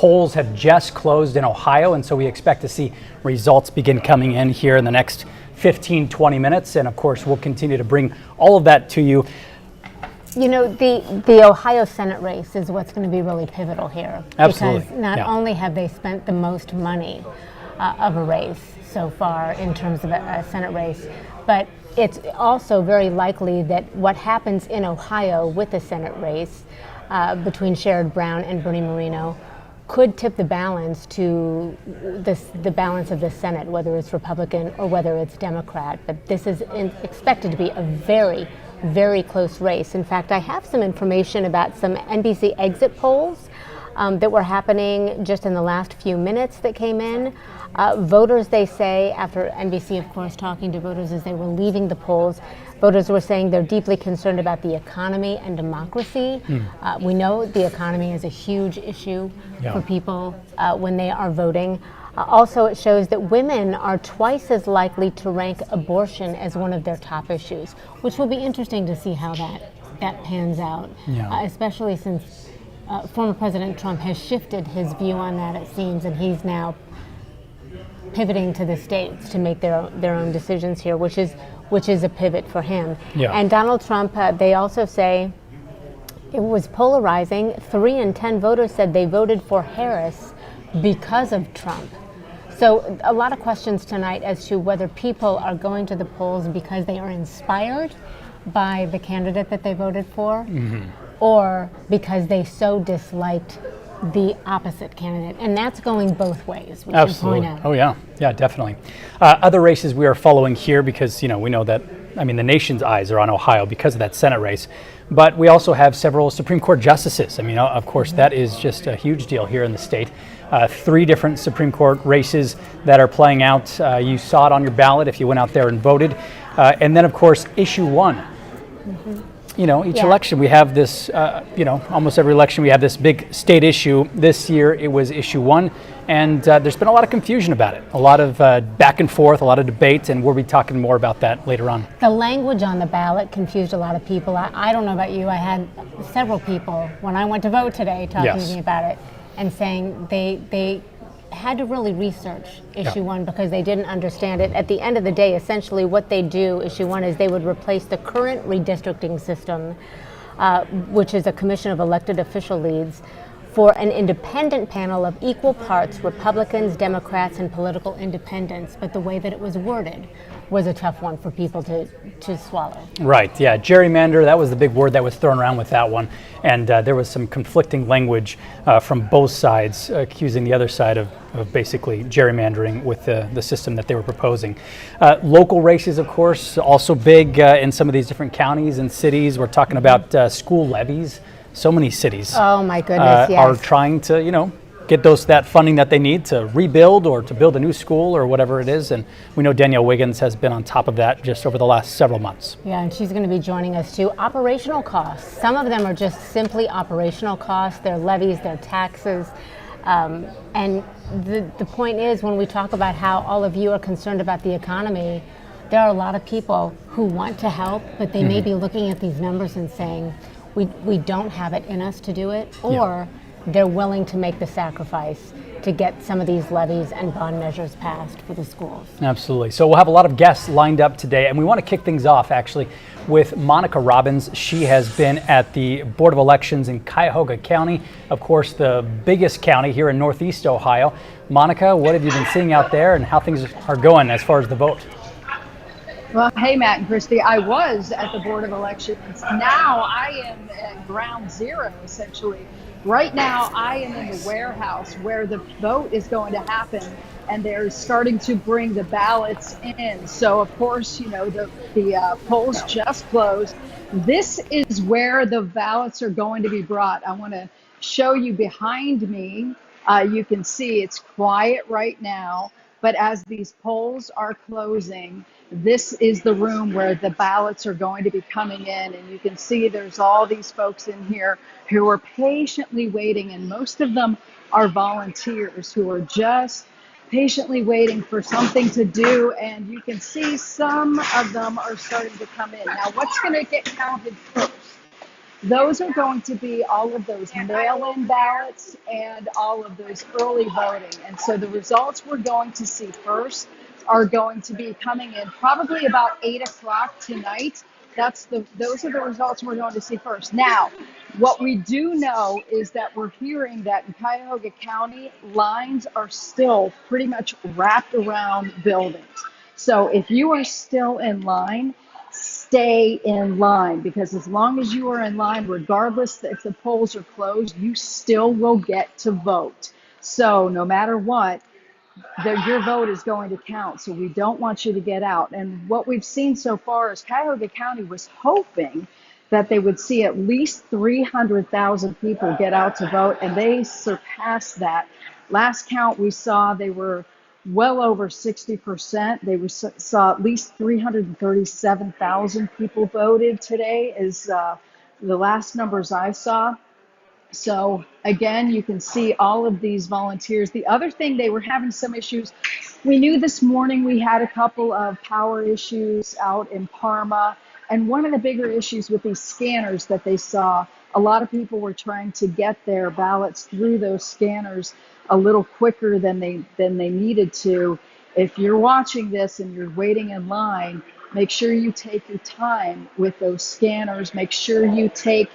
Polls have just closed in Ohio, and so we expect to see results begin coming in here in the next 15-20 minutes. And of course, we'll continue to bring all of that to you. You know, the Ohio Senate race is what's going to be really pivotal here. Absolutely. Because not only have they spent the most money of a race so far in terms of a Senate race, but it's also very likely that what happens in Ohio with the Senate race between Sherrod Brown and Bernie Moreno could tip the balance to the balance of the Senate, whether it's Republican or whether it's Democrat. But this is expected to be a very, very close race. In fact, I have some information about some NBC exit polls that were happening just in the last few minutes that came in. Voters, they say, after NBC, of course, talking to voters as they were leaving the polls, voters were saying they're deeply concerned about the economy and democracy. We know the economy is a huge issue for people when they are voting. Also, it shows that women are twice as likely to rank abortion as one of their top issues, which will be interesting to see how that pans out, especially since former President Trump has shifted his view on that, it seems, and he's now pivoting to the states to make their own decisions here, which is a pivot for him. And Donald Trump, they also say it was polarizing. 3 in 10 voters said they voted for Harris because of Trump. So a lot of questions tonight as to whether people are going to the polls because they are inspired by the candidate that they voted for, or because they so disliked the opposite candidate. And that's going both ways, we should point out. Oh yeah, definitely. Other races we are following here because, we know that, the nation's eyes are on Ohio because of that Senate race. But we also have several Supreme Court justices. Of course, that is just a huge deal here in the state. 3 different Supreme Court races that are playing out. You saw it on your ballot if you went out there and voted. And then, of course, issue 1. Each election we have this, almost every election we have this big state issue. This year it was issue 1, and there's been a lot of confusion about it, a lot of back and forth, a lot of debate, and we'll be talking more about that later on. The language on the ballot confused a lot of people. I don't know about you, I had several people when I went to vote today talking to me about it and saying they had to really research issue 1 because they didn't understand it. At the end of the day, essentially what they do, issue 1, is they would replace the current redistricting system, which is a commission of elected official leads, for an independent panel of equal parts Republicans, Democrats, and political independents. But the way that it was worded was a tough one for people to swallow. Right, gerrymander, that was the big word that was thrown around with that one. And there was some conflicting language from both sides accusing the other side of basically gerrymandering with the system that they were proposing. Local races, of course, also big in some of these different counties and cities. We're talking about school levies. So many cities are trying to, get that funding that they need to rebuild or to build a new school or whatever it is. And we know Danielle Wiggins has been on top of that just over the last several months. Yeah, and she's going to be joining us too. Operational costs. Some of them are just simply operational costs. They're levies, they're taxes. And the point is, when we talk about how all of you are concerned about the economy, there are a lot of people who want to help, but they may be looking at these numbers and saying, we don't have it in us to do it, or they're willing to make the sacrifice to get some of these levies and bond measures passed for the schools. Absolutely. So we'll have a lot of guests lined up today, and we want to kick things off actually with Monica Robbins. She has been at the Board of Elections in Cuyahoga County, of course the biggest county here in Northeast Ohio. Monica, what have you been seeing out there and how things are going as far as the vote? Well, hey, Matt and Christy, I was at the Board of Elections. Now I am at ground zero, essentially. Right now, I am in the warehouse where the vote is going to happen, and they're starting to bring the ballots in. So, of course, the polls just closed. This is where the ballots are going to be brought. I want to show you behind me. You can see it's quiet right now, but as these polls are closing, this is the room where the ballots are going to be coming in, and you can see there's all these folks in here who are patiently waiting, and most of them are volunteers who are just patiently waiting for something to do, and you can see some of them are starting to come in. Now, what's going to get counted first those are going to be all of those mail-in ballots and all of those early voting. And so the results we're going to see first are going to be coming in probably about 8 o'clock tonight. Those are the results we're going to see first. Now, what we do know is that we're hearing that in Cuyahoga County, lines are still pretty much wrapped around buildings. So if you are still in line, stay in line, because as long as you are in line, regardless if the polls are closed, you still will get to vote. So no matter what, your vote is going to count. So we don't want you to get out. And what we've seen so far is Cuyahoga County was hoping that they would see at least 300,000 people get out to vote, and they surpassed that. Last count we saw, they were well over 60%. They saw at least 337,000 people voted today is the last numbers I saw. So again, you can see all of these volunteers. The other thing, they were having some issues. We knew this morning we had a couple of power issues out in Parma. And one of the bigger issues with these scanners that they saw, a lot of people were trying to get their ballots through those scanners a little quicker than they needed to. If you're watching this and you're waiting in line, make sure you take your time with those scanners. Make sure you take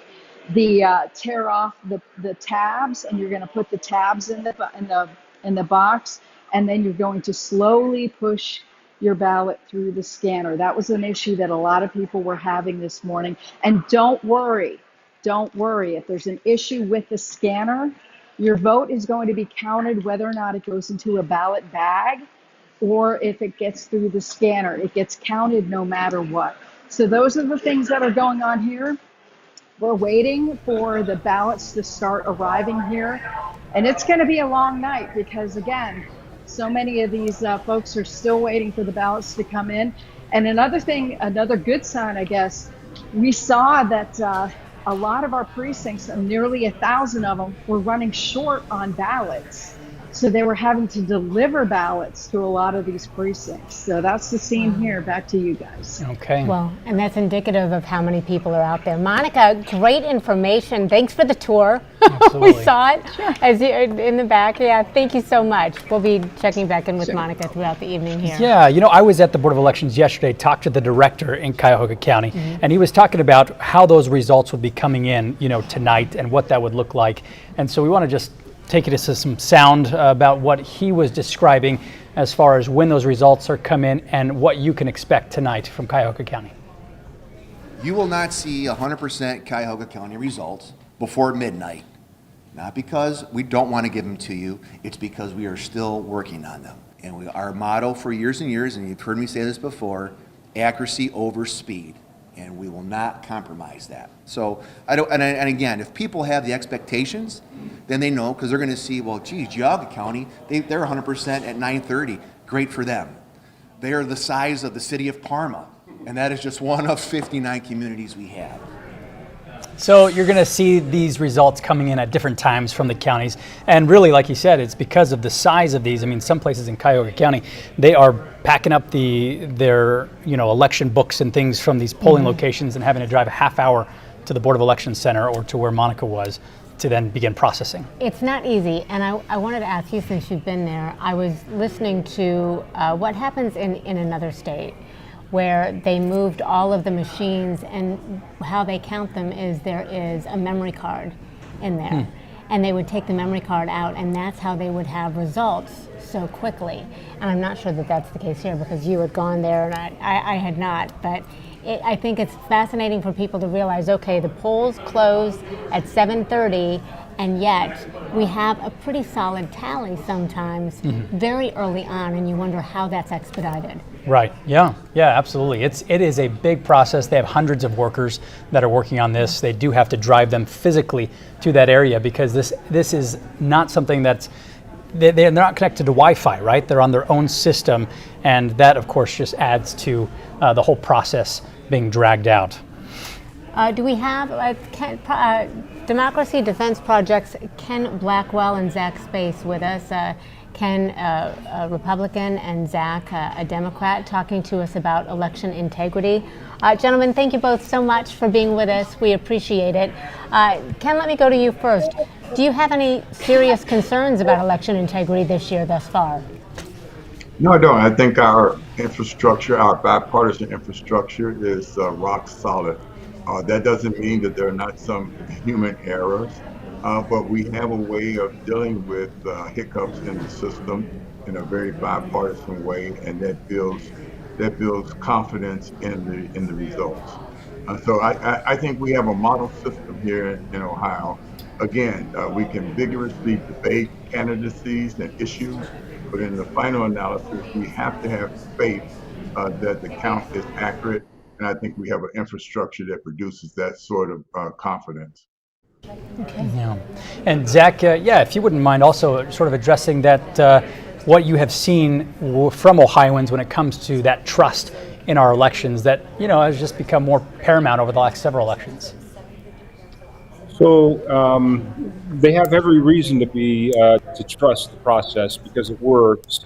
tear off the tabs, and you're going to put the tabs in the box, and then you're going to slowly push your ballot through the scanner. That was an issue that a lot of people were having this morning. And don't worry if there's an issue with the scanner. Your vote is going to be counted whether or not it goes into a ballot bag or if it gets through the scanner. It gets counted no matter what. So those are the things that are going on here. We're waiting for the ballots to start arriving here. And it's going to be a long night because, again, so many of these folks are still waiting for the ballots to come in. And another thing, another good sign, I guess, we saw that a lot of our precincts, nearly 1,000 of them, were running short on ballots. So they were having to deliver ballots to a lot of these precincts. So that's the scene here. Back to you guys. Okay. Well, and that's indicative of how many people are out there. Monica, great information. Thanks for the tour. Absolutely. We saw it as you, in the back. Yeah, thank you so much. We'll be checking back in with Monica throughout the evening here. Yeah, I was at the Board of Elections yesterday, talked to the director in Cuyahoga County, and he was talking about how those results would be coming in, tonight and what that would look like. And so we want to just take it as some sound about what he was describing as far as when those results are come in and what you can expect tonight from Cuyahoga County. You will not see 100% Cuyahoga County results before midnight. Not because we don't want to give them to you, it's because we are still working on them. And our motto for years and years, and you've heard me say this before, accuracy over speed. And we will not compromise that. So, and again, if people have the expectations, then they know, because they're going to see, well, geez, Geauga County, they're 100% at 9:30. Great for them. They are the size of the city of Parma, and that is just one of 59 communities we have. So you're going to see these results coming in at different times from the counties. And really, like you said, it's because of the size of these. I mean, some places in Cuyahoga County, they are packing up their election books and things from these polling locations and having to drive a half hour to the Board of Elections Center or to where Monica was to then begin processing. It's not easy, and I wanted to ask you, since you've been there, I was listening to what happens in another state, where they moved all of the machines, and how they count them is there is a memory card in there. And they would take the memory card out, and that's how they would have results so quickly. And I'm not sure that that's the case here, because you had gone there and I had not. But I think it's fascinating for people to realize, okay, the polls close at 7:30, and yet we have a pretty solid tally sometimes very early on, and you wonder how that's expedited. Right. Yeah, absolutely. It is a big process. They have hundreds of workers that are working on this. They do have to drive them physically to that area, because this is not something that's, they're not connected to Wi-Fi, right? They're on their own system, and that, of course, just adds to the whole process being dragged out. Do we have Democracy Defense Project's Ken Blackwell and Zach Space with us? Ken, a Republican, and Zach, a Democrat, talking to us about election integrity. Gentlemen, thank you both so much for being with us. We appreciate it. Ken, let me go to you first. Do you have any serious concerns about election integrity this year thus far? No, I don't. I think our infrastructure, our bipartisan infrastructure, is rock solid. That doesn't mean that there are not some human errors, but we have a way of dealing with hiccups in the system in a very bipartisan way, and that builds confidence in the results. So I think we have a model system here in Ohio. Again, we can vigorously debate candidacies and issues, but in the final analysis, we have to have faith that the count is accurate. And I think we have an infrastructure that produces that sort of confidence. Okay. Yeah. And Zach, if you wouldn't mind also sort of addressing that, what you have seen from Ohioans when it comes to that trust in our elections that, has just become more paramount over the last several elections. So they have every reason to trust the process because it works.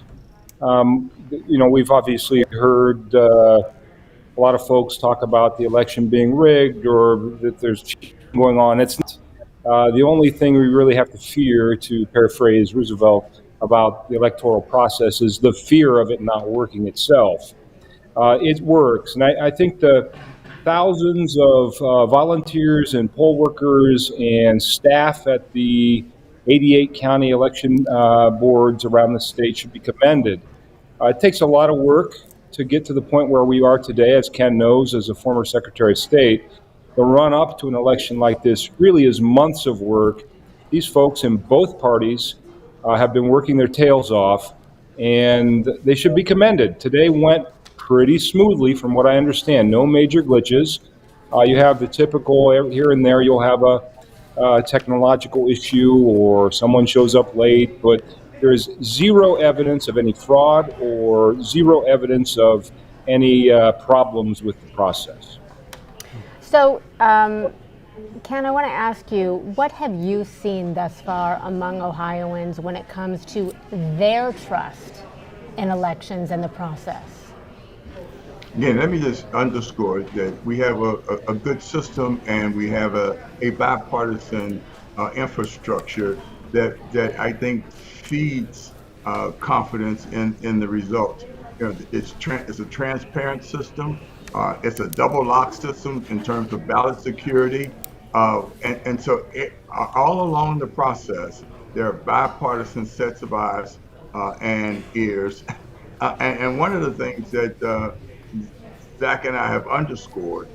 We've obviously heard a lot of folks talk about the election being rigged or that there's cheating going on. It's not. The only thing we really have to fear, to paraphrase Roosevelt, about the electoral process is the fear of it not working itself. It works, and I think the thousands of volunteers and poll workers and staff at the 88 county election boards around the state should be commended. It takes a lot of work to get to the point where we are today, as Ken knows, as a former Secretary of State. The run up to an election like this really is months of work. These folks in both parties have been working their tails off, and they should be commended. Today went pretty smoothly from what I understand. No major glitches. You have the typical, here and there you'll have a technological issue or someone shows up late, but there's zero evidence of any fraud or zero evidence of any problems with the process. So, Ken, I want to ask you, what have you seen thus far among Ohioans when it comes to their trust in elections and the process? Again, let me just underscore that we have a good system and we have a bipartisan infrastructure that I think feeds confidence in the results. It's a transparent system. It's a double lock system in terms of ballot security. And so all along the process, there are bipartisan sets of eyes and ears. And one of the things that Zach and I have underscored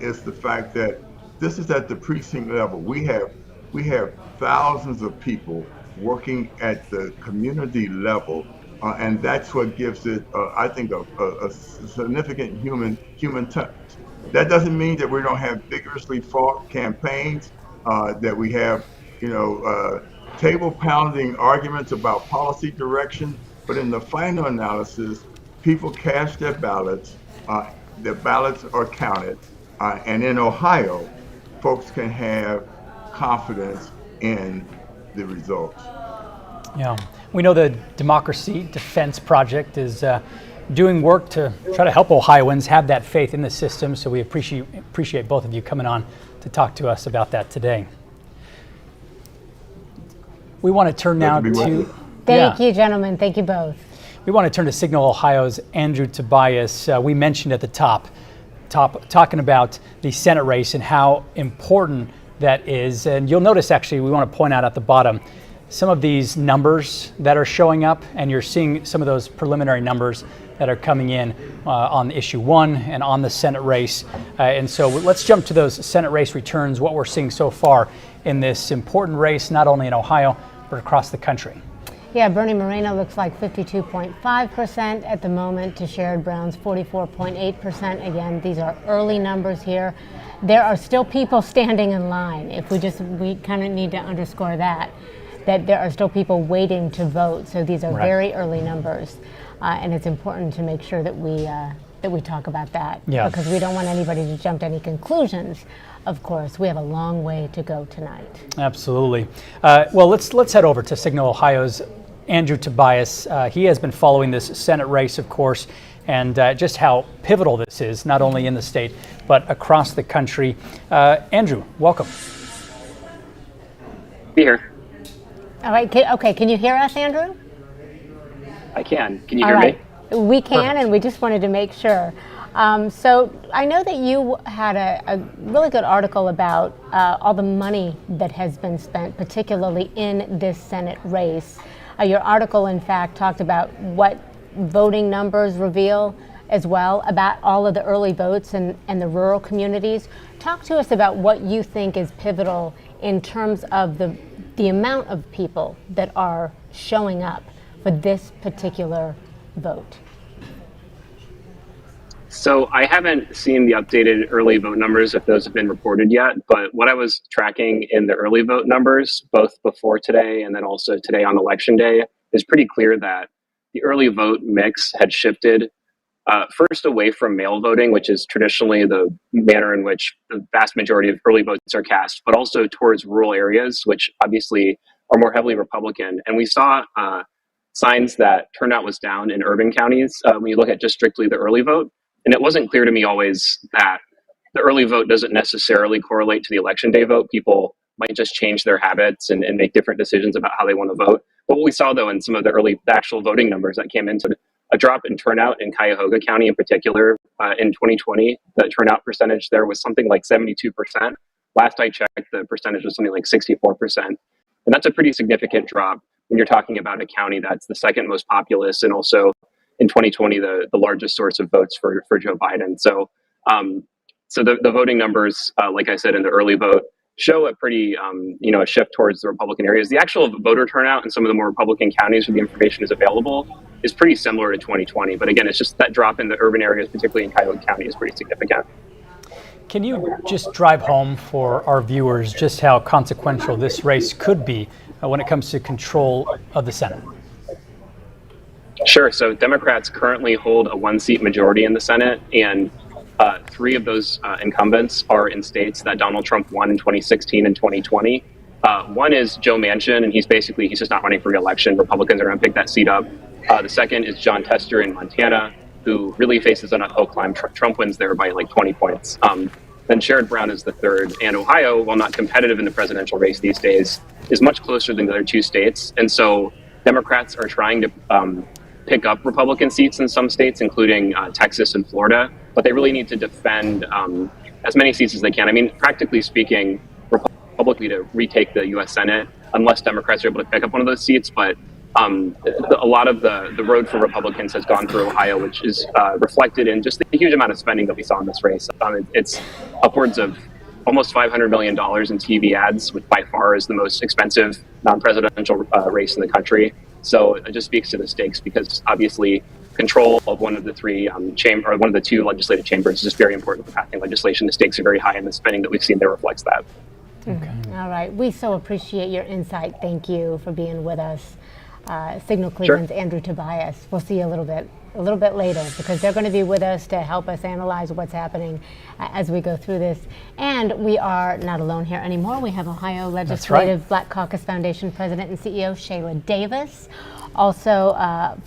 is the fact that this is at the precinct level. We have thousands of people working at the community level, and that's what gives it, I think, a significant human touch. That doesn't mean that we don't have vigorously fought campaigns, that we have, table pounding arguments about policy direction, but in the final analysis, people cast their ballots. The ballots are counted, and in Ohio, folks can have confidence in the results. Yeah, we know the Democracy Defense Project is doing work to try to help Ohioans have that faith in the system, so we appreciate both of you coming on to talk to us about that today. We want to turn now to... Thank you, gentlemen. Thank you both. We want to turn to Signal Ohio's Andrew Tobias. We mentioned at the top talking about the Senate race and how important that is. And you'll notice, actually, we want to point out at the bottom some of these numbers that are showing up, and you're seeing some of those preliminary numbers that are coming in on issue 1 and on the Senate race. And so let's jump to those Senate race returns, what we're seeing so far in this important race, not only in Ohio, but across the country. Yeah, Bernie Moreno looks like 52.5% at the moment to Sherrod Brown's 44.8%. Again, these are early numbers here. There are still people standing in line. We kind of need to underscore that there are still people waiting to vote. So these are very early numbers, and it's important to make sure that we talk about that, because we don't want anybody to jump to any conclusions of course, we have a long way to go tonight. Absolutely. Well, let's head over to Signal, Ohio's Andrew Tobias. He has been following this Senate race, of course, and just how pivotal this is, not only in the state, but across the country. Andrew, welcome. Be here. All right, okay, can you hear us, Andrew? I can. Can you hear me? We can, and we just wanted to make sure. So I know that you had a really good article about all the money that has been spent, particularly in this Senate race. Your article, in fact, talked about what voting numbers reveal as well about all of the early votes and the rural communities. Talk to us about what you think is pivotal in terms of the amount of people that are showing up for this particular vote. So I haven't seen the updated early vote numbers if those have been reported yet, but what I was tracking in the early vote numbers, both before today and then also today on election day, is pretty clear that the early vote mix had shifted first away from mail voting, which is traditionally the manner in which the vast majority of early votes are cast, but also towards rural areas, which obviously are more heavily Republican. And we saw signs that turnout was down in urban counties when you look at just strictly the early vote. And it wasn't clear to me always that the early vote doesn't necessarily correlate to the election day vote. People might just change their habits and make different decisions about how they want to vote. But what we saw, though, in some of the actual voting numbers that came into a drop in turnout in Cuyahoga County in particular in 2020, the turnout percentage there was something like 72%. Last I checked, the percentage was something like 64%. And that's a pretty significant drop when you're talking about a county that's the second most populous and also in 2020, the largest source of votes for Joe Biden. So the voting numbers, like I said, in the early vote show a pretty, a shift towards the Republican areas. The actual voter turnout in some of the more Republican counties where the information is available is pretty similar to 2020. But again, it's just that drop in the urban areas, particularly in Cuyahoga County, is pretty significant. Can you just drive home for our viewers just how consequential this race could be when it comes to control of the Senate? Sure. So Democrats currently hold a one-seat majority in the Senate, and three of those incumbents are in states that Donald Trump won in 2016 and 2020. One is Joe Manchin, and he's just not running for re-election. Republicans are going to pick that seat up. The second is John Tester in Montana, who really faces an uphill climb. Trump wins there by like 20 points. Then Sherrod Brown is the third. And Ohio, while not competitive in the presidential race these days, is much closer than the other two states. And so Democrats are trying to pick up Republican seats in some states, including Texas and Florida, but they really need to defend as many seats as they can. I mean, practically speaking, Republicans to retake the U.S. Senate unless Democrats are able to pick up one of those seats. But a lot of the road for Republicans has gone through Ohio, which is reflected in just the huge amount of spending that we saw in this race. It's upwards of almost $500 million in TV ads, which by far is the most expensive non-presidential race in the country. So it just speaks to the stakes, because obviously control of one of the one of the two legislative chambers is just very important for passing legislation. The stakes are very high, and the spending that we've seen there reflects that. Okay. All right. We so appreciate your insight. Thank you for being with us. Signal Cleveland's Sure. Andrew Tobias. We'll see you a little bit later, because they're going to be with us to help us analyze what's happening as we go through this. And we are not alone here anymore. We have Ohio Legislative Black Caucus Foundation President and CEO Shayla Davis, also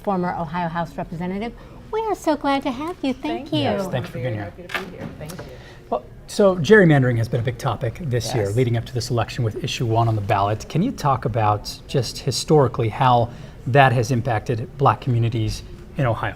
former Ohio House Representative. We are so glad to have you. Thank you. Yes, thank you for being here. Happy to be here. Thank you. Well, so gerrymandering has been a big topic this year, Yes. leading up to this election with issue 1 on the ballot. Can you talk about just historically how that has impacted Black communities in Ohio?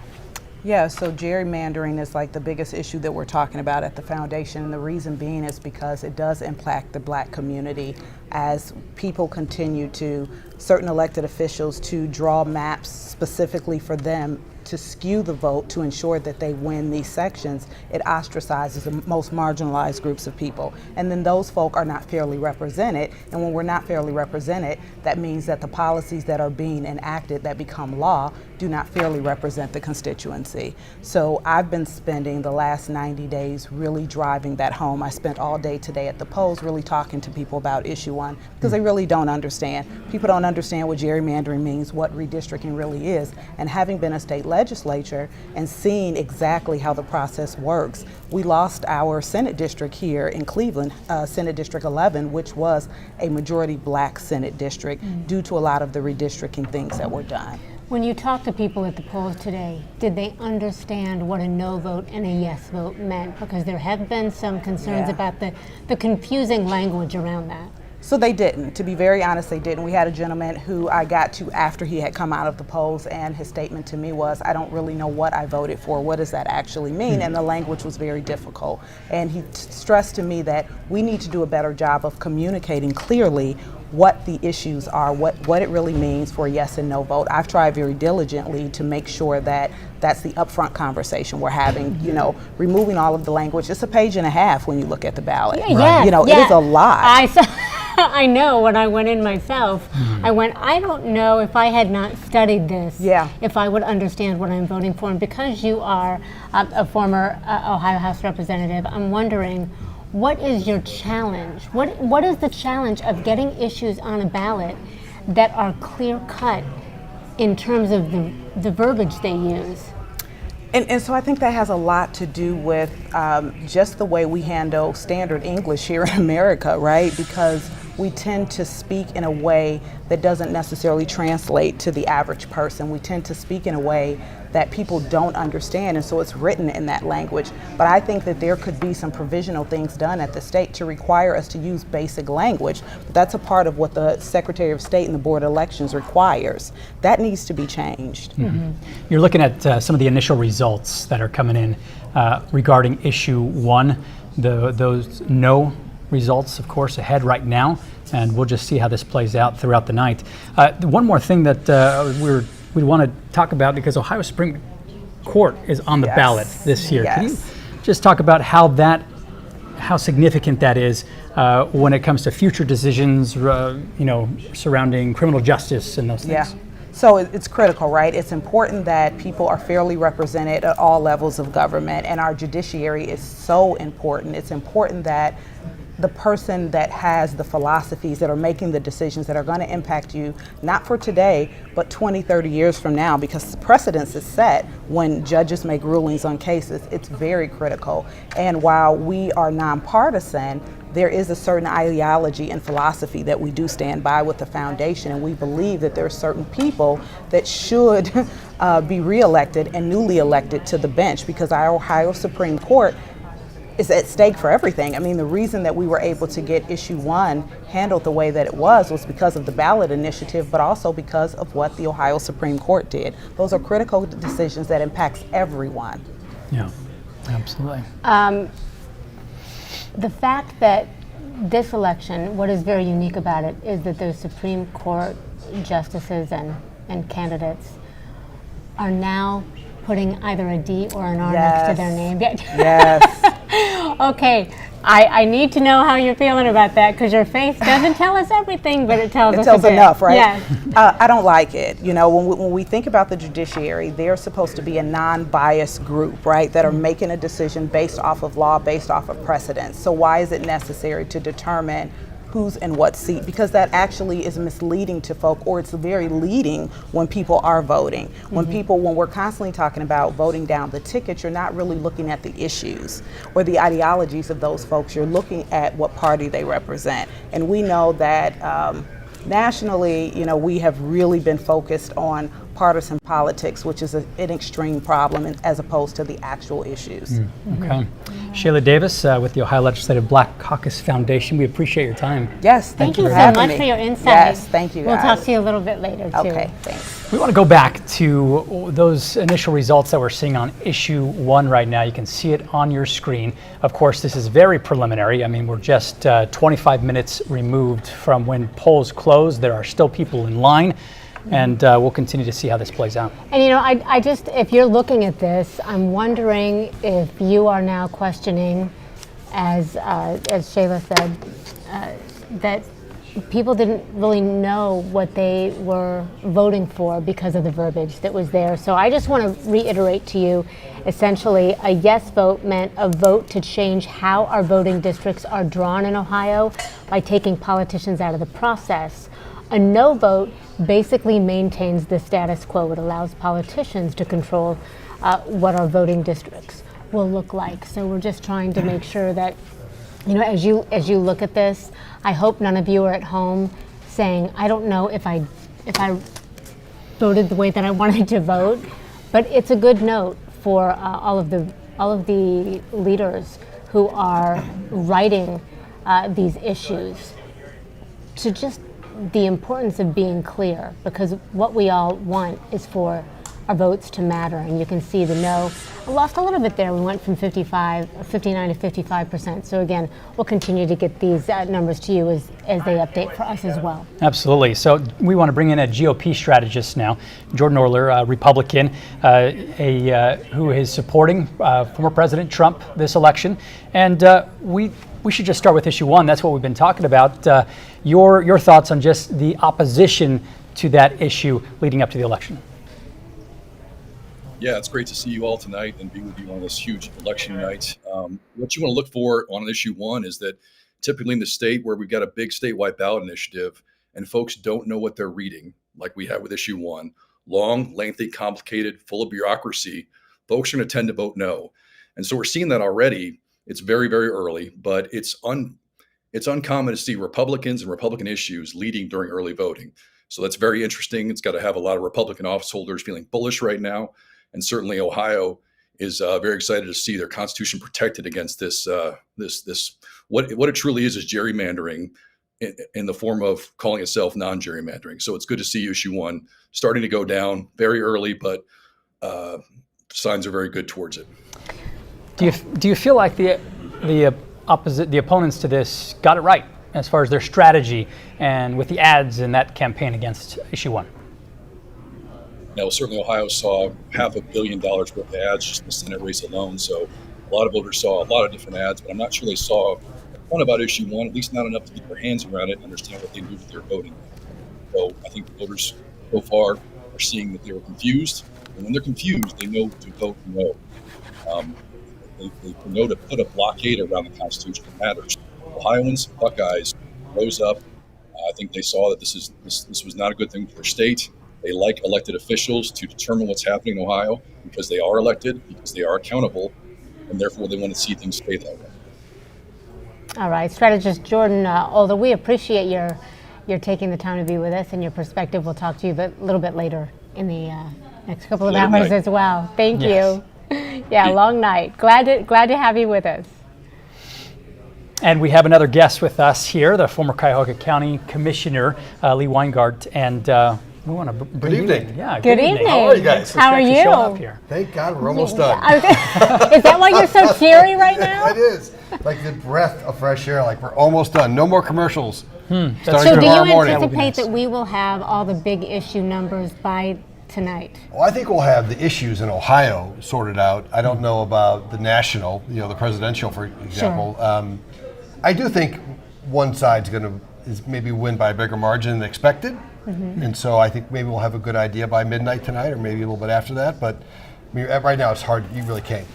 Yeah, so gerrymandering is like the biggest issue that we're talking about at the foundation, and the reason being is because it does impact the Black community as people continue to, certain elected officials, to draw maps specifically for them to skew the vote to ensure that they win these sections. It ostracizes the most marginalized groups of people. And then those folk are not fairly represented. And when we're not fairly represented, that means that the policies that are being enacted that become law do not fairly represent the constituency. So I've been spending the last 90 days really driving that home. I spent all day today at the polls really talking to people about issue 1, because they really don't understand. People don't understand what gerrymandering means, what redistricting really is. And having been a state legislator legislature and seeing exactly how the process works. We lost our Senate district here in Cleveland, Senate District 11, which was a majority black Senate district due to a lot of the redistricting things that were done. When you talk to people at the polls today, did they understand what a no vote and a yes vote meant? Because there have been some concerns about the confusing language around that. So they didn't. To be very honest, they didn't. We had a gentleman who I got to after he had come out of the polls, and his statement to me was, I don't really know what I voted for. What does that actually mean? And the language was very difficult. And he stressed to me that we need to do a better job of communicating clearly what the issues are, what it really means for a yes and no vote. I've tried very diligently to make sure that that's the upfront conversation we're having, you know, removing all of the language. It's a page and a half when you look at the ballot. Yeah, you know, it is a lot. I know when I went in myself, I went, I don't know if I had not studied this, if I would understand what I'm voting for. And because you are a former Ohio House representative, I'm wondering, what is your challenge? What is the challenge of getting issues on a ballot that are clear cut in terms of the verbiage they use? And so I think that has a lot to do with just the way we handle standard English here in America, right? Because we tend to speak in a way that doesn't necessarily translate to the average person. We tend to speak in a way that people don't understand, and so it's written in that language. But I think that there could be some provisional things done at the state to require us to use basic language. But that's a part of what the Secretary of State and the Board of Elections requires. That needs to be changed. You're looking at some of the initial results that are coming in regarding issue 1. Those no results, of course, ahead right now, and we'll just see how this plays out throughout the night. One more thing that we want to talk about, because Ohio Supreme Court is on the ballot this year. Can you just talk about how significant that is when it comes to future decisions, surrounding criminal justice and those things? So it's critical, right? It's important that people are fairly represented at all levels of government, and our judiciary is so important. It's important that the person that has the philosophies that are making the decisions that are going to impact you, not for today, but 20, 30 years from now, because precedence is set when judges make rulings on cases. It's very critical. And while we are nonpartisan, there is a certain ideology and philosophy that we do stand by with the foundation, and we believe that there are certain people that should be reelected and newly elected to the bench, because our Ohio Supreme Court is at stake for everything. I mean, the reason that we were able to get issue 1 handled the way that it was because of the ballot initiative, but also because of what the Ohio Supreme Court did. Those are critical decisions that impacts everyone. Yeah, absolutely. The fact that this election, what is very unique about it is that those Supreme Court justices and candidates are now putting either a D or an R next to their name. Okay, I need to know how you're feeling about that, because your face doesn't tell us everything, but it tells us enough, right? Yes. I don't like it. You know, when we think about the judiciary, they're supposed to be a non-biased group, right, that are making a decision based off of law, based off of precedent. So why is it necessary to determine who's in what seat? Because that actually is misleading to folk, or it's very leading when people are voting. When we're constantly talking about voting down the ticket, you're not really looking at the issues or the ideologies of those folks. You're looking at what party they represent. And we know that nationally, you know, we have really been focused on partisan politics, which is an extreme problem as opposed to the actual issues. Okay. Shayla Davis with the Ohio Legislative Black Caucus Foundation. We appreciate your time. Yes, thank you so much for your insight. Yes, thank you, guys. We'll talk to you a little bit later, too. Okay, thanks. We want to go back to those initial results that we're seeing on issue 1 right now. You can see it on your screen. Of course, this is very preliminary. I mean, we're just 25 minutes removed from when polls close. There are still people in line, and we'll continue to see how this plays out. And you know, I just, if you're looking at this, I'm wondering if you are now questioning, as Shayla said, that people didn't really know what they were voting for because of the verbiage that was there. So I just want to reiterate to you, essentially, a yes vote meant a vote to change how our voting districts are drawn in Ohio by taking politicians out of the process. A no vote basically maintains the status quo. It allows politicians to control what our voting districts will look like. So we're just trying to make sure that, as you look at this, I hope none of you are at home saying, I don't know if I voted the way that I wanted to vote, but it's a good note for all of the leaders who are writing these issues, to just the importance of being clear, because what we all want is for our votes to matter. And you can see the no lost a little bit there. We went from 59 to 55%. So again, we'll continue to get these numbers to you as they update for us as well. Absolutely. So we want to bring in a GOP strategist now, Jordan Orler, a Republican, who is supporting former President Trump this election. And we should just start with issue one. That's what we've been talking about. Your thoughts on just the opposition to that issue leading up to the election. Yeah, it's great to see you all tonight and be with you on this huge election night. What you want to look for on issue one is that typically in the state where we've got a big statewide ballot initiative and folks don't know what they're reading, like we have with issue one, long, lengthy, complicated, full of bureaucracy, folks are going to tend to vote no. And so we're seeing that already. It's very, very early, but it's uncommon to see Republicans and Republican issues leading during early voting. So that's very interesting. It's got to have a lot of Republican office holders feeling bullish right now. And certainly Ohio is very excited to see their constitution protected against this what it truly is gerrymandering in the form of calling itself non-gerrymandering. So it's good to see issue one starting to go down very early, but signs are very good towards it. Do you feel like the opponents to this got it right as far as their strategy and with the ads in that campaign against issue one? Now, certainly Ohio saw $500 million worth of ads just in the Senate race alone. So a lot of voters saw a lot of different ads, but I'm not sure they saw a ton about issue one, at least not enough to get their hands around it and understand what they do with their voting. So I think the voters so far are seeing that they were confused. And when they're confused, they know to vote no. They know to put a blockade around the Constitution that matters. Ohioans, Buckeyes, rose up. I think they saw that this was not a good thing for their state. They like elected officials to determine what's happening in Ohio because they are elected, because they are accountable, and therefore they want to see things stay that way. All right, strategist Jordan, although we appreciate your taking the time to be with us and your perspective, we'll talk to you a little bit later in the next couple of hours as well. Thank you. Yeah, long night. Glad to have you with us. And we have another guest with us here, the former Cuyahoga County Commissioner, Lee Weingart, and we want to bring you in. Yeah, good evening. How are you guys? How are you? Thank God we're almost done. Is that why you're so cheery right now? It is. Like the breath of fresh air, like we're almost done. No more commercials. So do you anticipate that we will have all the big issue numbers by tonight? Well, I think we'll have the issues in Ohio sorted out. I don't know about the national, the presidential, for example. Sure. I do think one side's going to maybe win by a bigger margin than expected. Mm-hmm. And so I think maybe we'll have a good idea by midnight tonight, or maybe a little bit after that. But I mean, right now it's hard. You really can't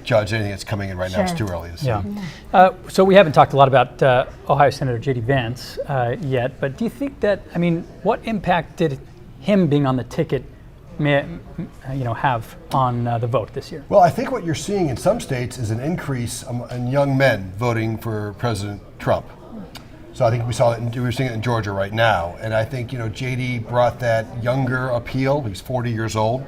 judge anything that's coming in right now. It's too early to see. Yeah. So we haven't talked a lot about Ohio Senator J.D. Vance yet, but do you think that, what impact did him being on the ticket have on the vote this year? Well, I think what you're seeing in some states is an increase in young men voting for President Trump. So I think we're seeing it in Georgia right now. And I think, JD brought that younger appeal. He's 40 years old.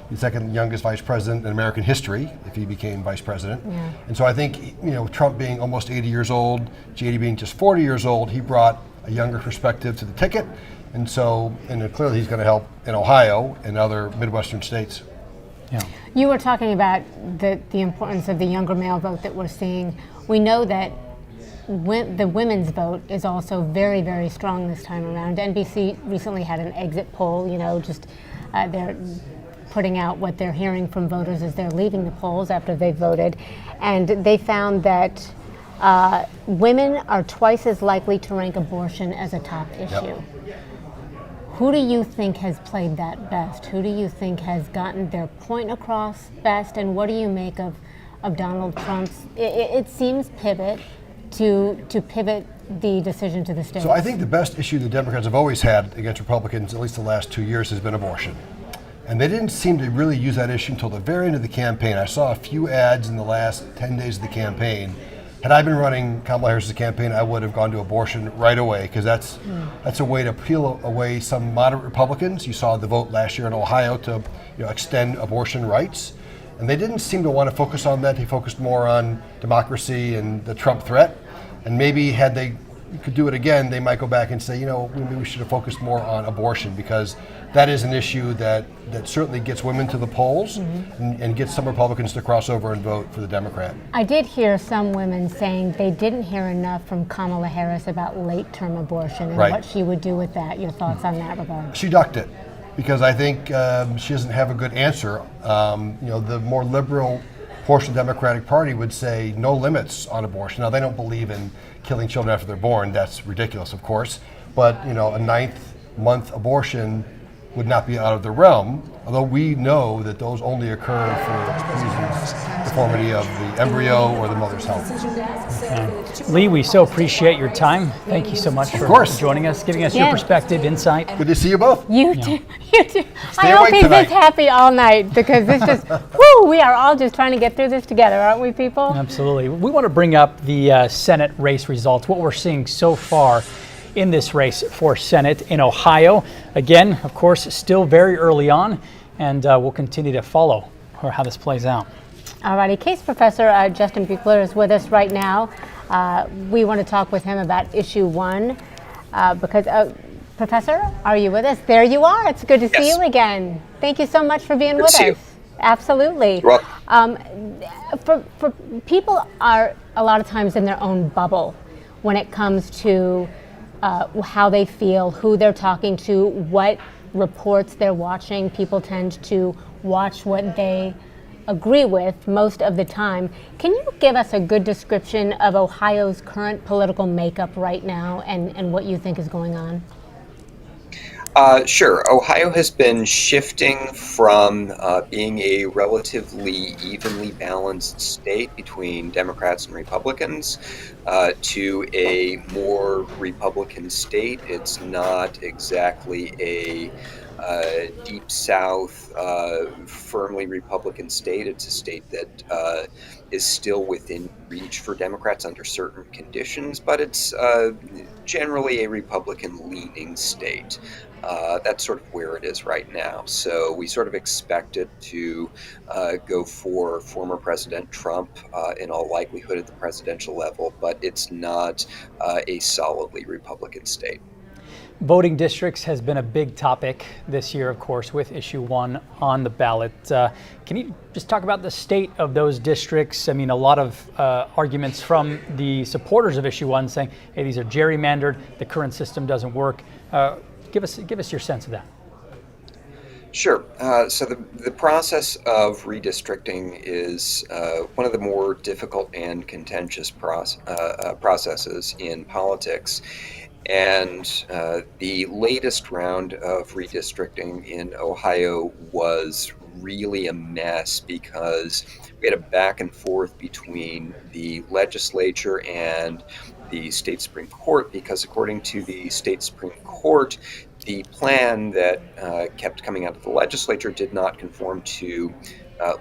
He's the second youngest vice president in American history if he became vice president. Yeah. And so I think, Trump being almost 80 years old, JD being just 40 years old, he brought a younger perspective to the ticket. And so, clearly he's going to help in Ohio and other Midwestern states. Yeah. You were talking about the importance of the younger male vote that we're seeing. We know that the women's vote is also very, very strong this time around. NBC recently had an exit poll, they're putting out what they're hearing from voters as they're leaving the polls after they voted. And they found that women are twice as likely to rank abortion as a top issue. Yep. Who do you think has played that best? Who do you think has gotten their point across best? And what do you make of Donald Trump's, it seems, pivot to pivot the decision to the states? So I think the best issue the Democrats have always had against Republicans, at least the last 2 years, has been abortion. And they didn't seem to really use that issue until the very end of the campaign. I saw a few ads in the last 10 days of the campaign. Had I been running Kamala Harris's campaign, I would have gone to abortion right away, because that's a way to peel away some moderate Republicans. You saw the vote last year in Ohio to extend abortion rights. And they didn't seem to want to focus on that. They focused more on democracy and the Trump threat. And maybe had they could do it again, they might go back and say, maybe we should have focused more on abortion, because that is an issue that certainly gets women to the polls and gets some Republicans to cross over and vote for the Democrat. I did hear some women saying they didn't hear enough from Kamala Harris about late-term abortion and what she would do with that. Your thoughts on that regard? She ducked it, because I think she doesn't have a good answer. The more liberal portion of the Democratic Party would say no limits on abortion. Now, they don't believe in killing children after they're born. That's ridiculous, of course. But, a ninth-month abortion would not be out of the realm, although we know that those only occur for reasons, deformity of the embryo or the mother's health. Okay. Lee, we so appreciate your time. Thank you so much for joining us, giving us your perspective, insight. Good to see you both. You too. I hope he's this happy all night, because this just, we are all just trying to get through this together, aren't we, people? Absolutely. We want to bring up the Senate race results, what we're seeing so far in this race for Senate in Ohio. Again, of course, still very early on, and we'll continue to follow how this plays out. All righty. Case Professor Justin Buechler is with us right now. We want to talk with him about issue 1 because, Professor, are you with us? There you are. It's good to see you again. Thank you so much for being with us. Absolutely. For people are a lot of times in their own bubble when it comes to how they feel, who they're talking to, what reports they're watching. People tend to watch what they agree with most of the time. Can you give us a good description of Ohio's current political makeup right now and what you think is going on? Sure. Ohio has been shifting from being a relatively evenly balanced state between Democrats and Republicans to a more Republican state. It's not exactly a deep South, firmly Republican state. It's a state that is still within reach for Democrats under certain conditions, but it's generally a Republican-leaning state. That's sort of where it is right now. So we sort of expect it to go for former President Trump in all likelihood at the presidential level, but it's not a solidly Republican state. Voting districts has been a big topic this year, of course, with issue 1 on the ballot. Can you just talk about the state of those districts? I mean, a lot of arguments from the supporters of issue 1 saying, hey, these are gerrymandered, the current system doesn't work. Give us your sense of that. Sure. So the process of redistricting is one of the more difficult and contentious processes in politics. And the latest round of redistricting in Ohio was really a mess because we had a back and forth between the legislature and the state Supreme Court, because according to the state Supreme Court, the plan that kept coming out of the legislature did not conform to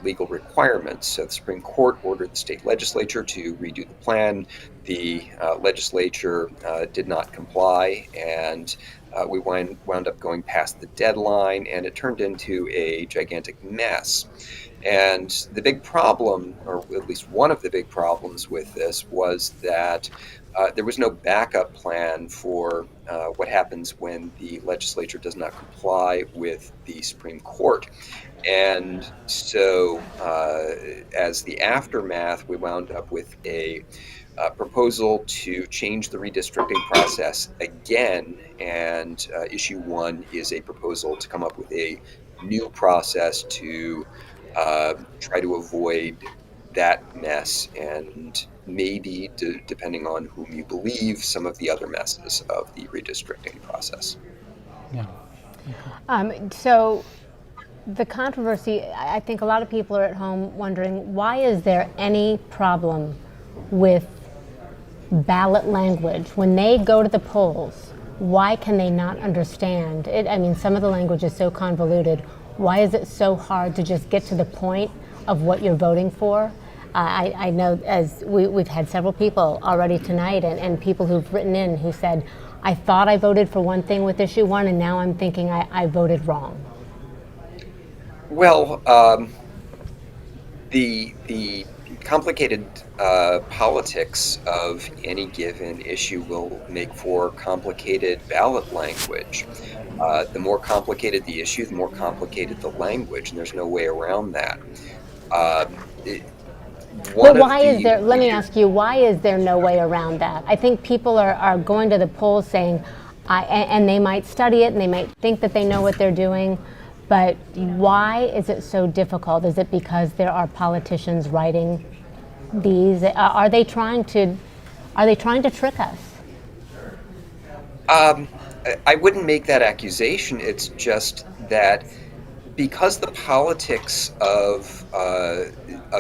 legal requirements. So the Supreme Court ordered the state legislature to redo the plan. The legislature did not comply, and we wound up going past the deadline, and it turned into a gigantic mess. And the big problem, or at least one of the big problems with this, was that there was no backup plan for what happens when the legislature does not comply with the Supreme Court. And so as the aftermath, we wound up with a proposal to change the redistricting process again, and issue 1 is a proposal to come up with a new process to try to avoid that mess and maybe, depending on whom you believe, some of the other messes of the redistricting process. Yeah. So the controversy, I think a lot of people are at home wondering, why is there any problem with ballot language, when they go to the polls, why can they not understand it? I mean, some of the language is so convoluted. Why is it so hard to just get to the point of what you're voting for? I know, as we've had several people already tonight, and people who've written in who said, I thought I voted for one thing with issue 1, and now I'm thinking I voted wrong. Well, the complicated politics of any given issue will make for complicated ballot language. The more complicated the issue, the more complicated the language, and there's no way around that. But why is there, let me ask you, why is there no way around that? I think people are going to the polls saying, and they might study it and they might think that they know what they're doing, but why is it so difficult? Is it because there are politicians writing these? Are they trying to trick us? I wouldn't make that accusation. It's just that because the politics of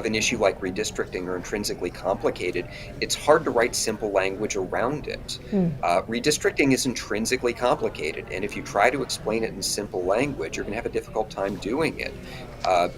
an issue like redistricting are intrinsically complicated, it's hard to write simple language around it. Redistricting is intrinsically complicated, and if you try to explain it in simple language, you're going to have a difficult time doing it.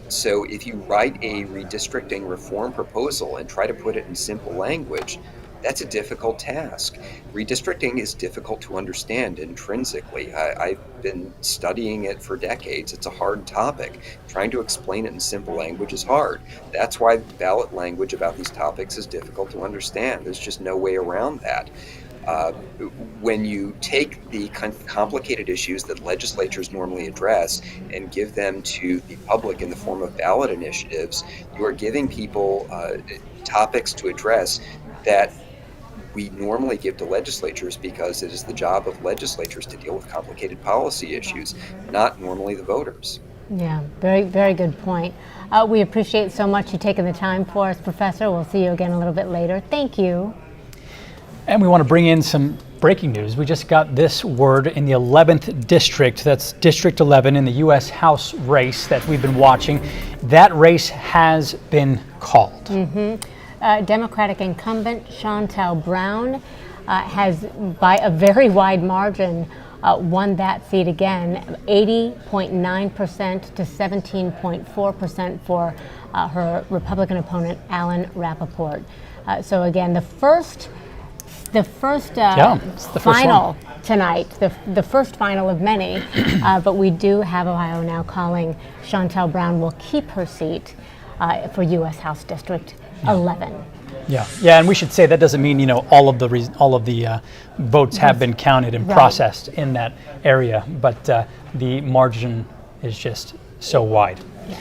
So if you write a redistricting reform proposal and try to put it in simple language, that's a difficult task. Redistricting is difficult to understand intrinsically. I've been studying it for decades. It's a hard topic. Trying to explain it in simple language is hard. That's why ballot language about these topics is difficult to understand. There's just no way around that. When you take the complicated issues that legislatures normally address and give them to the public in the form of ballot initiatives, you are giving people topics to address that we normally give to legislatures because it is the job of legislatures to deal with complicated policy issues, not normally the voters. Yeah, very, very good point. We appreciate so much you taking the time for us, Professor. We'll see you again a little bit later. Thank you. And we want to bring in some breaking news. We just got this word in the 11th district. That's District 11 in the U.S. House race that we've been watching. That race has been called. Democratic incumbent Shontel Brown has, by a very wide margin, won that seat again, 80.9% to 17.4% for her Republican opponent, Alan Rappaport. So again, the first final tonight, the first final of many, but we do have Ohio now calling Shontel Brown will keep her seat for U.S. House District 11. Yeah, and we should say that doesn't mean all of the votes have been counted and processed in that area, but the margin is just so wide. Yeah.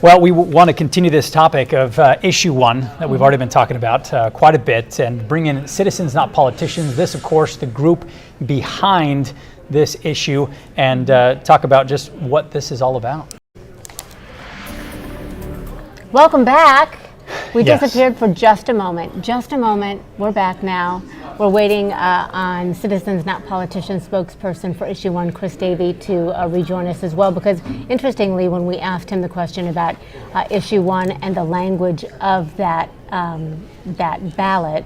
Well, we want to continue this topic of issue 1 that we've already been talking about quite a bit, and bring in citizens, not politicians. This, of course, the group behind this issue, and talk about just what this is all about. Welcome back. We disappeared for just a moment. We're back now. We're waiting on Citizens Not Politicians spokesperson for issue 1, Chris Davey, to rejoin us as well, because interestingly, when we asked him the question about issue 1 and the language of that ballot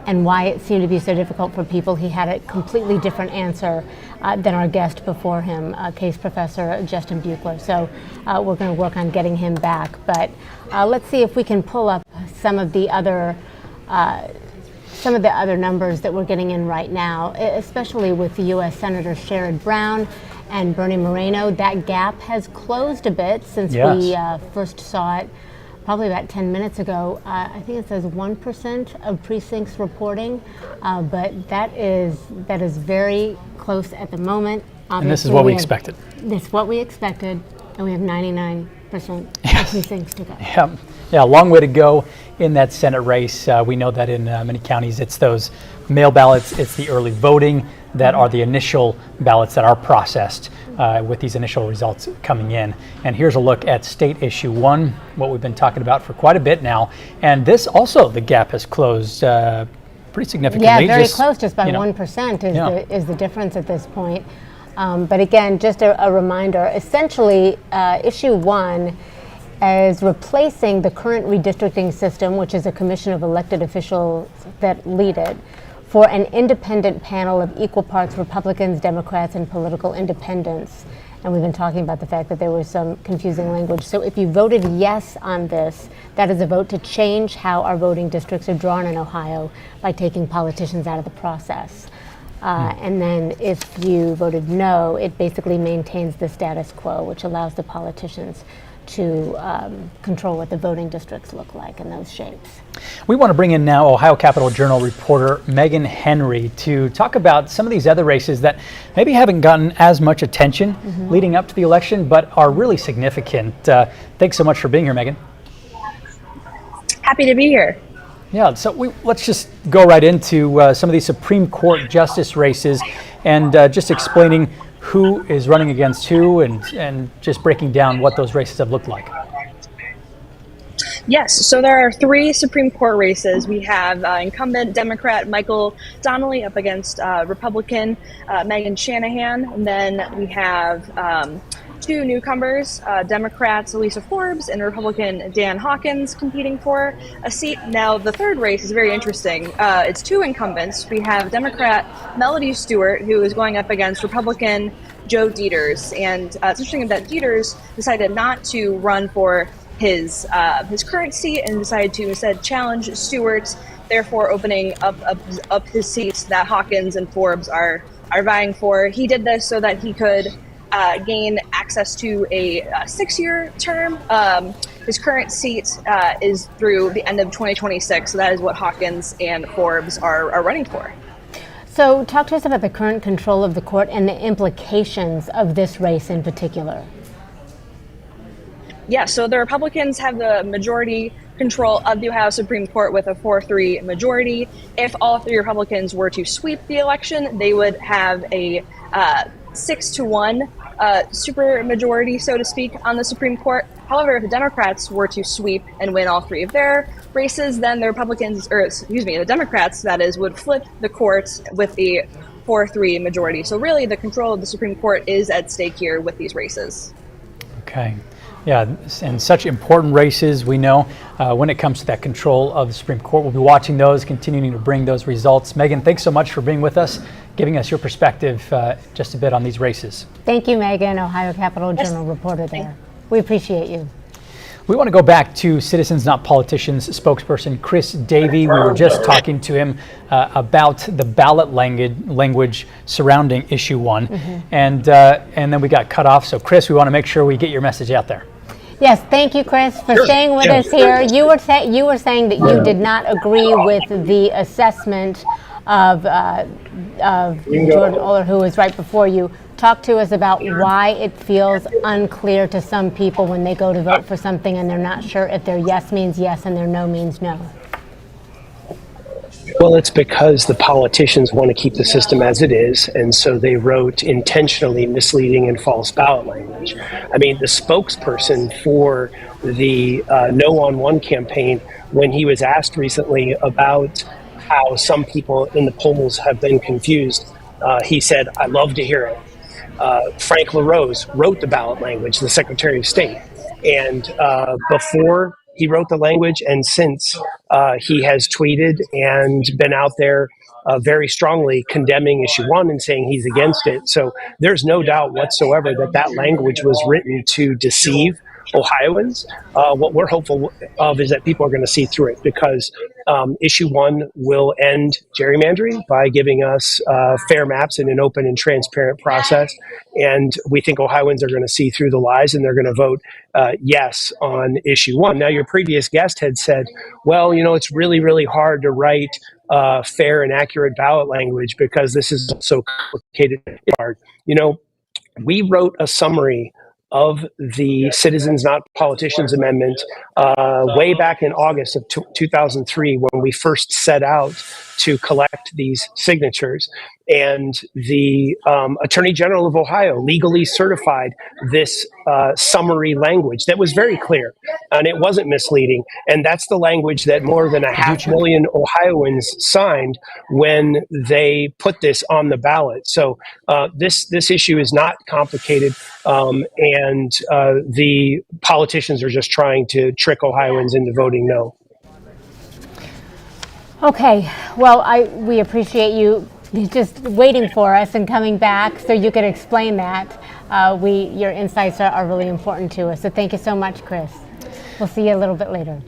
and why it seemed to be so difficult for people, he had a completely different answer than our guest before him, case professor Justin Buechler. So we're going to work on getting him back. But let's see if we can pull up some of the other numbers that we're getting in right now, especially with the U.S. Senators Sherrod Brown and Bernie Moreno. That gap has closed a bit since we first saw it probably about 10 minutes ago. I think it says 1% of precincts reporting, but that is very close at the moment. Obviously, and this is what we expected. This is what we expected, and we have 99% of precincts to go. Yeah, a long way to go in that Senate race. We know that in many counties it's those mail ballots, it's the early voting that are the initial ballots that are processed with these initial results coming in. And here's a look at state issue 1, what we've been talking about for quite a bit now. And this also, the gap has closed pretty significantly. Yeah, very close, just by 1% is the difference at this point. But again, just a reminder, essentially issue 1 as replacing the current redistricting system, which is a commission of elected officials that lead it, for an independent panel of equal parts Republicans, Democrats, and political independents. And we've been talking about the fact that there was some confusing language. So if you voted yes on this, that is a vote to change how our voting districts are drawn in Ohio by taking politicians out of the process. And then if you voted no, it basically maintains the status quo, which allows the politicians to control what the voting districts look like in those shapes. We want to bring in now Ohio Capitol Journal reporter Megan Henry to talk about some of these other races that maybe haven't gotten as much attention leading up to the election, but are really significant. Thanks so much for being here, Megan. Happy to be here. Yeah, so let's just go right into some of these Supreme Court justice races and just explaining who is running against who and just breaking down what those races have looked like. Yes, so there are 3 Supreme Court races. We have incumbent Democrat Michael Donnelly up against Republican Megan Shanahan, and then we have 2 newcomers, Democrats Elisa Forbes and Republican Dan Hawkins competing for a seat. Now, the third race is very interesting. It's 2 incumbents. We have Democrat Melody Stewart, who is going up against Republican Joe Dieters. And it's interesting that Dieters decided not to run for his current seat and decided to instead challenge Stewart, therefore opening up his seats that Hawkins and Forbes are vying for. He did this so that he could gain access to a 6-year term. His current seat is through the end of 2026, so that is what Hawkins and Forbes are running for. So talk to us about the current control of the court and the implications of this race in particular. Yeah, so the Republicans have the majority control of the Ohio Supreme Court with a 4-3 majority. If all 3 Republicans were to sweep the election, they would have a 6-1 super majority, so to speak, on the Supreme Court. However, if the Democrats were to sweep and win all 3 of their races, then the Democrats, that is, would flip the court with a 4-3 majority. So really, the control of the Supreme Court is at stake here with these races. Okay. Yeah, and such important races, we know, when it comes to that control of the Supreme Court. We'll be watching those, continuing to bring those results. Megan, thanks so much for being with us, giving us your perspective just a bit on these races. Thank you, Megan, Ohio Capitol Journal reporter there. We appreciate you. We want to go back to Citizens Not Politicians spokesperson Chris Davey. We were just talking to him about the ballot language surrounding issue 1, and then we got cut off. So Chris, we want to make sure we get your message out there. Yes, thank you, Chris, for staying with us here. You were saying that you did not agree with the assessment of Jordan Oler, who was right before you. Talk to us about why it feels unclear to some people when they go to vote for something and they're not sure if their yes means yes and their no means no. Well, it's because the politicians want to keep the system as it is, and so they wrote intentionally misleading and false ballot language. I mean, the spokesperson for the No on One campaign, when he was asked recently about how some people in the polls have been confused, he said, "I love to hear it." Frank LaRose wrote the ballot language, the Secretary of State, and before he wrote the language, and since he has tweeted and been out there very strongly condemning issue 1 and saying he's against it. So there's no doubt whatsoever that that language was written to deceive Ohioans. What we're hopeful of is that people are going to see through it, because issue 1 will end gerrymandering by giving us fair maps in an open and transparent process. And we think Ohioans are going to see through the lies, and they're going to vote yes on issue 1. Now, your previous guest had said, well, you know, it's really, really hard to write fair and accurate ballot language because this is so complicated and hard. You know, we wrote a summary of the Citizens Not Politicians Amendment way back in August of 2003, when we first set out to collect these signatures. And the Attorney General of Ohio legally certified this summary language that was very clear, and it wasn't misleading. And that's the language that more than 500,000 Ohioans signed when they put this on the ballot. So this issue is not complicated, and the politicians are just trying to trick Ohioans into voting no. Okay, well, we appreciate you just waiting for us and coming back so you can explain that. Your insights are really important to us. So thank you so much, Chris. We'll see you a little bit later.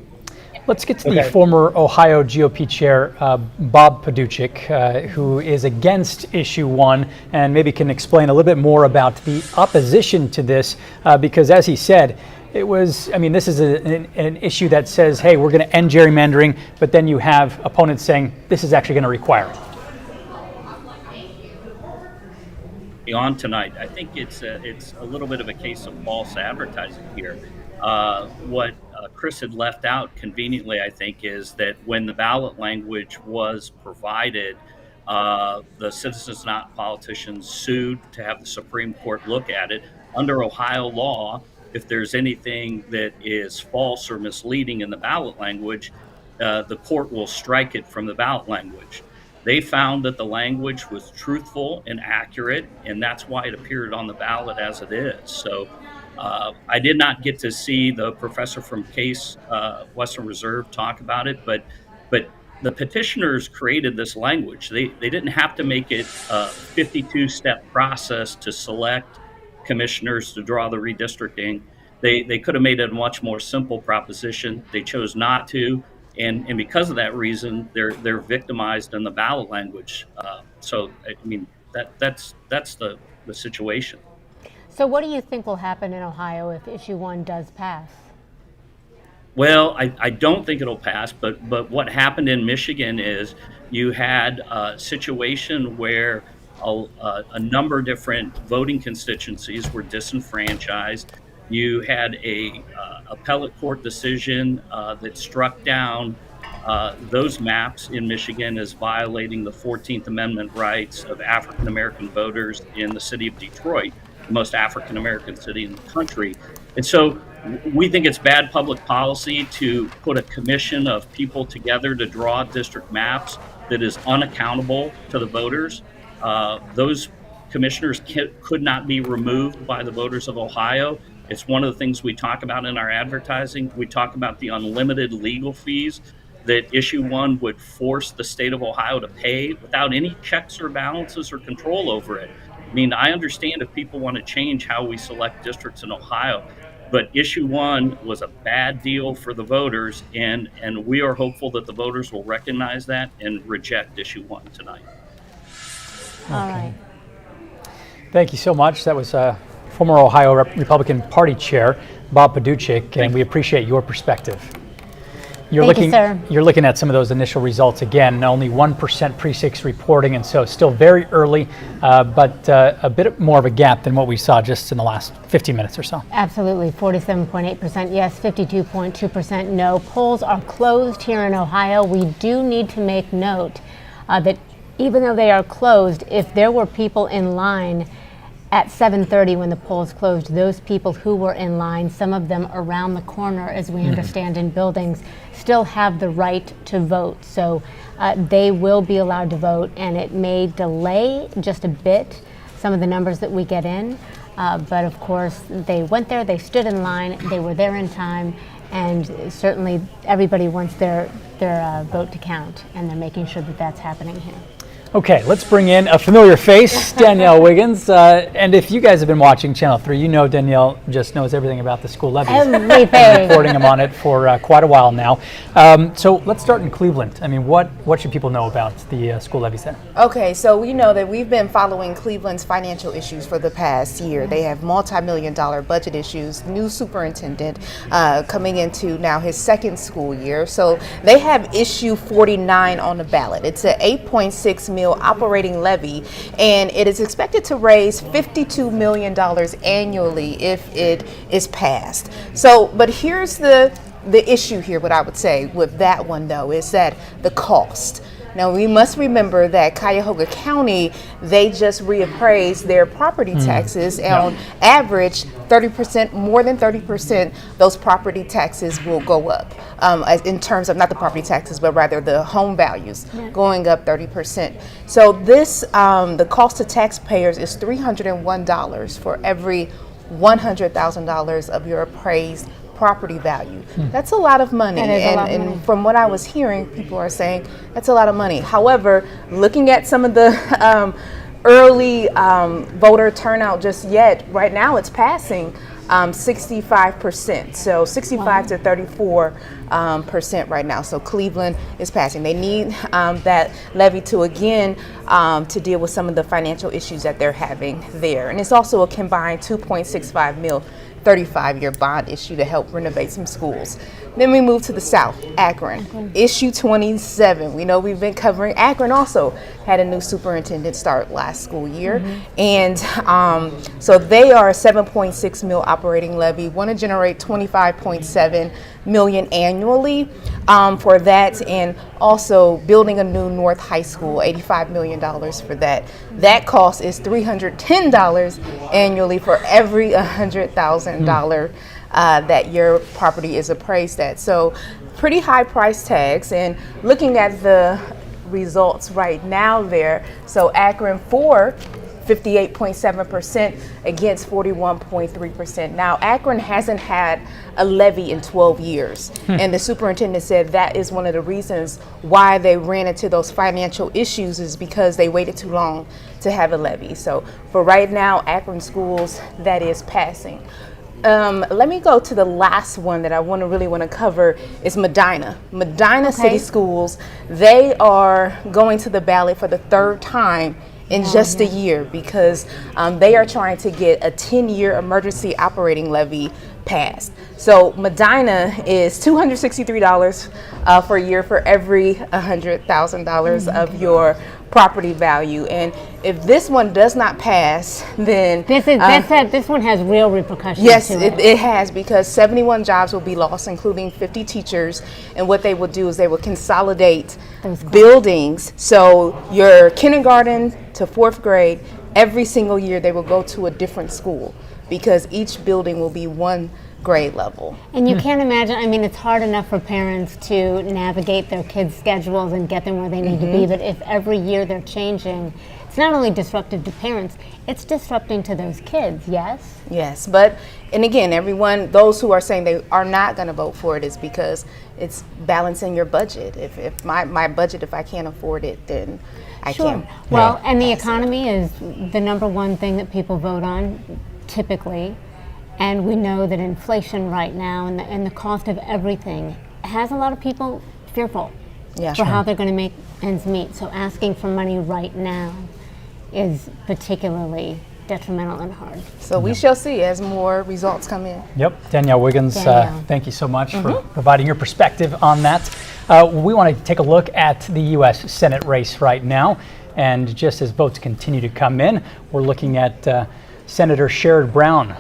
Let's get to the former Ohio GOP chair, Bob Paduchik, who is against issue 1 and maybe can explain a little bit more about the opposition to this, because as he said, this is an issue that says, hey, we're going to end gerrymandering, but then you have opponents saying this is actually going to require it. On tonight, I think it's a little bit of a case of false advertising here. What Chris had left out conveniently, I think, is that when the ballot language was provided, the citizens, not politicians, sued to have the Supreme Court look at it. Under Ohio law, if there's anything that is false or misleading in the ballot language, the court will strike it from the ballot language. They found that the language was truthful and accurate, and that's why it appeared on the ballot as it is. So I did not get to see the professor from Case Western Reserve talk about it, but the petitioners created this language. They didn't have to make it a 52-step process to select commissioners to draw the redistricting. They could have made it a much more simple proposition. They chose not to. And because of that reason, they're victimized in the ballot language. So I mean that's the situation. So what do you think will happen in Ohio if issue 1 does pass? Well, I don't think it'll pass, but what happened in Michigan is you had a situation where a number of different voting constituencies were disenfranchised. You had a appellate court decision that struck down those maps in Michigan as violating the 14th Amendment rights of African American voters in the city of Detroit, the most African American city in the country. And so we think it's bad public policy to put a commission of people together to draw district maps that is unaccountable to the voters. Those commissioners could not be removed by the voters of Ohio. It's one of the things we talk about in our advertising. We talk about the unlimited legal fees that issue 1 would force the state of Ohio to pay without any checks or balances or control over it. I mean, I understand if people want to change how we select districts in Ohio, but issue 1 was a bad deal for the voters, and we are hopeful that the voters will recognize that and reject issue 1 tonight. All right. Thank you so much. That was former Ohio Republican Party Chair Bob Paduchik, and we appreciate your perspective. Thank you, sir. You're looking at some of those initial results again. Only 1% precincts reporting, and so still very early, but a bit more of a gap than what we saw just in the last 15 minutes or so. Absolutely, 47.8% yes, 52.2% no. Polls are closed here in Ohio. We do need to make note that even though they are closed, if there were people in line at 7:30 when the polls closed, those people who were in line, some of them around the corner, as we understand, in buildings, still have the right to vote. So they will be allowed to vote, and it may delay just a bit some of the numbers that we get in. But of course, they went there, they stood in line, they were there in time, and certainly everybody wants their vote to count, and they're making sure that that's happening here. Okay, let's bring in a familiar face, Danielle Wiggins. And if you guys have been watching Channel 3, you know Danielle just knows everything about the school levies. Everything. Reporting them on it for quite a while now. So let's start in Cleveland. I mean, what should people know about the school levies there? Okay, so we know that we've been following Cleveland's financial issues for the past year. They have multi-million-dollar budget issues, new superintendent coming into now his second school year. So they have issue 49 on the ballot. It's an 8.6 mil operating levy, and it is expected to raise $52 million annually if it is passed. So, but here's the issue here, what I would say with that one though, is that the cost. Now, we must remember that Cuyahoga County, they just reappraised their property taxes, and on average, 30%, more than 30%, those property taxes will go up. In terms of not the property taxes, but rather the home values going up 30%. So this, the cost to taxpayers is $301 for every $100,000 of your appraised property value. That's a lot of money. That is a lot of money. From what I was hearing, people are saying that's a lot of money. However, looking at some of the early voter turnout just yet, right now it's passing 65%. So 65 to 34% right now. So Cleveland is passing. They need that levy to again to deal with some of the financial issues that they're having there. And it's also a combined 2.65 mil 35-year bond issue to help renovate some schools. Then we move to the south, Akron. Issue 27. We know we've been covering Akron also had a new superintendent start last school year. And so they are a 7.6 mil operating levy, want to generate 25.7 million annually for that, and also building a new North High School, $85 million for that. That cost is $310 annually for every $100,000 that your property is appraised at. So pretty high price tags. And looking at the results right now there, so Akron for 58.7% against 41.3%. Now, Akron hasn't had a levy in 12 years. And the superintendent said that is one of the reasons why they ran into those financial issues, is because they waited too long to have a levy. So for right now, Akron schools, that is passing. Let me go to the last one that I really want to cover is Medina. Medina City Schools, they are going to the ballot for the third time in just a year, because they are trying to get a 10-year emergency operating levy passed. So Medina is $263 for a year for every $100,000 of your property value. And if this one does not pass, then this one has real repercussions. Yes, to it. it has, because 71 jobs will be lost, including 50 teachers. And what they will do is they will consolidate buildings. So your kindergarten to fourth grade, every single year they will go to a different school, because each building will be one grade level. And you can't imagine, I mean, it's hard enough for parents to navigate their kids' schedules and get them where they need to be, but if every year they're changing, it's not only disruptive to parents, it's disrupting to those kids, yes? Yes, but, and again, everyone, those who are saying they are not going to vote for it, is because it's balancing your budget. If my budget, if I can't afford it, then I can't. Well, and the economy is the number one thing that people vote on, typically. And we know that inflation right now and the cost of everything has a lot of people fearful for how they're going to make ends meet. So asking for money right now is particularly detrimental and hard. So we shall see as more results come in. Yep, Danielle Wiggins, thank you so much for providing your perspective on that. We want to take a look at the U.S. Senate race right now. And just as votes continue to come in, we're looking at Senator Sherrod Brown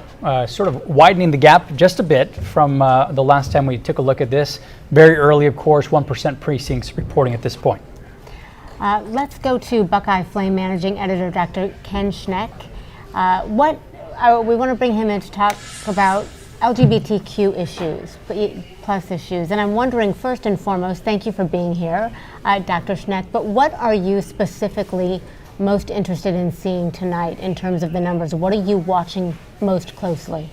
sort of widening the gap just a bit from the last time we took a look at this. Very early, of course, 1% precincts reporting at this point. Let's go to Buckeye Flame Managing Editor Dr. Ken Schneck. We want to bring him in to talk about LGBTQ issues, plus issues. And I'm wondering, first and foremost, thank you for being here, Dr. Schneck, but what are you specifically most interested in seeing tonight in terms of the numbers? What are you watching most closely?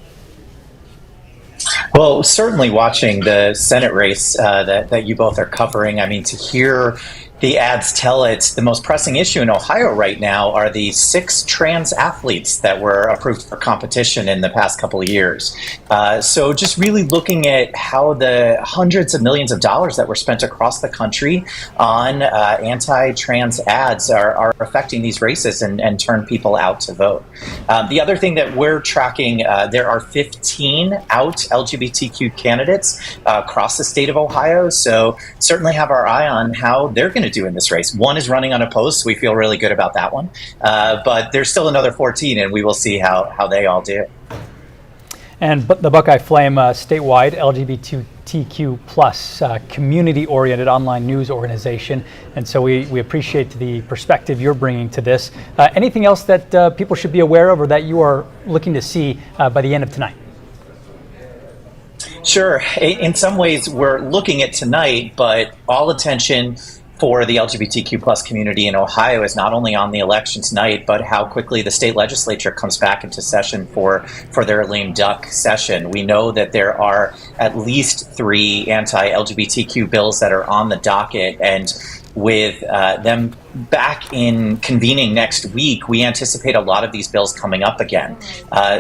Well, certainly watching the Senate race that you both are covering. I mean, to hear the ads tell it, the most pressing issue in Ohio right now are the 6 trans athletes that were approved for competition in the past couple of years. So just really looking at how the hundreds of millions of dollars that were spent across the country on anti-trans ads are affecting these races and turn people out to vote. The other thing that we're tracking, there are 15 out LGBTQ candidates across the state of Ohio. So certainly have our eye on how they're going to do in this race. One is running unopposed, so we feel really good about that one. But there's still another 14, and we will see how they all do. And the Buckeye Flame statewide LGBTQ plus community-oriented online news organization. And so we appreciate the perspective you're bringing to this. Anything else that people should be aware of or that you are looking to see by the end of tonight? Sure. In some ways, we're looking at tonight, but all attention for the LGBTQ plus community in Ohio is not only on the election tonight, but how quickly the state legislature comes back into session for their lame duck session. We know that there are at least 3 anti-LGBTQ bills that are on the docket, and with them back in convening next week, we anticipate a lot of these bills coming up again.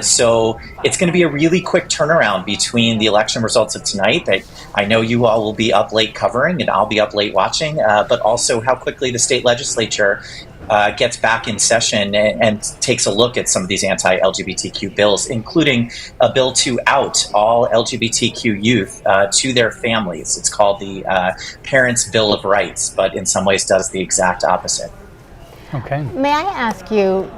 So it's going to be a really quick turnaround between the election results of tonight that I know you all will be up late covering and I'll be up late watching, but also how quickly the state legislature gets back in session and takes a look at some of these anti-LGBTQ bills, including a bill to out all LGBTQ youth to their families. It's called the Parents' Bill of Rights, but in some ways does the exact opposite. Okay. May I ask you,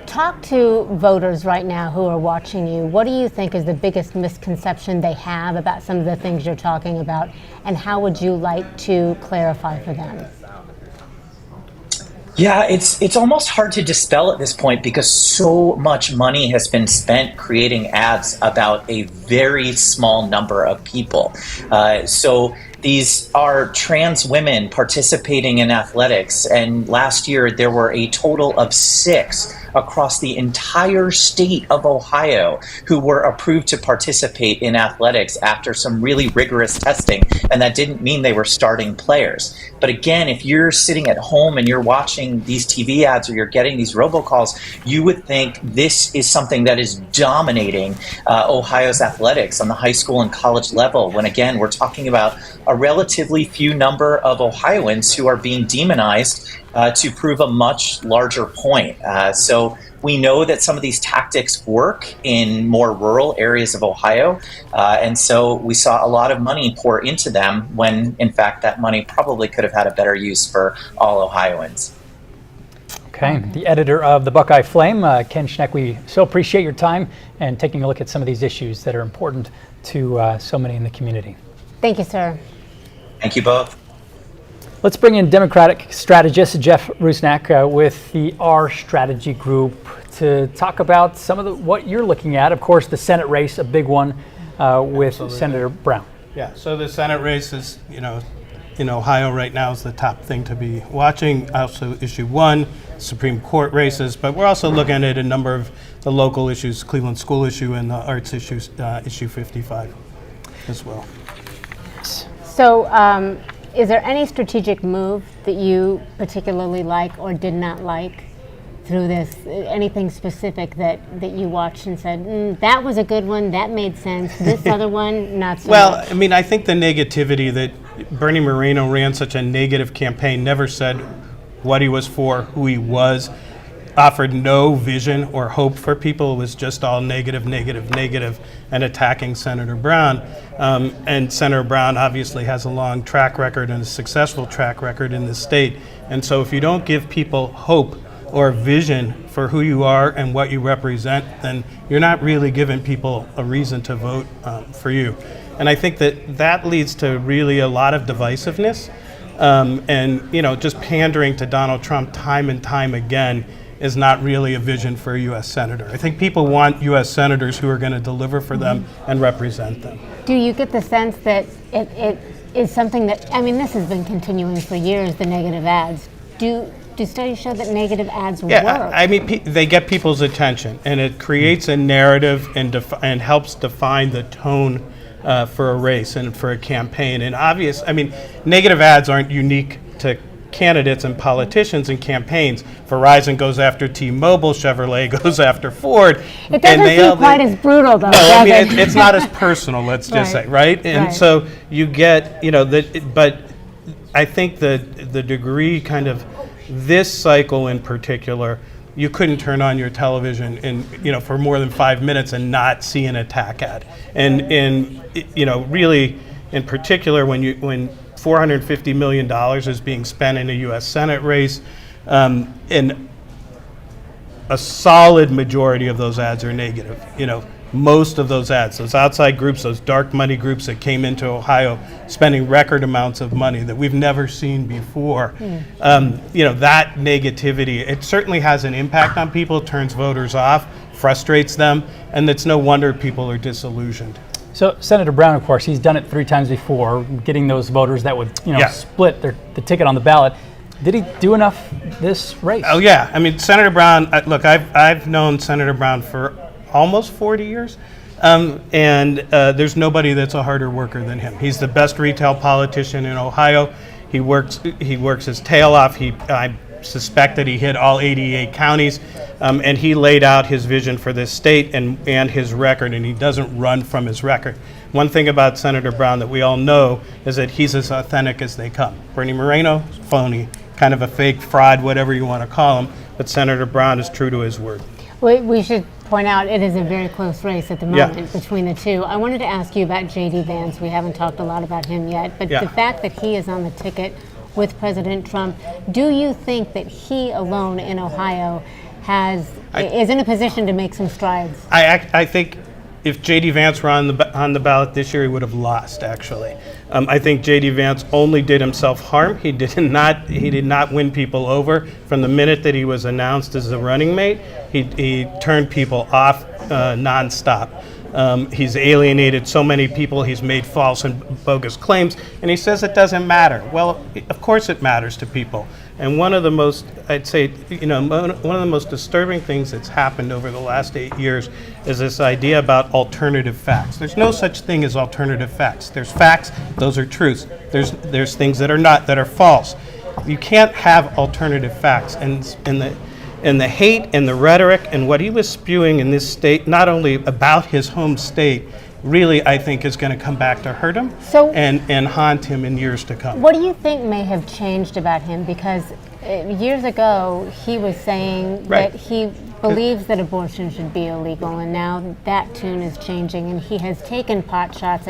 talk to voters right now who are watching you. What do you think is the biggest misconception they have about some of the things you're talking about, and how would you like to clarify for them? Yeah, it's almost hard to dispel at this point because so much money has been spent creating ads about a very small number of people. So these are trans women participating in athletics, and last year there were a total of 6 across the entire state of Ohio who were approved to participate in athletics after some really rigorous testing, and that didn't mean they were starting players. But again, if you're sitting at home and you're watching these TV ads or you're getting these robocalls, you would think this is something that is dominating Ohio's athletics on the high school and college level, when again, we're talking about a relatively few number of Ohioans who are being demonized to prove a much larger point. So we know that some of these tactics work in more rural areas of Ohio, and so we saw a lot of money pour into them when, in fact, that money probably could have had a better use for all Ohioans. Okay, the editor of the Buckeye Flame, Ken Schneck, we so appreciate your time and taking a look at some of these issues that are important to so many in the community. Thank you, sir. Thank you both. Let's bring in Democratic strategist Jeff Rusnak with the R Strategy Group to talk about some of what you're looking at. Of course, the Senate race, a big one with Absolutely. Senator Brown. Yeah, so the Senate race is, in Ohio right now is the top thing to be watching. Also issue 1, Supreme Court races, but we're also looking at a number of the local issues, Cleveland school issue and the arts issues, issue 55 as well. So is there any strategic move that you particularly like or did not like through this? Anything specific that you watched and said, that was a good one, that made sense, this other one, not so well, much? I mean, I think the negativity that Bernie Moreno ran such a negative campaign, never said what he was for, who he was, offered no vision or hope for people. It was just all negative, and attacking Senator Brown. And Senator Brown obviously has a long track record and a successful track record in the state. And so if you don't give people hope or vision for who you are and what you represent, then you're not really giving people a reason to vote for you. And I think that leads to really a lot of divisiveness. And just pandering to Donald Trump time and time again is not really a vision for a U.S. Senator. I think people want U.S. Senators who are going to deliver for them and represent them. Do you get the sense that it is something that, I mean, this has been continuing for years, the negative ads. Do studies show that negative ads work? I mean, they get people's attention, and it creates a narrative and helps define the tone for a race and for a campaign. And negative ads aren't unique to candidates and politicians and campaigns. Verizon goes after T-Mobile, Chevrolet goes after Ford. It doesn't seem quite as brutal, though. No, I mean, it's not as personal, let's just say, right? And so you get, but I think the degree kind of this cycle in particular, you couldn't turn on your television and, for more than 5 minutes and not see an attack ad. And really, in particular, when $450 million is being spent in a U.S. Senate race, and a solid majority of those ads are negative. most of those ads, those outside groups, those dark money groups that came into Ohio spending record amounts of money that we've never seen before. That negativity, it certainly has an impact on people, turns voters off, frustrates them, and it's no wonder people are disillusioned. So Senator Brown, of course, he's done it 3 times before, getting those voters that would split the ticket on the ballot. Did he do enough this race? Oh yeah, I mean Senator Brown. Look, I've known Senator Brown for almost 40 years, and there's nobody that's a harder worker than him. He's the best retail politician in Ohio. He works his tail off. I suspect that he hit all 88 counties, and he laid out his vision for this state and his record, and he doesn't run from his record. One thing about Senator Brown that we all know is that he's as authentic as they come. Bernie Moreno, phony, kind of a fake fraud, whatever you want to call him, but Senator Brown is true to his word. We should point out it is a very close race at the moment between the two. I wanted to ask you about J.D. Vance. We haven't talked a lot about him yet, but the fact that he is on the ticket with President Trump, do you think that he alone in Ohio is in a position to make some strides? I think if J.D. Vance were on the ballot this year, he would have lost, actually. I think J.D. Vance only did himself harm. He did not win people over. From the minute that he was announced as a running mate, he turned people off nonstop. He's alienated so many people. He's made false and bogus claims, and he says it doesn't matter. Well, of course it matters to people. And one of the most, I'd say, one of the most disturbing things that's happened over the last 8 years is this idea about alternative facts. There's no such thing as alternative facts. There's facts, those are truths. There's things that are not, that are false. You can't have alternative facts. And the hate and the rhetoric and what he was spewing in this state, not only about his home state, really, I think, is going to come back to hurt him and haunt him in years to come. What do you think may have changed about him? Because years ago, he was saying that he believes that abortion should be illegal, and now that tune is changing, and he has taken pot shots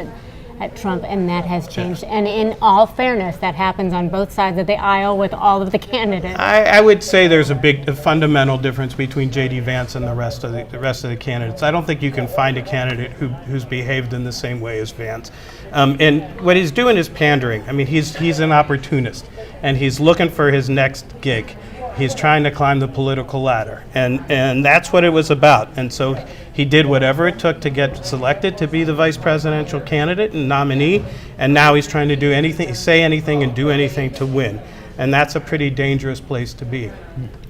at Trump, and that has changed. And in all fairness, that happens on both sides of the aisle with all of the candidates. I would say there's a fundamental difference between J.D. Vance and the rest of the candidates. I don't think you can find a candidate who's behaved in the same way as Vance. And what he's doing is pandering. I mean, he's an opportunist, and he's looking for his next gig. He's trying to climb the political ladder, and that's what it was about. And so he did whatever it took to get selected to be the vice presidential candidate and nominee, and now he's trying to do anything, say anything, and do anything to win. And that's a pretty dangerous place to be.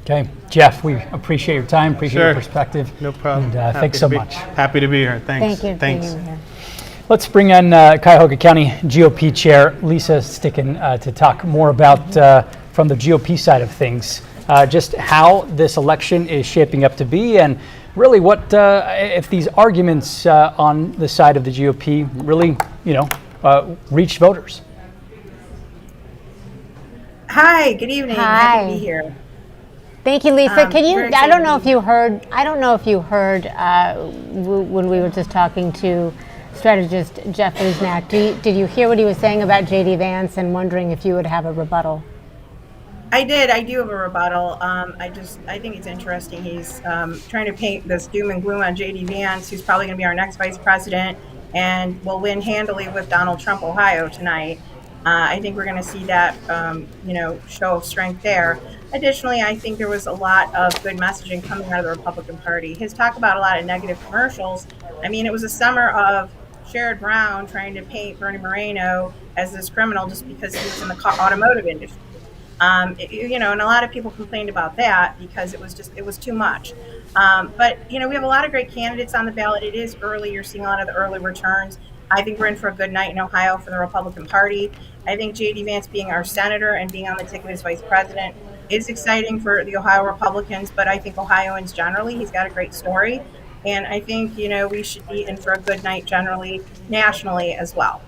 Okay, Jeff, we appreciate your time, appreciate your perspective. No problem. And thanks so much. Happy to be here. Thanks. Thank you. Thanks. Let's bring in Cuyahoga County GOP Chair Lisa Sticken to talk more about, from the GOP side of things, just how this election is shaping up to be, and really what if these arguments on the side of the GOP really, reach voters. Hi, good evening. Happy to be here. Thank you, Lisa. Can you? I don't know if you heard when we were just talking to strategist Jeff Uznak. Did you hear what he was saying about J.D. Vance, and wondering if you would have a rebuttal? I did. I do have a rebuttal. I think it's interesting. He's trying to paint this doom and gloom on J.D. Vance, who's probably going to be our next vice president and will win handily with Donald Trump, Ohio tonight. I think we're going to see that, show of strength there. Additionally, I think there was a lot of good messaging coming out of the Republican Party. His talk about a lot of negative commercials. I mean, it was a summer of Sherrod Brown trying to paint Bernie Moreno as this criminal just because he was in the automotive industry. And a lot of people complained about that because it was too much. But we have a lot of great candidates on the ballot. It is early. You're seeing a lot of the early returns. I think we're in for a good night in Ohio for the Republican Party. I think J.D. Vance being our senator and being on the ticket as vice president is exciting for the Ohio Republicans, but I think Ohioans generally, he's got a great story. And I think, we should be in for a good night generally, nationally as well.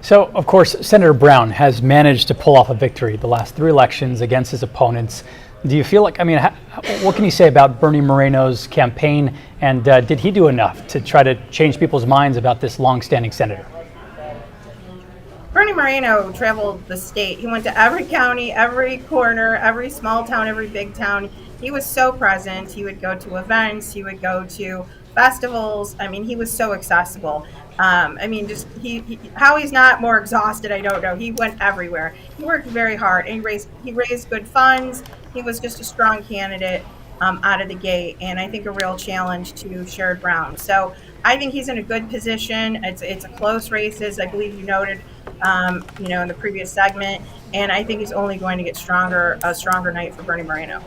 So, of course, Senator Brown has managed to pull off a victory the last 3 elections against his opponents. Do you feel like, what can you say about Bernie Moreno's campaign, and did he do enough to try to change people's minds about this longstanding senator? Bernie Moreno traveled the state. He went to every county, every corner, every small town, every big town. He was so present. He would go to events. He would go to festivals. I mean, he was so accessible. I mean, just how he's not more exhausted, I don't know. He went everywhere. He worked very hard, and he raised good funds. He was just a strong candidate out of the gate, and I think a real challenge to Sherrod Brown. So I think he's in a good position. It's a close race, as I believe you noted, in the previous segment, and I think he's only going to get a stronger night for Bernie Moreno.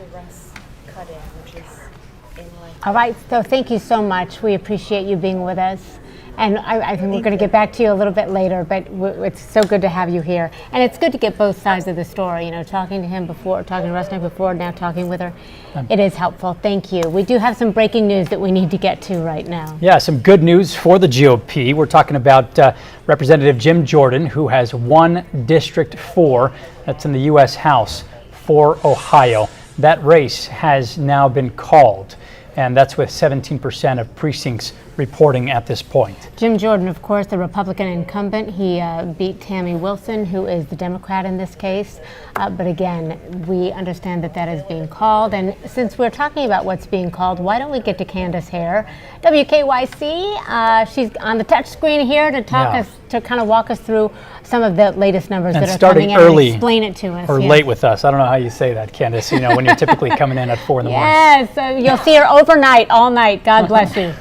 All right, so thank you so much. We appreciate you being with us. And I think we're going to get back to you a little bit later, but it's so good to have you here. And it's good to get both sides of the story, talking to him before, talking to Rusnak before, now talking with her. It is helpful. Thank you. We do have some breaking news that we need to get to right now. Yeah, some good news for the GOP. We're talking about Representative Jim Jordan, who has won District 4. That's in the U.S. House for Ohio. That race has now been called, and that's with 17% of precincts reporting at this point. Jim Jordan, of course, the Republican incumbent. He beat Tammy Wilson, who is the Democrat in this case. But again, we understand that is being called. And since we're talking about what's being called, why don't we get to Candace Hare, WKYC. She's on the touch screen here to kind of walk us through some of the latest numbers and that are coming in early, and explain it to us. Or late with us. I don't know how you say that, Candace, when you're typically coming in at 4 in the morning. Yes, you'll see her overnight, all night. God bless you.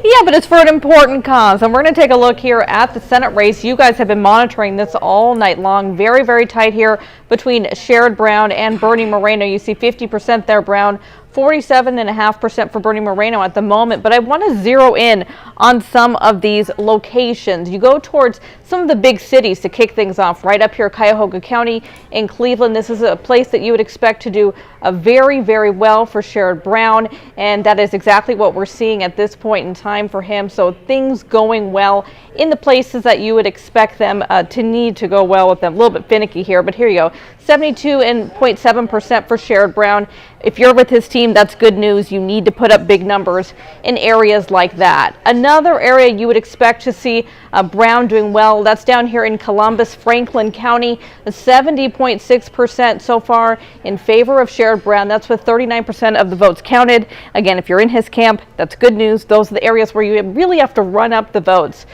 Yeah, but it's for an important cause. And we're going to take a look here at the Senate race. You guys have been monitoring this all night long. Very, very tight here between Sherrod Brown and Bernie Moreno. You see 50% there, Brown. 47.5% for Bernie Moreno at the moment, but I want to zero in on some of these locations. You go towards some of the big cities to kick things off. Right up here, Cuyahoga County in Cleveland. This is a place that you would expect to do very, very well for Sherrod Brown, and that is exactly what we're seeing at this point in time for him. So things going well in the places that you would expect them to need to go well with them. A little bit finicky here, but here you go. 72.7% for Sherrod Brown. If you're with his team, that's good news. You need to put up big numbers in areas like that. Another area you would expect to see Brown doing well, that's down here in Columbus, Franklin County, 70.6% so far in favor of Sherrod Brown. That's with 39% of the votes counted. Again, if you're in his camp, that's good news. Those are the areas where you really have to run up the votes.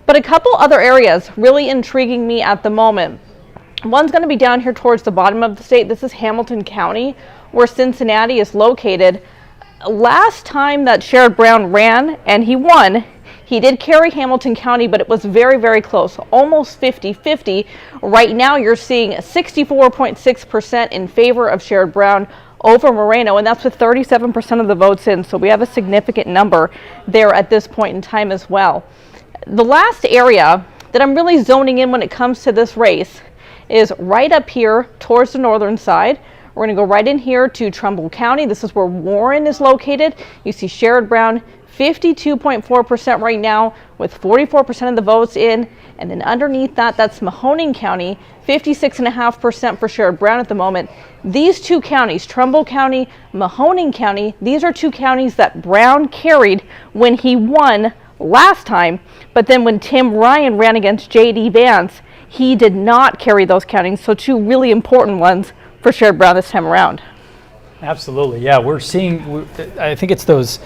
But a couple other areas really intriguing me at the moment. One's going to be down here towards the bottom of the state. This is Hamilton County, where Cincinnati is located. Last time that Sherrod Brown ran and he won, he did carry Hamilton County, but it was very, very close, almost 50-50. Right now you're seeing 64.6% in favor of Sherrod Brown over Moreno, and that's with 37% of the votes in. So we have a significant number there at this point in time as well. The last area that I'm really zoning in when it comes to this race is right up here towards the northern side. We're going to go right in here to Trumbull County. This is where Warren is located. You see Sherrod Brown, 52.4% right now with 44% of the votes in. And then underneath that, that's Mahoning County, 56.5% for Sherrod Brown at the moment. These two counties, Trumbull County, Mahoning County, these are two counties that Brown carried when he won last time. But then when Tim Ryan ran against J.D. Vance, he did not carry those counties. So two really important ones for Sherrod Brown this time around. Absolutely, yeah. We're seeing, I think it's those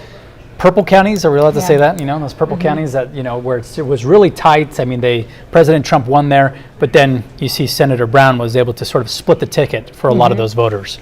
purple counties, are we allowed to say that? Those purple counties that, where it was really tight. I mean, President Trump won there, but then you see Senator Brown was able to sort of split the ticket for a lot of those voters.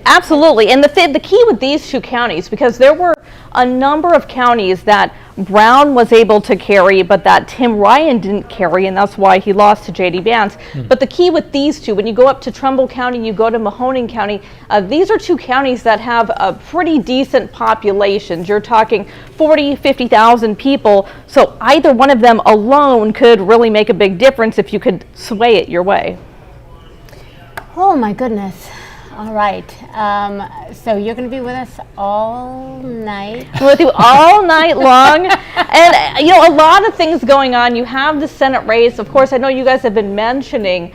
Absolutely, and the key with these two counties, because there were a number of counties that Brown was able to carry, but that Tim Ryan didn't carry, and that's why he lost to J.D. Vance. But the key with these two, when you go up to Trumbull County, you go to Mahoning County, these are two counties that have a pretty decent populations. You're talking 40, 50,000 people, so either one of them alone could really make a big difference if you could sway it your way. Oh my goodness. All right. So you're going to be with us all night. With you all night long. And, a lot of things going on. You have the Senate race. Of course, I know you guys have been mentioning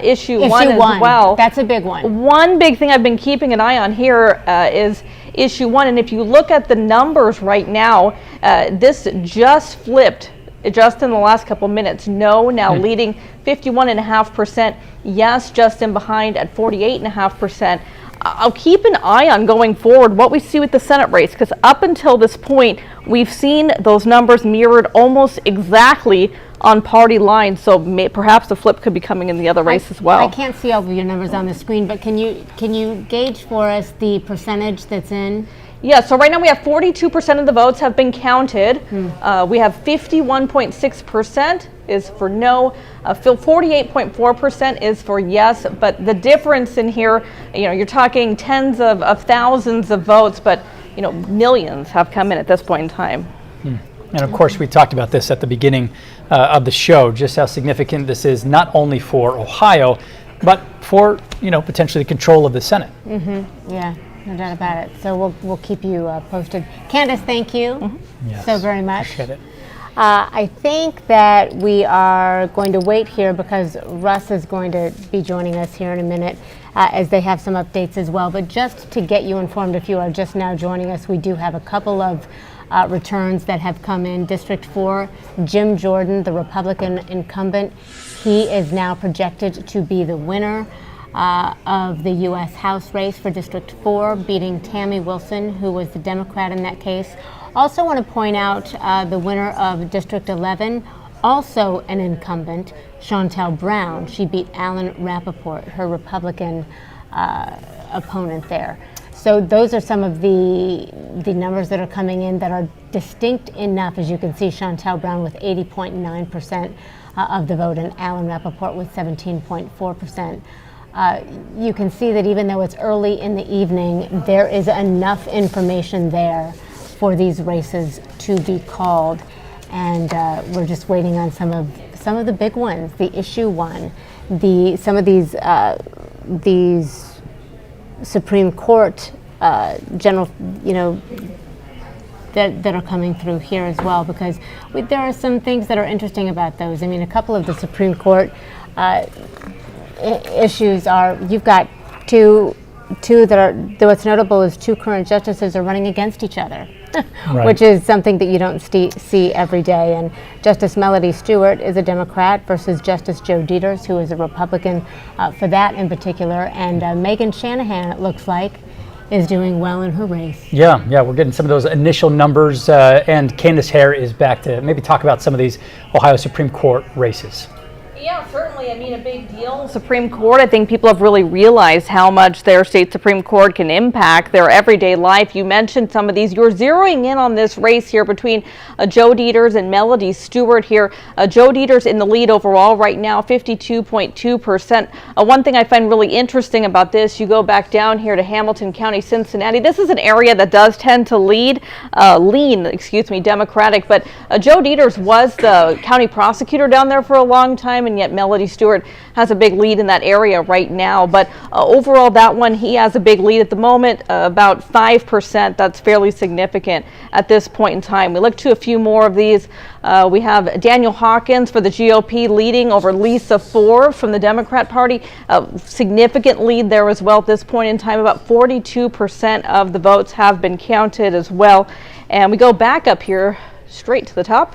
issue one as well. That's a big one. One big thing I've been keeping an eye on here is issue one. And if you look at the numbers right now, this just flipped just in the last couple minutes. No, now leading 51.5%. Yes, Justin behind at 48.5%. I'll keep an eye on going forward what we see with the Senate race, because up until this point, we've seen those numbers mirrored almost exactly on party lines. So perhaps the flip could be coming in the other race as well. I can't see all of your numbers on the screen, but can you gauge for us the percentage that's in? Yeah, so right now we have 42% of the votes have been counted. We have 51.6% is for no, 48.4% is for yes, but the difference in here, you're talking tens of thousands of votes, but millions have come in at this point in time. And of course, we talked about this at the beginning of the show, just how significant this is, not only for Ohio, but for potentially control of the Senate. Yeah. No doubt about it. So we'll keep you posted. Candace, thank you so very much. Appreciate it. I think that we are going to wait here because Russ is going to be joining us here in a minute as they have some updates as well. But just to get you informed, if you are just now joining us, we do have a couple of returns that have come in. District 4, Jim Jordan, the Republican incumbent, he is now projected to be the winner of the U.S. House race for District 4, beating Tammy Wilson, who was the Democrat in that case. Also want to point out the winner of District 11, also an incumbent, Chantel Brown. She beat Alan Rappaport, her Republican opponent there. So those are some of the numbers that are coming in that are distinct enough. As you can see, Chantel Brown with 80.9% of the vote and Alan Rappaport with 17.4%. You can see that even though it's early in the evening, there is enough information there for these races to be called, and we're just waiting on some of the big ones. The issue one, some of these Supreme Court general, that are coming through here as well, because there are some things that are interesting about those. I mean, a couple of the Supreme Court issues are, you've got two that are, what's notable is two current justices are running against each other, right, which is something that you don't see every day. And Justice Melody Stewart is a Democrat versus Justice Joe Dieters, who is a Republican for that in particular. And Megan Shanahan, it looks like, is doing well in her race. Yeah, we're getting some of those initial numbers, and Candace Hare is back to maybe talk about some of these Ohio Supreme Court races. Yeah, certainly. I mean, a big deal. Supreme Court, I think people have really realized how much their state Supreme Court can impact their everyday life. You mentioned some of these. You're zeroing in on this race here between Joe Dieters and Melody Stewart here. Joe Dieters in the lead overall right now, 52.2%. One thing I find really interesting about this, you go back down here to Hamilton County, Cincinnati. This is an area that does tend to lean Democratic, but Joe Dieters was the county prosecutor down there for a long time, and yet Melody Stewart has a big lead in that area right now. But overall, that one, he has a big lead at the moment, about 5%. That's fairly significant at this point in time. We look to a few more of these. We have Daniel Hawkins for the GOP leading over Lisa Forbes from the Democrat Party. Significant lead there as well at this point in time. About 42% of the votes have been counted as well. And we go back up here straight to the top,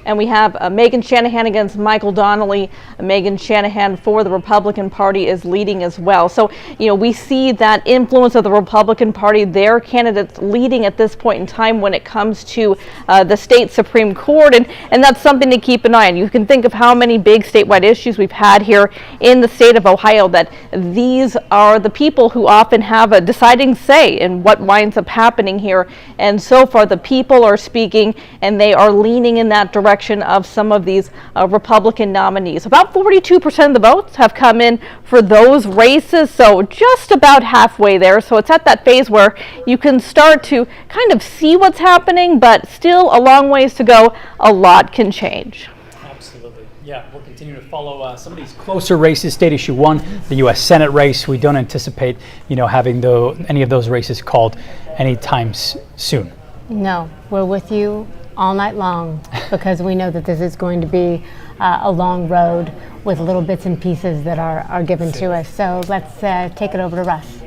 and we have Megan Shanahan against Michael Donnelly. Megan Shanahan for the Republican Party is leading as well. So, we see that influence of the Republican Party, their candidates leading at this point in time when it comes to the state Supreme Court. And that's something to keep an eye on. You can think of how many big statewide issues we've had here in the state of Ohio, that these are the people who often have a deciding say in what winds up happening here. And so far, the people are speaking, and they are leaning in that direction of some of these Republican nominees. About 42% of the votes have come in for those races, so just about halfway there. So it's at that phase where you can start to kind of see what's happening, but still a long ways to go. A lot can change. Absolutely. Yeah, we'll continue to follow some of these closer races. State issue 1, the U.S. Senate race. We don't anticipate, having any of those races called anytime soon. No, we're with you all night long, because we know that this is going to be a long road with little bits and pieces that are given to us. So let's take it over to Russ.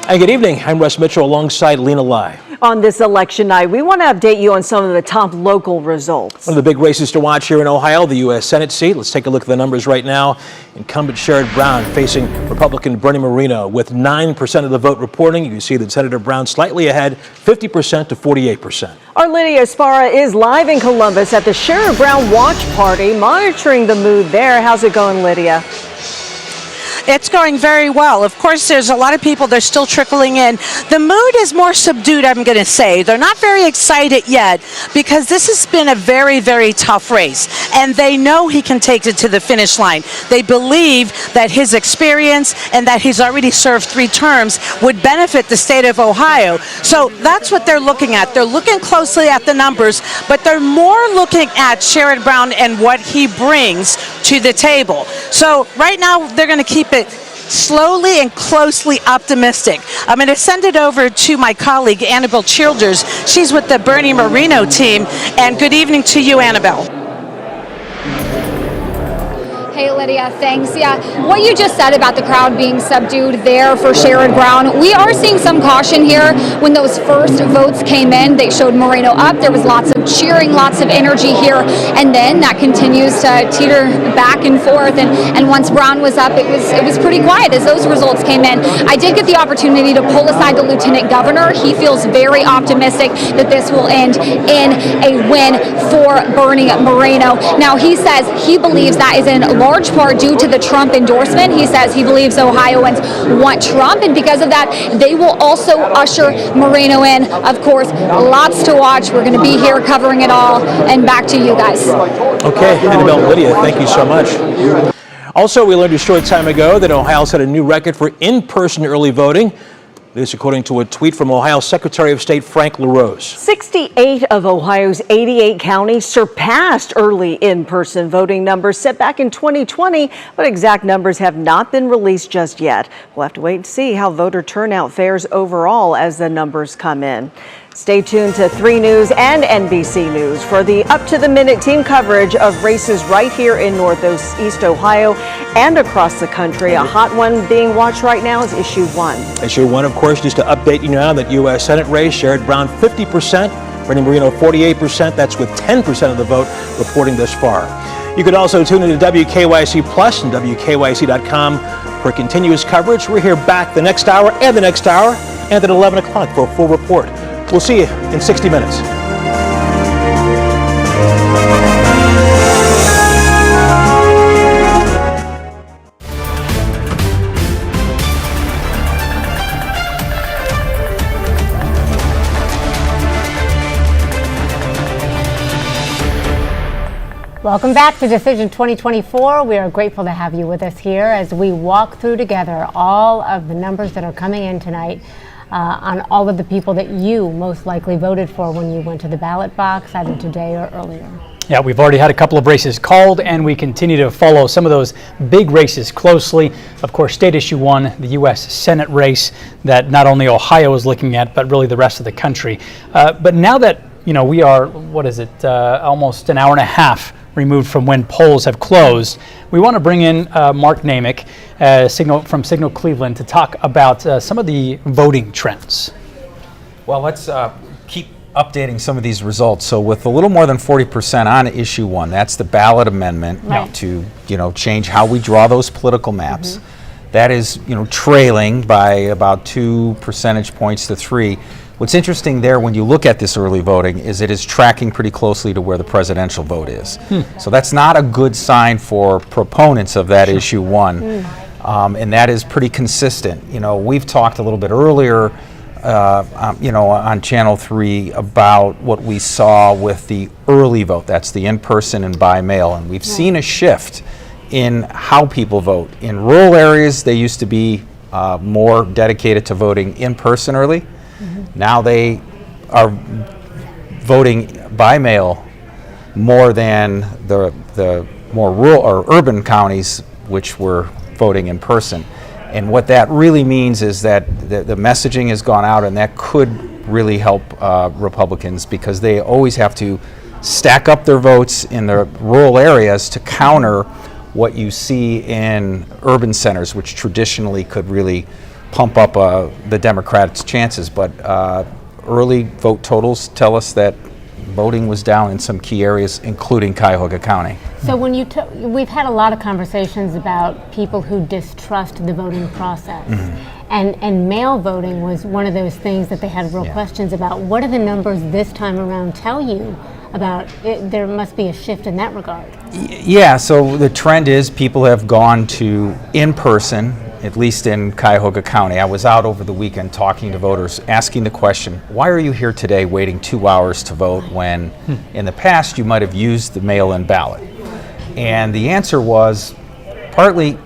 Hey, good evening. I'm Russ Mitchell alongside Lena Lai. on this election night. We want to update you on some of the top local results. One of the big races to watch here in Ohio, the U.S. Senate seat. Let's take a look at the numbers right now. Incumbent Sherrod Brown facing Republican Bernie Moreno with 9% of the vote reporting. You can see that Senator Brown slightly ahead, 50% to 48%. Our Lydia Esparra is live in Columbus at the Sherrod Brown Watch Party, monitoring the mood there. How's it going, Lydia? It's going very well. Of course, there's a lot of people, they're still trickling in. The mood is more subdued, I'm going to say. They're not very excited yet because this has been a very, very tough race. And they know he can take it to the finish line. They believe that his experience and that he's already served 3 terms would benefit the state of Ohio. So that's what they're looking at. They're looking closely at the numbers, but they're more looking at Sherrod Brown and what he brings to the table. So right now, they're going to keep it slowly and closely optimistic. I'm going to send it over to my colleague, Annabelle Childers. She's with the Bernie Moreno team. And good evening to you, Annabelle. Hey, Lydia, thanks. Yeah, what you just said about the crowd being subdued there for Sherrod Brown, we are seeing some caution here. When those first votes came in, they showed Moreno up. There was lots of cheering, lots of energy here, and then that continues to teeter back and forth. And once Brown was up, it was pretty quiet as those results came in. I did get the opportunity to pull aside the lieutenant governor. He feels very optimistic that this will end in a win for Bernie Moreno. Now, he says he believes that is in large part due to the Trump endorsement. He says he believes Ohioans want Trump, and because of that, they will also usher Moreno in. Of course, lots to watch. We're going to be here covering it all, and back to you guys. Okay, Annabelle, Lydia, thank you so much. Also, we learned a short time ago that Ohio set a new record for in-person early voting. This according to a tweet from Ohio Secretary of State Frank LaRose. 68 of Ohio's 88 counties surpassed early in-person voting numbers set back in 2020, but exact numbers have not been released just yet. We'll have to wait and see how voter turnout fares overall as the numbers come in. Stay tuned to 3 News and NBC News for the up-to-the-minute team coverage of races right here in Northeast Ohio and across the country. A hot one being watched right now is Issue 1. Issue 1, of course, just to update you now that U.S. Senate race, Sherrod Brown 50%, Bernie Moreno 48%. That's with 10% of the vote reporting thus far. You could also tune into WKYC Plus and WKYC.com for continuous coverage. We're here back the next hour and at 11 o'clock for a full report. We'll see you in 60 minutes. Welcome back to Decision 2024. We are grateful to have you with us here as we walk through together all of the numbers that are coming in tonight on all of the people that you most likely voted for when you went to the ballot box, either today or earlier. Yeah, we've already had a couple of races called, and we continue to follow some of those big races closely. Of course, State Issue 1, the U.S. Senate race that not only Ohio is looking at, but really the rest of the country. But now that, we are, almost an hour and a half removed from when polls have closed, we want to bring in Mark Namick from Signal Cleveland to talk about some of the voting trends. Well, let's keep updating some of these results. So with a little more than 40% on Issue 1, that's the ballot amendment to change how we draw those political maps. That is trailing by about 2 percentage points to 3. What's interesting there when you look at this early voting is it is tracking pretty closely to where the presidential vote is. So that's not a good sign for proponents of that Issue 1. And that is pretty consistent. We've talked a little bit earlier on Channel 3 about what we saw with the early vote. That's the in-person and by mail. And we've seen a shift in how people vote. In rural areas, they used to be more dedicated to voting in person early. Now they are voting by mail more than the more rural or urban counties, which were voting in person. And what that really means is that the messaging has gone out, and that could really help Republicans, because they always have to stack up their votes in the rural areas to counter what you see in urban centers, which traditionally could really pump up the Democrats' chances. But early vote totals tell us that voting was down in some key areas, including Cuyahoga County. So when we've had a lot of conversations about people who distrust the voting process. And mail voting was one of those things that they had real questions about. What do the numbers this time around tell you about it? There must be a shift in that regard. Yeah, so the trend is people have gone to in-person, at least in Cuyahoga County. I was out over the weekend talking to voters, asking the question, why are you here today waiting 2 hours to vote when in the past you might have used the mail-in ballot? And the answer was partly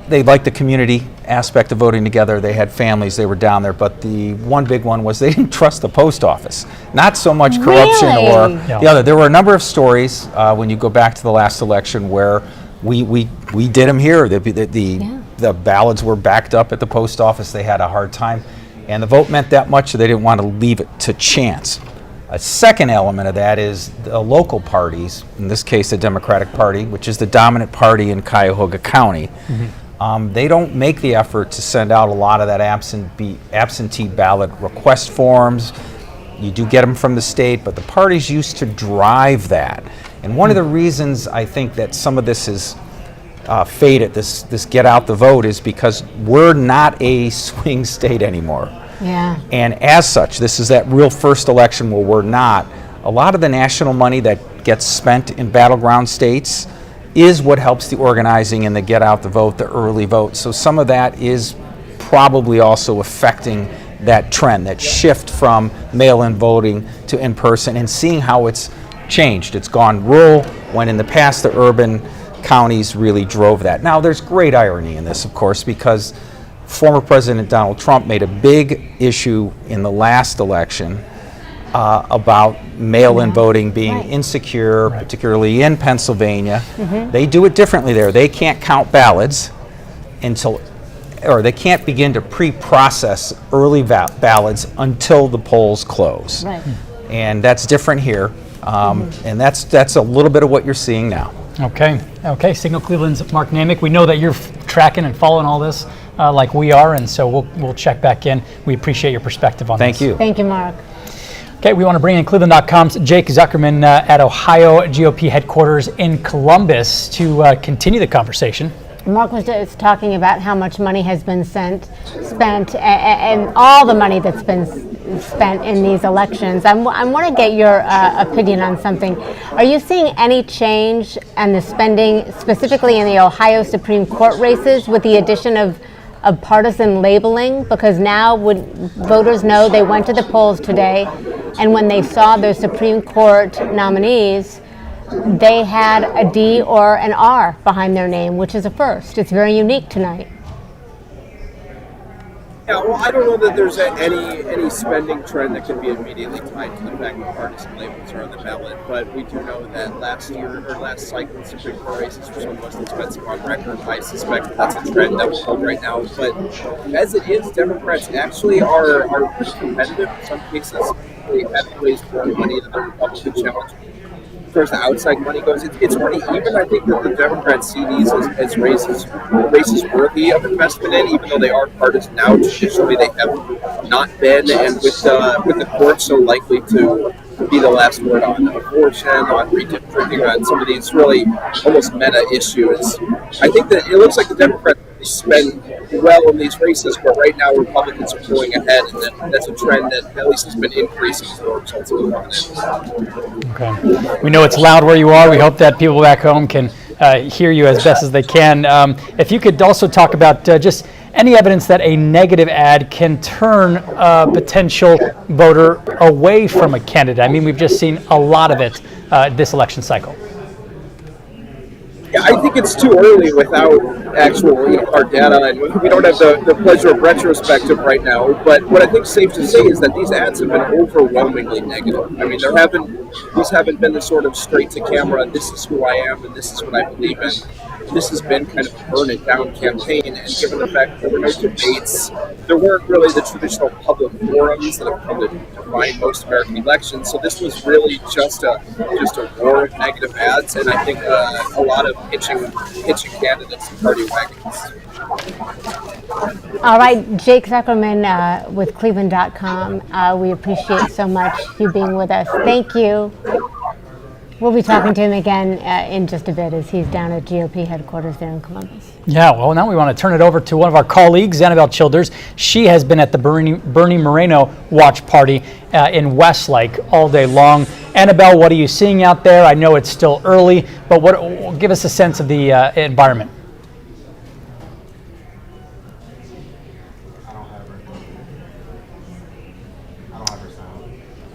they liked the community aspect of voting together. They had families, they were down there, but the one big one was they didn't trust the post office. Not so much corruption or the other. There were a number of stories when you go back to the last election where we did them here. The ballots were backed up at the post office. They had a hard time, and the vote meant that much, so they didn't want to leave it to chance. A second element of that is the local parties, in this case the Democratic Party, which is the dominant party in Cuyahoga County. They don't make the effort to send out a lot of that absentee ballot request forms. You do get them from the state, but the parties used to drive that. And one of the reasons I think that some of this is faded, this get out the vote, is because we're not a swing state anymore. Yeah. And as such, this is that real first election where we're not. A lot of the national money that gets spent in battleground states is what helps the organizing and the get out the vote, the early vote. So some of that is probably also affecting that trend, that shift from mail-in voting to in-person, and seeing how it's changed. It's gone rural when in the past the urban counties really drove that. Now there's great irony in this, of course, because former President Donald Trump made a big issue in the last election about mail-in voting being insecure, particularly in Pennsylvania. They do it differently there. They can't count ballots or they can't begin to pre-process early ballots until the polls close. Right. And that's different here. And that's a little bit of what you're seeing now. Okay. Signal Cleveland's Mark Namick. We know that you're tracking and following all this like we are, and so we'll check back in. We appreciate your perspective on this. Thank you. Thank you, Mark. Okay, we want to bring in Cleveland.com's Jake Zuckerman at Ohio GOP headquarters in Columbus to continue the conversation. Mark was just talking about how much money has been spent, and all the money that's been spent in these elections. I want to get your opinion on something. Are you seeing any change in the spending, specifically in the Ohio Supreme Court races, with the addition of partisan labeling? Because now voters know they went to the polls today, and when they saw their Supreme Court nominees, they had a D or an R behind their name, which is a first. It's very unique tonight. Yeah, well, I don't know that there's any spending trend that can be immediately tied to the fact that partisan labels are on the ballot, but we do know that last cycle, the Supreme Court races were some of the most expensive on record. I suspect that's a trend that will hold right now, but as it is, Democrats actually are pretty competitive in some cases. They have raised more money than the Republican challenge. As far as the outside money goes, it's pretty even. I think that the Democrats see these as races worthy of investment in, even though they are partisan now. Traditionally, they have not been, and with the court so likely to be the last word on abortion, on redistricting, on some of these really almost meta issues. I think that it looks like the Democrats spend well in these races, but right now Republicans are pulling ahead, and that's a trend that at least has been increasing as the results of the elections. Okay. We know it's loud where you are. We hope that people back home can hear you as best as they can. If you could also talk about just any evidence that a negative ad can turn a potential voter away from a candidate. I mean, we've just seen a lot of it this election cycle. Yeah, I think it's too early without actual hard data, and we don't have the pleasure of retrospective right now. But what I think is safe to say is that these ads have been overwhelmingly negative. I mean, these haven't been the sort of straight to camera, this is who I am and this is what I believe in. this has been kind of a burn it down campaign, and given the fact that there were no debates, there weren't really the traditional public forums that have come to define most American elections. So this was really just a war of negative ads, and I think a lot of pitching candidates and party wagons. All right, Jake Zuckerman with Cleveland.com. We appreciate so much you being with us. Thank you. We'll be talking to him again in just a bit as he's down at GOP headquarters there in Columbus. Yeah, well, now we want to turn it over to one of our colleagues, Annabelle Childers. She has been at the Bernie Moreno watch party in Westlake all day long. Annabelle, what are you seeing out there? I know it's still early, but give us a sense of the environment.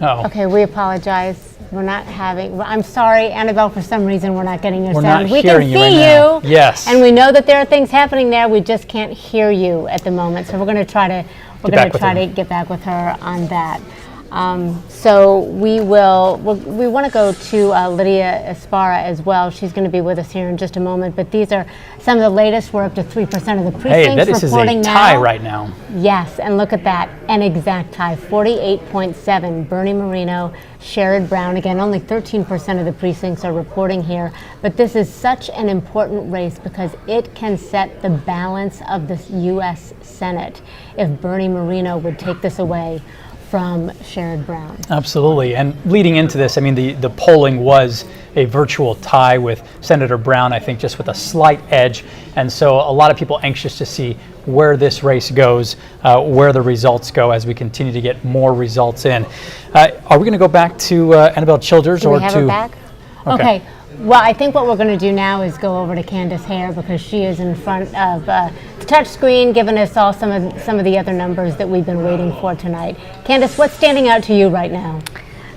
Okay, we apologize. We're not having, I'm sorry, Annabelle, for some reason we're not getting your sound. We can see you. Yes. And we know that there are things happening there. We just can't hear you at the moment. So we're going to try to get back with her on that. So we want to go to Lydia Esparra as well. She's going to be with us here in just a moment. But these are some of the latest. We're up to 3% of the precincts hey, that is reporting a now. tie right now. Yes, and look at that, an exact tie, 48.7. Bernie Moreno, Sherrod Brown. Again, only 13% of the precincts are reporting here. But this is such an important race because it can set the balance of the U.S. Senate if Bernie Moreno would take this away from Sherrod Brown. Absolutely. And leading into this, I mean, the polling was a virtual tie with Senator Brown, I think, just with a slight edge. And so a lot of people anxious to see where this race goes, where the results go as we continue to get more results in. Are we going to go back to Annabelle Childers Do or we have to? her back? Okay. Well, I think what we're going to do now is go over to Candace Hare because she is in front of the touch screen, giving us all some of the other numbers that we've been waiting for tonight. Candace, what's standing out to you right now?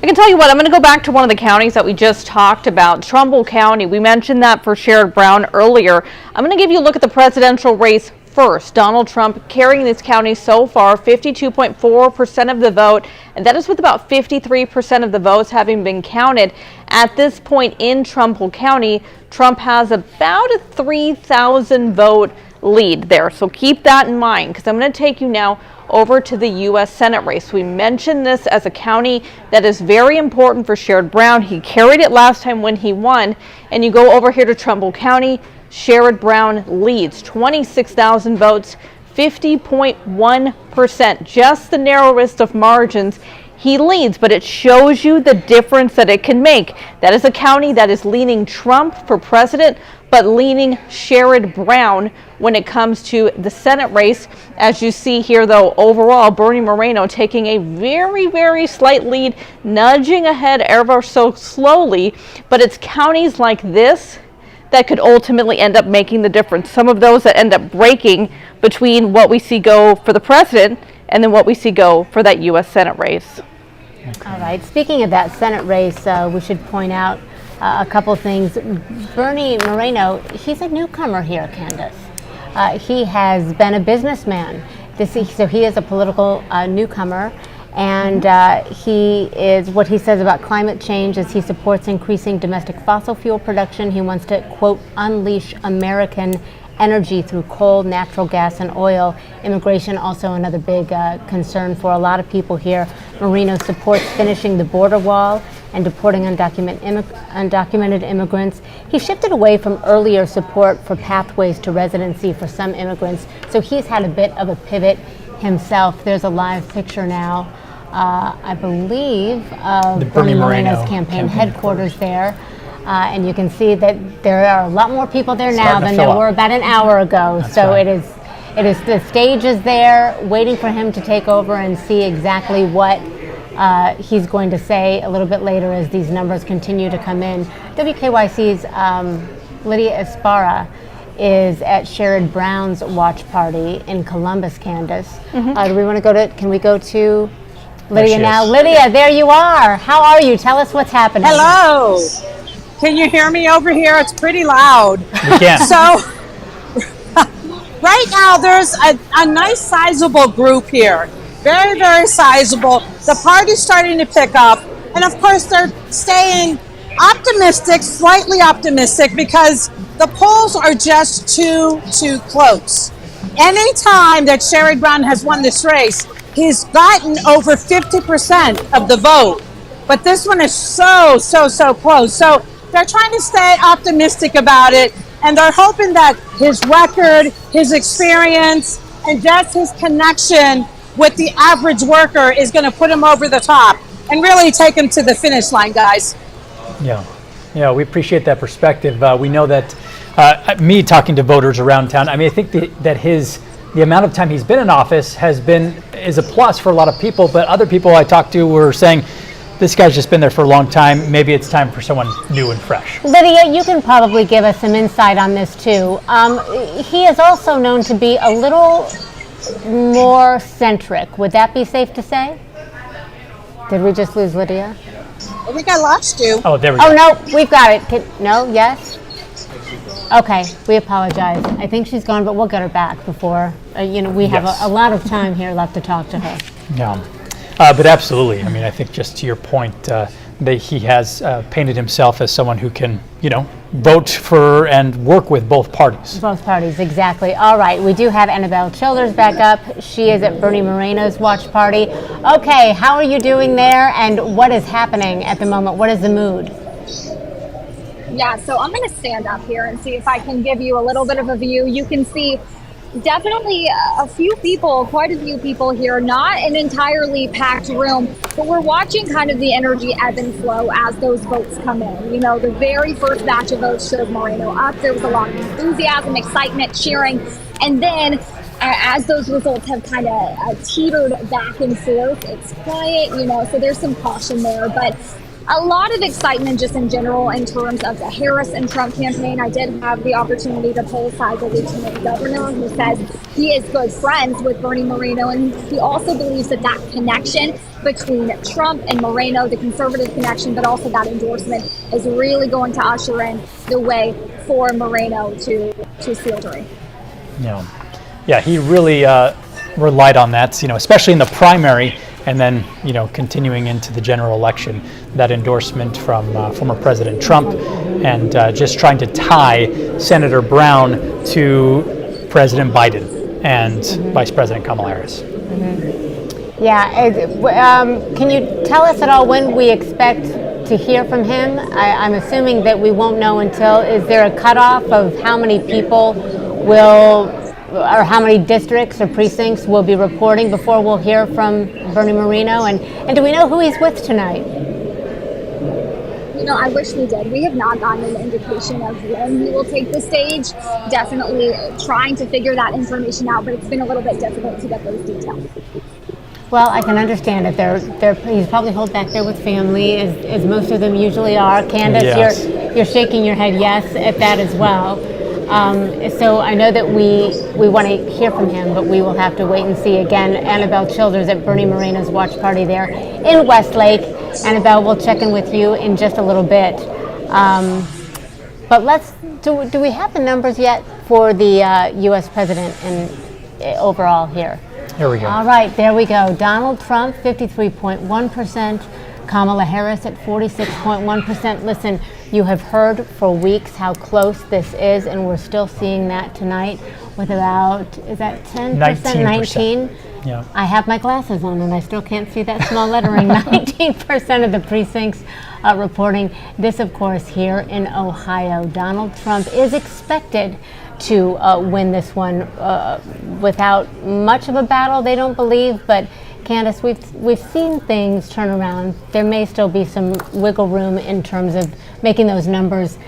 I can tell you what, I'm going to go back to one of the counties that we just talked about, Trumbull County. We mentioned that for Sherrod Brown earlier. I'm going to give you a look at the presidential race first. Donald Trump carrying this county so far, 52.4% of the vote, and that is with about 53% of the votes having been counted. At this point in Trumbull County, Trump has about a 3,000 vote lead there. So keep that in mind because I'm going to take you now over to the U.S. Senate race. We mentioned this as a county that is very important for Sherrod Brown. He carried it last time when he won. And you go over here to Trumbull County, Sherrod Brown leads 26,000 votes, 50.1%, just the narrowest of margins. He leads, but it shows you the difference that it can make. That is a county that is leaning Trump for president, but leaning Sherrod Brown when it comes to the Senate race. As you see here, though, overall, Bernie Moreno taking a very, very slight lead, nudging ahead ever so slowly. But it's counties like this that could ultimately end up making the difference. Some of those that end up breaking between what we see go for the president and then what we see go for that U.S. Senate race. All right. Speaking of that Senate race, we should point out a couple things. Bernie Moreno, he's a newcomer here, Candace. He has been a businessman. So he is a political newcomer. And he is, what he says about climate change is he supports increasing domestic fossil fuel production. He wants to, quote, unleash American energy through coal, natural gas, and oil. Immigration, also another big concern for a lot of people here. Moreno supports finishing the border wall and deporting undocumented immigrants. He shifted away from earlier support for pathways to residency for some immigrants. So he's had a bit of a pivot himself. There's a live picture now, I believe, of Bernie Moreno's campaign headquarters there. And you can see that there are a lot more people there now than there were about an hour ago. So it is the stage is there waiting for him to take over and see exactly what he's going to say a little bit later as these numbers continue to come in. WKYC's Lydia Esparra is at Sherrod Brown's watch party in Columbus, Candace. Do we want to go to, can we go to Lydia now? Lydia, there you are. How are you? Tell us what's happening. Hello. Can you hear me over here? It's pretty loud. We can. So, right now there's a nice sizable group here. Very, very sizable. The party's starting to pick up. And of course they're staying optimistic, slightly optimistic, because the polls are just too close. Any time that Sherrod Brown has won this race, he's gotten over 50% of the vote. But this one is so close. So they're trying to stay optimistic about it, and they're hoping that his record, his experience, and just his connection with the average worker is going to put him over the top and really take him to the finish line, guys. Yeah, we appreciate that perspective. We know that me talking to voters around town, I mean, I think that the amount of time he's been in office is a plus for a lot of people, but other people I talked to were saying, this guy's just been there for a long time. Maybe it's time for someone new and fresh. Lydia, you can probably give us some insight on this too. He is also known to be a little more centric. Would that be safe to say? Did we just lose Lydia? I think I lost you. Oh, there we go. Oh, no, we've got it. No, yes? Okay, we apologize. I think she's gone, but we'll get her back before, we have a lot of time here left to talk to her. Yeah, but absolutely. I mean, I think just to your point, that he has painted himself as someone who can, vote for and work with both parties. Both parties, exactly. All right, we do have Annabelle Childers back up. She is at Bernie Moreno's watch party. Okay, how are you doing there, and what is happening at the moment? What is the mood? Yeah, so I'm going to stand up here and see if I can give you a little bit of a view. You can see definitely quite a few people here, not an entirely packed room, but we're watching kind of the energy ebb and flow as those votes come in. The very first batch of votes showed Moreno up. There was a lot of enthusiasm, excitement, cheering, and then as those results have kind of teetered back and forth, it's quiet, so there's some caution there, but a lot of excitement just in general in terms of the Harris and Trump campaign. I did have the opportunity to poll the lieutenant governor, who says he is good friends with Bernie Moreno, and he also believes that connection between Trump and Moreno, the conservative connection, but also that endorsement, is really going to usher in the way for Moreno to seal victory. Yeah, he really relied on that, especially in the primary. And then, continuing into the general election, that endorsement from former President Trump, and just trying to tie Senator Brown to President Biden and Vice President Kamala Harris. Yeah, can you tell us at all when we expect to hear from him? I'm assuming that we won't know until, is there a cutoff of how many people or how many districts or precincts will be reporting before we'll hear from Bernie Moreno? And do we know who he's with tonight? I wish we did. We have not gotten an indication of when he will take the stage. Definitely trying to figure that information out, but it's been a little bit difficult to get those details. Well, I can understand it. He's probably holed back there with family, as most of them usually are. Candace, yes. You're shaking your head yes at that as well. So I know that we want to hear from him, but we will have to wait and see. Again, Annabelle Childers at Bernie Moreno's watch party there in Westlake. Annabelle, we'll check in with you in just a little bit. But do we have the numbers yet for the U.S. president and overall here? Here we go. All right, there we go. Donald Trump, 53.1%. Kamala Harris at 46.1%. Listen, you have heard for weeks how close this is, and we're still seeing that tonight with about, is that 10%? 19%. Yeah. I have my glasses on and I still can't see that small lettering. 19% of the precincts reporting. This, of course, here in Ohio. Donald Trump is expected to win this one without much of a battle, they don't believe, but Candace, we've seen things turn around. There may still be some wiggle room in terms of making those numbers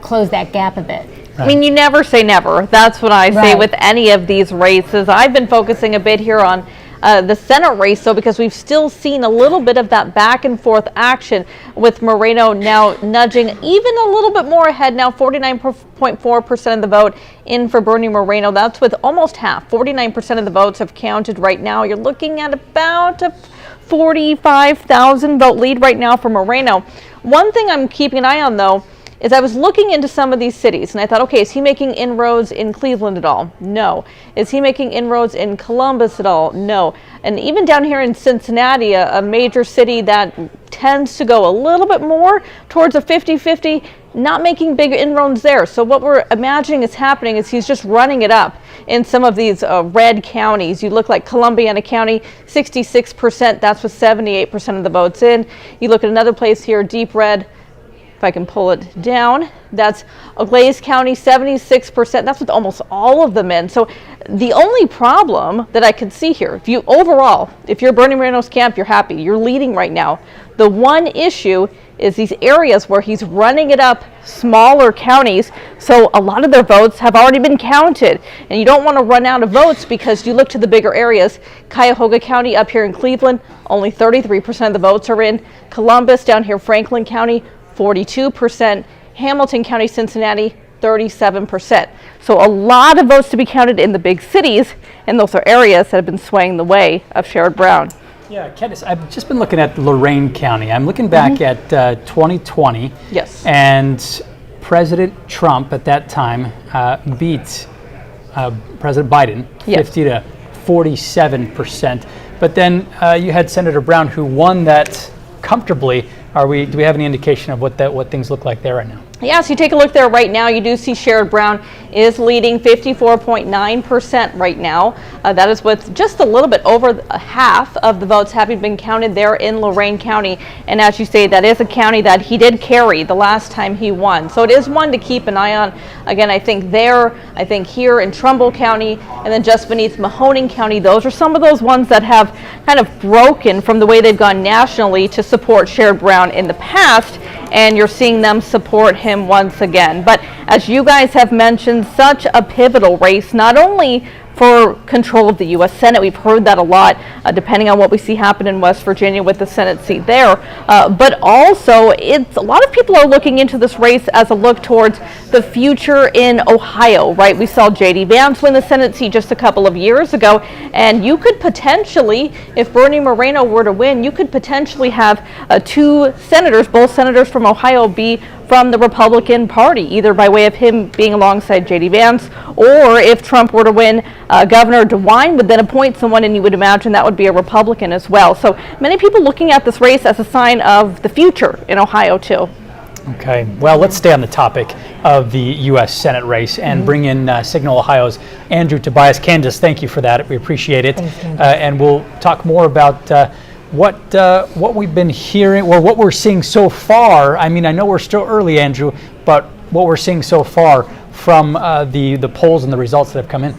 close that gap a bit. Right. I mean, you never say never. That's what I say with any of these races. I've been focusing a bit here on the Senate race, so because we've still seen a little bit of that back and forth action with Moreno now nudging even a little bit more ahead now, 49.4% of the vote in for Bernie Moreno. That's with almost half, 49% of the votes have counted right now. You're looking at about a 45,000 vote lead right now for Moreno. One thing I'm keeping an eye on, though, is I was looking into some of these cities and I thought, okay, is he making inroads in Cleveland at all? No. Is he making inroads in Columbus at all? No. And even down here in Cincinnati, a major city that tends to go a little bit more towards a 50-50, not making big inroads there. So what we're imagining is happening is he's just running it up in some of these red counties. You look like Columbiana County, 66%, that's with 78% of the votes in. You look at another place here, deep red, if I can pull it down, that's Glaze County, 76%. That's with almost all of them in. So the only problem that I could see here, if you're Bernie Moreno's camp, you're happy, you're leading right now. The one issue is these areas where he's running it up smaller counties, so a lot of their votes have already been counted, and you don't want to run out of votes because you look to the bigger areas. Cuyahoga County up here in Cleveland, only 33% of the votes are in. Columbus down here, Franklin County, 42%. Hamilton County, Cincinnati, 37%. So a lot of votes to be counted in the big cities, and those are areas that have been swaying the way of Sherrod Brown. Yeah, Candace, I've just been looking at Lorain County. I'm looking back at 2020. Yes. And President Trump at that time beat President Biden 50 to 47%. But then you had Senator Brown who won that comfortably. Do we have any indication of what things look like there right now? Yeah, so you take a look there right now, you do see Sherrod Brown is leading 54.9% right now. That is with just a little bit over half of the votes having been counted there in Lorain County. And as you say, that is a county that he did carry the last time he won. So it is one to keep an eye on. Again, I think here in Trumbull County, and then just beneath Mahoning County, those are some of those ones that have kind of broken from the way they've gone nationally to support Sherrod Brown in the past. And you're seeing them support him once again. But as you guys have mentioned, such a pivotal race, not only for control of the U.S. Senate. We've heard that a lot, depending on what we see happen in West Virginia with the Senate seat there. But also, a lot of people are looking into this race as a look towards the future in Ohio, right? We saw J.D. Vance win the Senate seat just a couple of years ago, and you could potentially, if Bernie Moreno were to win, you could potentially have two senators, both senators from Ohio, be from the Republican Party, either by way of him being alongside J.D. Vance, or if Trump were to win, Governor DeWine would then appoint someone, and you would imagine that would be a Republican as well. So many people looking at this race as a sign of the future in Ohio, too. Okay, well, let's stay on the topic of the U.S. Senate race and bring in Signal Ohio's Andrew Tobias. Candace, thank you for that. We appreciate it. And we'll talk more about what we've been hearing, or what we're seeing so far. I mean, I know we're still early, Andrew, but what we're seeing so far from the polls and the results that have come in.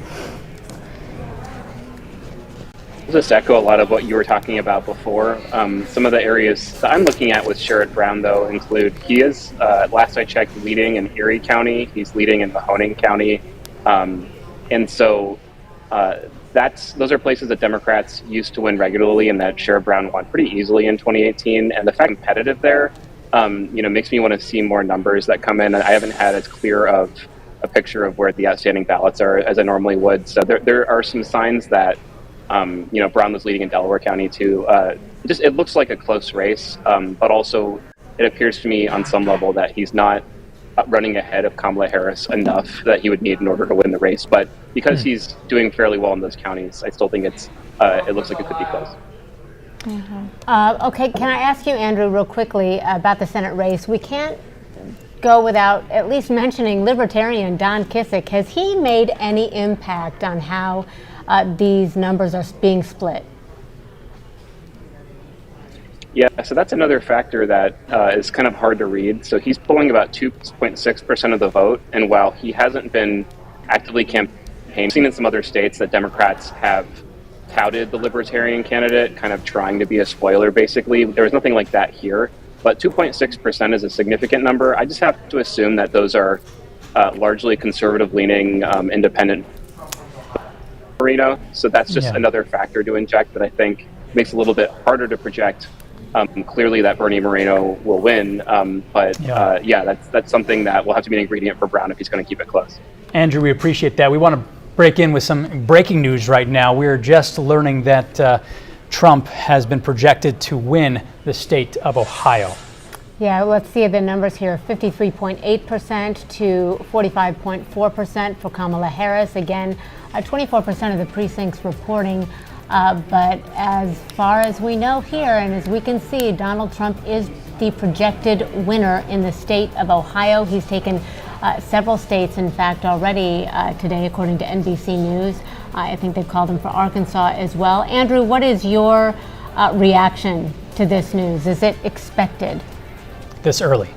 I'll just echo a lot of what you were talking about before. Some of the areas that I'm looking at with Sherrod Brown, though, include he is, last I checked, leading in Erie County. He's leading in Mahoning County. And so those are places that Democrats used to win regularly, and that Sherrod Brown won pretty easily in 2018. And the fact competitive there, makes me want to see more numbers that come in. I haven't had as clear of a picture of where the outstanding ballots are as I normally would. So there are some signs that, Brown was leading in Delaware County too. It looks like a close race, but also it appears to me on some level that he's not running ahead of Kamala Harris enough that he would need in order to win the race. But because he's doing fairly well in those counties, I still think it looks like it could be close. Okay, can I ask you, Andrew, real quickly about the Senate race? We can't go without at least mentioning Libertarian Don Kissick. Has he made any impact on how these numbers are being split? Yeah, so that's another factor that is kind of hard to read. So he's pulling about 2.6% of the vote, and while he hasn't been actively campaigning, I've seen in some other states that Democrats have touted the Libertarian candidate, kind of trying to be a spoiler, basically. There was nothing like that here, but 2.6% is a significant number. I just have to assume that those are largely conservative-leaning, independent Moreno. So that's just another factor to inject that I think makes it a little bit harder to project clearly that Bernie Moreno will win. But that's something that will have to be an ingredient for Brown if he's going to keep it close. Andrew, we appreciate that. We want to break in with some breaking news right now. We're just learning that Trump has been projected to win the state of Ohio. Yeah, let's see the numbers here. 53.8% to 45.4% for Kamala Harris. Again, 24% of the precincts reporting But as far as we know here, and as we can see, Donald Trump is the projected winner in the state of Ohio. He's taken several states, in fact, already today, according to NBC News. I think they've called him for Arkansas as well. Andrew, what is your reaction to this news? Is it expected? This early?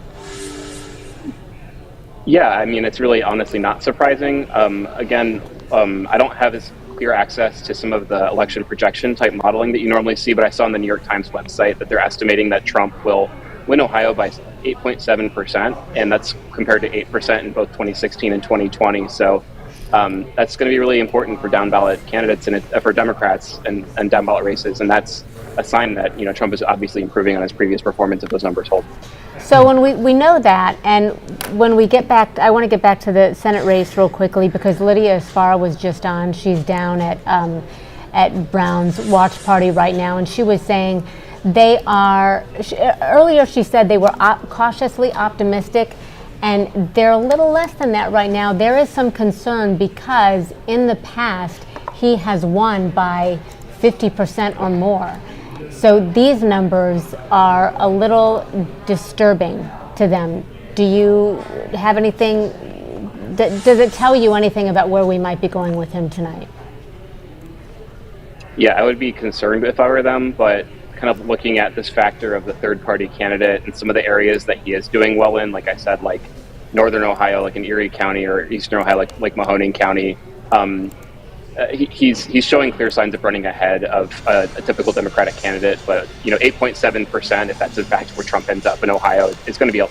Yeah, I mean, it's really honestly not surprising. Again, I don't have as clear access to some of the election projection type modeling that you normally see, but I saw on the New York Times website that they're estimating that Trump will win Ohio by 8.7%, and that's compared to 8% in both 2016 and 2020. So that's going to be really important for down ballot candidates and for Democrats and down ballot races, and that's a sign that Trump is obviously improving on his previous performance if those numbers hold. So when we know that, and when we get back, I want to get back to the Senate race real quickly because Lydia Asfara was just on. She's down at Brown's watch party right now, and she was saying they are. Earlier, she said they were cautiously optimistic, and they're a little less than that right now. There is some concern because in the past he has won by 50% or more. So these numbers are a little disturbing to them. Do you have anything, does it tell you anything about where we might be going with him tonight? Yeah, I would be concerned if I were them, but kind of looking at this factor of the third party candidate and some of the areas that he is doing well in, like I said, like Northern Ohio, like in Erie County, or Eastern Ohio, like Mahoning County, he's showing clear signs of running ahead of a typical Democratic candidate, but 8.7%, if that's in fact where Trump ends up in Ohio, is going to be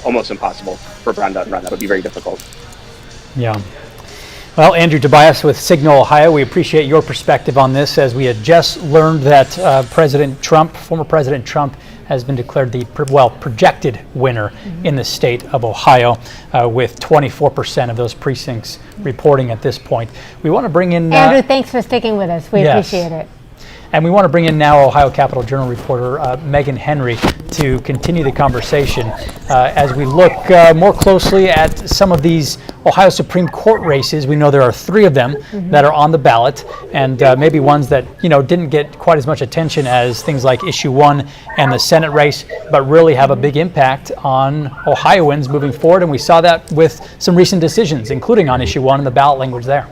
almost impossible for Brown to run. That would be very difficult. Yeah. Well, Andrew Tobias with Signal Ohio, we appreciate your perspective on this, as we had just learned that former President Trump has been declared the projected winner in the state of Ohio, with 24% of those precincts reporting at this point. We want to bring in Andrew, thanks for sticking with us. We appreciate it. And we want to bring in now Ohio Capitol Journal reporter Megan Henry to continue the conversation as we look more closely at some of these Ohio Supreme Court races. We know there are 3 of them that are on the ballot, and maybe ones that didn't get quite as much attention as things like Issue 1 and the Senate race, but really have a big impact on Ohioans moving forward. And we saw that with some recent decisions, including on Issue 1 and the ballot language there.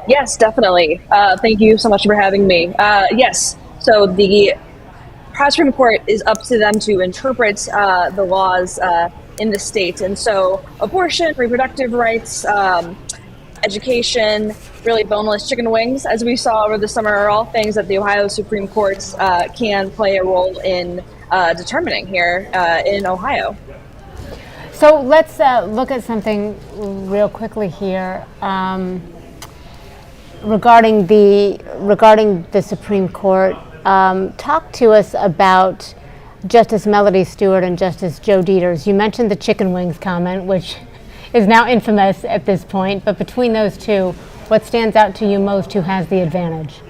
Yes, definitely. Thank you so much for having me. Yes, so the Supreme Court is up to them to interpret the laws in the state. And so abortion, reproductive rights, education, really boneless chicken wings, as we saw over the summer, are all things that the Ohio Supreme Court can play a role in determining here in Ohio. So let's look at something real quickly here. Regarding the Supreme Court, talk to us about Justice Melody Stewart and Justice Joe Deters. You mentioned the chicken wings comment, which is now infamous at this point, but between those two, what stands out to you most? Who has the advantage?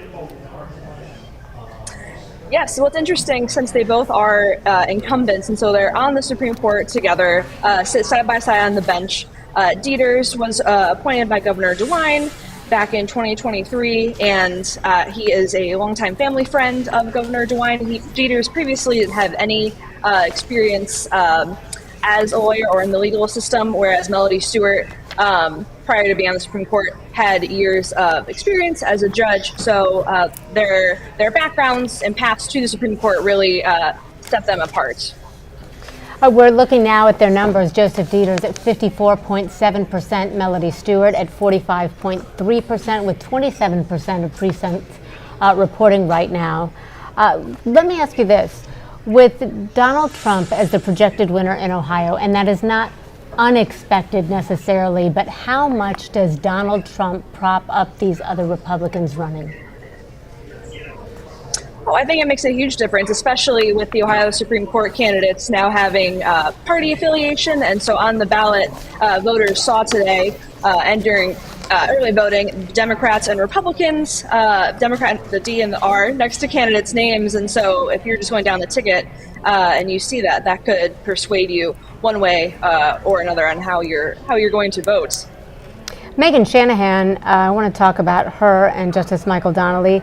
Yes, so what's interesting, since they both are incumbents, and so they're on the Supreme Court together, sit side by side on the bench. Deters was appointed by Governor DeWine back in 2023, and he is a longtime family friend of Governor DeWine. Deters previously didn't have any experience as a lawyer or in the legal system, whereas Melody Stewart, prior to being on the Supreme Court, had years of experience as a judge. So their backgrounds and paths to the Supreme Court really set them apart. We're looking now at their numbers. Joseph Deters at 54.7%, Melody Stewart at 45.3%, with 27% of precincts reporting right now. Let me ask you this. With Donald Trump as the projected winner in Ohio, and that is not unexpected necessarily, but how much does Donald Trump prop up these other Republicans running? Well, I think it makes a huge difference, especially with the Ohio Supreme Court candidates now having party affiliation. And so on the ballot, voters saw today and during early voting, Democrats and Republicans, the D and the R next to candidates' names. And so if you're just going down the ticket and you see that, that could persuade you one way or another on how you're going to vote. Megan Shanahan, I want to talk about her and Justice Michael Donnelly.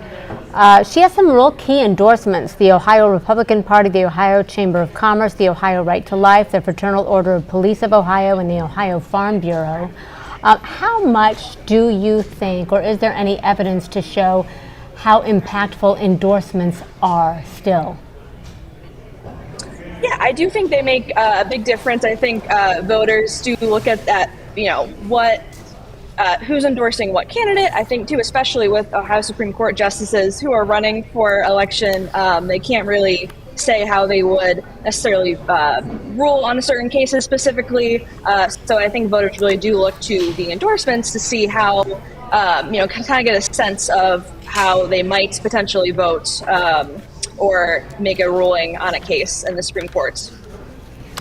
She has some real key endorsements: the Ohio Republican Party, the Ohio Chamber of Commerce, the Ohio Right to Life, the Fraternal Order of Police of Ohio, and the Ohio Farm Bureau. How much do you think, or is there any evidence to show how impactful endorsements are still? Yeah, I do think they make a big difference. I think voters do look at that, who's endorsing what candidate. I think, too, especially with Ohio Supreme Court justices who are running for election, they can't really say how they would necessarily rule on certain cases specifically. So I think voters really do look to the endorsements to see how, kind of get a sense of how they might potentially vote or make a ruling on a case in the Supreme Court.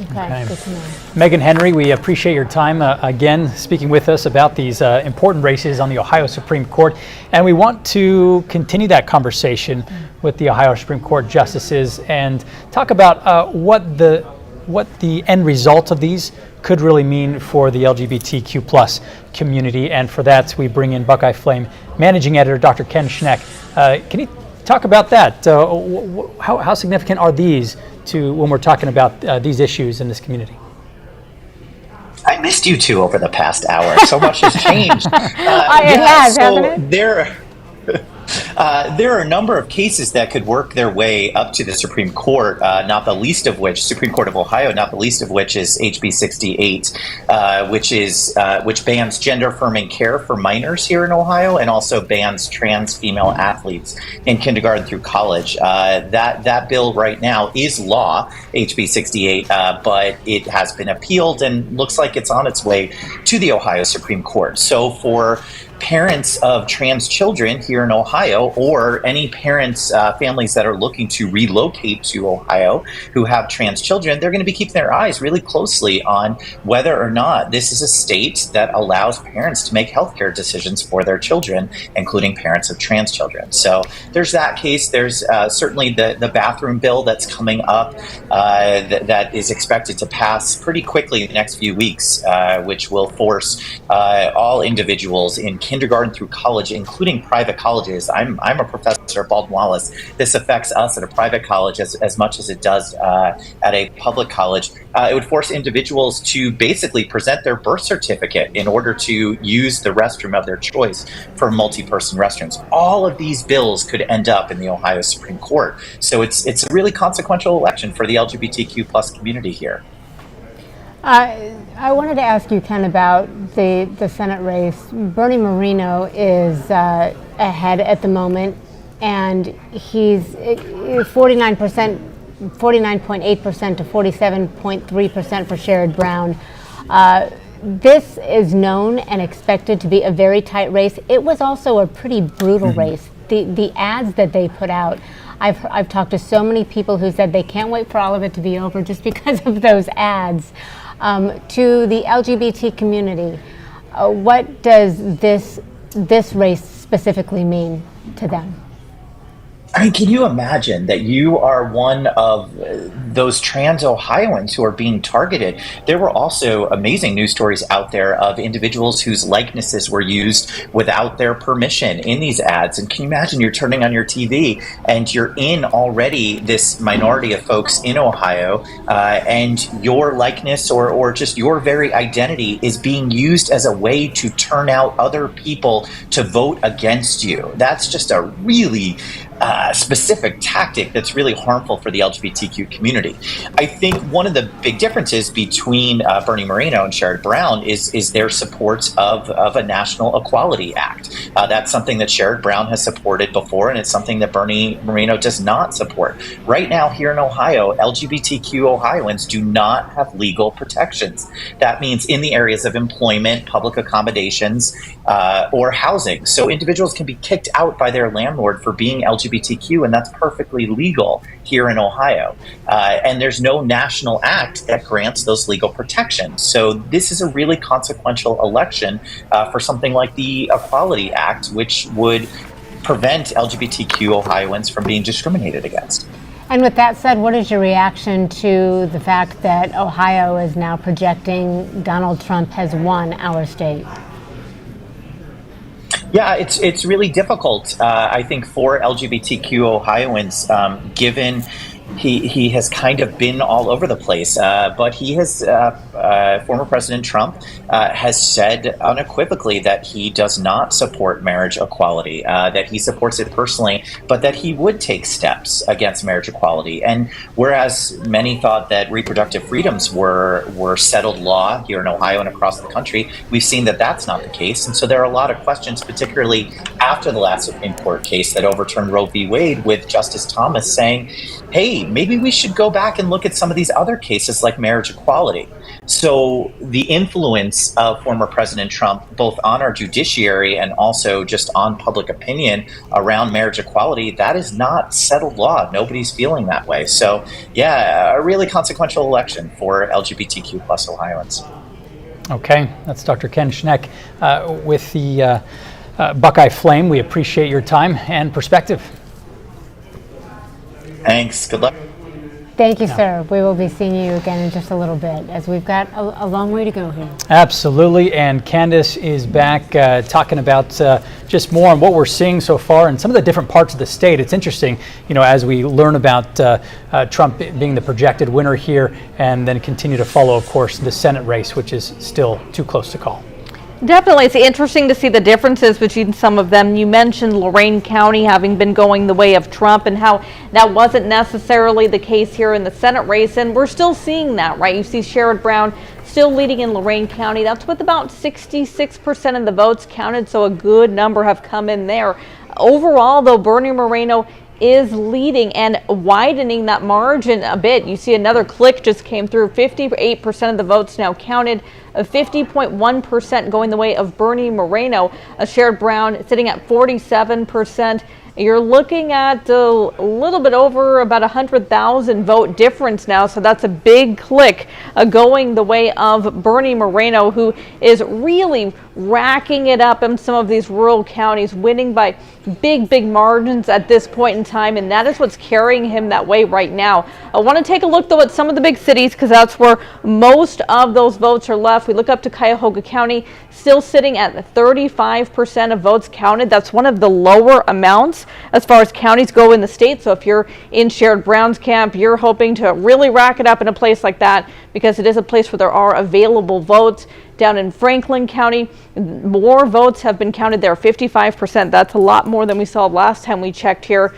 Okay. Good to know. Megan Henry, we appreciate your time again speaking with us about these important races on the Ohio Supreme Court. And we want to continue that conversation with the Ohio Supreme Court justices and talk about what the end result of these could really mean for the LGBTQ plus community. And for that, we bring in Buckeye Flame Managing Editor Dr. Ken Schneck. Can you talk about that? How significant are these when we're talking about these issues in this community? I missed you two over the past hour. So much has changed. Hasn't it? There are a number of cases that could work their way up to the Supreme Court, not the least of which, Supreme Court of Ohio, not the least of which is HB 68, which bans gender-affirming care for minors here in Ohio and also bans trans female athletes in kindergarten through college. That bill right now is law, HB 68, but it has been appealed and looks like it's on its way to the Ohio Supreme Court. So for parents of trans children here in Ohio, or any parents, families that are looking to relocate to Ohio who have trans children, they're going to be keeping their eyes really closely on whether or not this is a state that allows parents to make healthcare decisions for their children, including parents of trans children. So there's that case. There's certainly the bathroom bill that's coming up that is expected to pass pretty quickly in the next few weeks, which will force all individuals in kindergarten through college, including private colleges. I'm a professor at Baldwin Wallace. This affects us at a private college as much as it does at a public college. It would force individuals to basically present their birth certificate in order to use the restroom of their choice for multi-person restrooms. All of these bills could end up in the Ohio Supreme Court. So it's a really consequential election for the LGBTQ plus community here. I wanted to ask you, Ken, about the Senate race. Bernie Moreno is ahead at the moment, and he's 49%, 49.8% to 47.3% for Sherrod Brown. This is known and expected to be a very tight race. It was also a pretty brutal race. The ads that they put out, I've talked to so many people who said they can't wait for all of it to be over just because of those ads. To the LGBT community, what does this race specifically mean to them? I mean, can you imagine that you are one of those trans Ohioans who are being targeted? There were also amazing news stories out there of individuals whose likenesses were used without their permission in these ads. And can you imagine you're turning on your TV and you're in already this minority of folks in Ohio, and your likeness or just your very identity is being used as a way to turn out other people to vote against you? That's just a really specific tactic that's really harmful for the LGBTQ community. I think one of the big differences between Bernie Moreno and Sherrod Brown is their support of a National Equality Act. That's something that Sherrod Brown has supported before, and it's something that Bernie Moreno does not support. Right now here in Ohio, LGBTQ Ohioans do not have legal protections. That means in the areas of employment, public accommodations, or housing. So individuals can be kicked out by their landlord for being LGBTQ, and that's perfectly legal here in Ohio. And there's no national act that grants those legal protections. So this is a really consequential election for something like the Equality Act, which would prevent LGBTQ Ohioans from being discriminated against. And with that said, what is your reaction to the fact that Ohio is now projecting Donald Trump has won our state? Yeah, it's really difficult, I think, for LGBTQ Ohioans, given he has kind of been all over the place. But he has, former President Trump has said unequivocally that he does not support marriage equality, that he supports it personally, but that he would take steps against marriage equality. And whereas many thought that reproductive freedoms were settled law here in Ohio and across the country, we've seen that that's not the case. And so there are a lot of questions, particularly after the last Supreme Court case that overturned Roe v. Wade, with Justice Thomas saying, hey, maybe we should go back and look at some of these other cases like marriage equality. So the influence of former President Trump, both on our judiciary and also just on public opinion around marriage equality, that is not settled law. Nobody's feeling that way. So yeah, a really consequential election for LGBTQ plus Ohioans. Okay, that's Dr. Ken Schneck with the Buckeye Flame. We appreciate your time and perspective. Thanks. Good luck. Thank you, sir. We will be seeing you again in just a little bit, as we've got a long way to go here. Absolutely, and Candace is back talking about just more on what we're seeing so far in some of the different parts of the state. It's interesting, as we learn about Trump being the projected winner here, and then continue to follow, of course, the Senate race, which is still too close to call. Definitely. It's interesting to see the differences between some of them. You mentioned Lorain County having been going the way of Trump, and how that wasn't necessarily the case here in the Senate race, and we're still seeing that, right? You see Sherrod Brown still leading in Lorain County. That's with about 66% of the votes counted, so a good number have come in there. Overall, though, Bernie Moreno is leading and widening that margin a bit. You see another click just came through. 58% of the votes now counted, 50.1% going the way of Bernie Moreno. Sherrod Brown sitting at 47%. You're looking at a little bit over about 100,000 vote difference now, so that's a big click going the way of Bernie Moreno, who is really racking it up in some of these rural counties, winning by big margins at this point in time, and that is what's carrying him that way right now. I want to take a look, though, at some of the big cities, because that's where most of those votes are left. We look up to Cuyahoga County, still sitting at 35% of votes counted. That's one of the lower amounts as far as counties go in the state. So if you're in Sherrod Brown's camp, you're hoping to really rack it up in a place like that, because it is a place where there are available votes. Down in Franklin County, more votes have been counted there, 55%. That's a lot more than we saw last time we checked here.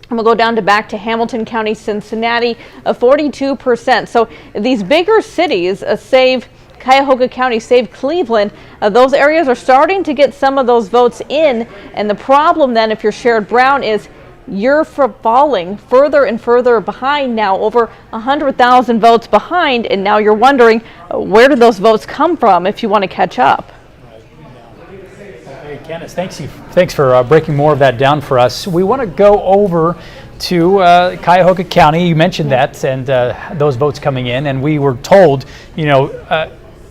And we'll go down to back to Hamilton County, Cincinnati, 42%. So these bigger cities save Cuyahoga County, save Cleveland. Those areas are starting to get some of those votes in. And the problem then, if you're Sherrod Brown, is you're falling further and further behind now, over 100,000 votes behind. And now you're wondering, where do those votes come from if you want to catch up? Hey, Candace, thanks for breaking more of that down for us. We want to go over to Cuyahoga County. You mentioned that, and those votes coming in, and we were told,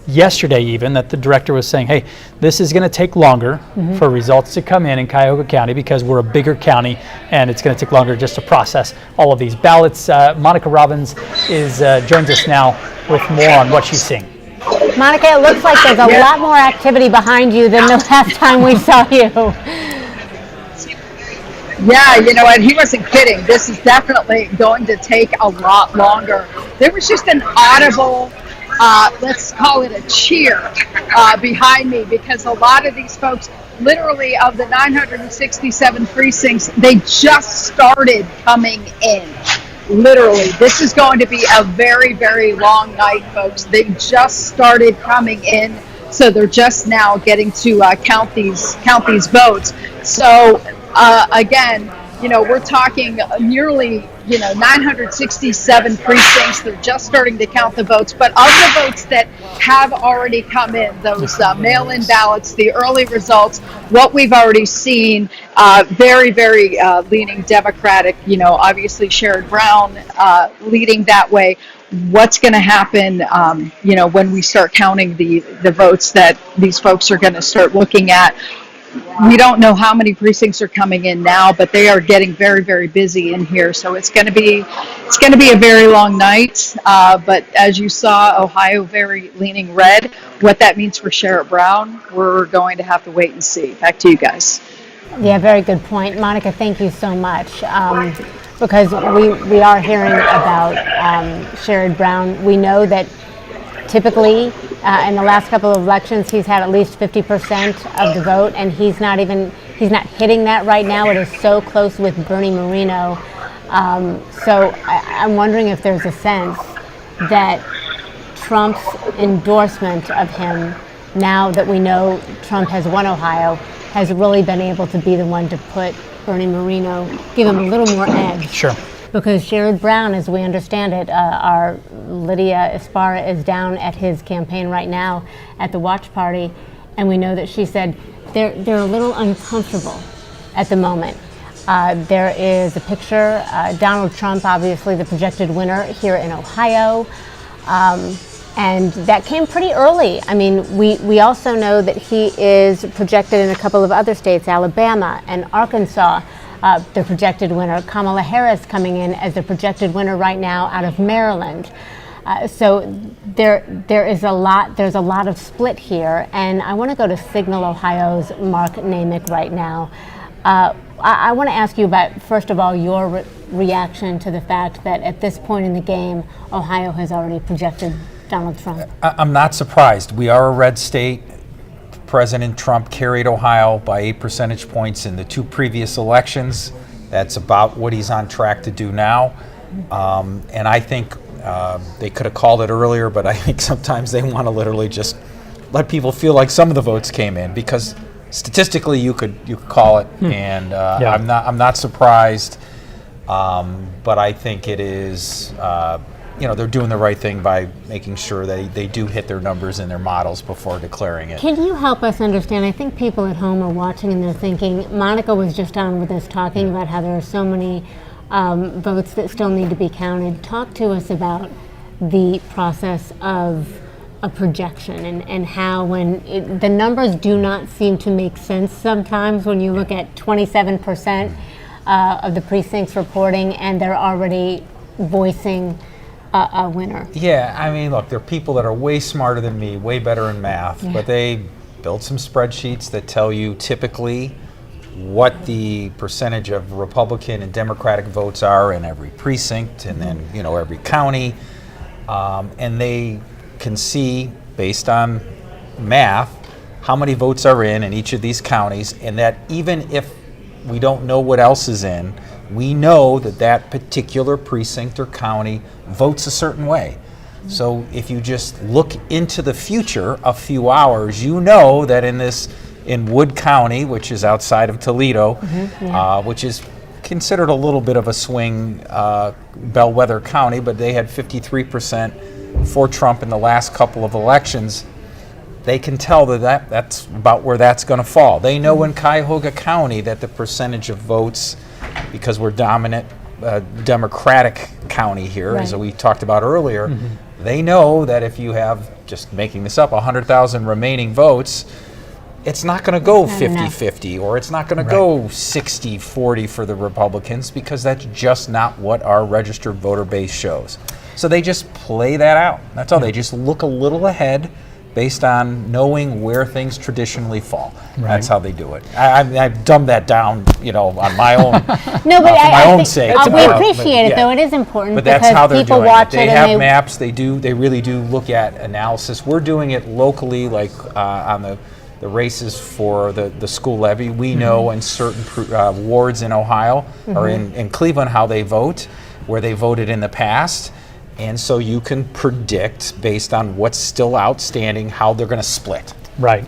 yesterday even, that the director was saying, hey, this is going to take longer for results to come in Cuyahoga County, because we're a bigger county and it's going to take longer just to process all of these ballots. Monica Robbins joins us now with more on what she's seeing. Monica, it looks like there's a lot more activity behind you than the last time we saw you. Yeah, and he wasn't kidding. This is definitely going to take a lot longer. There was just an audible, let's call it a cheer behind me, because a lot of these folks, literally of the 967 precincts, they just started coming in. Literally, this is going to be a very, very long night, folks. They just started coming in, so they're just now getting to count these votes. So again, we're talking nearly 967 precincts. They're just starting to count the votes. But of the votes that have already come in, those mail-in ballots, the early results, what we've already seen, very, very leaning Democratic. Obviously Sherrod Brown leading that way. What's going to happen, when we start counting the votes that these folks are going to start looking at? we don't know how many precincts are coming in now, but they are getting very, very busy in here. So it's going to be a very long night. But as you saw, Ohio very leaning red. What that means for Sherrod Brown, we're going to have to wait and see. Back to you guys. Yeah, very good point. Monica, thank you so much. Because we are hearing about Sherrod Brown. We know that typically in the last couple of elections, he's had at least 50% of the vote, and he's not hitting that right now. It is so close with Bernie Moreno. So I'm wondering if there's a sense that Trump's endorsement of him, now that we know Trump has won Ohio, has really been able to be the one to put Bernie Moreno, give him a little more edge. Sure. Because Sherrod Brown, as we understand it, our Lydia Esparra is down at his campaign right now at the watch party, and we know that she said they're a little uncomfortable at the moment. There is a picture, Donald Trump, obviously the projected winner here in Ohio, and that came pretty early. I mean, we also know that he is projected in a couple of other states, Alabama and Arkansas. The projected winner, Kamala Harris, coming in as the projected winner right now out of Maryland. So there's a lot of split here, and I want to go to Signal Ohio's Mark Namick right now. I want to ask you about, first of all, your reaction to the fact that at this point in the game, Ohio has already projected Donald Trump. I'm not surprised. We are a red state. President Trump carried Ohio by 8 percentage points in the 2 previous elections. That's about what he's on track to do now. And I think they could have called it earlier, but I think sometimes they want to literally just let people feel like some of the votes came in, because statistically you could call it, and Yeah. I'm not surprised. But I think it is. They're doing the right thing by making sure they do hit their numbers in their models before declaring it. Can you help us understand? I think people at home are watching and they're thinking, Monica was just on with us talking about how there are so many votes that still need to be counted. Talk to us about the process of a projection and how the numbers do not seem to make sense sometimes when you look at 27% of the precincts reporting and they're already voicing a winner. Yeah, I mean, look, there are people that are way smarter than me, way better in math, but they build some spreadsheets that tell you typically what the percentage of Republican and Democratic votes are in every precinct, and then every county, and they can see based on math how many votes are in each of these counties, and that even if we don't know what else is in, we know that particular precinct or county votes a certain way. So if you just look into the future a few hours, you know that in Wood County, which is outside of Toledo, which is considered a little bit of a swing bellwether county, but they had 53% for Trump in the last couple of elections. They can tell that's about where that's going to fall. They know in Cuyahoga County that the percentage of votes, because we're dominant Democratic county here, as we talked about earlier, they know that if you have, just making this up, 100,000 remaining votes, it's not going to go 50-50, or it's not going to go 60-40 for the Republicans, because that's just not what our registered voter base shows. So they just play that out. That's all. They just look a little ahead based on knowing where things traditionally fall. That's how they do it. I've dumbed that down, on my own. No, but for my own sake. We appreciate it, though. It is important, but that's how they're people doing watch it. They it. have maps. They really do look at analysis. We're doing it locally, like on the races for the school levy. We know in certain wards in Ohio or in Cleveland how they vote, where they voted in the past. And so you can predict, based on what's still outstanding, how they're going to split. Right.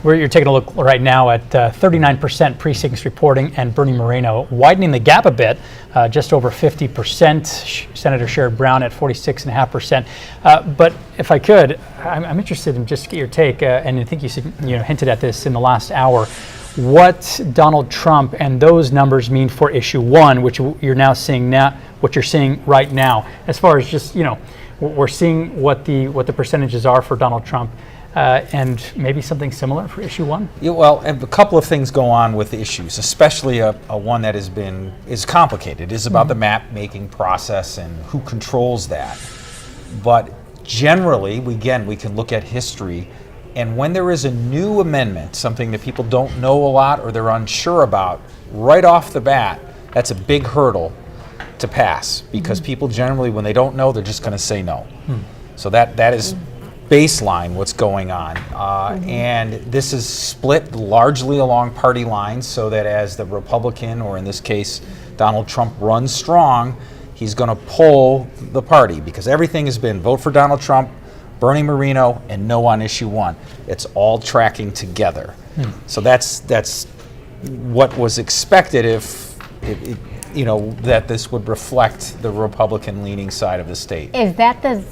You're taking a look right now at 39% precincts reporting, and Bernie Moreno widening the gap a bit, just over 50%. Senator Sherrod Brown at 46.5%. But if I could, I'm interested in just get your take, and I think you hinted at this in the last hour, what Donald Trump and those numbers mean for issue 1, which you're now seeing what you're seeing right now, as far as just we're seeing what the percentages are for Donald Trump. and maybe something similar for issue 1? Yeah, well, and a couple of things go on with the issues, especially a one that is complicated. It's about the map making process and who controls that. But generally, we can look at history, and when there is a new amendment, something that people don't know a lot or they're unsure about, right off the bat, that's a big hurdle to pass, because people generally, when they don't know, they're just going to say no. So that is baseline what's going on. And this is split largely along party lines, so that as the Republican, or in this case, Donald Trump, runs strong, he's going to pull the party, because everything has been vote for Donald Trump, Bernie Moreno, and no on issue 1. It's all tracking together. So that's what was expected if that this would reflect the Republican-leaning side of the state. Is that the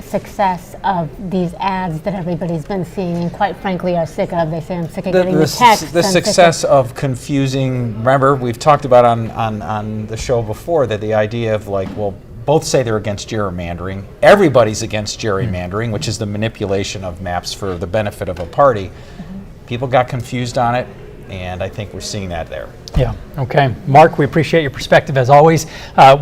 success of these ads that everybody's been seeing and quite frankly are sick of? They say I'm sick of getting the texts. The success of confusing, remember, we've talked about on the show before that the idea of both say they're against gerrymandering. Everybody's against gerrymandering, which is the manipulation of maps for the benefit of a party. People got confused on it, and I think we're seeing that there. Yeah, okay. Mark, we appreciate your perspective as always.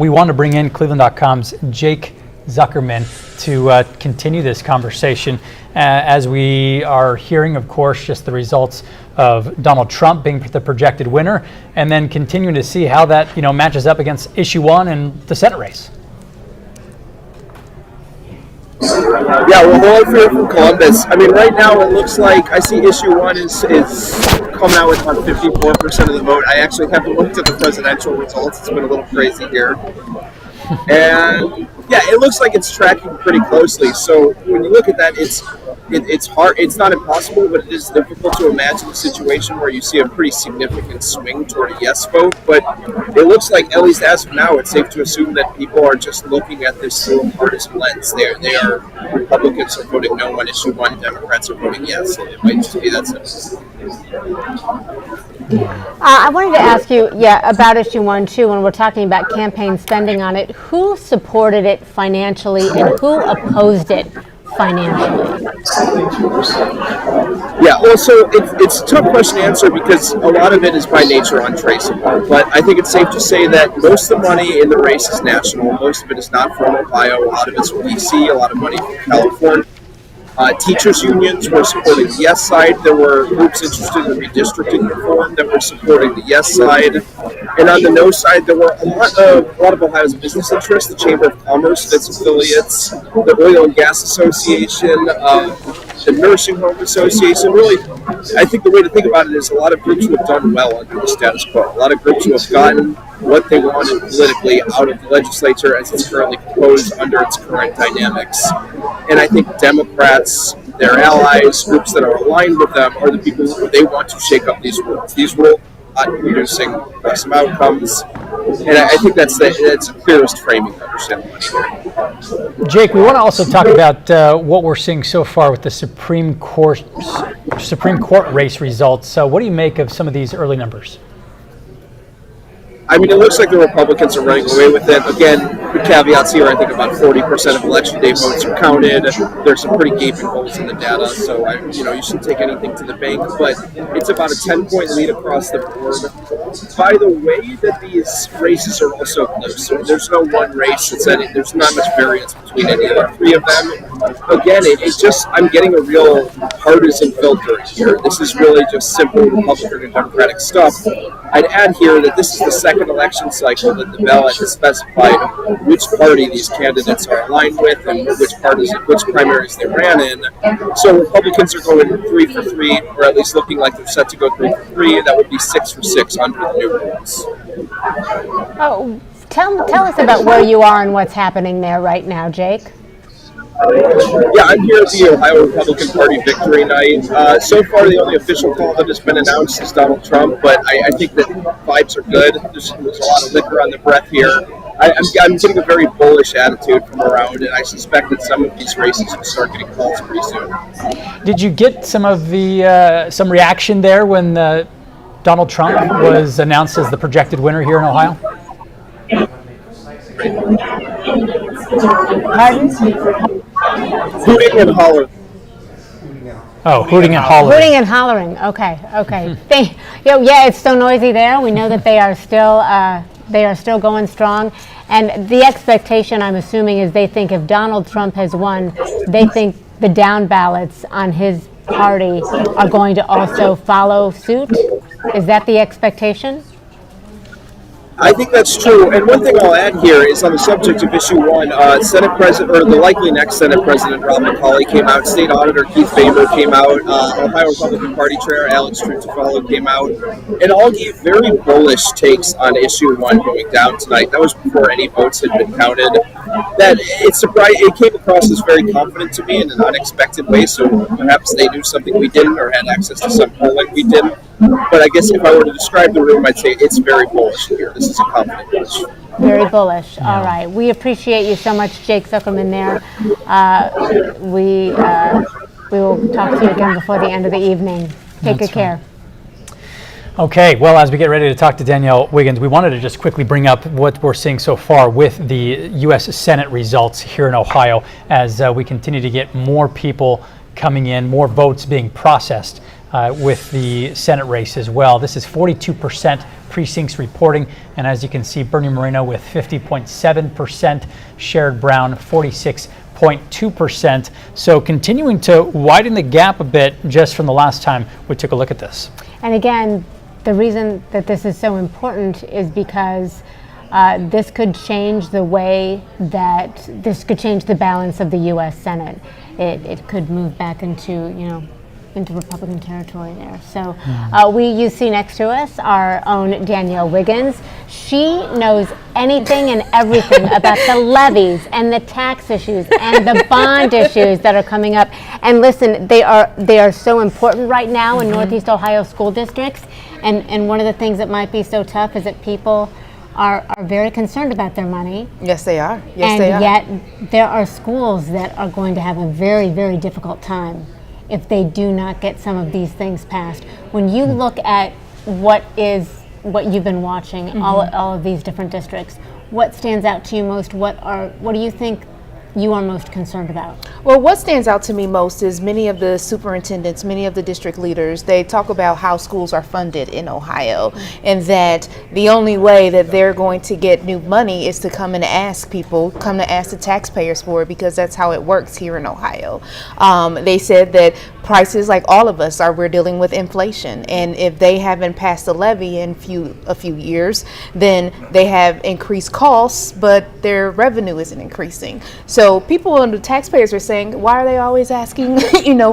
We want to bring in Cleveland.com's Jake Zuckerman to continue this conversation as we are hearing, of course, just the results of Donald Trump being the projected winner, and then continuing to see how that matches up against issue 1 and the Senate race. Yeah, well, hello here from Columbus. I mean, right now it looks like I see issue 1 is coming out with about 54% of the vote. I actually haven't looked at the presidential results. It's been a little crazy here. And yeah, it looks like it's tracking pretty closely. So when you look at that, it's hard. It's not impossible, but it is difficult to imagine a situation where you see a pretty significant swing toward a yes vote. But it looks like, at least as of now, it's safe to assume that people are just looking at this through a partisan lens. They are Republicans are voting no on issue 1, Democrats are voting yes. It might just be that simple. I wanted to ask you, about issue 1 too. When we're talking about campaign spending on it, who supported it financially and who opposed it financially? Yeah, well, so it's a tough question to answer because a lot of it is by nature untraceable. But I think it's safe to say that most of the money in the race is national. Most of it is not from Ohio. A lot of it's from D.C., a lot of money from California. Teachers' unions were supporting the yes side. There were groups interested in redistricting reform that were supporting the yes side. And on the no side, there were a lot of Ohio's business interests, the Chamber of Commerce, its affiliates, the Oil and Gas Association, the Nursing Home Association. Really, I think the way to think about it is a lot of groups who have done well under the status quo. A lot of groups who have gotten what they wanted politically out of the legislature as it's currently proposed under its current dynamics. And I think Democrats, their allies, groups that are aligned with them, are the people who they want to shake up these rules. These rules are not producing progressive outcomes. And I think that's the clearest framing to understand the money. Jake, we want to also talk about what we're seeing so far with the Supreme Court race results. So what do you make of some of these early numbers? I mean, it looks like the Republicans are running away with it. Again, the caveats here, I think about 40% of election day votes are counted. There's some pretty gaping holes in the data, so you shouldn't take anything to the bank. But it's about a 10-point lead across the board. By the way that these races are also close, so there's no one race that's there's not much variance between any of the three of them. Again, it's just, I'm getting a real partisan filter here. This is really just simple Republican and Democratic stuff. I'd add here that this is the second election cycle that the ballot has specified which party these candidates are aligned with and which primaries they ran in. So Republicans are going 3 for 3, or at least looking like they're set to go 3 for 3. That would be 6 for 6 under the new rules. Oh, tell us about where you are and what's happening there right now, Jake. Yeah, I'm here at the Ohio Republican Party victory night. So far, the only official call that has been announced is Donald Trump, but I think that vibes are good. There's a lot of liquor on the breath here. I'm getting a very bullish attitude from around, and I suspect that some of these races will start getting calls pretty soon. Did you get some of the some reaction there when Donald Trump was announced as the projected winner here in Ohio? Pardon? Hooting and hollering. Oh, hooting and hollering. Hooting and hollering. Okay. Yeah, it's so noisy there. We know that they are still going strong. And the expectation, I'm assuming, is they think if Donald Trump has won, they think the down ballots on his party are going to also follow suit. Is that the expectation? I think that's true. And one thing I'll add here is on the subject of issue 1, Senate President, or the likely next Senate President, Rob McCauley came out, State Auditor Keith Faber came out, Ohio Republican Party Chair Alex Trutafalo came out, and all gave very bullish takes on issue 1 going down tonight. That was before any votes had been counted. That it came across as very confident to me in an unexpected way, so perhaps they knew something we didn't or had access to some polling we didn't. But I guess if I were to describe the room, I'd say it's very bullish here. This is a confident bullish. Very bullish. All right. We appreciate you so much, Jake Zuckerman there. We will talk to you again before the end of the evening. Take good care. Okay, well, as we get ready to talk to Danielle Wiggins, we wanted to just quickly bring up what we're seeing so far with the U.S. Senate results here in Ohio as we continue to get more people coming in, more votes being processed with the Senate race as well. This is 42% precincts reporting, and as you can see, Bernie Moreno with 50.7%, Sherrod Brown 46.2%. So continuing to widen the gap a bit just from the last time we took a look at this. And again, the reason that this is so important is because this could change the way that this could change the balance of the U.S. Senate. It could move back into, into Republican territory there. So you see next to us our own Danielle Wiggins. She knows anything and everything about the levies and the tax issues and the bond issues that are coming up. And listen, they are so important right now in Northeast Ohio school districts. And one of the things that might be so tough is that people are very concerned about their money. Yes, they are. And yet there are schools that are going to have a very, very difficult time if they do not get some of these things passed. When you look at what you've been watching, all of these different districts, what stands out to you most? What do you think you are most concerned about? Well, what stands out to me most is many of the superintendents, many of the district leaders, they talk about how schools are funded in Ohio and that the only way that they're going to get new money is to come to ask the taxpayers for it, because that's how it works here in Ohio. They said that prices, like all of us, we're dealing with inflation, and if they haven't passed a levy in a few years, then they have increased costs, but their revenue isn't increasing. So people and the taxpayers are saying, why are they always asking,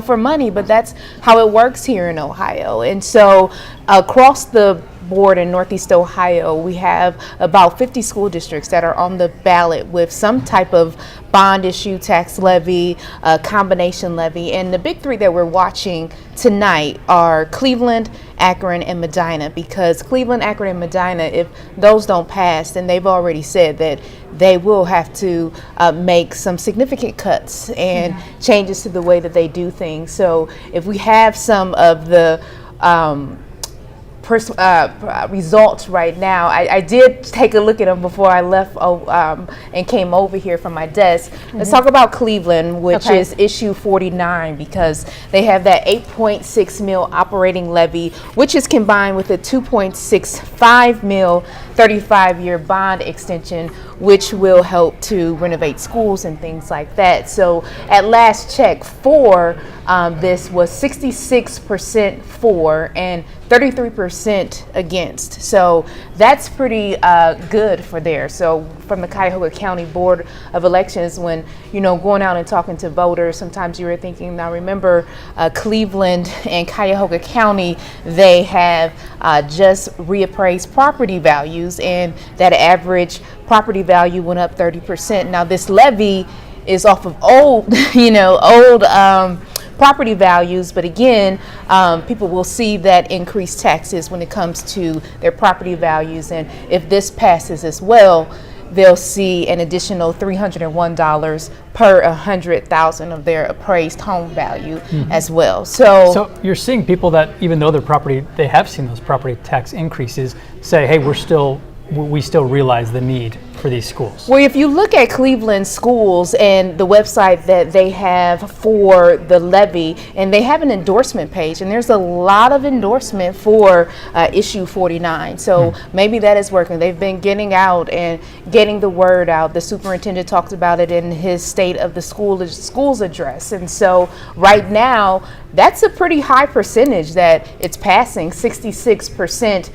for money? But that's how it works here in Ohio. And so across the board in Northeast Ohio, we have about 50 school districts that are on the ballot with some type of bond issue, tax levy, combination levy. And the big three that we're watching tonight are Cleveland, Akron, and Medina, because Cleveland, Akron, and Medina, if those don't pass, then they've already said that they will have to make some significant cuts and changes to the way that they do things. So if we have some of the results right now. I did take a look at them before I left and came over here from my desk. Let's talk about Cleveland, which is issue 49, because they have that 8.6 mil operating levy, which is combined with a 2.65 mil 35-year bond extension, which will help to renovate schools and things like that. So at last check, this was 66% for and 33% against. So that's pretty good for there. So from the Cuyahoga County Board of Elections, when going out and talking to voters, sometimes you were thinking, now remember Cleveland and Cuyahoga County, they have just reappraised property values, and that average property value went up 30%. Now this levy is off of old property values, but again, people will see that increased taxes when it comes to their property values, and if this passes as well, they'll see an additional $301 per 100,000 of their appraised home value as well. So you're seeing people that, even though they have seen those property tax increases, say, hey, we still realize the need for these schools? Well, if you look at Cleveland schools and the website that they have for the levy, and they have an endorsement page, and there's a lot of endorsement for issue 49. So maybe that is working. They've been getting out and getting the word out. The superintendent talked about it in his State of the Schools address. And so right now, that's a pretty high percentage that it's passing, 66%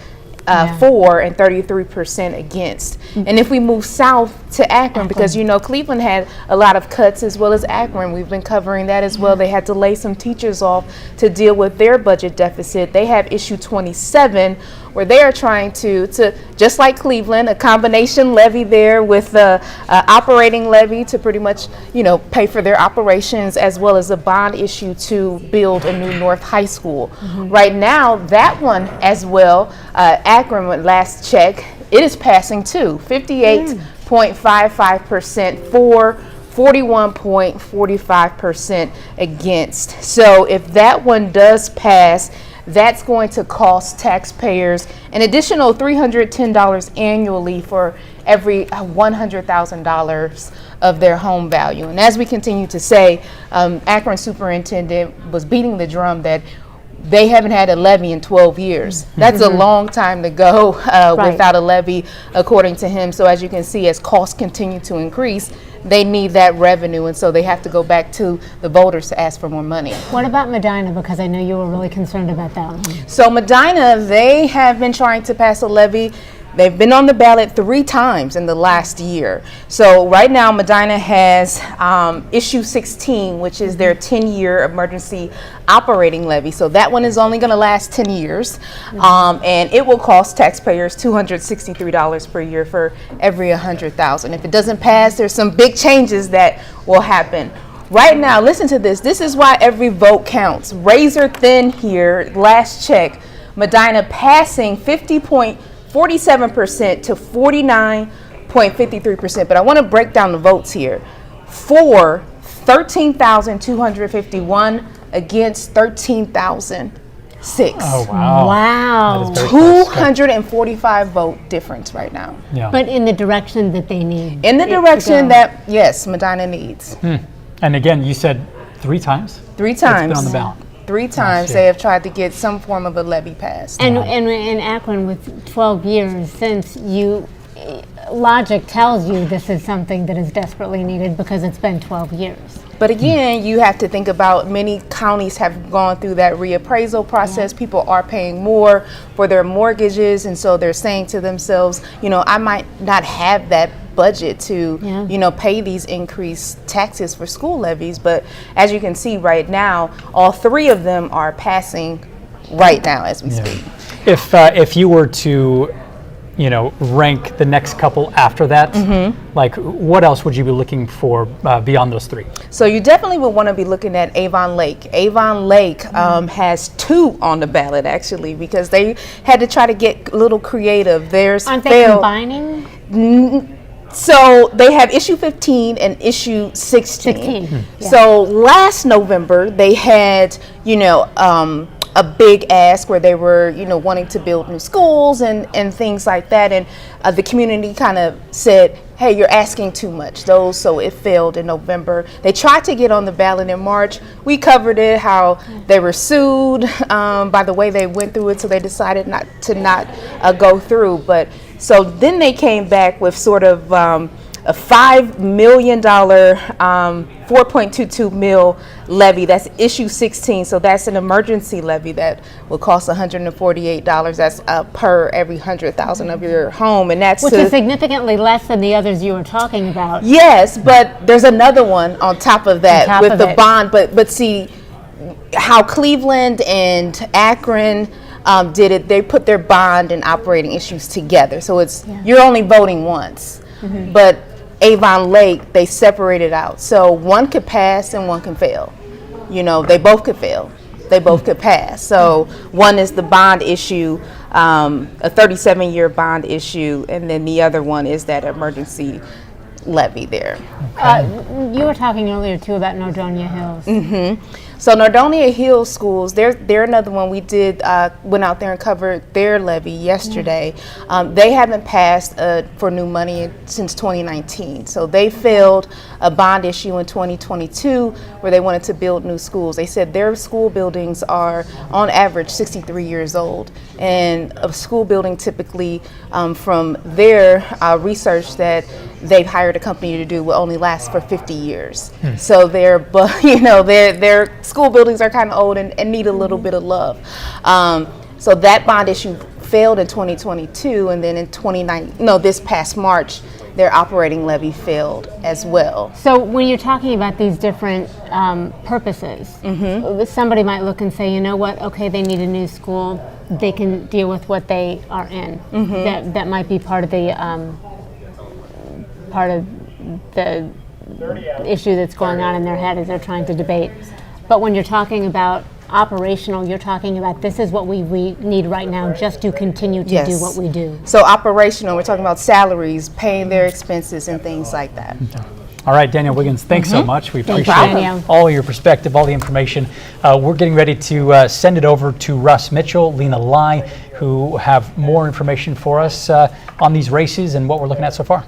for and 33% against. And if we move south to Akron, because you know Cleveland had a lot of cuts as well as Akron, we've been covering that as well. They had to lay some teachers off to deal with their budget deficit. They have issue 27, where they are trying to just like Cleveland, a combination levy there with the operating levy to pretty much, you know, pay for their operations, as well as a bond issue to build a new North High School. Right now, that one as well, Akron, last check, it is passing too, 58.55% for, 41.45% against. So if that one does pass, that's going to cost taxpayers an additional $310 annually for every $100,000 of their home value. And as we continue to say, Akron superintendent was beating the drum that they haven't had a levy in 12 years. That's a long time to go without a levy, according to him. So as you can see, as costs continue to increase, they need that revenue, and so they have to go back to the voters to ask for more money. What about Medina? Because I know you were really concerned about that one. So Medina, they have been trying to pass a levy. They've been on the ballot 3 times in the last year. So right now, Medina has issue 16, which is their 10-year emergency operating levy. So that one is only going to last 10 years, and it will cost taxpayers $263 per year for every $100,000. If it doesn't pass, there's some big changes that will happen. Right now, listen to this. This is why every vote counts. Razor thin here, last check. Medina passing 47% to 49.53%. But I want to break down the votes here. For 13,251 against 13,006. Oh, wow. Wow. 245 vote difference right now. Yeah. But in the direction that they need. In the direction that, yes, Medina needs. And again, you said 3 times? 3 times. It's been on the ballot. 3 times they have tried to get some form of a levy passed. And in Akron, with 12 years since, logic tells you this is something that is desperately needed because it's been 12 years. But again, you have to think about many counties have gone through that reappraisal process. People are paying more for their mortgages, and so they're saying to themselves, you know, I might not have that budget to, you know, pay these increased taxes for school levies. But as you can see right now, all 3 of them are passing right now as we speak. If you were to, you know, rank the next couple after that, like what else would you be looking for beyond those 3? So you definitely would want to be looking at Avon Lake. Avon Lake has 2 on the ballot actually, because they had to try to get a little creative. Aren't they combining? So they have issue 15 and issue 16. So last November they had, you know, a big ask where they were, you know, wanting to build new schools and things like that. And the community kind of said, hey, you're asking too much. So it failed in November. They tried to get on the ballot in March. We covered it, how they were sued by the way they went through it. So they decided not to go through. But so then they came back with sort of a $5 million, 4.22 mil levy. That's issue 16. So that's an emergency levy that will cost $148. That's per every 100,000 of your home, and that's which is significantly less than the others you were talking about. Yes, but there's another one on top of that with the bond. But see how Cleveland and Akron did it. They put their bond and operating issues together. So it's you're only voting once, but Avon Lake, they separated out. So one could pass and one can fail. You know, they both could fail. They both could pass. So one is the bond issue, a 37-year bond issue, and then the other one is that emergency levy there. You were talking earlier too about Nordonia Hills. So Nordonia Hills schools, they're another one. We did went out there and covered their levy yesterday. They haven't passed for new money since 2019. So they failed a bond issue in 2022 where they wanted to build new schools. They said their school buildings are on average 63 years old, and a school building typically from their research that they've hired a company to do will only last for 50 years. So their school buildings are kind of old and need a little bit of love. So that bond issue failed in 2022, and then in this past March, their operating levy failed as well. So when you're talking about these different purposes, somebody might look and say, you know what, okay, they need a new school. They can deal with what they are in. That might be part of the issue that's going on in their head as they're trying to debate. But when you're talking about operational, you're talking about this is what we need right now just to continue to do what we do. So operational, we're talking about salaries, paying their expenses and things like that. All right, Danielle Wiggins, thanks so much. We appreciate all your perspective, all the information. We're getting ready to send it over to Russ Mitchell, Lena Lai, who have more information for us on these races and what we're looking at so far.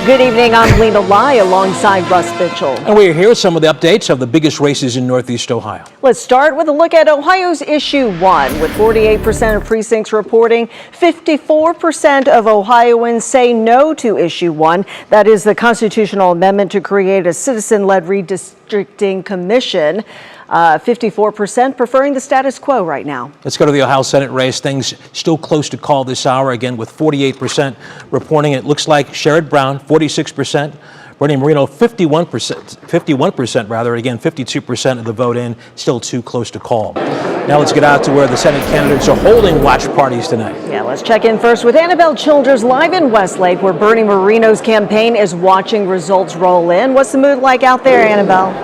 Good evening, I'm Lena Lai alongside Russ Mitchell. And we're here with some of the updates of the biggest races in Northeast Ohio. Let's start with a look at Ohio's Issue 1. With 48% of precincts reporting, 54% of Ohioans say no to Issue 1. That is the constitutional amendment to create a citizen-led redistricting commission. 54% preferring the status quo right now. Let's go to the Ohio Senate race. Things still close to call this hour, again with 48% reporting. It looks like Sherrod Brown, 46%. Bernie Moreno, 51% rather. Again, 52% of the vote in, still too close to call. Now let's get out to where the Senate candidates are holding watch parties tonight. Yeah, let's check in first with Annabelle Childers live in Westlake, where Bernie Moreno's campaign is watching results roll in. What's the mood like out there, Annabelle?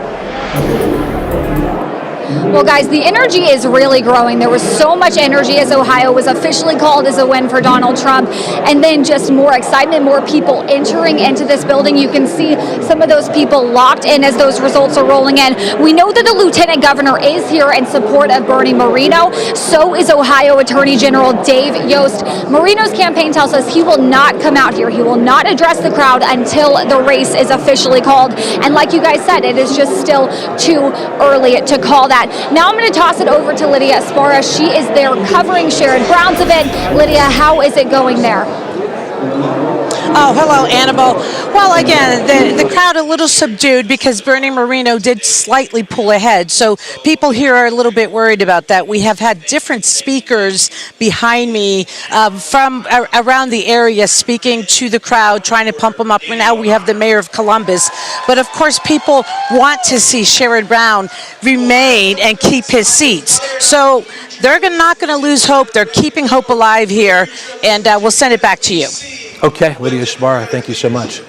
Well, guys, the energy is really growing. There was so much energy as Ohio was officially called as a win for Donald Trump, and then just more excitement, more people entering into this building. You can see some of those people locked in as those results are rolling in. We know that the Lieutenant Governor is here in support of Bernie Moreno. So is Ohio Attorney General Dave Yost. Moreno's campaign tells us he will not come out here. He will not address the crowd until the race is officially called. And like you guys said, it is just still too early to call that. Now I'm going to toss it over to Lydia Esparra. She is there covering Sherrod Brown's event. Lydia, how is it going there? Oh, hello, Annabelle. Well, again, the crowd a little subdued because Bernie Moreno did slightly pull ahead. So people here are a little bit worried about that. We have had different speakers behind me from around the area speaking to the crowd, trying to pump them up. Now we have the mayor of Columbus. But of course, people want to see Sherrod Brown remain and keep his seats. So they're not going to lose hope. They're keeping hope alive here. And we'll send it back to you. Okay, Lydia Esparra, thank you so much.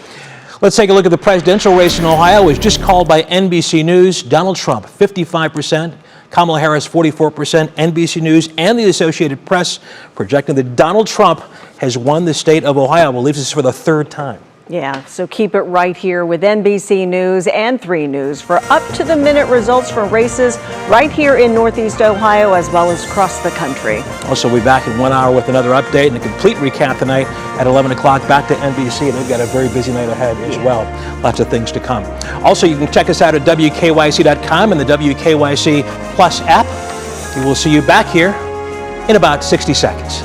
Let's take a look at the presidential race in Ohio. It was just called by NBC News. Donald Trump, 55%. Kamala Harris, 44%. NBC News and the Associated Press projecting that Donald Trump has won the state of Ohio. I believe this is for the third time. Yeah, so keep it right here with NBC News and 3 News for up-to-the-minute results from races right here in Northeast Ohio as well as across the country. Also, we'll be back in 1 hour with another update and a complete recap tonight at 11 o'clock. Back to NBC. They've got a very busy night ahead as well. Lots of things to come. Also, you can check us out at WKYC.com and the WKYC Plus app. We will see you back here in about 60 seconds.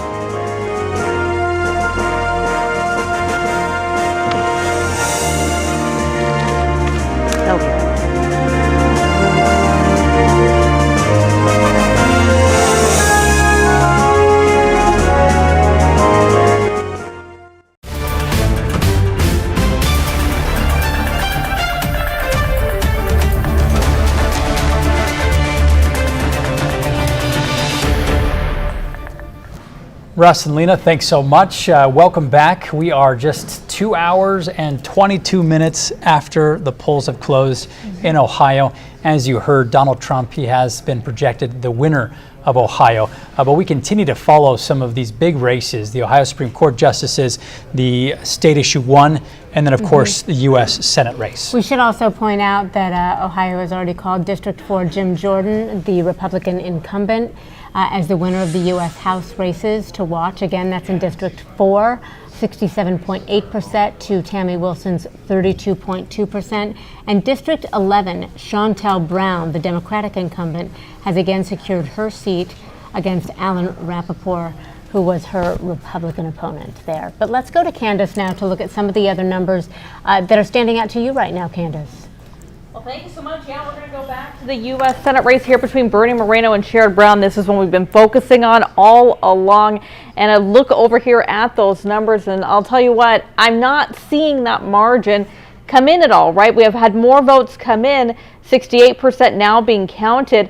Russ and Lena, thanks so much. Welcome back. We are just 2 hours and 22 minutes after the polls have closed in Ohio. As you heard, Donald Trump, he has been projected the winner of Ohio. But we continue to follow some of these big races, the Ohio Supreme Court justices, the state issue 1, and then, of course, the U.S. Senate race. We should also point out that Ohio has already called District 4 Jim Jordan, the Republican incumbent, as the winner of the U.S. House races to watch. Again, that's in District 4. 67.8% to Tammy Wilson's 32.2%. And District 11, Shontel Brown, the Democratic incumbent, has again secured her seat against Alan Rappaport, who was her Republican opponent there. But let's go to Candace now to look at some of the other numbers that are standing out to you right now, Candace. Well, thank you so much. Yeah, we're going to go back to the U.S. Senate race here between Bernie Moreno and Sherrod Brown. This is one we've been focusing on all along. And I look over here at those numbers, and I'll tell you what, I'm not seeing that margin come in at all, right? We have had more votes come in, 68% now being counted.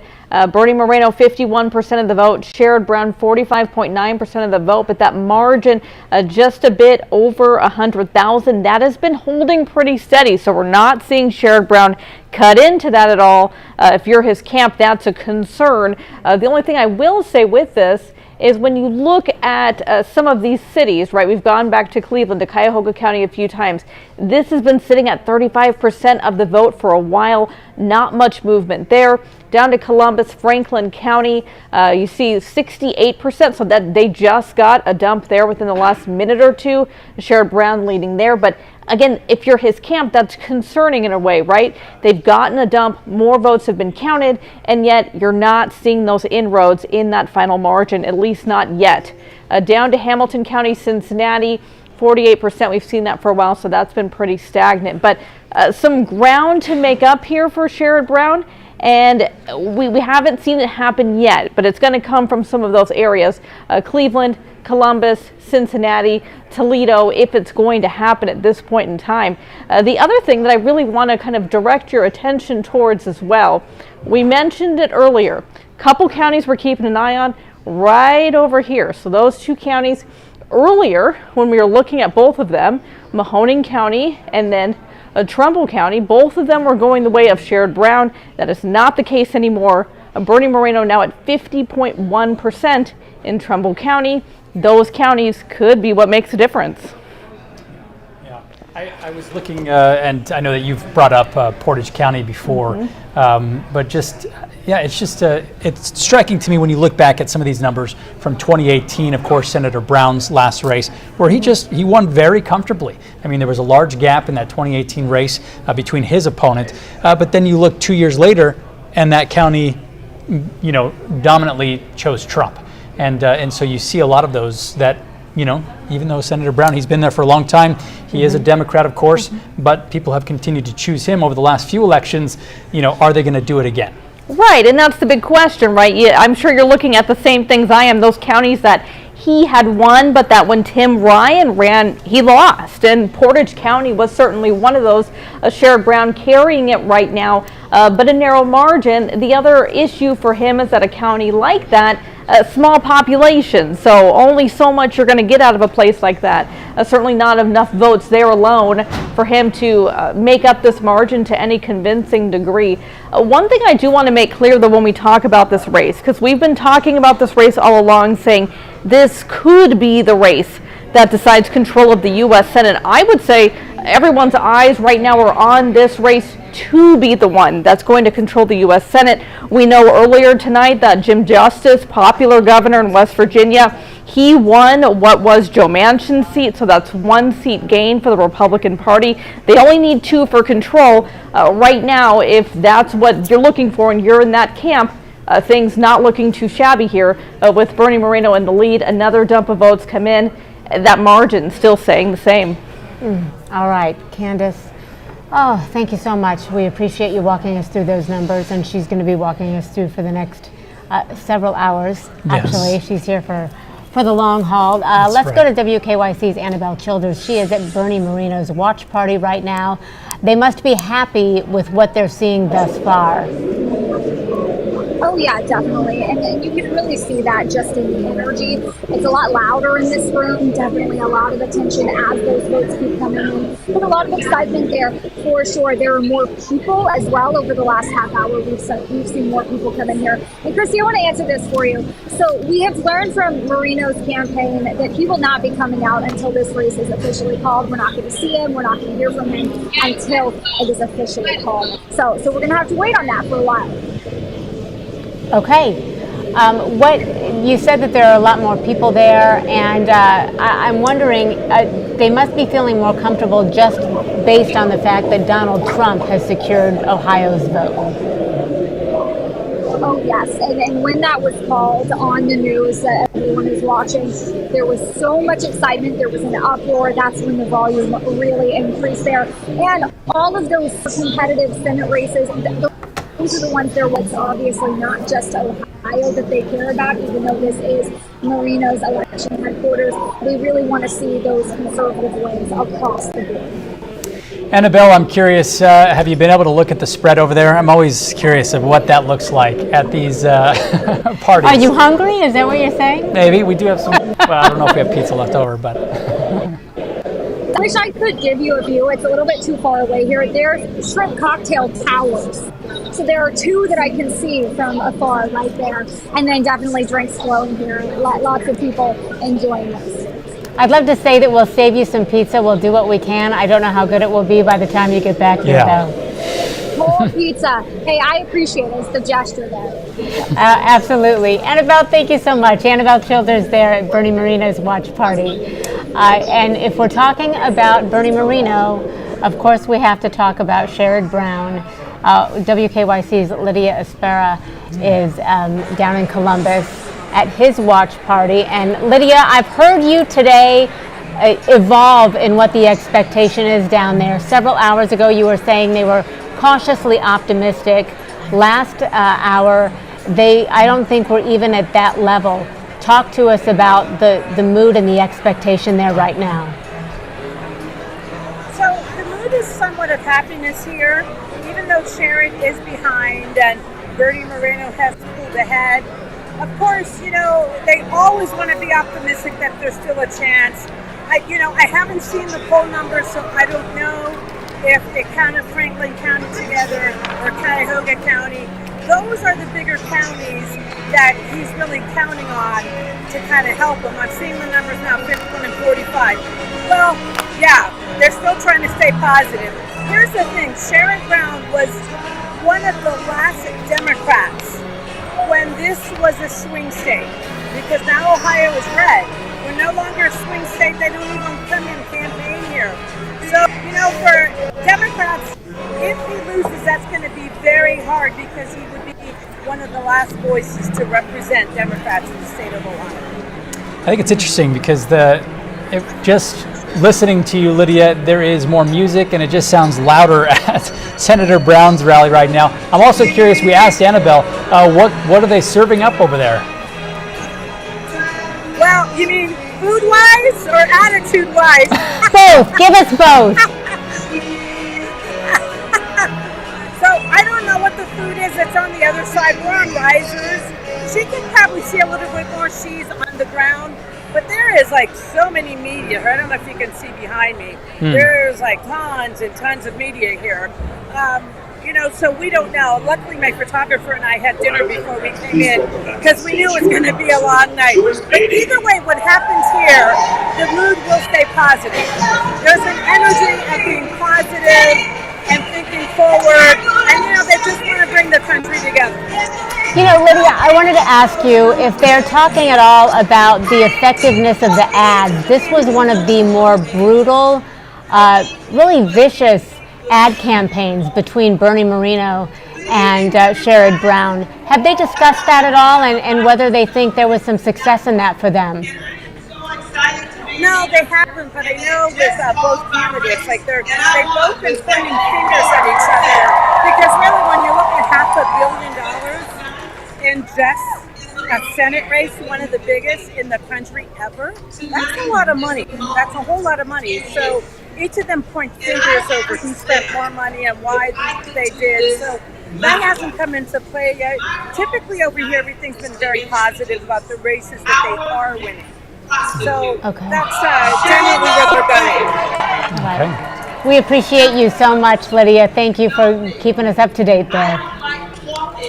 Bernie Moreno, 51% of the vote. Sherrod Brown, 45.9% of the vote. But that margin, just a bit over 100,000, that has been holding pretty steady. So we're not seeing Sherrod Brown cut into that at all. If you're his camp, that's a concern. The only thing I will say with this is when you look at some of these cities, right, we've gone back to Cleveland, to Cuyahoga County a few times. This has been sitting at 35% of the vote for a while. Not much movement there. Down to Columbus, Franklin County, you see 68%, so that they just got a dump there within the last minute or two. Sherrod Brown leading there, but again, if you're his camp, that's concerning in a way, right? They've gotten a dump, more votes have been counted, and yet you're not seeing those inroads in that final margin, at least not yet. Down to Hamilton County, Cincinnati, 48%. We've seen that for a while, so that's been pretty stagnant. But some ground to make up here for Sherrod Brown, and we haven't seen it happen yet, but it's going to come from some of those areas. Cleveland, Columbus, Cincinnati, Toledo, if it's going to happen at this point in time. The other thing that I really want to kind of direct your attention towards as well, we mentioned it earlier, couple counties we're keeping an eye on right over here. So those two counties earlier, when we were looking at both of them, Mahoning County and then Trumbull County, both of them were going the way of Sherrod Brown. That is not the case anymore. Bernie Moreno now at 50.1% in Trumbull County. Those counties could be what makes a difference. Yeah, I was looking, and I know that you've brought up Portage County before, but just, yeah, it's striking to me when you look back at some of these numbers from 2018, of course, Senator Brown's last race, where he won very comfortably. I mean, there was a large gap in that 2018 race between his opponent, but then you look 2 years later, and that county, dominantly chose Trump. And so you see a lot of those that, even though Senator Brown, he's been there for a long time, he is a Democrat, of course, but people have continued to choose him over the last few elections. Are they going to do it again? Right, and that's the big question, right? I'm sure you're looking at the same things I am, those counties that he had won, but that when Tim Ryan ran, he lost. And Portage County was certainly one of those. Sherrod Brown carrying it right now, but a narrow margin. The other issue for him is that a county like that, small population, so only so much you're going to get out of a place like that. Certainly not enough votes there alone for him to make up this margin to any convincing degree. One thing I do want to make clear, though, when we talk about this race, because we've been talking about this race all along, saying this could be the race that decides control of the U.S. Senate. I would say everyone's eyes right now are on this race to be the one that's going to control the U.S. Senate. We know earlier tonight that Jim Justice, popular governor in West Virginia, he won what was Joe Manchin's seat, so that's 1 seat gain for the Republican Party. They only need 2 for control. Right now, if that's what you're looking for and you're in that camp, things not looking too shabby here with Bernie Moreno in the lead. Another dump of votes come in. That margin still staying the same. All right, Candace. Oh, thank you so much. We appreciate you walking us through those numbers, and she's going to be walking us through for the next several hours. Yes. Actually, she's here for the long haul. Let's go to WKYC's Annabelle Childers. She is at Bernie Moreno's watch party right now. They must be happy with what they're seeing thus far. Oh yeah, definitely, and you can really see that just in the energy. It's a lot louder in this room. Definitely a lot of attention as those votes keep coming in, but a lot of excitement there for sure. There are more people as well over the last half hour. We've seen more people come in here. And Christy, I want to answer this for you. So we have learned from Moreno's campaign that he will not be coming out until this race is officially called. We're not going to see him. We're not going to hear from him until it is officially called. So we're going to have to wait on that for a while. Okay. What you said that there are a lot more people there, and I'm wondering, they must be feeling more comfortable just based on the fact that Donald Trump has secured Ohio's vote. Oh yes, and when that was called on the news that everyone is watching, there was so much excitement, there was an uproar. That's when the volume really increased there. And all of those competitive Senate races, those are the ones there was obviously not just Ohio that they care about, even though this is Moreno's election headquarters. They really want to see those conservative wins across the board. Annabelle, I'm curious, have you been able to look at the spread over there? I'm always curious of what that looks like at these parties. Are you hungry? Is that what you're saying? Maybe. We do have some, well, I don't know if we have pizza left over, but. I wish I could give you a view. It's a little bit too far away here. There's shrimp cocktail towers. So there are two that I can see from afar right there. And then definitely drinks flowing here. Lots of people enjoying this. I'd love to say that we'll save you some pizza. We'll do what we can. I don't know how good it will be by the time you get back here, though. Whole pizza. Hey, I appreciate it. It's the gesture there. Absolutely. Annabelle, thank you so much. Annabelle Childers there at Bernie Moreno's watch party. And if we're talking about Bernie Moreno, of course we have to talk about Sherrod Brown. WKYC's Lydia Aspera is down in Columbus at his watch party. And Lydia, I've heard you today evolve in what the expectation is down there. Several hours ago you were saying they were cautiously optimistic. Last hour, I don't think we're even at that level. Talk to us about the mood and the expectation there right now. So the mood is somewhat of happiness here, even though Sherrod is behind and Bernie Moreno has pulled ahead. Of course, you know, they always want to be optimistic that there's still a chance. I haven't seen the poll numbers, so I don't know if they counted Franklin County together or Cuyahoga County. Those are the bigger counties that he's really counting on to kind of help him. I'm seeing the numbers now, 51 and 45. Well, yeah, they're still trying to stay positive. Here's the thing, Sherrod Brown was one of the last Democrats when this was a swing state, because now Ohio is red. We're no longer a swing state. They don't even come in campaign here. So, you know, for Democrats, if he loses, that's going to be very hard because he would be one of the last voices to represent Democrats in the state of Ohio. I think it's interesting because just listening to you, Lydia, there is more music and it just sounds louder at Senator Brown's rally right now. I'm also curious, we asked Annabelle, what are they serving up over there? Well, you mean food-wise or attitude-wise? Both. Give us both. So I don't know what the food is that's on the other side. We're on risers. She can probably see a little bit more cheese on the ground. But there is like so many media. I don't know if you can see behind me. There's like tons and tons of media here. You know, so we don't know. Luckily, my photographer and I had dinner before we came in because we knew it was going to be a long night. But either way, what happens here, the mood will stay positive. There's an energy of being positive and thinking forward. And, you know, they just want to bring the country together. You know, Lydia, I wanted to ask you if they're talking at all about the effectiveness of the ads. This was one of the more brutal, really vicious ad campaigns between Bernie Moreno and Sherrod Brown. Have they discussed that at all and whether they think there was some success in that for them? No, they haven't, but I know with both candidates, like they've both been pointing fingers at each other because really when you look at $500 million in just a Senate race, one of the biggest in the country ever, that's a lot of money. That's a whole lot of money. So each of them point fingers over who spent more money and why they did. So that hasn't come into play yet. Typically over here, everything's been very positive about the races that they are winning. So that's generally where they're going. Okay. We appreciate you so much, Lydia. Thank you for keeping us up to date there.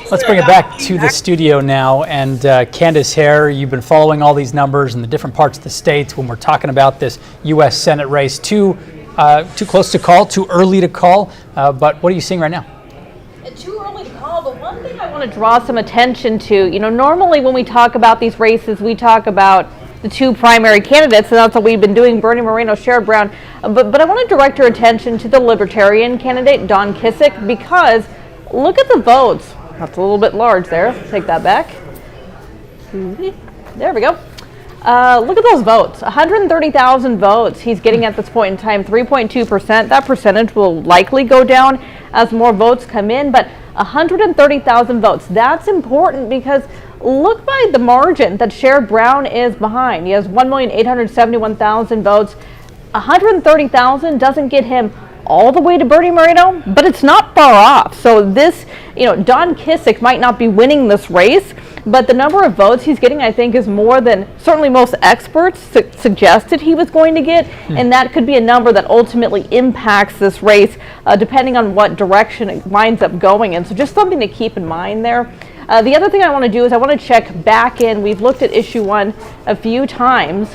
Let's bring it back to the studio now. And Candace Hare, you've been following all these numbers in the different parts of the states when we're talking about this U.S. Senate race. Too close to call, too early to call. But what are you seeing right now? Too early to call, but one thing I want to draw some attention to, normally when we talk about these races, we talk about the two primary candidates, and that's what we've been doing, Bernie Moreno, Sherrod Brown. But I want to direct your attention to the Libertarian candidate, Don Kissick, because look at the votes. That's a little bit large there. Take that back. There we go. Look at those votes. 130,000 votes he's getting at this point in time, 3.2%. That percentage will likely go down as more votes come in, but 130,000 votes. That's important because look by the margin that Sherrod Brown is behind. He has 1,871,000 votes. 130,000 doesn't get him all the way to Bernie Moreno, but it's not far off. So this, Don Kissick might not be winning this race, but the number of votes he's getting, I think, is more than certainly most experts suggested he was going to get, and that could be a number that ultimately impacts this race, depending on what direction it winds up going in. So just something to keep in mind there. The other thing I want to do is I want to check back in. We've looked at issue 1 a few times,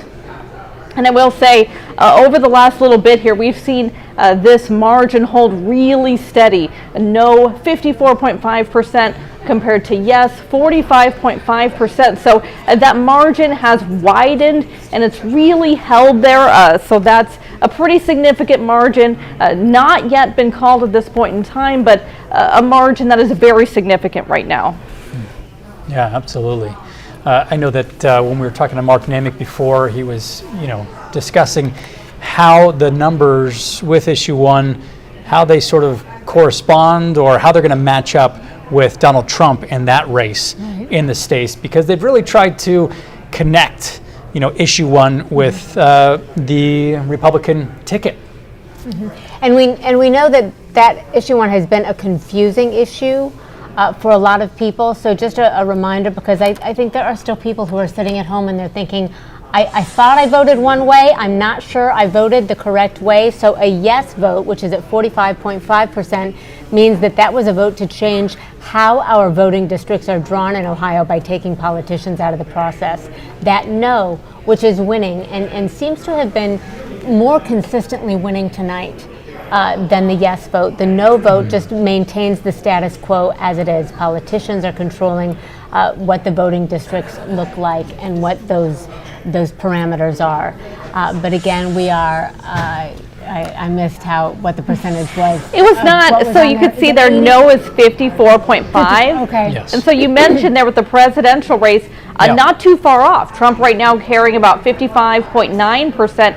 and I will say over the last little bit here, we've seen this margin hold really steady. No, 54.5% compared to yes, 45.5%. So that margin has widened and it's really held there. So that's a pretty significant margin, not yet been called at this point in time, but a margin that is very significant right now. Yeah, absolutely. I know that when we were talking to Mark Namick before, he was, discussing how the numbers with issue 1, how they sort of correspond or how they're going to match up with Donald Trump in that race in the states, because they've really tried to connect, issue 1 with the Republican ticket. And we know that issue 1 has been a confusing issue for a lot of people. So just a reminder, because I think there are still people who are sitting at home and they're thinking, I thought I voted one way, I'm not sure I voted the correct way. So a yes vote, which is at 45.5%, means that was a vote to change how our voting districts are drawn in Ohio by taking politicians out of the process. That no, which is winning and seems to have been more consistently winning tonight than the yes vote. The no vote just maintains the status quo as it is. Politicians are controlling what the voting districts look like and what those parameters are. But again, we are, I missed what the percentage was. It was not, so you could see there no is 54.5. Okay. Yes. And so you mentioned there with the presidential race, not too far off. Trump right now carrying about 55.9%.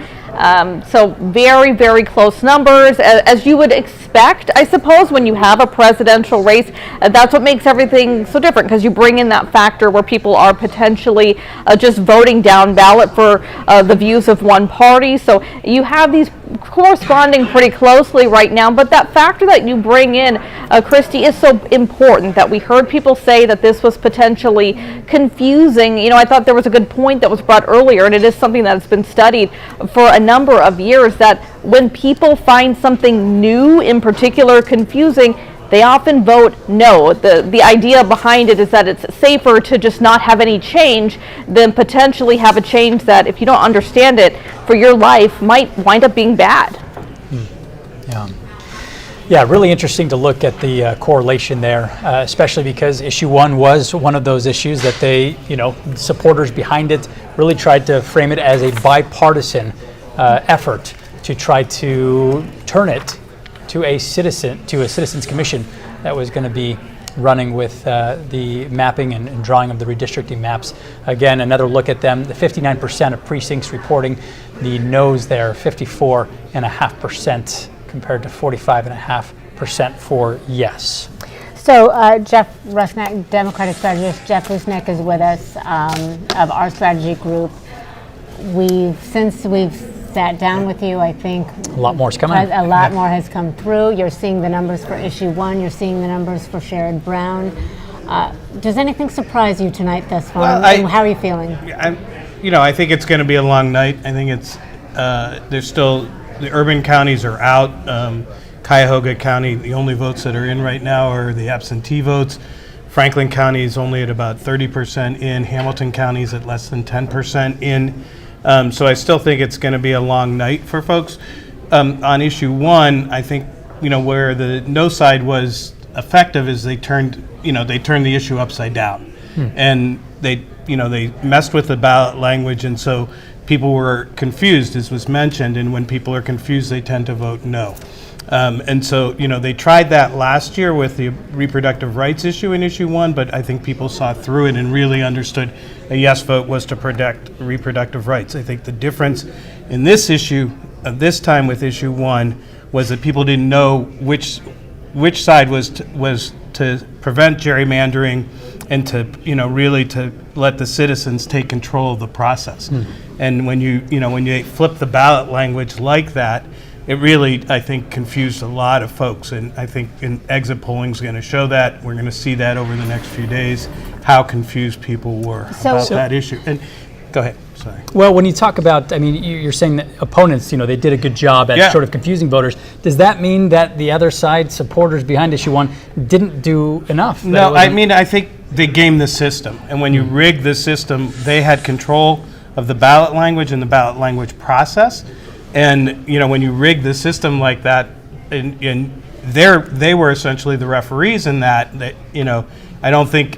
So very, very close numbers, as you would expect, I suppose, when you have a presidential race. That's what makes everything so different, because you bring in that factor where people are potentially just voting down ballot for the views of one party. So you have these corresponding pretty closely right now, but that factor that you bring in, Christy, is so important. That we heard people say that this was potentially confusing. I thought there was a good point that was brought earlier, and it is something that has been studied for a number of years, that when people find something new, in particular confusing, they often vote no. The idea behind it is that it's safer to just not have any change than potentially have a change that, if you don't understand it for your life, might wind up being bad. Yeah, really interesting to look at the correlation there, especially because issue 1 was one of those issues that they, supporters behind it really tried to frame it as a bipartisan effort to try to turn it to a citizens commission that was going to be running with the mapping and drawing of the redistricting maps. Again, another look at them. The 59% of precincts reporting the no's there, 54.5% compared to 45.5% for yes. So Jeff Rusnak, Democratic strategist, Jeff Rusnak is with us of our strategy group. Since we've sat down with you, I think A lot more's coming. a lot more has come through. You're seeing the numbers for issue 1. You're seeing the numbers for Sherrod Brown. Does anything surprise you tonight thus far? Well, And how are you feeling? I think it's going to be a long night. I think it's there's still the urban counties are out. Cuyahoga County, the only votes that are in right now are the absentee votes. Franklin County is only at about 30% in. Hamilton County is at less than 10% in. So I still think it's going to be a long night for folks. On issue 1, I think where the no side was effective is they turned the issue upside down, and they messed with the ballot language, and so people were confused, as was mentioned. And when people are confused, they tend to vote no. And so, they tried that last year with the reproductive rights issue in issue 1, but I think people saw through it and really understood a yes vote was to protect reproductive rights. I think the difference in this issue, this time with issue 1, was that people didn't know which side was to prevent gerrymandering and to really to let the citizens take control of the process. And when you flip the ballot language like that, it really, I think, confused a lot of folks, and I think exit polling is going to show that. We're going to see that over the next few days, how confused people were about that issue. And go ahead, sorry. Well, when you talk about, you're saying that opponents, they did a good job at sort of confusing voters. Does that mean that the other side, supporters behind issue 1, didn't do enough? No, I think they gamed the system, and when you rig the system, they had control of the ballot language and the ballot language process. And when you rig the system like that, and they were essentially the referees in that. I don't think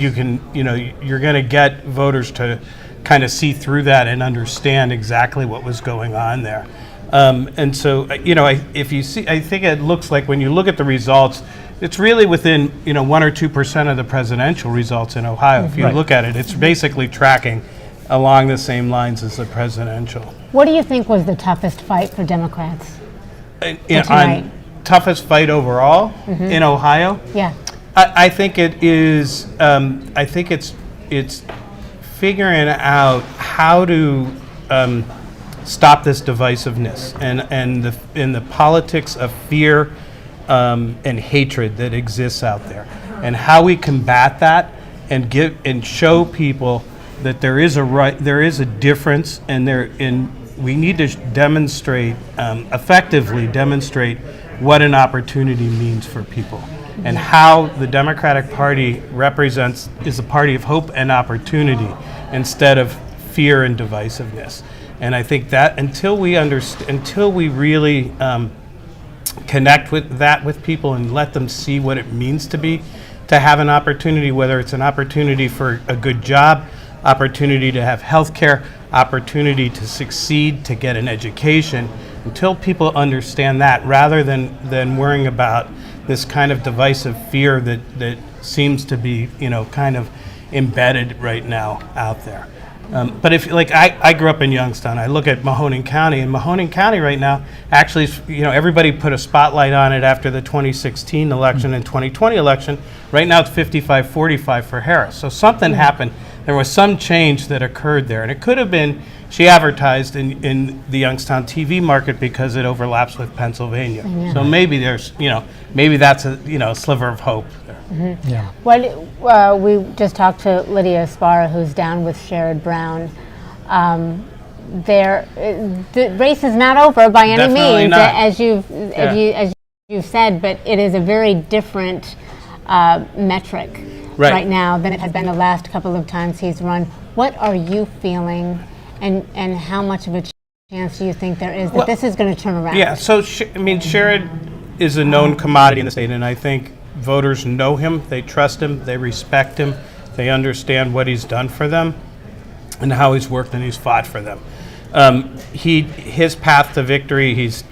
you can. You're going to get voters to kind of see through that and understand exactly what was going on there. And so if you see, I think it looks like when you look at the results, it's really within 1 or 2% of the presidential results in Ohio. If you look at it, it's basically tracking along the same lines as the presidential. What do you think was the toughest fight for Democrats? On toughest fight overall in Ohio? Yeah. I think it is. I think it's figuring out how to stop this divisiveness and the politics of fear and hatred that exists out there, and how we combat that and show people that there is a difference, and we need to demonstrate effectively demonstrate what an opportunity means for people, and how the Democratic Party is a party of hope and opportunity instead of fear and divisiveness. And I think that until we really connect with people and let them see what it means to have an opportunity, whether it's an opportunity for a good job, opportunity to have health care, opportunity to succeed, to get an education, until people understand that, rather than worrying about this kind of divisive fear that seems to be kind of embedded right now out there. But if I grew up in Youngstown, I look at Mahoning County, and Mahoning County right now actually, everybody put a spotlight on it after the 2016 election and 2020 election. Right now it's 55-45 for Harris. So something happened. There was some change that occurred there, and it could have been she advertised in the Youngstown TV market because it overlaps with Pennsylvania. Yeah. So maybe there's, maybe that's a sliver of hope there. Mm-hmm. Yeah. Well, we just talked to Lydia Sparra, who's down with Sherrod Brown. The race is not over by any Definitely means, not. as you've said, but it is a very different metric right now than it had been the last couple of times he's run. What are you feeling, and how much of a chance do you think there is that this is going to turn around? Yeah, so Sherrod is a known commodity in the state, and I think voters know him, they trust him, they respect him, they understand what he's done for them and how he's worked and he's fought for them. His path to victory, he's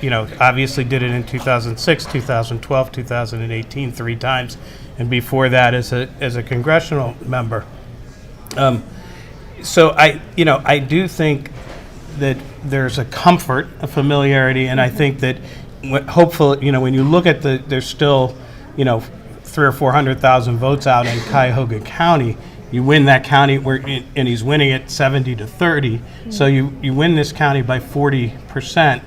obviously did it in 2006, 2012, 2018, 3 times, and before that as a congressional member. So I do think that there's a comfort, a familiarity, and I think that hopefully, when you look at there's still, 300,000 or 400,000 votes out in Cuyahoga County, You win that county, and he's winning it 70-30. So you win this county by 40%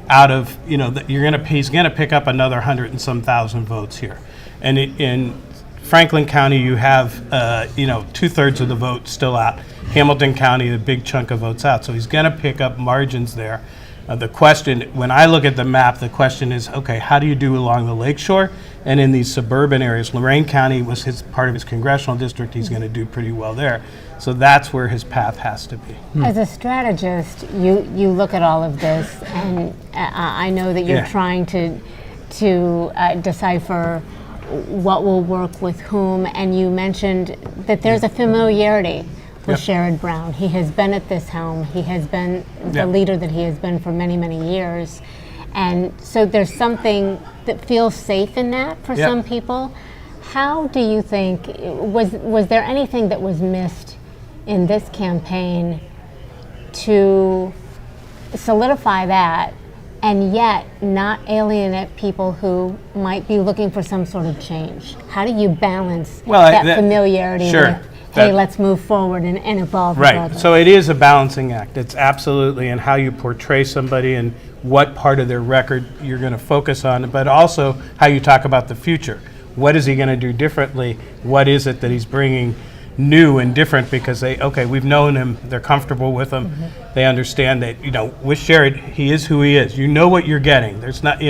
out of, he's going to pick up another 100 and some thousand votes here. And in Franklin County, you have, 2/3 of the vote still out. Hamilton County, a big chunk of votes out. So he's going to pick up margins there. The question, when I look at the map, the question is, okay, how do you do along the lakeshore and in these suburban areas? Lorain County was part of his congressional district. He's going to do pretty well there. So that's where his path has to be. As a strategist, you look at all of this, and I know that you're trying to decipher what will work with whom, and you mentioned that there's a familiarity with Sherrod Brown. He has been at this helm. He has been the leader that he has been for many, many years. And so there's something that feels safe in that for some people. How do you think, was there anything that was missed in this campaign to solidify that and yet not alienate people who might be looking for some sort of change? How do you balance that familiarity with, hey, let's move forward and evolve? Right. So it is a balancing act. It's absolutely in how you portray somebody and what part of their record you're going to focus on, but also how you talk about the future. What is he going to do differently? What is it that he's bringing new and different? Because we've known him, they're comfortable with him, they understand that, with Sherrod, he is who he is. You know what you're getting. There's not,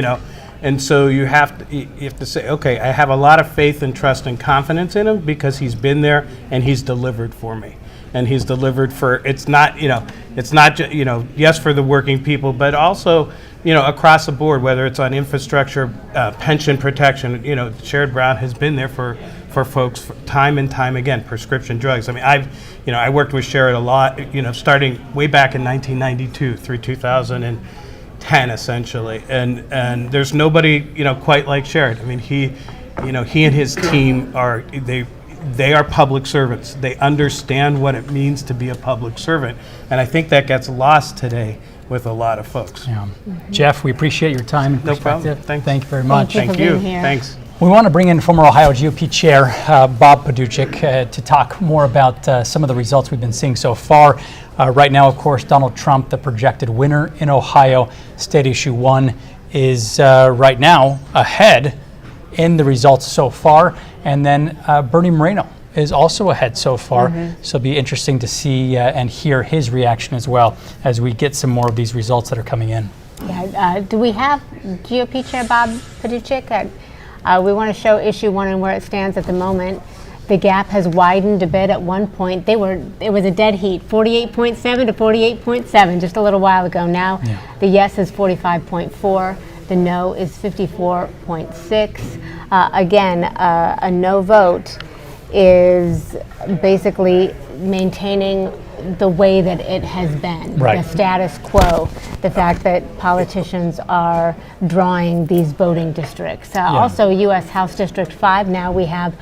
and so you have to say, okay, I have a lot of faith and trust and confidence in him because he's been there and he's delivered for me. And he's delivered for, it's not just, yes, for the working people, but also, across the board, whether it's on infrastructure, pension protection. Sherrod Brown has been there for folks time and time again. Prescription drugs. I mean, I worked with Sherrod a lot, starting way back in 1992 through 2010, essentially. And there's nobody, quite like Sherrod. I mean, he and his team they are public servants. They understand what it means to be a public servant. And I think that gets lost today with a lot of folks. Yeah. Jeff, we appreciate your time and perspective. Thank you very much. Thank you for being here. Thanks. We want to bring in former Ohio GOP Chair Bob Paduchik to talk more about some of the results we've been seeing so far. Right now, of course, Donald Trump, the projected winner in Ohio, State Issue 1, is right now ahead in the results so far. And then Bernie Moreno is also ahead so far. So it'll be interesting to see and hear his reaction as well as we get some more of these results that are coming in. Yeah, do we have GOP Chair Bob Paduchik? We want to show Issue 1 and where it stands at the moment. The gap has widened a bit. At one point, it was a dead heat, 48.7 to 48.7 just a little while ago. Now the yes is 45.4. The no is 54.6. Again, a no vote is basically maintaining the way that it has been, the status quo, the fact that politicians are drawing these voting districts. Also, U.S. House District 5, now we have,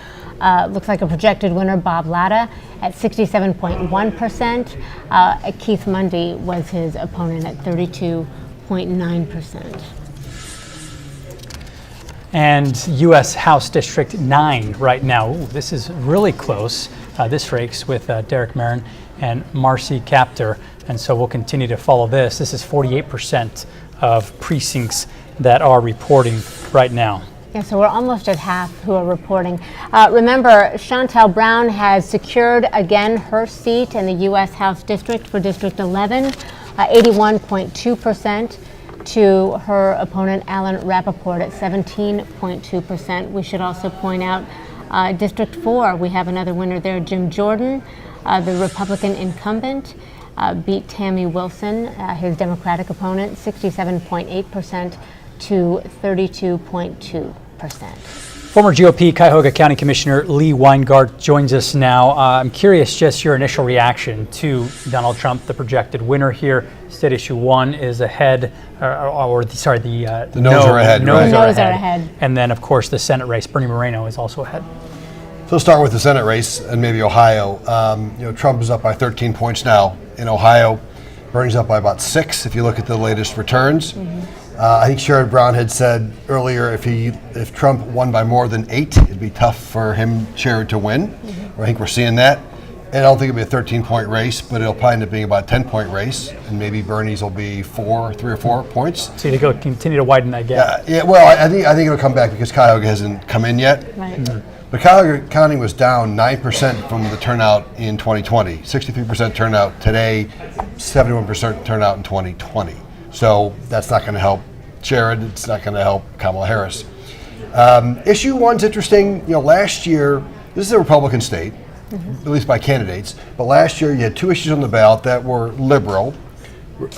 looks like a projected winner, Bob Latta, at 67.1%. Keith Mundy was his opponent at 32.9%. And U.S. House District 9 right now. Ooh, this is really close, this race with Derek Marin and Marcy Kaptur. And so we'll continue to follow this. This is 48% of precincts that are reporting right now. Yeah, so we're almost at half who are reporting. Remember, Chantel Brown has secured again her seat in the U.S. House District for District 11, 81.2%. to her opponent, Alan Rappaport, at 17.2%. We should also point out District 4, we have another winner there, Jim Jordan, the Republican incumbent, beat Tammy Wilson, his Democratic opponent, 67.8% to 32.2%. Former GOP Cuyahoga County Commissioner Lee Weingart joins us now. I'm curious just your initial reaction to Donald Trump, the projected winner here. State Issue 1 is ahead, the no's are ahead. The no's are ahead. And then, of course, the Senate race, Bernie Moreno is also ahead. So let's start with the Senate race and maybe Ohio. Trump is up by 13 points now. In Ohio, Bernie's up by about 6 if you look at the latest returns. I think Sherrod Brown had said earlier if Trump won by more than 8, it'd be tough for Sherrod to win. I think we're seeing that. And I don't think it'll be a 13-point race, but it'll probably end up being about a 10-point race, and maybe Bernie's will be 3 or 4 points. So you continue to widen that gap. Yeah. Well, I think it'll come back because Cuyahoga hasn't come in yet. Right. But Cuyahoga County was down 9% from the turnout in 2020. 63% turnout today, 71% turnout in 2020. So that's not going to help Sherrod. It's not going to help Kamala Harris. Issue 1's interesting. Last year, this is a Republican state, at least by candidates, but last year you had 2 issues on the ballot that were liberal,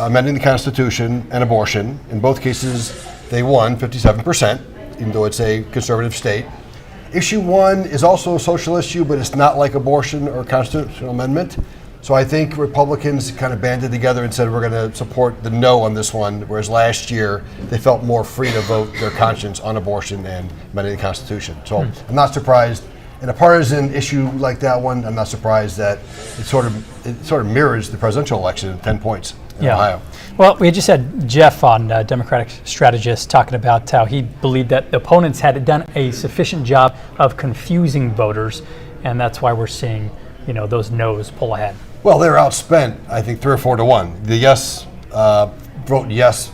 amending the Constitution and abortion. In both cases, they won 57%, even though it's a conservative state. Issue 1 is also a social issue, but it's not like abortion or constitutional amendment. So I think Republicans kind of banded together and said, we're going to support the no on this one, whereas last year they felt more free to vote their conscience on abortion and amending the Constitution. So I'm not surprised. In a partisan issue like that one, I'm not surprised that it sort of mirrors the presidential election at 10 points in Ohio. Well, we just had Jeff on, Democratic strategist, talking about how he believed that the opponents had done a sufficient job of confusing voters, and that's why we're seeing, those no's pull ahead. Well, they're outspent, I think, 3 or 4 to 1. The yes, vote yes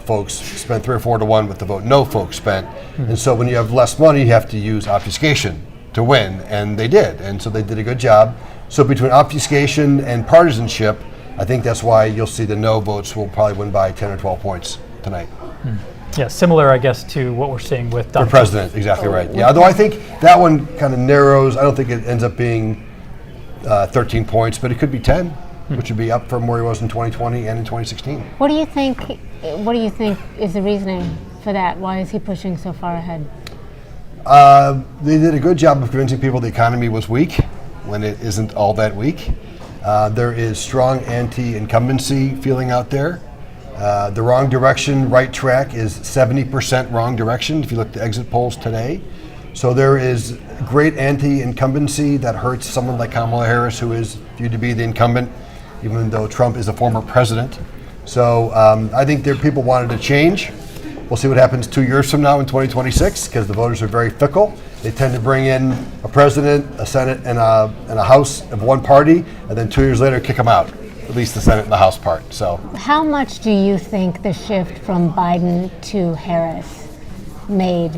folks spent 3 or 4 to 1 with the vote no folks spent. And so when you have less money, you have to use obfuscation to win, and they did. And so they did a good job. So between obfuscation and partisanship, I think that's why you'll see the no votes will probably win by 10 or 12 points tonight. Yeah, similar, I guess, to what we're seeing with Donald For president, exactly right. Yeah, although I think that one kind of narrows. I don't think it ends up being 13 points, but it could be 10, which would be up from where he was in 2020 and in 2016. What do you think is the reasoning for that? Why is he pushing so far ahead? They did a good job of convincing people the economy was weak when it isn't all that weak. There is strong anti-incumbency feeling out there. The wrong direction, right track is 70% wrong direction if you look at the exit polls today. So there is great anti-incumbency that hurts someone like Kamala Harris, who is viewed to be the incumbent, even though Trump is a former president. So I think people wanted to change. We'll see what happens 2 years from now in 2026, because the voters are very fickle. They tend to bring in a president, a Senate, and a House of one party, and then 2 years later kick them out, at least the Senate and the House part. So, how much do you think the shift from Biden to Harris made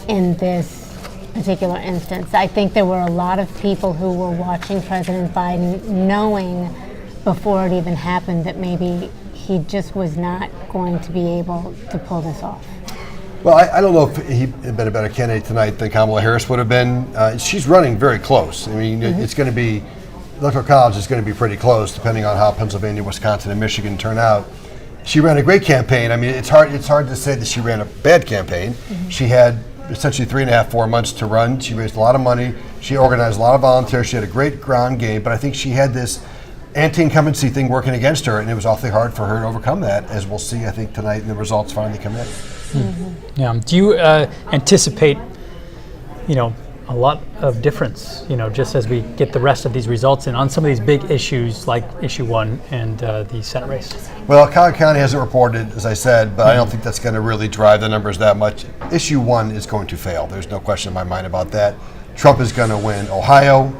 in this particular instance? I think there were a lot of people who were watching President Biden knowing before it even happened that maybe he just was not going to be able to pull this off. Well, I don't know if he had been a better candidate tonight than Kamala Harris would have been. She's running very close. I mean, it's going to be, electoral college is going to be pretty close depending on how Pennsylvania, Wisconsin, and Michigan turn out. She ran a great campaign. I mean, it's hard to say that she ran a bad campaign. She had essentially 3.5, 4 months to run. She raised a lot of money. She organized a lot of volunteers. She had a great ground game, but I think she had this anti-incumbency thing working against her, and it was awfully hard for her to overcome that, as we'll see, I think, tonight, and the results finally come in. Yeah. Do you anticipate, a lot of difference, just as we get the rest of these results in on some of these big issues like issue 1 and the Senate race? Well, Cuyahoga County hasn't reported, as I said, but I don't think that's going to really drive the numbers that much. Issue 1 is going to fail. There's no question in my mind about that. Trump is going to win Ohio,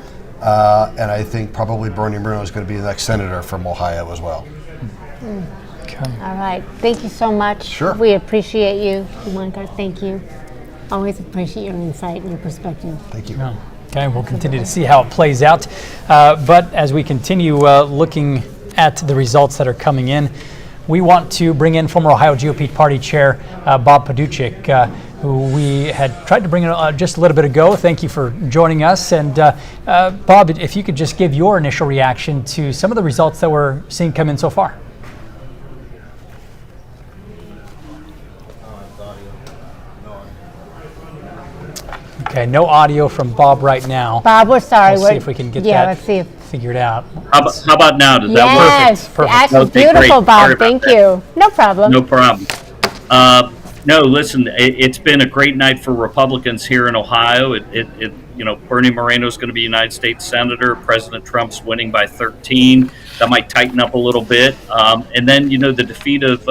and I think probably Bernie Moreno is going to be the next senator from Ohio as well. All right. Thank you so much. Sure. We appreciate you. Thank you. Always appreciate your insight and your perspective. Thank you. Okay, we'll continue to see how it plays out. But as we continue looking at the results that are coming in, we want to bring in former Ohio GOP Party Chair Bob Paduchik, who we had tried to bring in just a little bit ago. Thank you for joining us. And Bob, if you could just give your initial reaction to some of the results that we're seeing come in so far. Okay, no audio from Bob right now. Bob, we're sorry. We'll see if we can get that let's see if figured out. How about now? Does that work? Yes, Perfect. actually Okay, beautiful, great. Bob. Sorry about Thank that. you. No problem. No problem. No, listen, it's been a great night for Republicans here in Ohio. Bernie Moreno is going to be United States Senator. President Trump's winning by 13. That might tighten up a little bit. And then, the defeat of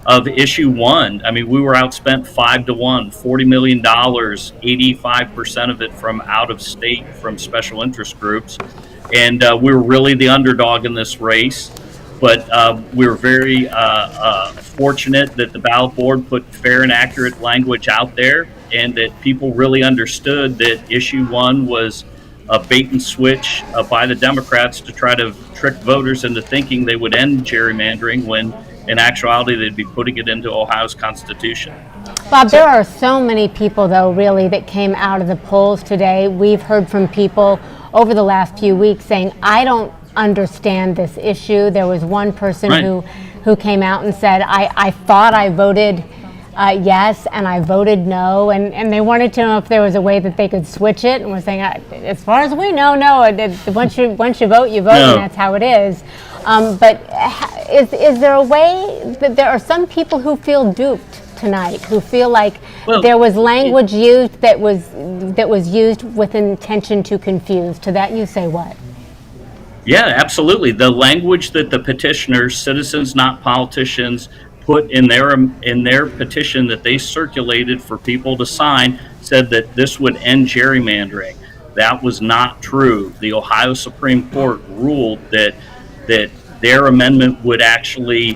of issue one. I mean, we were outspent 5-1, $40 million, 85% of it from out of state, from special interest groups. And we were really the underdog in this race. But we were very fortunate that the ballot board put fair and accurate language out there, and that people really understood that issue one was a bait and switch by the Democrats to try to trick voters into thinking they would end gerrymandering when in actuality they'd be putting it into Ohio's Constitution. Bob, there are so many people, though, really, that came out of the polls today. We've heard from people over the last few weeks saying, I don't understand this issue. There was one person who came out and said, I thought I voted yes and I voted no, and they wanted to know if there was a way that they could switch it, and we're saying, as far as we know, no. Once you vote, you vote, and that's how it is. But is there a way that there are some people who feel duped tonight, who feel like there was language used that was used with intention to confuse? To that you say what? Yeah, absolutely. The language that the petitioners, citizens not politicians, put in their petition that they circulated for people to sign said that this would end gerrymandering. That was not true. The Ohio Supreme Court ruled that their amendment would actually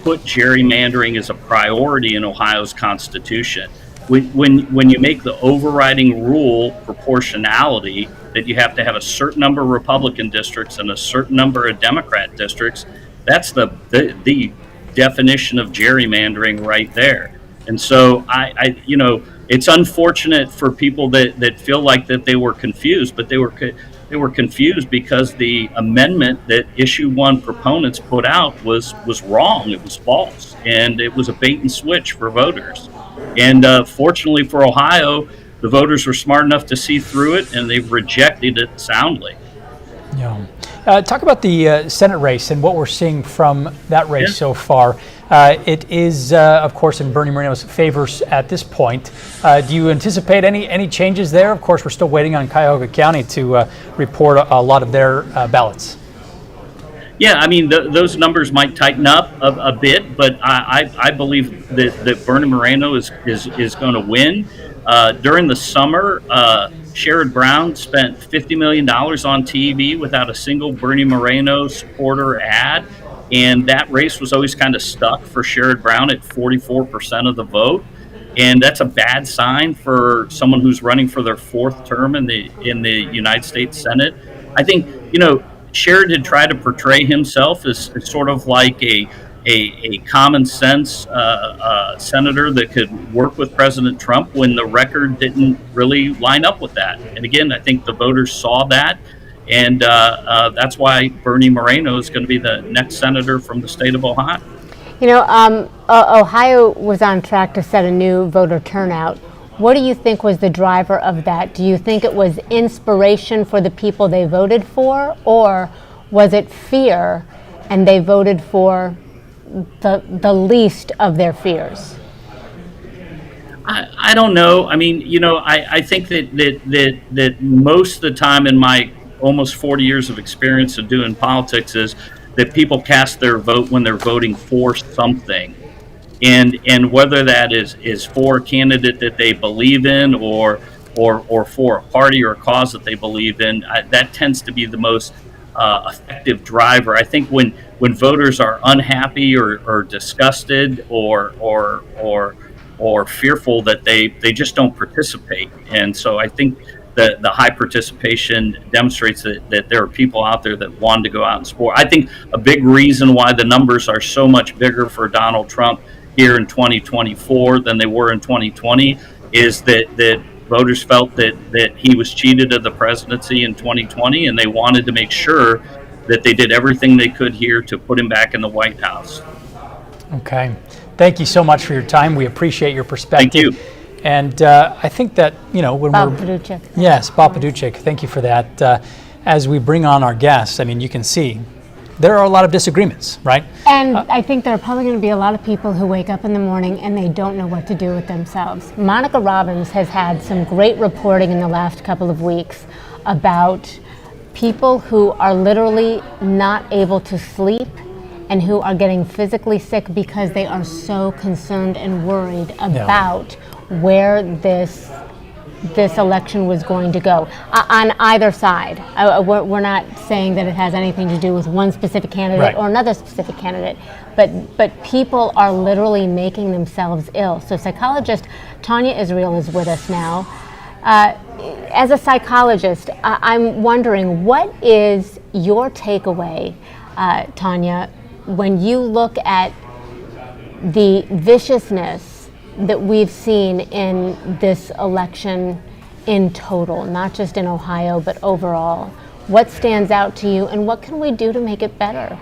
put gerrymandering as a priority in Ohio's Constitution. When you make the overriding rule proportionality, that you have to have a certain number of Republican districts and a certain number of Democrat districts, that's the definition of gerrymandering right there. And so I it's unfortunate for people that feel like that they were confused, but they were confused because the amendment that issue one proponents put out was wrong. It was false, and it was a bait and switch for voters. And fortunately for Ohio, the voters were smart enough to see through it, and they've rejected it soundly. Yeah. Talk about the Senate race and what we're seeing from that race so far. It is, of course, in Bernie Moreno's favors at this point. Do you anticipate any changes there? Of course, we're still waiting on Cuyahoga County to report a lot of their ballots. Yeah, I mean, those numbers might tighten up a bit, but I believe that Bernie Moreno is going to win. During the summer, Sherrod Brown spent $50 million on TV without a single Bernie Moreno supporter ad, and that race was always kind of stuck for Sherrod Brown at 44% of the vote, and that's a bad sign for someone who's running for their fourth term in the United States Senate. I think Sherrod had tried to portray himself as sort of like a common sense senator that could work with President Trump when the record didn't really line up with that. And again, I think the voters saw that, and that's why Bernie Moreno is going to be the next senator from the state of Ohio. Ohio was on track to set a new voter turnout. What do you think was the driver of that? Do you think it was inspiration for the people they voted for, or was it fear and they voted for the least of their fears? I don't know. I mean, I think that most of the time in my almost 40 years of experience of doing politics is that people cast their vote when they're voting for something. And whether that is for a candidate that they believe in or for a party or a cause that they believe in, that tends to be the most effective driver. I think when voters are unhappy or disgusted or fearful, that they just don't participate. And so I think the high participation demonstrates that there are people out there that want to go out and support. I think a big reason why the numbers are so much bigger for Donald Trump here in 2024 than they were in 2020 is that voters felt that he was cheated of the presidency in 2020, and they wanted to make sure that they did everything they could here to put him back in the White House. Okay. Thank you so much for your time. We appreciate your perspective. Thank you. And I think that, when Bob Paduchik. Yes, Bob Paduchik. Thank you for that. As we bring on our guests, I mean, you can see there are a lot of disagreements, right? And I think there are probably going to be a lot of people who wake up in the morning and they don't know what to do with themselves. Monica Robbins has had some great reporting in the last couple of weeks about people who are literally not able to sleep and who are getting physically sick because they are so concerned and worried about where this election was going to go on either side. We're not saying that it has anything to do with one specific candidate or another specific candidate, but people are literally making themselves ill. So psychologist Tanya Israel is with us now. As a psychologist, I'm wondering, what is your takeaway, Tanya, when you look at the viciousness that we've seen in this election in total, not just in Ohio, but overall? What stands out to you, and what can we do to make it better?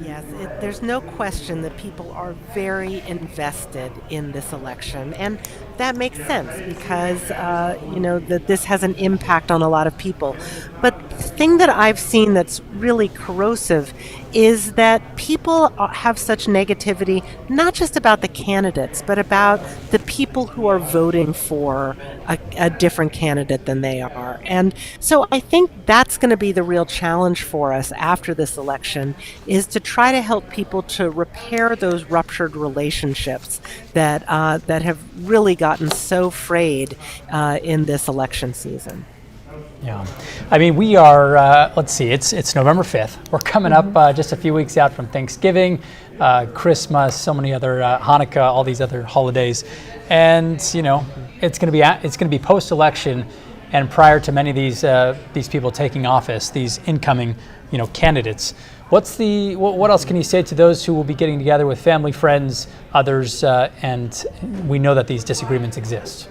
Yes, there's no question that people are very invested in this election, and that makes sense because that this has an impact on a lot of people. But the thing that I've seen that's really corrosive is that people have such negativity, not just about the candidates, but about the people who are voting for a different candidate than they are. And so I think that's going to be the real challenge for us after this election, is to try to help people to repair those ruptured relationships that have really gotten so frayed in this election season. Yeah, I mean, we are, let's see, it's November 5th. We're coming up just a few weeks out from Thanksgiving, Christmas, so many other, Hanukkah, all these other holidays. And, it's going to be post-election and prior to many of these people taking office, these incoming, candidates. What else can you say to those who will be getting together with family, friends, others, and we know that these disagreements exist?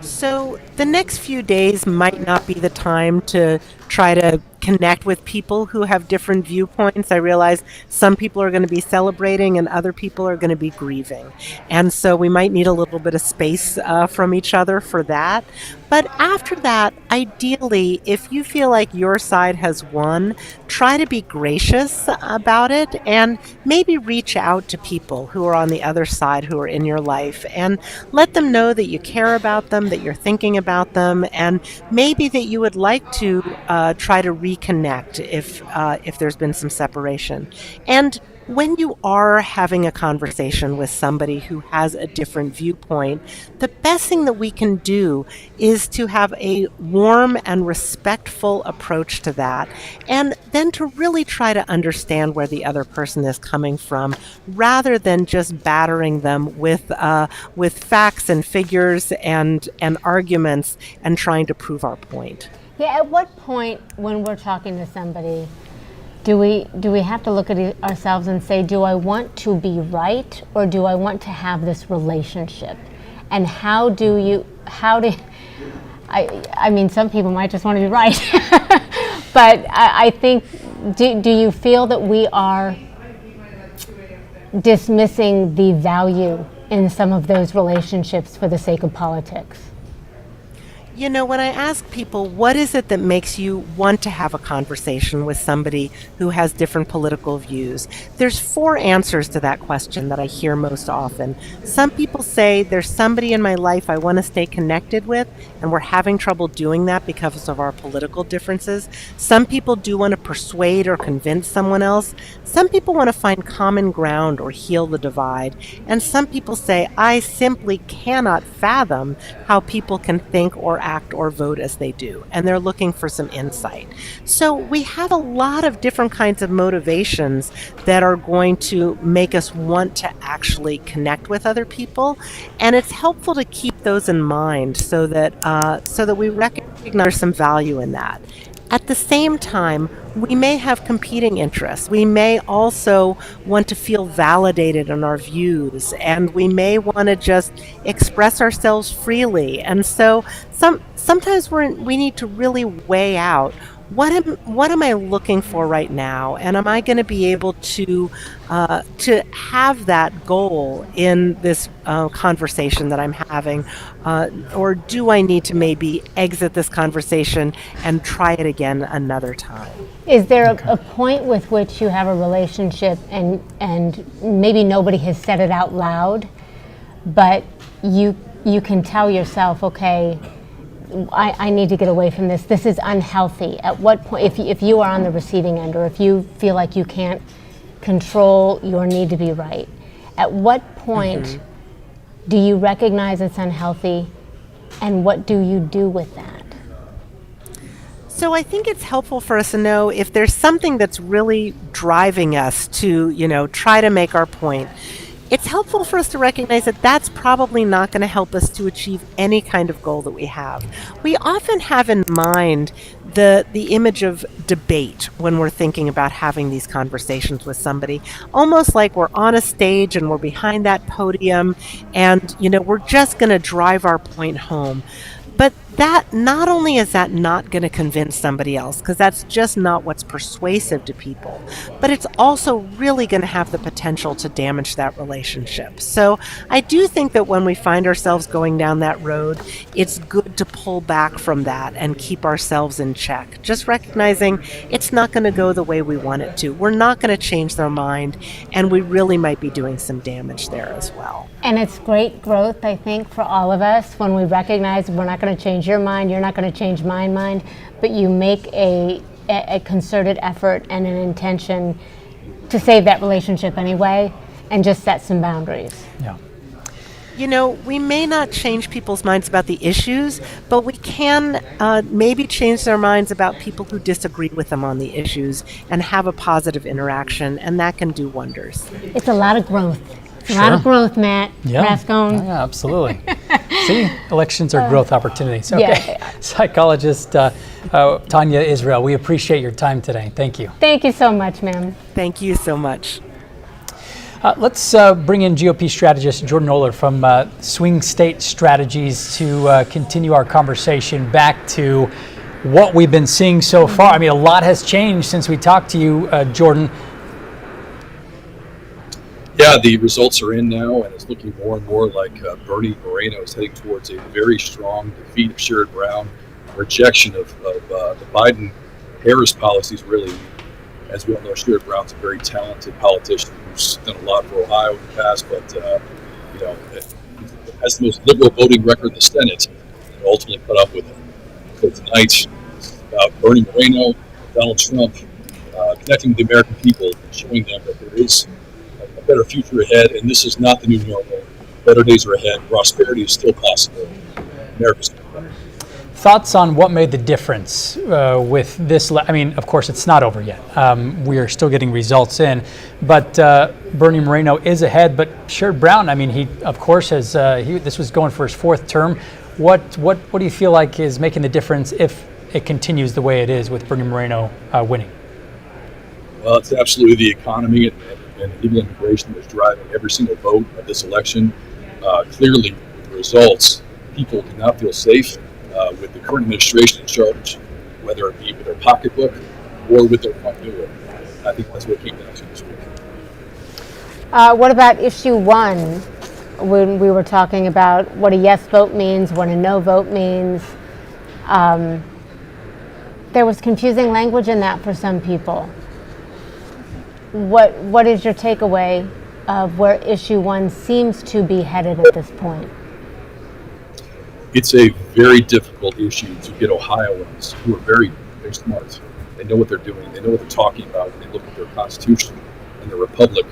So the next few days might not be the time to try to connect with people who have different viewpoints. I realize some people are going to be celebrating and other people are going to be grieving. And so we might need a little bit of space from each other for that. But after that, ideally, if you feel like your side has won, try to be gracious about it and maybe reach out to people who are on the other side, who are in your life, and let them know that you care about them, that you're thinking about them, and maybe that you would like to try to reconnect if there's been some separation. And when you are having a conversation with somebody who has a different viewpoint, the best thing that we can do is to have a warm and respectful approach to that, and then to really try to understand where the other person is coming from, rather than just battering them with facts and figures and arguments and trying to prove our point. Yeah, at what point when we're talking to somebody, do we have to look at ourselves and say, do I want to be right, or do I want to have this relationship? And I mean, some people might just want to be right, but I think, do you feel that we are dismissing the value in some of those relationships for the sake of politics? When I ask people, what is it that makes you want to have a conversation with somebody who has different political views? There's 4 answers to that question that I hear most often. Some people say, there's somebody in my life I want to stay connected with, and we're having trouble doing that because of our political differences. Some people do want to persuade or convince someone else. Some people want to find common ground or heal the divide. And some people say, I simply cannot fathom how people can think or act or vote as they do, and they're looking for some insight. So we have a lot of different kinds of motivations that are going to make us want to actually connect with other people, and it's helpful to keep those in mind so that we recognize some value in that. At the same time, we may have competing interests. We may also want to feel validated in our views, and we may want to just express ourselves freely. And so sometimes we need to really weigh out, what am I looking for right now, and am I going to be able to have that goal in this conversation that I'm having, or do I need to maybe exit this conversation and try it again another time? Is there a point with which you have a relationship and maybe nobody has said it out loud, but you can tell yourself, okay, I need to get away from this. This is unhealthy. At what point, if you are on the receiving end, or if you feel like you can't control your need to be right, at what point do you recognize it's unhealthy, and what do you do with that? So I think it's helpful for us to know if there's something that's really driving us to, try to make our point. It's helpful for us to recognize that that's probably not going to help us to achieve any kind of goal that we have. We often have in mind the image of debate when we're thinking about having these conversations with somebody, almost like we're on a stage and we're behind that podium and, we're just going to drive our point home. But that, not only is that not going to convince somebody else, because that's just not what's persuasive to people, but it's also really going to have the potential to damage that relationship. So I do think that when we find ourselves going down that road, it's good to pull back from that and keep ourselves in check. Just recognizing it's not going to go the way we want it to. We're not going to change their mind, and we really might be doing some damage there as well. And it's great growth, I think, for all of us when we recognize we're not going to change your mind, you're not going to change my mind, but you make a concerted effort and an intention to save that relationship anyway and just set some boundaries. Yeah. We may not change people's minds about the issues, but we can maybe change their minds about people who disagree with them on the issues and have a positive interaction, and that can do wonders. It's a lot of growth. A Sure. lot of growth, Matt. Yeah. Rascone. Oh, yeah, absolutely. See, elections are growth opportunities. Okay. Yeah. Psychologist Tanya Israel, we appreciate your time today. Thank you. Thank you so much, ma'am. Thank you so much. Let's bring in GOP strategist Jordan Oler from Swing State Strategies to continue our conversation back to what we've been seeing so far. I mean, a lot has changed since we talked to you, Jordan. Yeah, the results are in now, and it's looking more and more like Bernie Moreno is heading towards a very strong defeat of Sherrod Brown, rejection of the Biden-Harris policies. Really, as we all know, Sherrod Brown's a very talented politician who's done a lot for Ohio in the past, but has the most liberal voting record in the Senate, and ultimately put up with it. So tonight, it's about Bernie Moreno, Donald Trump, connecting with the American people, and showing them that there is a better future ahead, and this is not the new normal. Better days are ahead. Prosperity is still possible. America's still better. Thoughts on what made the difference with this? I mean, of course, it's not over yet. We are still getting results in, but Bernie Moreno is ahead. But Sherrod Brown, I mean, he of course has. This was going for his fourth term. What do you feel like is making the difference if it continues the way it is with Bernie Moreno winning? Well, it's absolutely the economy and illegal immigration that's driving every single vote of this election. Clearly, with the results, people do not feel safe with the current administration in charge, whether it be with their pocketbook or with their front door. I think that's what it came down to this week. What about issue one, when we were talking about what a yes vote means, what a no vote means? There was confusing language in that for some people. What is your takeaway of where issue one seems to be headed at this point? It's a very difficult issue to get Ohioans who are very, very smart. They know what they're doing. They know what they're talking about when they look at their Constitution and their Republic,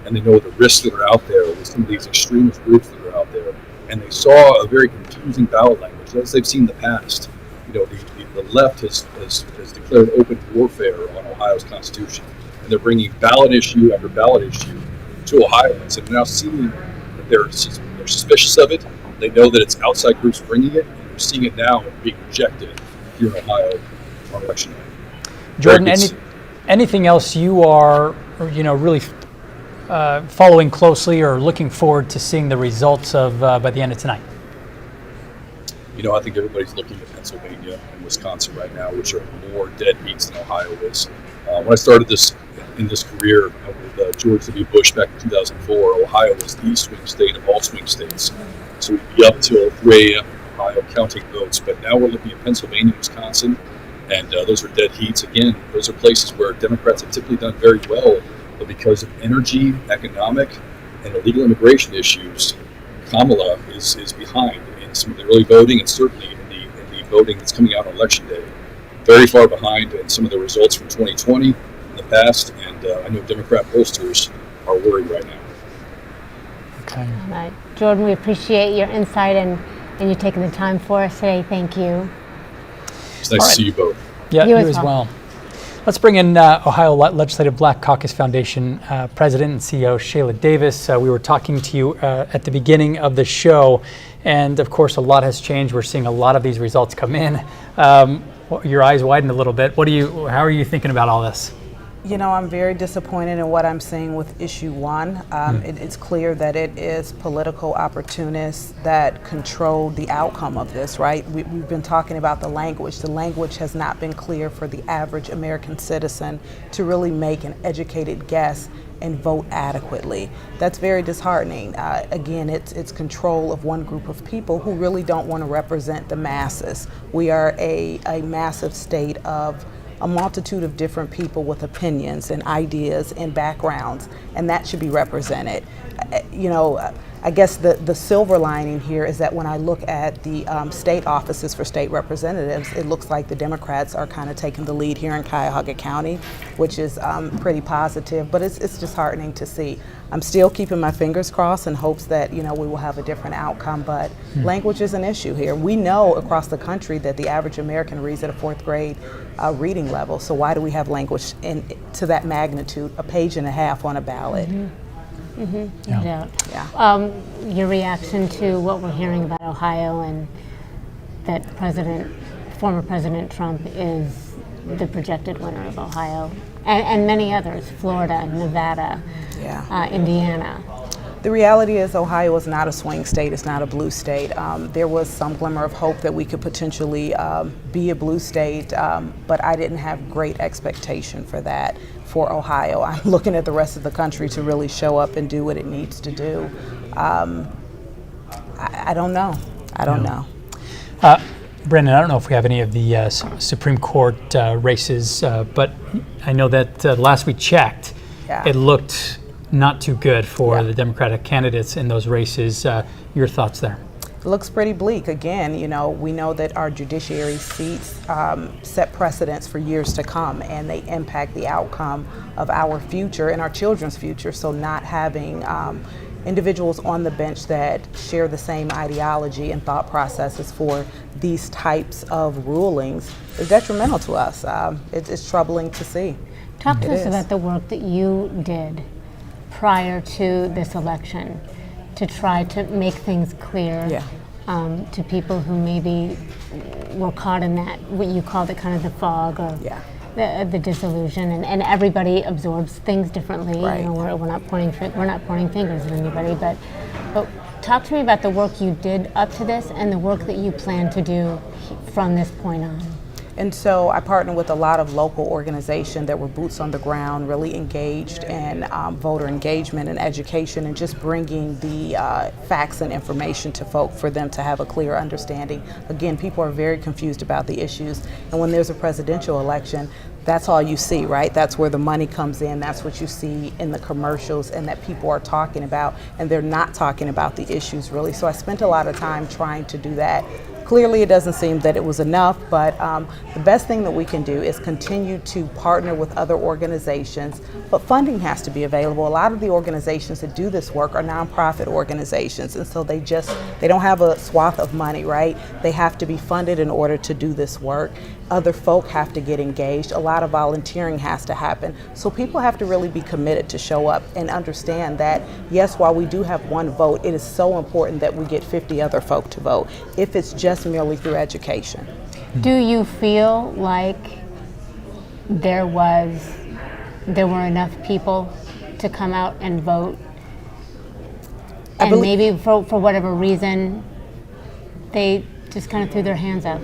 and they know the risks that are out there with some of these extremist groups that are out there. And they saw a very confusing ballot language, as they've seen in the past. The left has declared open warfare on Ohio's Constitution. And they're bringing ballot issue after ballot issue to Ohioans, and they're now seeing that they're suspicious of it. They know that it's outside groups bringing it, and they're seeing it now being rejected here in Ohio on election night. Jordan, anything else you are, really following closely or looking forward to seeing the results of by the end of tonight? I think everybody's looking at Pennsylvania and Wisconsin right now, which are more deadbeats than Ohio is. When I started in this career with George W. Bush back in 2004, Ohio was the swing state of all swing states. So we'd be up till 3 a.m. in Ohio counting votes. But now we're looking at Pennsylvania, Wisconsin, and those are dead heats. Again, those are places where Democrats have typically done very well, but because of energy, economic, and illegal immigration issues, Kamala is behind in some of the early voting and certainly in the voting that's coming out on election day. Very far behind in some of the results from 2020 in the past, and I know Democrat pollsters are worried right now. Okay. All right. Jordan, we appreciate your insight and you taking the time for us today. Thank you. It's nice to see you both. Yeah, you as well. Let's bring in Ohio Legislative Black Caucus Foundation President and CEO Shayla Davis. We were talking to you at the beginning of the show, and of course, a lot has changed. We're seeing a lot of these results come in. Your eyes widened a little bit. How are you thinking about all this? You know, I'm very disappointed in what I'm seeing with issue 1. It's clear that it is political opportunists that control the outcome of this, right? We've been talking about the language. The language has not been clear for the average American citizen to really make an educated guess and vote adequately. That's very disheartening. Again, it's control of one group of people who really don't want to represent the masses. We are a massive state of a multitude of different people with opinions and ideas and backgrounds, and that should be represented. You know, I guess the silver lining here is that when I look at the state offices for state representatives, it looks like the Democrats are kind of taking the lead here in Cuyahoga County, which is pretty positive, but it's disheartening to see. I'm still keeping my fingers crossed in hopes that, you know, we will have a different outcome, but language is an issue here. We know across the country that the average American reads at a 4th grade reading level, so why do we have language to that magnitude, a page and a half on a ballot? Yeah. Your reaction to what we're hearing about Ohio and that former President Trump is the projected winner of Ohio and many others, Florida, Nevada, Indiana. The reality is Ohio is not a swing state, it's not a blue state. There was some glimmer of hope that we could potentially be a blue state, but I didn't have great expectation for that for Ohio. I'm looking at the rest of the country to really show up and do what it needs to do. I don't know. I don't know. Brendan, I don't know if we have any of the Supreme Court races, but I know that last we checked, it looked not too good for the Democratic candidates in those races. Your thoughts there? It looks pretty bleak. Again, you know, we know that our judiciary seats set precedents for years to come, and they impact the outcome of our future and our children's future. So not having individuals on the bench that share the same ideology and thought processes for these types of rulings is detrimental to us. It's troubling to see. Talk to us about the work that you did prior to this election to try to make things clear to people who maybe were caught in that, what you called it, kind of the fog or the disillusion, and everybody absorbs things differently. Right. You know, we're not pointing fingers at anybody, but talk to me about the work you did up to this and the work that you plan to do from this point on. And so I partnered with a lot of local organizations that were boots on the ground, really engaged in voter engagement and education, and just bringing the facts and information to folk for them to have a clear understanding. Again, people are very confused about the issues, and when there's a presidential election, that's all you see, right? That's where the money comes in. That's what you see in the commercials and that people are talking about, and they're not talking about the issues really. So I spent a lot of time trying to do that. Clearly, it doesn't seem that it was enough, but the best thing that we can do is continue to partner with other organizations, but funding has to be available. A lot of the organizations that do this work are nonprofit organizations, and so they don't have a swath of money, right? They have to be funded in order to do this work. Other folk have to get engaged. A lot of volunteering has to happen. So people have to really be committed to show up and understand that, yes, while we do have one vote, it is so important that we get 50 other folk to vote, if it's just merely through education. Do you feel like there were enough people to come out and vote, and maybe for whatever reason they just kind of threw their hands up?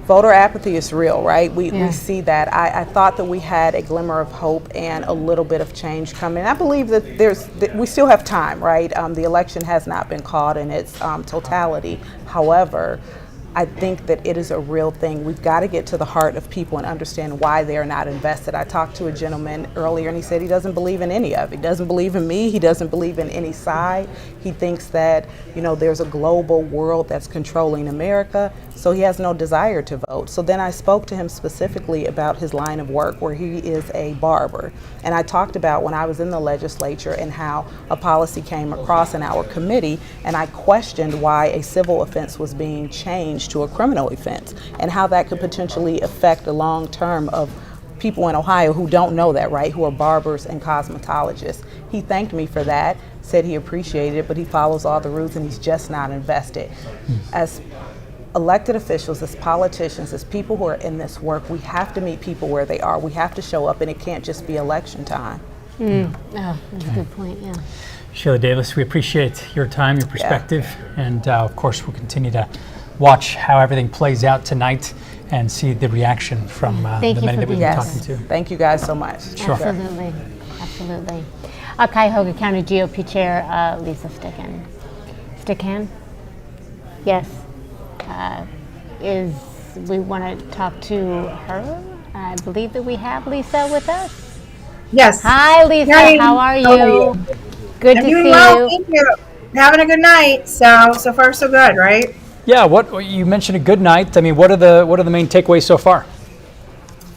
Voter apathy is real, right? We see that. I thought that we had a glimmer of hope and a little bit of change coming. I believe that we still have time, right? The election has not been called in its totality. However, I think that it is a real thing. We've got to get to the heart of people and understand why they're not invested. I talked to a gentleman earlier and he said he doesn't believe in any of it. He doesn't believe in me. He doesn't believe in any side. He thinks that, there's a global world that's controlling America, so he has no desire to vote. So then I spoke to him specifically about his line of work, where he is a barber. And I talked about when I was in the legislature and how a policy came across in our committee, and I questioned why a civil offense was being changed to a criminal offense and how that could potentially affect the long term of people in Ohio who don't know that, right, who are barbers and cosmetologists. He thanked me for that, said he appreciated it, but he follows all the rules and he's just not invested. As elected officials, as politicians, as people who are in this work, we have to meet people where they are. We have to show up, and it can't just be election time. Oh, that's a good point, yeah. Sheila Davis, we appreciate your time, your perspective, and of course we'll continue to watch how everything plays out tonight and see the reaction from the many that we've been talking to. Thank you guys so much. Sure. Absolutely, absolutely. Cuyahoga County GOP Chair Lisa Stickan? Yes. We want to talk to her. I believe that we have Lisa with us. Yes. Hi, Lisa. Hi. How are you? How are you? Good I'm to doing see well, you. thank you. Having a good night. So far so good, right? Yeah. What you mentioned a good night. I mean, what are the main takeaways so far?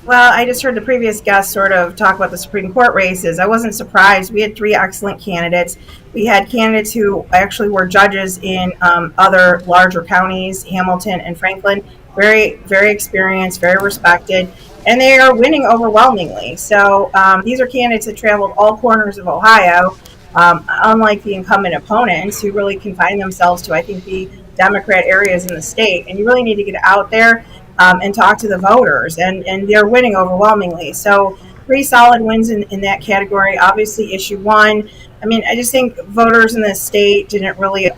Well, I just heard the previous guest sort of talk about the Supreme Court races. I wasn't surprised. We had 3 excellent candidates. We had candidates who actually were judges in other larger counties, Hamilton and Franklin. Very, very experienced, very respected, and they are winning overwhelmingly. So these are candidates that traveled all corners of Ohio, unlike the incumbent opponents who really confine themselves to, I think, the Democrat areas in the state. And you really need to get out there and talk to the voters, and they're winning overwhelmingly. So 3 solid wins in that category. Obviously, issue 1. I mean, I just think voters in this state didn't really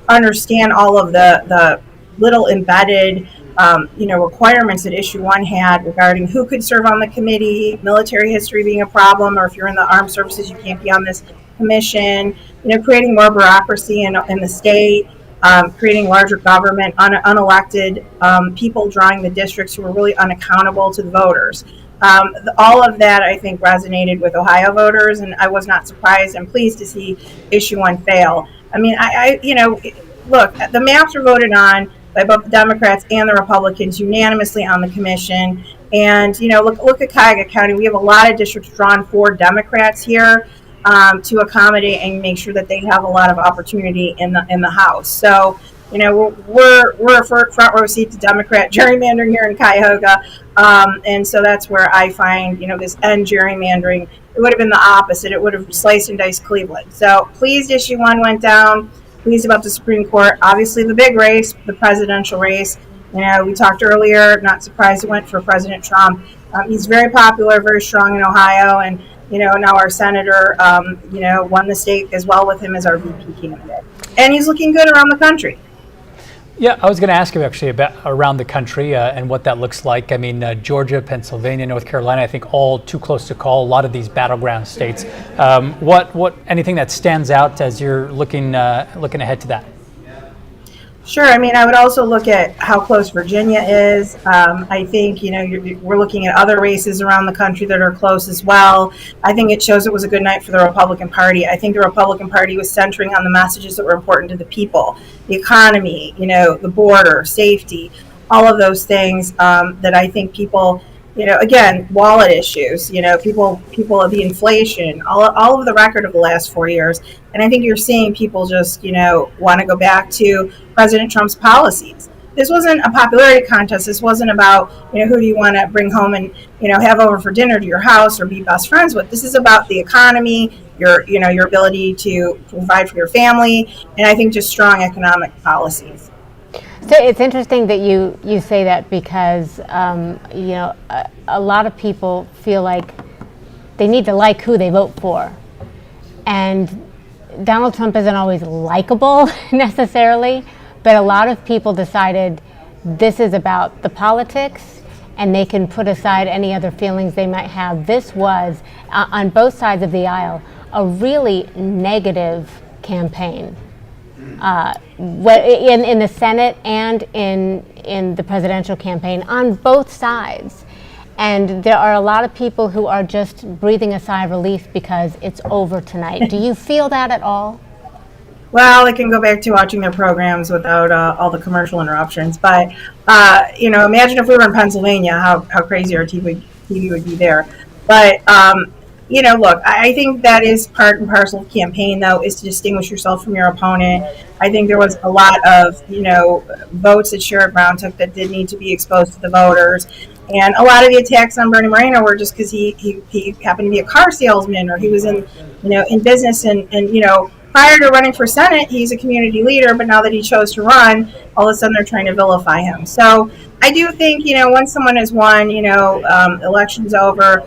understand all of the little embedded requirements that issue 1 had regarding who could serve on the committee, military history being a problem, or if you're in the armed services, you can't be on this commission, creating more bureaucracy in the state, creating larger government, unelected people drawing the districts who are really unaccountable to the voters. All of that, I think, resonated with Ohio voters, and I was not surprised. I'm pleased to see issue 1 fail. I mean, look, the maps were voted on by both the Democrats and the Republicans unanimously on the commission. And, look at Cuyahoga County. We have a lot of districts drawn for Democrats here to accommodate and make sure that they have a lot of opportunity in the House. So, we're a front row seat to Democrat gerrymandering here in Cuyahoga. And so that's where I find, this end gerrymandering, it would have been the opposite. It would have sliced and diced Cleveland. So pleased issue 1 went down. Pleased about the Supreme Court. Obviously the big race, the presidential race. We talked earlier, not surprised it went for President Trump. He's very popular, very strong in Ohio, and now our senator, won the state as well with him as our VP candidate. And he's looking good around the country. Yeah, I was going to ask you actually about around the country and what that looks like. I mean, Georgia, Pennsylvania, North Carolina, I think all too close to call. A lot of these battleground states. What anything that stands out as you're looking ahead to that? Sure. I mean, I would also look at how close Virginia is. I think, we're looking at other races around the country that are close as well. I think it shows it was a good night for the Republican Party. I think the Republican Party was centering on the messages that were important to the people, the economy, the border, safety, all of those things that I think people, again, wallet issues, people of the inflation, all of the record of the last 4 years. And I think you're seeing people just, want to go back to President Trump's policies. This wasn't a popularity contest. This wasn't about, who do you want to bring home and, have over for dinner to your house or be best friends with. This is about the economy, your ability to provide for your family, and I think just strong economic policies. So it's interesting that you say that because, a lot of people feel like they need to like who they vote for. And Donald Trump isn't always likable necessarily, but a lot of people decided this is about the politics and they can put aside any other feelings they might have. This was, on both sides of the aisle, a really negative campaign. in the Senate and in the presidential campaign on both sides. And there are a lot of people who are just breathing a sigh of relief because it's over tonight. Do you feel that at all? Well, they can go back to watching their programs without all the commercial interruptions. But, imagine if we were in Pennsylvania, how crazy our TV would be there. But, look, I think that is part and parcel of campaign, though, is to distinguish yourself from your opponent. I think there was a lot of, votes that Sherrod Brown took that did need to be exposed to the voters. And a lot of the attacks on Bernie Moreno were just because he happened to be a car salesman, or he was in business and prior to running for Senate, he's a community leader, but now that he chose to run, all of a sudden they're trying to vilify him. So I do think, once someone has won, election's over,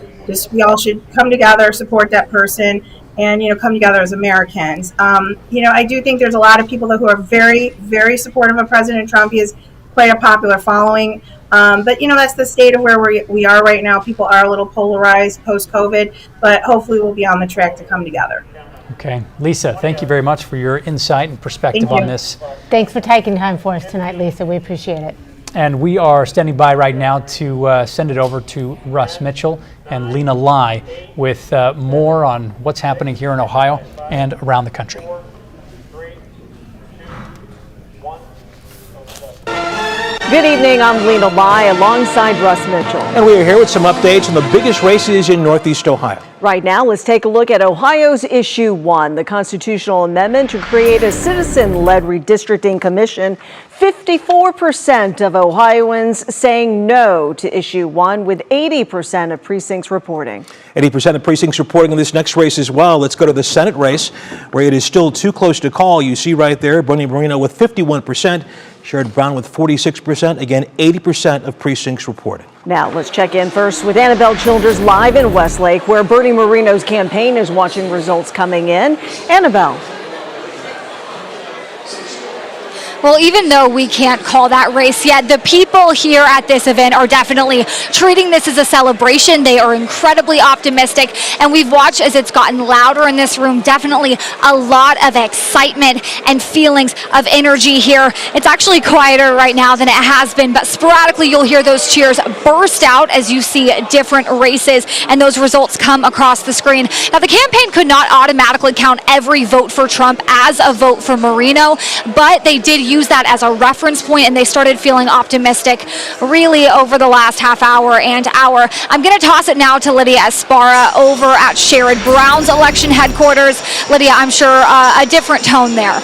we all should come together, support that person, and, come together as Americans. I do think there's a lot of people who are very, very supportive of President Trump. He has quite a popular following. But, that's the state of where we are right now. People are a little polarized post-COVID, but hopefully we'll be on the track to come together. Okay. Lisa, thank you very much for your insight and perspective on this. Thanks for taking time for us tonight, Lisa. We appreciate it. And we are standing by right now to send it over to Russ Mitchell and Lena Lai with more on what's happening here in Ohio and around the country. Good evening, I'm Lena Lai alongside Russ Mitchell. And we are here with some updates on the biggest races in Northeast Ohio. Right now, let's take a look at Ohio's Issue 1, the constitutional amendment to create a citizen-led redistricting commission. 54% of Ohioans saying no to Issue 1, with 80% of precincts reporting. 80% of precincts reporting in this next race as well. Let's go to the Senate race, where it is still too close to call. You see right there, Bernie Moreno with 51%, Sherrod Brown with 46%. Again, 80% of precincts reporting. Now, let's check in first with Annabelle Childers live in Westlake, where Bernie Moreno's campaign is watching results coming in. Annabelle. Well, even though we can't call that race yet, the people here at this event are definitely treating this as a celebration. They are incredibly optimistic, and we've watched as it's gotten louder in this room. Definitely a lot of excitement and feelings of energy here. It's actually quieter right now than it has been, but sporadically you'll hear those cheers burst out as you see different races and those results come across the screen. Now, the campaign could not automatically count every vote for Trump as a vote for Moreno, but they did use that as a reference point, and they started feeling optimistic really over the last half hour and hour. I'm going to toss it now to Lydia Esparra over at Sherrod Brown's election headquarters. Lydia, I'm sure a different tone there.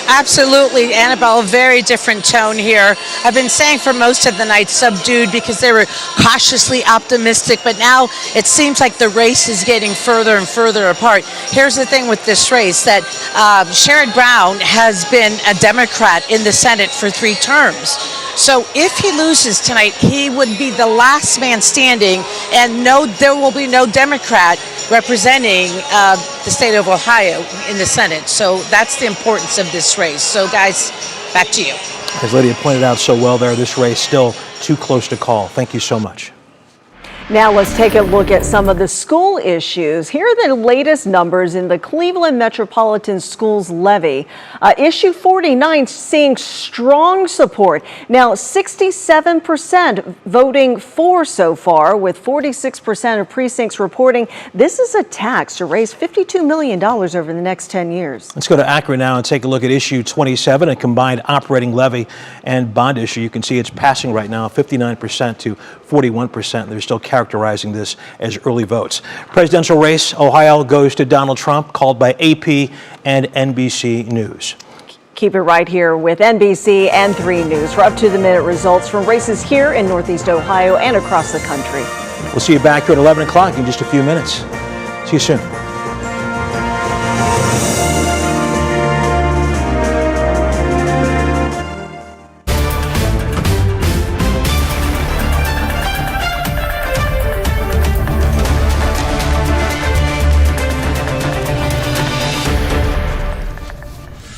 Absolutely, Annabelle, a very different tone here. I've been saying for most of the night subdued because they were cautiously optimistic, but now it seems like the race is getting further and further apart. Here's the thing with this race, that Sherrod Brown has been a Democrat in the Senate for 3 terms. So if he loses tonight, he would be the last man standing, and there will be no Democrat representing the state of Ohio in the Senate. So that's the importance of this race. So guys, back to you. As Lydia pointed out so well there, this race still too close to call. Thank you so much. Now let's take a look at some of the school issues. Here are the latest numbers in the Cleveland Metropolitan Schools levy. Issue 49 seeing strong support. Now 67% voting for so far, with 46% of precincts reporting this is a tax to raise $52 million over the next 10 years. Let's go to Akron now and take a look at issue 27, a combined operating levy and bond issue. You can see it's passing right now, 59% to 41%. They're still characterizing this as early votes. Presidential race, Ohio goes to Donald Trump, called by AP and NBC News. Keep it right here with NBC and 3 News for up-to-the-minute results from races here in Northeast Ohio and across the country. We'll see you back here at 11 o'clock in just a few minutes. See you soon.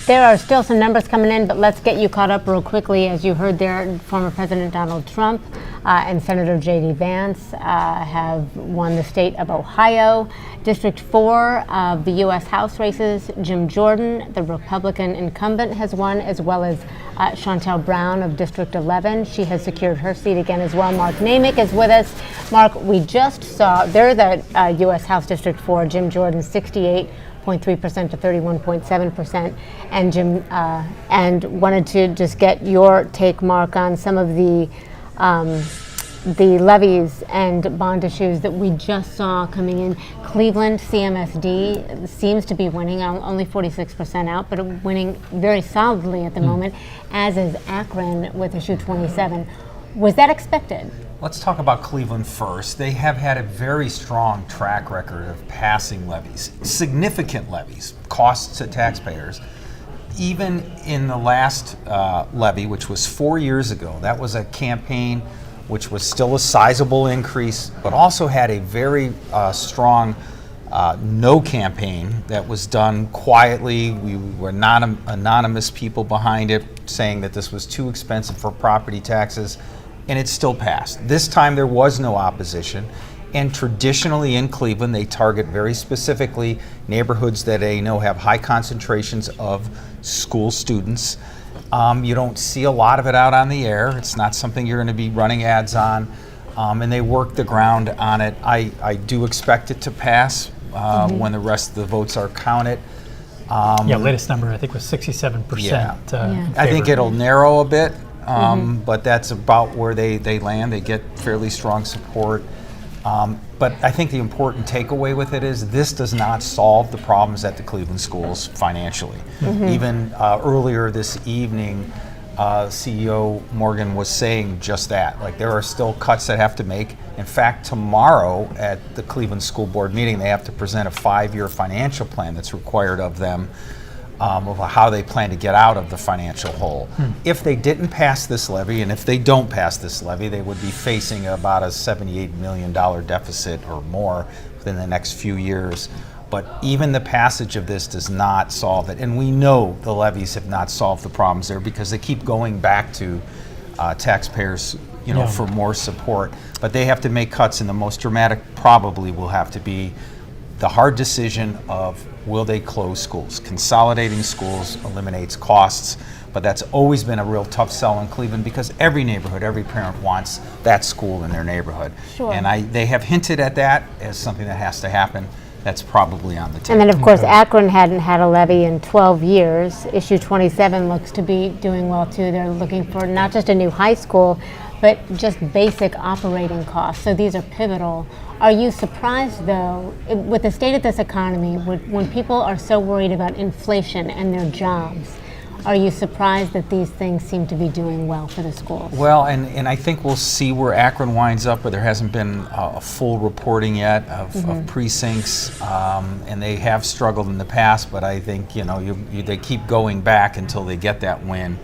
There are still some numbers coming in, but let's get you caught up real quickly. As you heard there, former President Donald Trump and Senator J.D. Vance have won the state of Ohio. District 4 of the U.S. House races, Jim Jordan, the Republican incumbent, has won, as well as Chantel Brown of District 11. She has secured her seat again as well. Mark Namick is with us. Mark, we just saw, they're the U.S. House District 4, Jim Jordan, 68.3% to 31.7%, and Jim and wanted to just get your take, Mark, on some of the levies and bond issues that we just saw coming in. Cleveland CMSD seems to be winning, only 46% out, but winning very solidly at the moment, as is Akron with issue 27. Was that expected? Let's talk about Cleveland first. They have had a very strong track record of passing levies, significant levies, costs to taxpayers. Even in the last levy, which was 4 years ago, that was a campaign which was still a sizable increase, but also had a very strong no campaign that was done quietly. We were not anonymous people behind it saying that this was too expensive for property taxes, and it still passed. This time there was no opposition, and traditionally in Cleveland they target very specifically neighborhoods that they know have high concentrations of school students. You don't see a lot of it out on the air. It's not something you're going to be running ads on, and they work the ground on it. I do expect it to pass when the rest of the votes are counted. Latest number I think was 67%. Yeah. I think it'll narrow a bit, but that's about where they land. They get fairly strong support. But I think the important takeaway with it is this does not solve the problems at the Cleveland schools financially. Even earlier this evening, CEO Morgan was saying just that. Like, there are still cuts that have to make. In fact, tomorrow at the Cleveland School Board meeting, they have to present a 5-year financial plan that's required of them, of how they plan to get out of the financial hole. If they didn't pass this levy, and if they don't pass this levy, they would be facing about a $78 million deficit or more within the next few years. But even the passage of this does not solve it. And we know the levies have not solved the problems there because they keep going back to taxpayers, for more support. But they have to make cuts, and the most dramatic probably will have to be the hard decision of will they close schools. Consolidating schools eliminates costs, but that's always been a real tough sell in Cleveland because every neighborhood, every parent wants that school in their neighborhood. Sure. And they have hinted at that as something that has to happen. That's probably on the table. And then, of course, Akron hadn't had a levy in 12 years. Issue 27 looks to be doing well, too. They're looking for not just a new high school, but just basic operating costs. So these are pivotal. Are you surprised, though, with the state of this economy, when people are so worried about inflation and their jobs, are you surprised that these things seem to be doing well for the schools? Well, and I think we'll see where Akron winds up, but there hasn't been a full reporting yet of precincts, and they have struggled in the past, but I think, they keep going back until they get that win.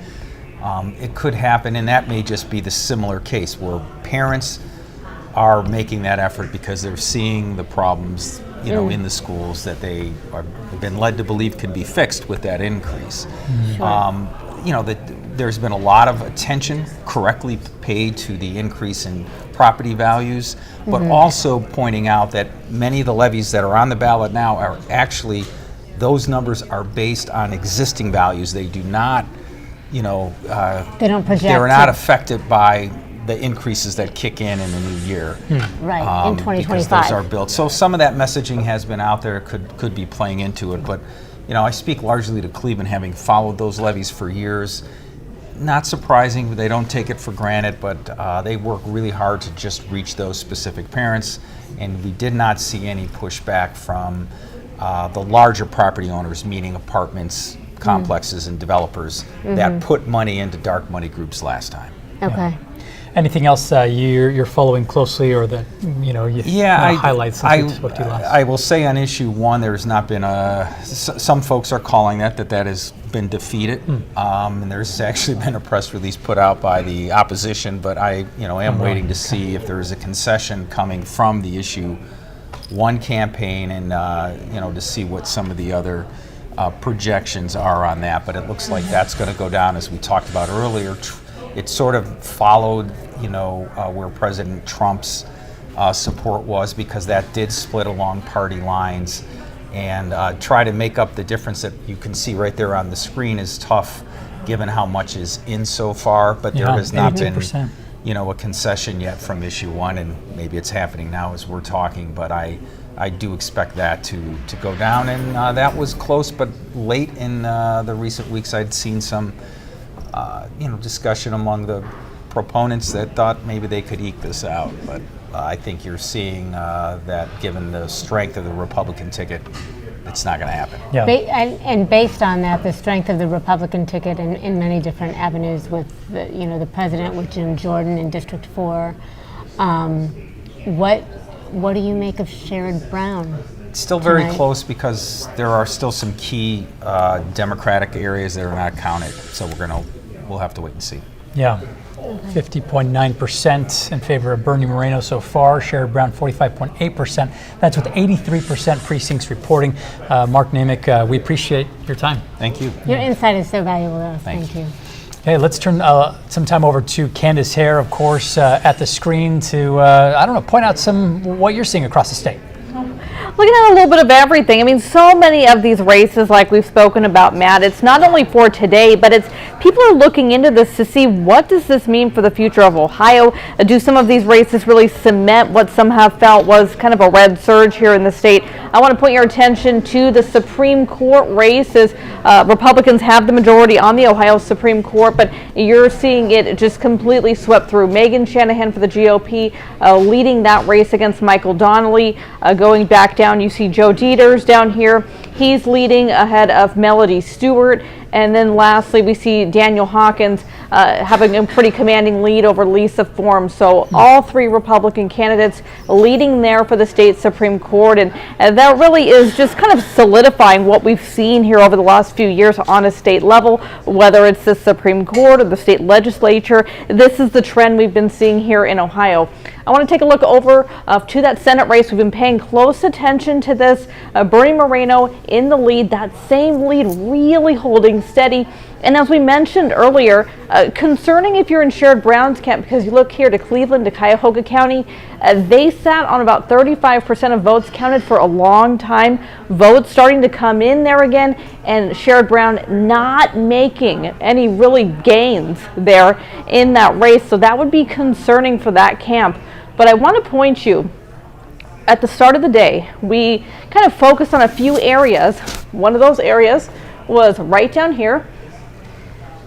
It could happen, and that may just be the similar case where parents are making that effort because they're seeing the problems, in the schools that they have been led to believe can be fixed with that increase. There's been a lot of attention correctly paid to the increase in property values, but also pointing out that many of the levies that are on the ballot now are actually, those numbers are based on existing values. They do not, they don't project. They're not affected by the increases that kick in the new year. Right, in 2025. Because those are built. So some of that messaging has been out there, could be playing into it. But, I speak largely to Cleveland, having followed those levies for years. Not surprising, they don't take it for granted, but they work really hard to just reach those specific parents. And we did not see any pushback from the larger property owners, meaning apartments, complexes, and developers that put money into dark money groups last time. Okay. Anything else you're following closely, or that highlights since we spoke to you last? I will say on issue 1, there's not been some folks are calling that has been defeated, and there's actually been a press release put out by the opposition. But I am waiting to see if there is a concession coming from the issue 1 campaign, and to see what some of the other projections are on that, but it looks like that's going to go down, as we talked about earlier. It sort of followed, where President Trump's support was, because that did split along party lines, and try to make up the difference that you can see right there on the screen is tough, given how much is in so far. But there has not been, a concession yet from issue 1, and maybe it's happening now as we're talking. But I do expect that to go down, and that was close. But late in the recent weeks, I'd seen some, discussion among the proponents that thought maybe they could eke this out. But I think you're seeing that, given the strength of the Republican ticket, it's not going to happen. Yeah. And based on that, the strength of the Republican ticket in many different avenues, with the president with Jim Jordan in District 4, what do you make of Sherrod Brown? It's still very close, because there are still some key Democratic areas that are not counted. So we'll have to wait and see. Yeah. 50.9% in favor of Bernie Moreno so far. Sherrod Brown, 45.8%. That's with 83% precincts reporting. Mark Namick, we appreciate your time. Thank you. Your insight is so valuable to us. Thank you. Okay, let's turn some time over to Candace Hare, of course, at the screen to, point out what you're seeing across the state. Looking at a little bit of everything. I mean, so many of these races, like we've spoken about, Matt, it's not only for today, but it's people are looking into this to see, what does this mean for the future of Ohio? Do some of these races really cement what some have felt was kind of a red surge here in the state? I want to point your attention to the Supreme Court races. Republicans have the majority on the Ohio Supreme Court, but you're seeing it just completely swept through. Megan Shanahan for the GOP leading that race against Michael Donnelly. Going back down, you see Joe Dieters down here. He's leading ahead of Melody Stewart. And then lastly, we see Daniel Hawkins having a pretty commanding lead over Lisa Form. So all three Republican candidates leading there for the state Supreme Court. And that really is just kind of solidifying what we've seen here over the last few years on a state level, whether it's the Supreme Court or the state legislature. This is the trend we've been seeing here in Ohio. I want to take a look over to that Senate race. We've been paying close attention to this. Bernie Moreno in the lead, that same lead really holding steady. And as we mentioned earlier, concerning if you're in Sherrod Brown's camp, because you look here to Cleveland, to Cuyahoga County, they sat on about 35% of votes counted for a long time. Votes starting to come in there again, and Sherrod Brown not making any really gains there in that race. So that would be concerning for that camp. But I want to point you, at the start of the day, we kind of focused on a few areas. One of those areas was right down here.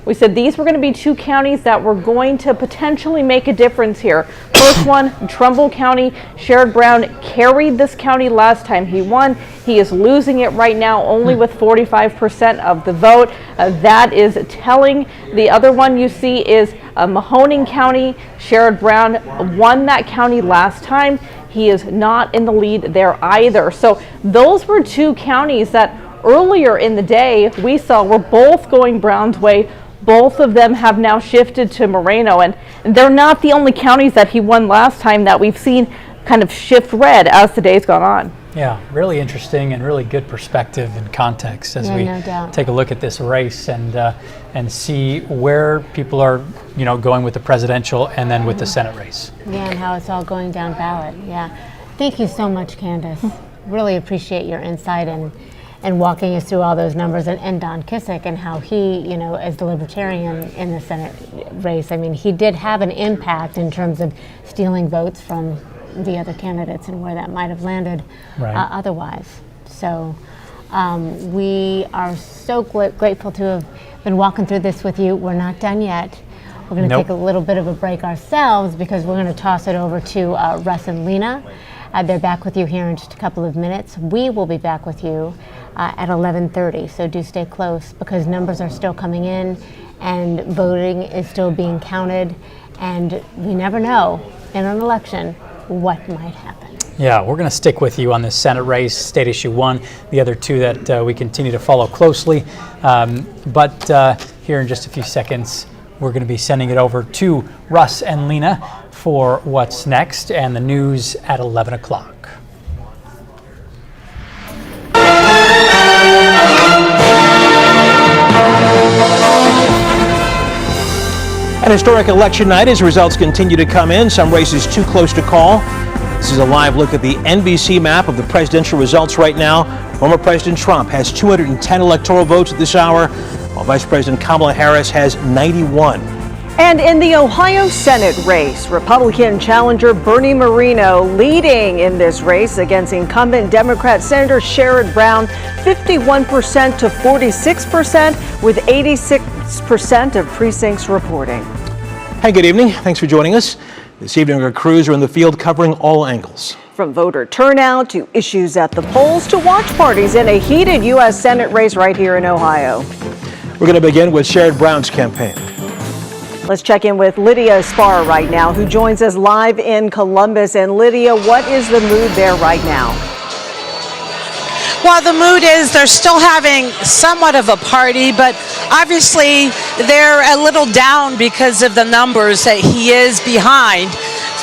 We said these were going to be two counties that were going to potentially make a difference here. First one, Trumbull County. Sherrod Brown carried this county last time he won. He is losing it right now, only with 45% of the vote. That is telling. The other one you see is Mahoning County. Sherrod Brown won that county last time. He is not in the lead there either. So those were two counties that earlier in the day we saw were both going Brown's way. Both of them have now shifted to Moreno, and they're not the only counties that he won last time that we've seen kind of shift red as the day's gone on. Yeah, really interesting and really good perspective and context as we take a look at this race and see where people are, going with the presidential and then with the Senate race. Yeah, and how it's all going down ballot. Yeah, thank you so much, Candace. Really appreciate your insight and walking us through all those numbers, and Don Kissick and how he, as the Libertarian in the Senate race, I mean, he did have an impact in terms of stealing votes from the other candidates and where that might have landed otherwise. So we are so grateful to have been walking through this with you. We're not done yet. We're going to take a little bit of a break ourselves, because we're going to toss it over to Russ and Lena. They're back with you here in just a couple of minutes. We will be back with you at 11:30, so do stay close, because numbers are still coming in and voting is still being counted, and we never know in an election what might happen. Yeah, we're going to stick with you on this Senate race, State Issue 1, the other two that we continue to follow closely. But here in just a few seconds, we're going to be sending it over to Russ and Lena for what's next and the news at 11 o'clock. An historic election night as results continue to come in. Some races too close to call. This is a live look at the NBC map of the presidential results right now. Former President Trump has 210 electoral votes at this hour, while Vice President Kamala Harris has 91. And in the Ohio Senate race, Republican challenger Bernie Moreno leading in this race against incumbent Democrat Senator Sherrod Brown, 51% to 46%, with 86% of precincts reporting. Hey, good evening. Thanks for joining us. This evening, our crews are in the field covering all angles. From voter turnout to issues at the polls to watch parties in a heated U.S. Senate race right here in Ohio. We're going to begin with Sherrod Brown's campaign. Let's check in with Lydia Spar right now, who joins us live in Columbus. And Lydia, what is the mood there right now? Well, the mood is they're still having somewhat of a party, but obviously they're a little down because of the numbers that he is behind.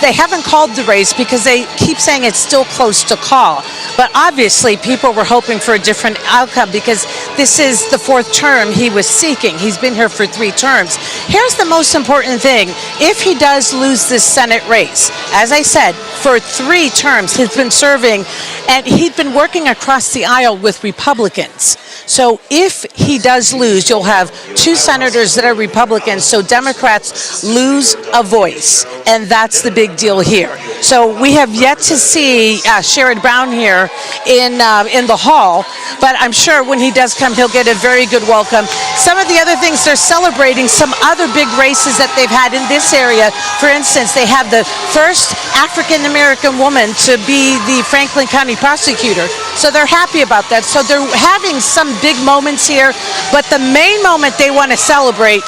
They haven't called the race because they keep saying it's still close to call. But obviously people were hoping for a different outcome because this is the fourth term he was seeking. He's been here for 3 terms. Here's the most important thing. If he does lose this Senate race, as I said, for 3 terms, he's been serving and he'd been working across the aisle with Republicans. So if he does lose, you'll have 2 senators that are Republicans, so Democrats lose a voice, and that's the big deal here. So we have yet to see Sherrod Brown here in the hall, but I'm sure when he does come, he'll get a very good welcome. Some of the other things, they're celebrating some other big races that they've had in this area. For instance, they have the first African-American woman to be the Franklin County prosecutor. So they're happy about that. So they're having some big moments here, but the main moment they want to celebrate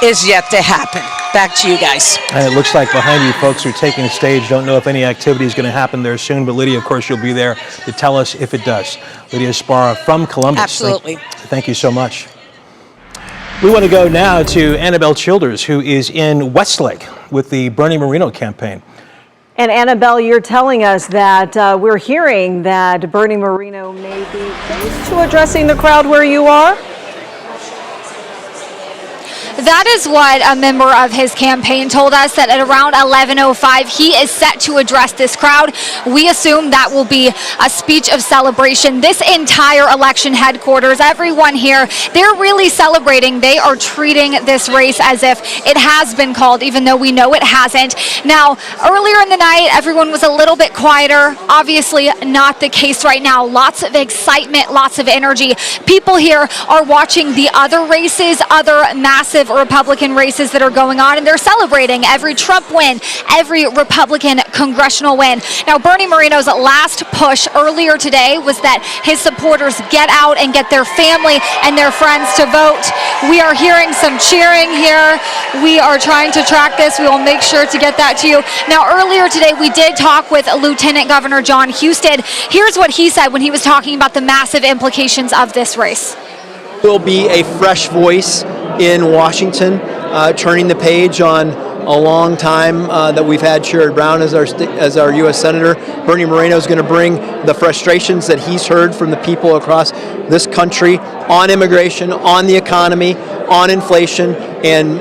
is yet to happen. Back to you guys. And it looks like behind you folks are taking the stage. Don't know if any activity is going to happen there soon, but Lydia, of course, you'll be there to tell us if it does. Lydia Spara from Columbus. Absolutely. Thank you so much. We want to go now to Annabelle Childers, who is in Westlake with the Bernie Moreno campaign. And Annabelle, you're telling us that we're hearing that Bernie Moreno may be close to addressing the crowd where you are. That is what a member of his campaign told us, that at around 11:05 he is set to address this crowd. We assume that will be a speech of celebration. This entire election headquarters, everyone here, they're really celebrating. They are treating this race as if it has been called, even though we know it hasn't. Now, earlier in the night, everyone was a little bit quieter. Obviously not the case right now. Lots of excitement, lots of energy. People here are watching the other races, other massive Republican races that are going on, and they're celebrating every Trump win, every Republican congressional win. Now, Bernie Moreno's last push earlier today was that his supporters get out and get their family and their friends to vote. We are hearing some cheering here. We are trying to track this. We will make sure to get that to you. Now, earlier today, we did talk with Lieutenant Governor John Husted. Here's what he said when he was talking about the massive implications of this race. Will be a fresh voice in Washington, turning the page on a long time that we've had Sherrod Brown as our U.S. Senator. Bernie Moreno is going to bring the frustrations that he's heard from the people across this country on immigration, on the economy, on inflation, and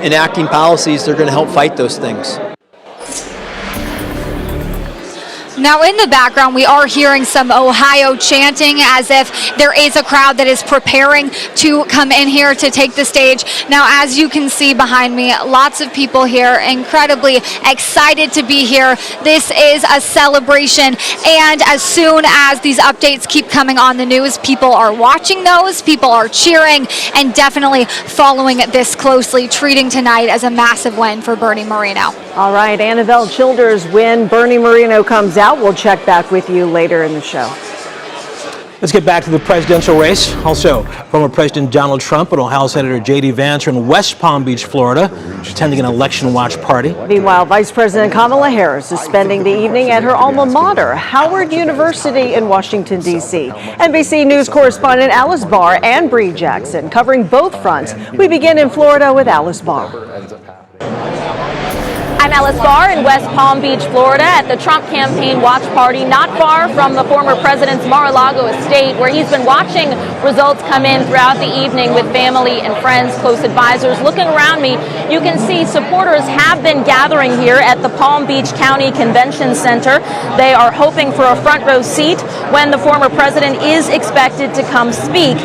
enacting policies that are going to help fight those things. Now, in the background, we are hearing some Ohio chanting as if there is a crowd that is preparing to come in here to take the stage. Now, as you can see behind me, lots of people here, incredibly excited to be here. This is a celebration, and as soon as these updates keep coming on the news, people are watching those, people are cheering, and definitely following this closely, treating tonight as a massive win for Bernie Moreno. All right, Annabelle Childers, when Bernie Moreno comes out, we'll check back with you later in the show. Let's get back to the presidential race. Also, former President Donald Trump and Ohio Senator J.D. Vance are in West Palm Beach, Florida, attending an election watch party. Meanwhile, Vice President Kamala Harris is spending the evening at her alma mater, Howard University in Washington, D.C. NBC News correspondent Alice Barr and Bree Jackson covering both fronts. We begin in Florida with Alice Barr. I'm Alice Barr in West Palm Beach, Florida, at the Trump campaign watch party, not far from the former president's Mar-a-Lago estate, where he's been watching results come in throughout the evening with family and friends, close advisors. Looking around me, you can see supporters have been gathering here at the Palm Beach County Convention Center. They are hoping for a front row seat when the former president is expected to come speak.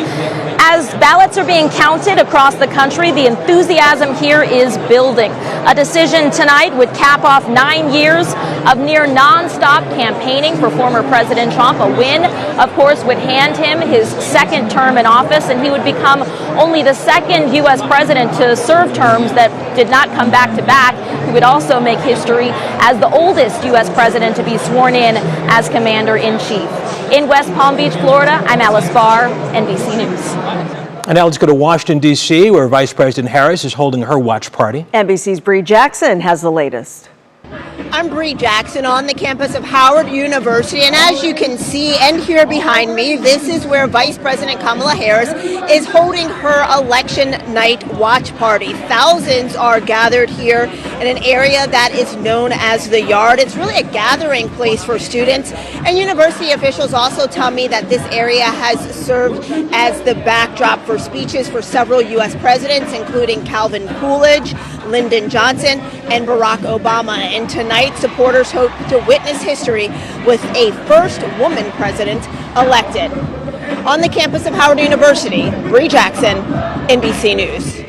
As ballots are being counted across the country, the enthusiasm here is building. A decision tonight would cap off 9 years of near non-stop campaigning for former President Trump. A win, of course, would hand him his second term in office, and he would become only the second U.S. president to serve terms that did not come back to back. He would also make history as the oldest U.S. president to be sworn in as commander-in-chief. In West Palm Beach, Florida, I'm Alice Barr, NBC News. And now let's go to Washington, D.C., where Vice President Harris is holding her watch party. NBC's Bree Jackson has the latest. I'm Bree Jackson on the campus of Howard University, and as you can see and hear behind me, this is where Vice President Kamala Harris is holding her election night watch party. Thousands are gathered here in an area that is known as the Yard. It's really a gathering place for students, and university officials also tell me that this area has served as the backdrop for speeches for several U.S. presidents, including Calvin Coolidge, Lyndon Johnson, and Barack Obama. And tonight, supporters hope to witness history with a first woman president elected. On the campus of Howard University, Bree Jackson, NBC News.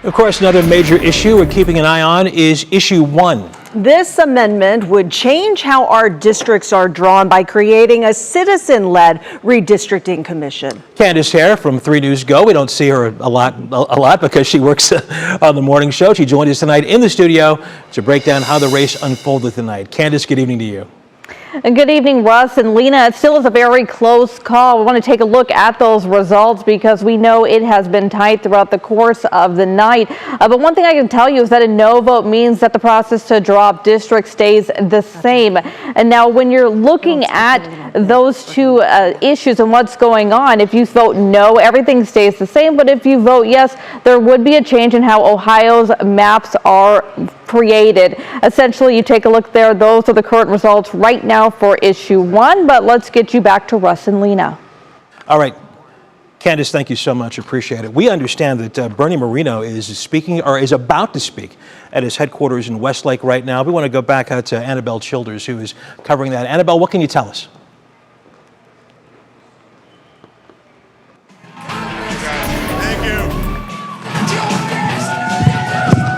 Of course, another major issue we're keeping an eye on is Issue 1. This amendment would change how our districts are drawn by creating a citizen-led redistricting commission. Candace Hare from 3 News Go. We don't see her a lot because she works on the morning show. She joined us tonight in the studio to break down how the race unfolded tonight. Candace, good evening to you. And good evening, Russ and Lena. It still is a very close call. We want to take a look at those results because we know it has been tight throughout the course of the night. But one thing I can tell you is that a no vote means that the process to draw up districts stays the same. And now when you're looking at those two issues and what's going on, if you vote no, everything stays the same. But if you vote yes, there would be a change in how Ohio's maps are created. Essentially, you take a look there. Those are the current results right now for Issue 1, but let's get you back to Russ and Lena. All right. Candace, thank you so much. Appreciate it. We understand that Bernie Moreno is speaking or is about to speak at his headquarters in Westlake right now. We want to go back out to Annabelle Childers, who is covering that. Annabelle, what can you tell us?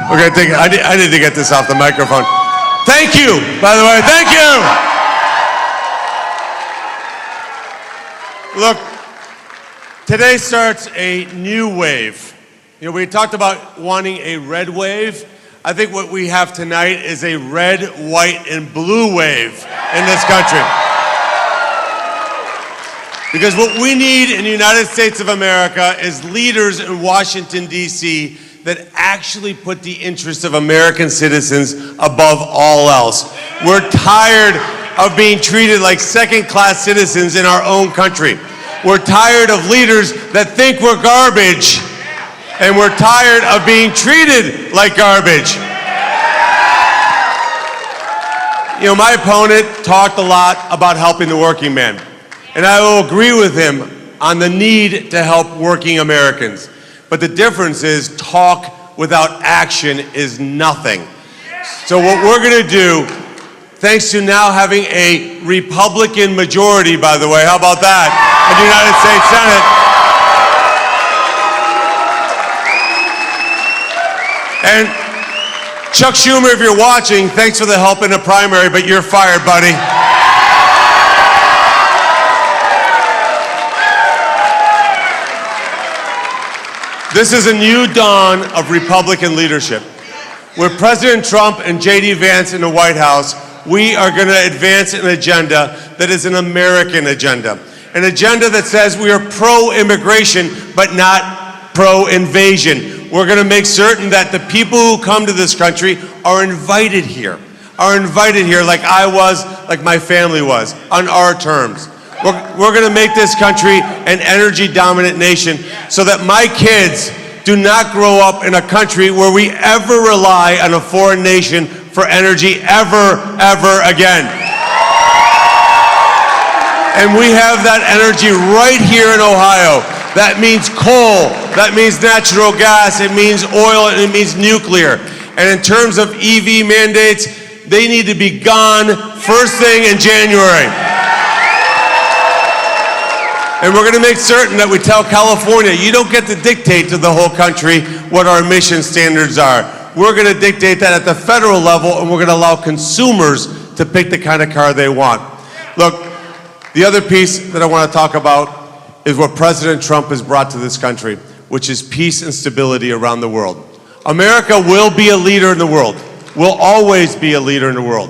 Okay, I need to get this off the microphone. Thank you, by the way, thank you. Look, today starts a new wave. You know, we talked about wanting a red wave. I think what we have tonight is a red, white, and blue wave in this country. Because what we need in the United States of America is leaders in Washington, D.C., that actually put the interests of American citizens above all else. We're tired of being treated like second-class citizens in our own country. We're tired of leaders that think we're garbage, and we're tired of being treated like garbage. You know, my opponent talked a lot about helping the working man, and I will agree with him on the need to help working Americans. But the difference is talk without action is nothing. So what we're going to do, thanks to now having a Republican majority, by the way, how about that, in the United States Senate, and Chuck Schumer, if you're watching, thanks for the help in the primary, but you're fired, buddy. This is a new dawn of Republican leadership. With President Trump and J.D. Vance in the White House, we are going to advance an agenda that is an American agenda. An agenda that says we are pro-immigration, but not pro-invasion. We're going to make certain that the people who come to this country are invited here like I was, like my family was, on our terms. We're going to make this country an energy-dominant nation so that my kids do not grow up in a country where we ever rely on a foreign nation for energy ever again. And we have that energy right here in Ohio. That means coal, that means natural gas, it means oil, and it means nuclear. And in terms of EV mandates, they need to be gone first thing in January. And we're going to make certain that we tell California, you don't get to dictate to the whole country what our emission standards are. We're going to dictate that at the federal level, and we're going to allow consumers to pick the kind of car they want. Look, the other piece that I want to talk about is what President Trump has brought to this country, which is peace and stability around the world. America will be a leader in the world, will always be a leader in the world.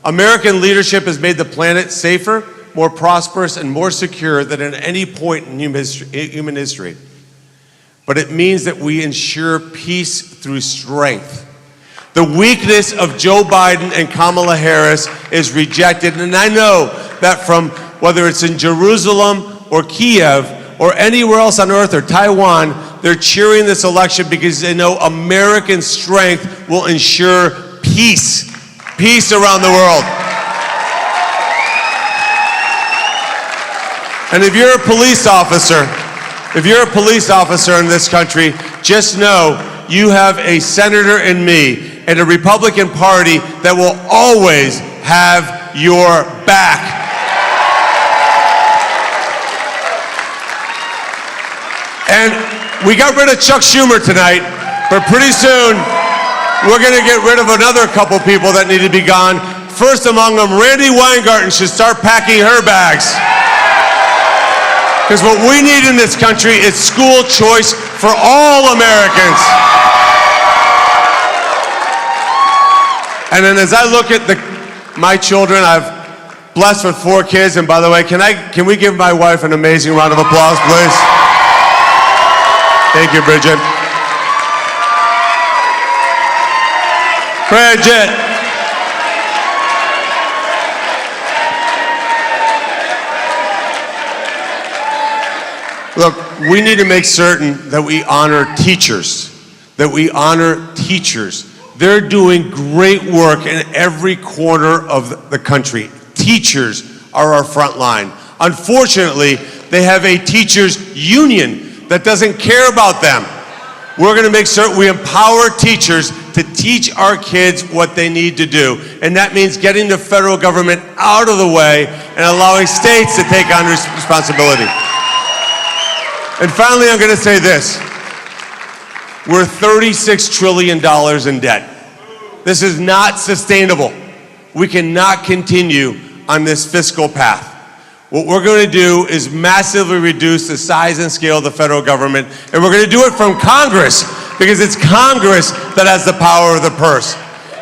American leadership has made the planet safer, more prosperous, and more secure than at any point in human history. But it means that we ensure peace through strength. The weakness of Joe Biden and Kamala Harris is rejected, and I know that from whether it's in Jerusalem or Kiev or anywhere else on earth or Taiwan, they're cheering this election because they know American strength will ensure peace around the world. And if you're a police officer in this country, just know you have a senator in me and a Republican Party that will always have your back. And we got rid of Chuck Schumer tonight, but pretty soon we're going to get rid of another couple people that need to be gone. First among them, Randy Weingarten should start packing her bags. Because what we need in this country is school choice for all Americans. And then as I look at my children, I've blessed with 4 kids. And by the way, can we give my wife an amazing round of applause, please? Thank you, Bridget. Bridget. Look, we need to make certain that we honor teachers, They're doing great work in every corner of the country. Teachers are our front line. Unfortunately, they have a teachers union that doesn't care about them. We're going to make certain we empower teachers to teach our kids what they need to do. And that means getting the federal government out of the way and allowing states to take on responsibility. And finally, I'm going to say this. We're $36 trillion in debt. This is not sustainable. We cannot continue on this fiscal path. What we're going to do is massively reduce the size and scale of the federal government, and we're going to do it from Congress, because it's Congress that has the power of the purse.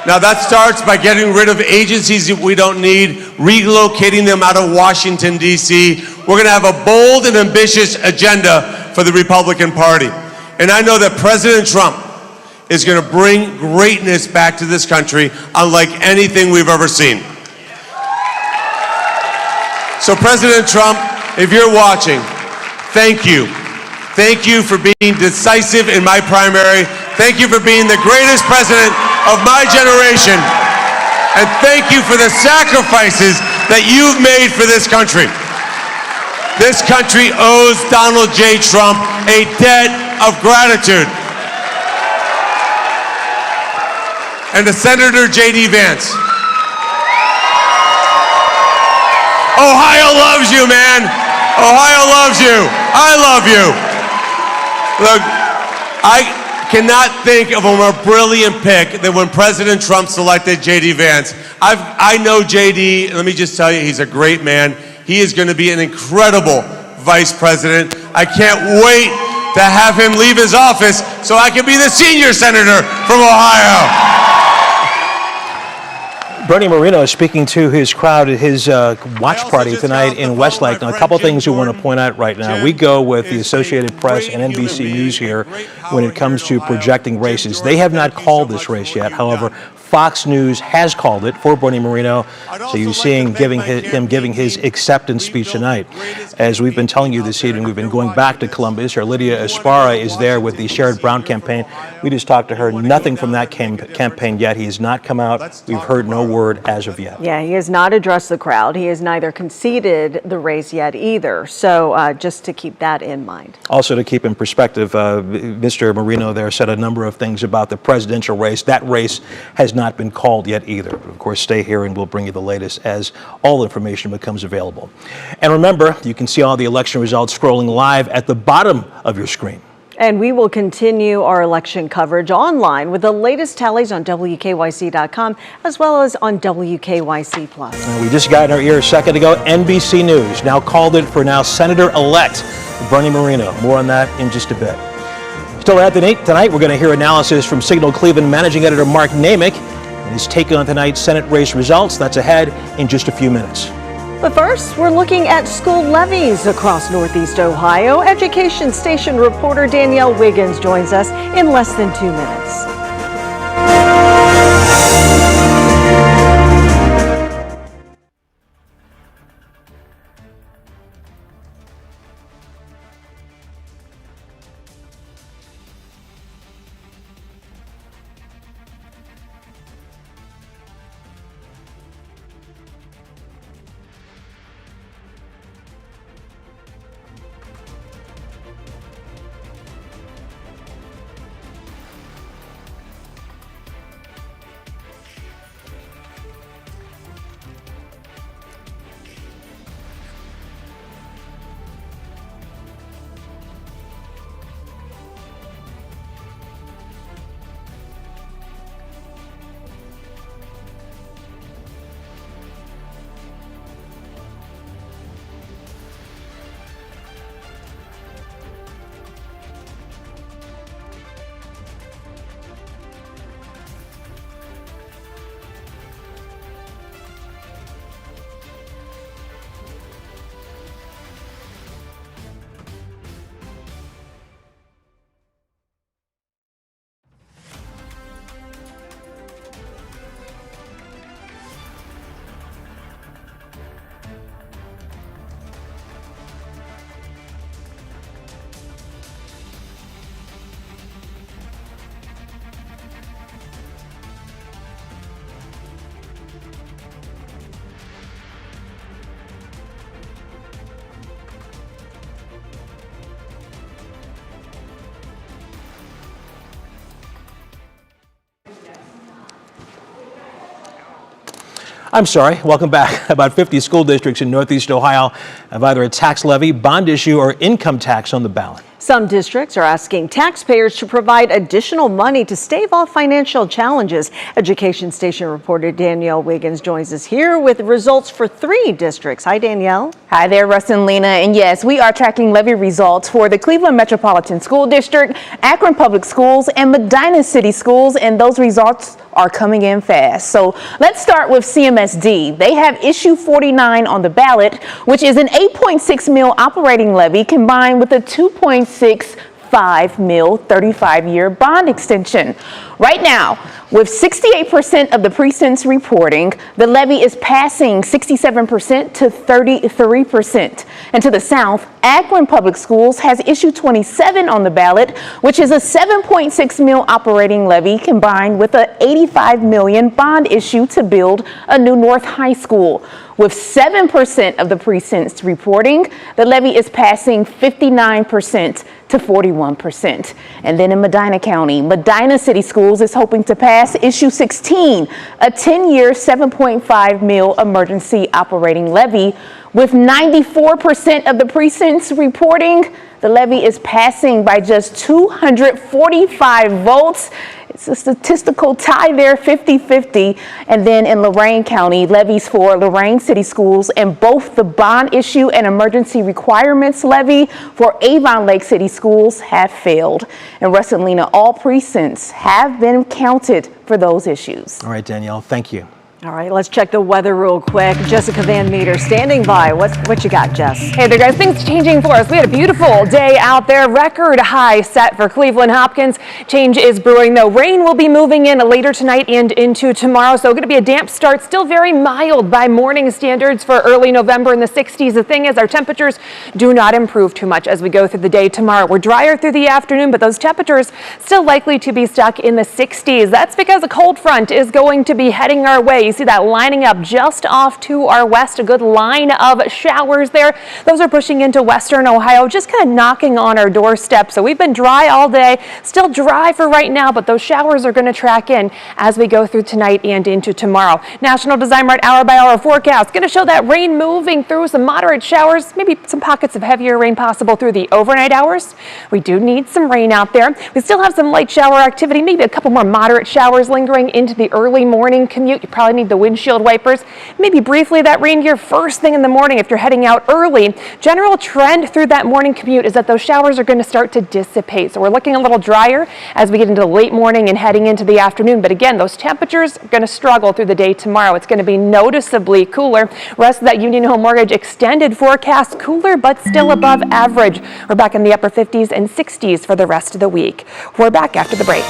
Now that starts by getting rid of agencies that we don't need, relocating them out of Washington, D.C. We're going to have a bold and ambitious agenda for the Republican Party. And I know that President Trump is going to bring greatness back to this country unlike anything we've ever seen. So President Trump, if you're watching, thank you. Thank you for being decisive in my primary. Thank you for being the greatest president of my generation. And thank you for the sacrifices that you've made for this country. This country owes Donald J. Trump a debt of gratitude. And to Senator J.D. Vance, Ohio loves you, man. Ohio loves you. I love you. Look, I cannot think of a more brilliant pick than when President Trump selected J.D. Vance. I know J.D., and let me just tell you, he's a great man. He is going to be an incredible vice president. I can't wait to have him leave his office so I can be the senior senator from Ohio. Bernie Moreno is speaking to his crowd at his watch party tonight in Westlake. Now, a couple things we want to point out right now. We go with the Associated Press and NBC News here when it comes to projecting races. They have not called this race yet. However, Fox News has called it for Bernie Moreno, so you're seeing him giving his acceptance speech tonight. As we've been telling you this evening, we've been going back to Columbus. Our Lydia Esparra is there with the Sherrod Brown campaign. We just talked to her. Nothing from that campaign yet. He has not come out. We've heard no word as of yet. Yeah, he has not addressed the crowd. He has neither conceded the race yet either. So just to keep that in mind. Also, to keep in perspective, Mr. Moreno there said a number of things about the presidential race. That race has not been called yet either. But of course, stay here and we'll bring you the latest as all information becomes available. And remember, you can see all the election results scrolling live at the bottom of your screen. And we will continue our election coverage online with the latest tallies on WKYC.com as well as on WKYC Plus. And we just got in our ear a second ago, NBC News now called it for now Senator-elect Bernie Moreno. More on that in just a bit. Still ahead tonight, we're going to hear analysis from Signal Cleveland Managing Editor Mark Namick and his take on tonight's Senate race results. That's ahead in just a few minutes. But first, we're looking at school levies across Northeast Ohio. Education Station reporter Danielle Wiggins joins us in less than 2 minutes. I'm sorry, welcome back. About 50 school districts in Northeast Ohio have either a tax levy, bond issue, or income tax on the ballot. Some districts are asking taxpayers to provide additional money to stave off financial challenges. Education Station reporter Danielle Wiggins joins us here with results for 3 districts. Hi, Danielle. Hi there, Russ and Lena. And yes, we are tracking levy results for the Cleveland Metropolitan School District, Akron Public Schools, and Medina City Schools, and those results are coming in fast. So let's start with CMSD. They have issue 49 on the ballot, which is an $8.6 million operating levy combined with a $2.65 million 35-year bond extension. Right now, with 68% of the precincts reporting, the levy is passing 67% to 33%. And to the south, Akron Public Schools has issue 27 on the ballot, which is a $7.6 million operating levy combined with a $85 million bond issue to build a new North High School. With 7% of the precincts reporting, the levy is passing 59% to 41%. And then in Medina County, Medina City Schools is hoping to pass issue 16, a 10-year $7.5 million emergency operating levy. With 94% of the precincts reporting, the levy is passing by just 245 votes. It's a statistical tie there, 50-50. And then in Lorain County, levies for Lorain City Schools and both the bond issue and emergency requirements levy for Avon Lake City Schools have failed. And Russ and Lena, all precincts have been counted for those issues. All right, Danielle, thank you. All right, let's check the weather real quick. Jessica Van Meter standing by. What you got, Jess? Hey there, guys. Things changing for us. We had a beautiful day out there. Record high set for Cleveland Hopkins. Change is brewing, though. Rain will be moving in later tonight and into tomorrow. So going to be a damp start. Still very mild by morning standards for early November in the 60s. The thing is, our temperatures do not improve too much as we go through the day tomorrow. We're drier through the afternoon, but those temperatures still likely to be stuck in the 60s. That's because a cold front is going to be heading our way. You see that lining up just off to our west, a good line of showers there. Those are pushing into western Ohio, just kind of knocking on our doorstep. So we've been dry all day, still dry for right now, but those showers are going to track in as we go through tonight and into tomorrow. National Design Mart hour-by-hour forecast going to show that rain moving through, some moderate showers, maybe some pockets of heavier rain possible through the overnight hours. We do need some rain out there. We still have some light shower activity, maybe a couple more moderate showers lingering into the early morning commute. You probably need the windshield wipers, maybe briefly that rain gear first thing in the morning if you're heading out early. General trend through that morning commute is that those showers are going to start to dissipate. So we're looking a little drier as we get into the late morning and heading into the afternoon. But again, those temperatures are going to struggle through the day tomorrow. It's going to be noticeably cooler. Rest of that Union Home Mortgage extended forecast, cooler but still above average. We're back in the upper 50s and 60s for the rest of the week. We're back after the break.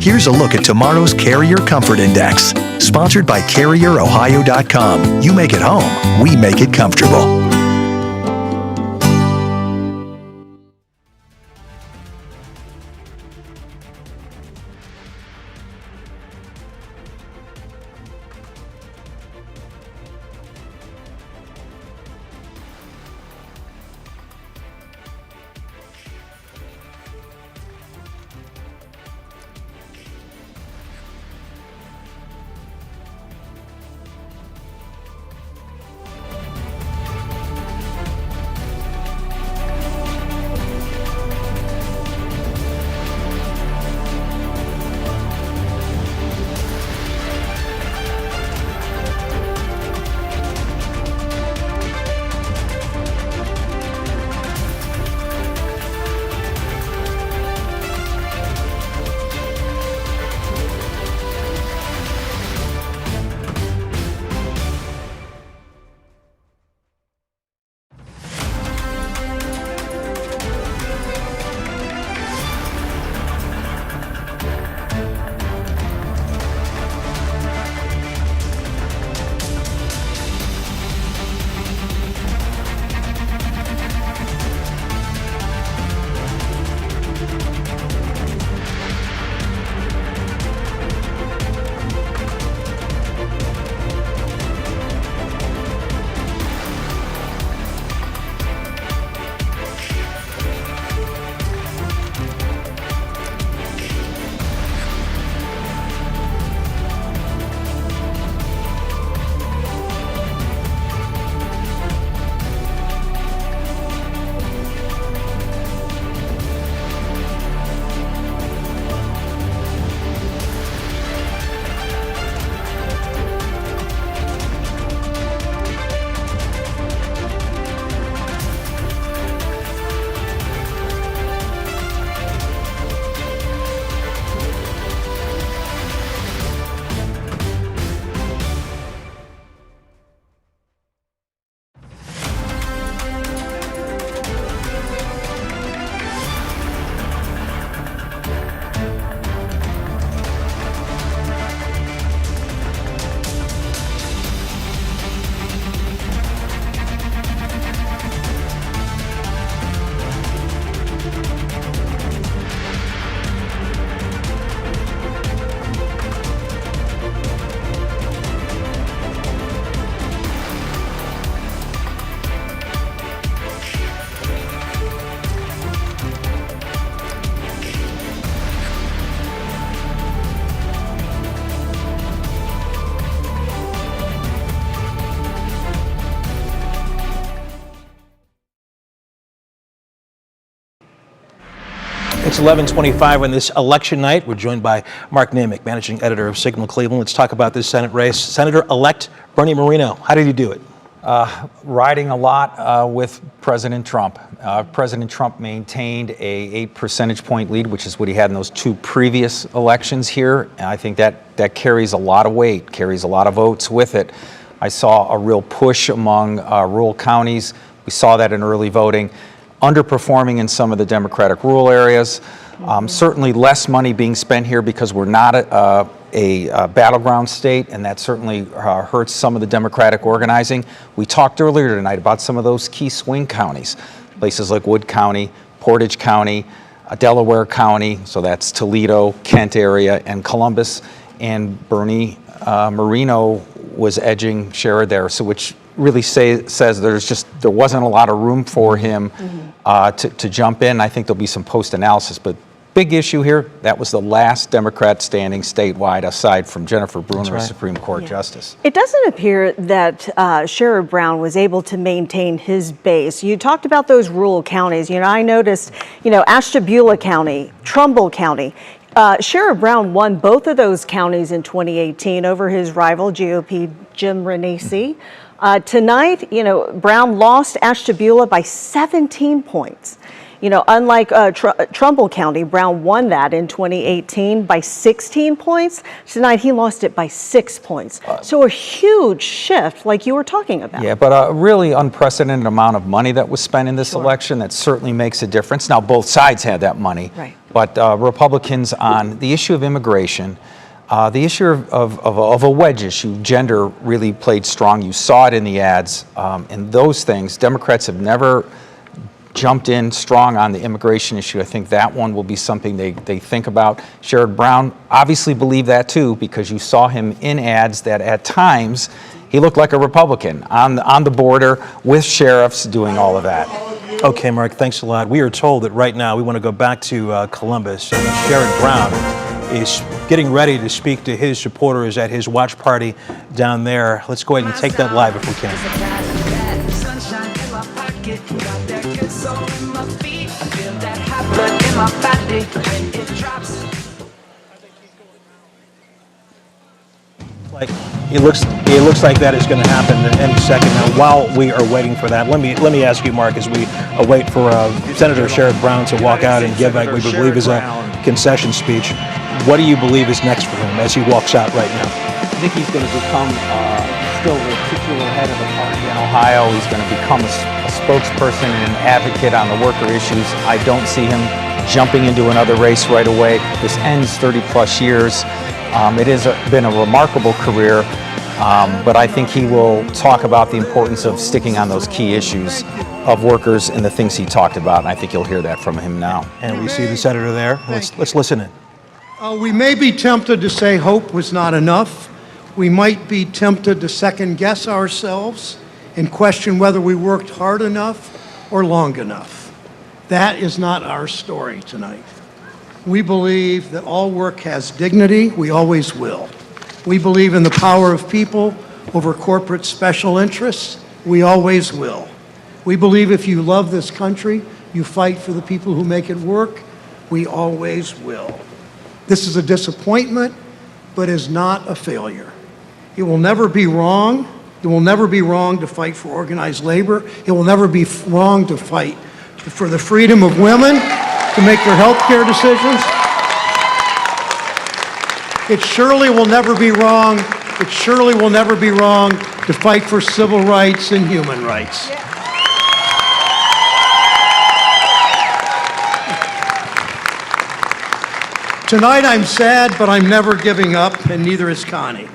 Here's a look at tomorrow's Carrier Comfort Index, sponsored by CarrierOhio.com. You make it home, we make it comfortable. It's 11:25 on this election night. We're joined by Mark Namick, managing editor of Signal Cleveland. Let's talk about this Senate race. Senator-elect Bernie Moreno, how did he do it? Riding a lot with President Trump. President Trump maintained a 8 percentage point lead, which is what he had in those 2 previous elections here. And I think that carries a lot of weight, carries a lot of votes with it. I saw a real push among rural counties. We saw that in early voting. Underperforming in some of the Democratic rural areas. Certainly less money being spent here because we're not a battleground state, and that certainly hurts some of the Democratic organizing. We talked earlier tonight about some of those key swing counties, places like Wood County, Portage County, Delaware County, so that's Toledo, Kent area, and Columbus, and Bernie Moreno was edging Sherrod there, so which really says there wasn't a lot of room for him to jump in. I think there'll be some post-analysis, but big issue here, that was the last Democrat standing statewide aside from Jennifer Bruner, right. Supreme Court Justice. It doesn't appear that Sherrod Brown was able to maintain his base. You talked about those rural counties. I noticed, Ashtabula County, Trumbull County. Sherrod Brown won both of those counties in 2018 over his rival GOP Jim Renacci. Tonight, Brown lost Ashtabula by 17 points. Unlike Trumbull County, Brown won that in 2018 by 16 points. Tonight, he lost it by 6 points. So a huge shift like you were talking about. Yeah, but a really unprecedented amount of money that was spent in this election that certainly makes a difference. Now, both sides had that money, right. But Republicans on the issue of immigration, the issue of a wedge issue, gender really played strong. You saw it in the ads. And those things, Democrats have never jumped in strong on the immigration issue. I think that one will be something they think about. Sherrod Brown obviously believed that too, because you saw him in ads that at times he looked like a Republican on the border with sheriffs doing all of that. Okay, Mark, thanks a lot. We are told that right now we want to go back to Columbus, and Sherrod Brown is getting ready to speak to his supporters at his watch party down there. Let's go ahead and take that live if we can. Like it looks like that is going to happen in any second. Now, while we are waiting for that, let me ask you, Mark, as we await for Senator Sherrod Brown to walk out and give what we believe is a concession speech, what do you believe is next for him as he walks out right now? I think he's going to become still the titular head of the party in Ohio. He's going to become a spokesperson and an advocate on the worker issues. I don't see him jumping into another race right away. This ends 30 plus years. It has been a remarkable career, but I think he will talk about the importance of sticking on those key issues of workers and the things he talked about, and I think you'll hear that from him now. And we see the senator there. Let's listen in. We may be tempted to say hope was not enough. We might be tempted to second guess ourselves and question whether we worked hard enough or long enough. That is not our story tonight. We believe that all work has dignity. We always will. We believe in the power of people over corporate special interests. We always will. We believe if you love this country, you fight for the people who make it work. We always will. This is a disappointment, but is not a failure. It will never be wrong. It will never be wrong to fight for organized labor. It will never be wrong to fight for the freedom of women to make their health care decisions. It surely will never be wrong. It surely will never be wrong to fight for civil rights and human rights. Tonight I'm sad, but I'm never giving up, and neither is Connie.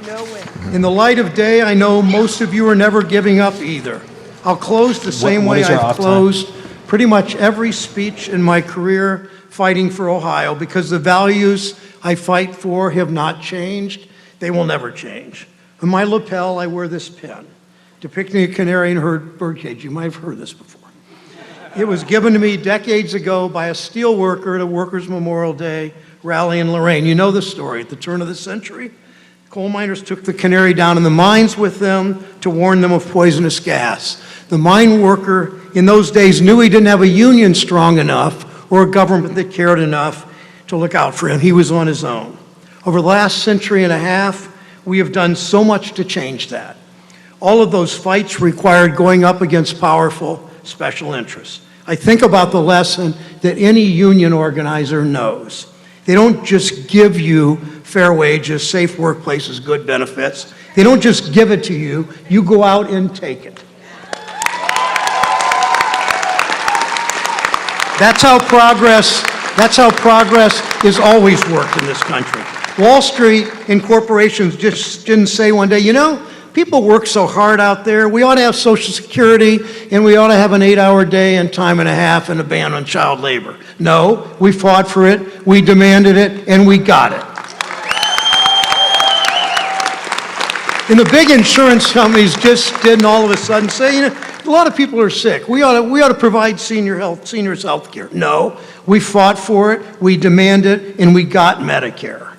In the light of day, I know most of you are never giving up either. I'll close the same way I've closed pretty much every speech in my career fighting for Ohio, because the values I fight for have not changed. They will never change. On my lapel, I wear this pin, depicting a canary in her birdcage. You might have heard this before. It was given to me decades ago by a steel worker at a Workers' Memorial Day rally in Lorraine. You know the story. At the turn of the century, coal miners took the canary down in the mines with them to warn them of poisonous gas. The mine worker in those days knew he didn't have a union strong enough or a government that cared enough to look out for him. He was on his own. Over the last century and a half, we have done so much to change that. All of those fights required going up against powerful special interests. I think about the lesson that any union organizer knows. They don't just give you fair wages, safe workplaces, good benefits. They don't just give it to you. You go out and take it. That's how progress is always worked in this country. Wall Street and corporations just didn't say one day, you know, people work so hard out there, we ought to have Social Security and we ought to have an 8-hour day and time and a half and a ban on child labor. No, we fought for it, we demanded it, and we got it. And the big insurance companies just didn't all of a sudden say, you know, a lot of people are sick. We ought to provide seniors health care. No, we fought for it, we demanded it, and we got Medicare.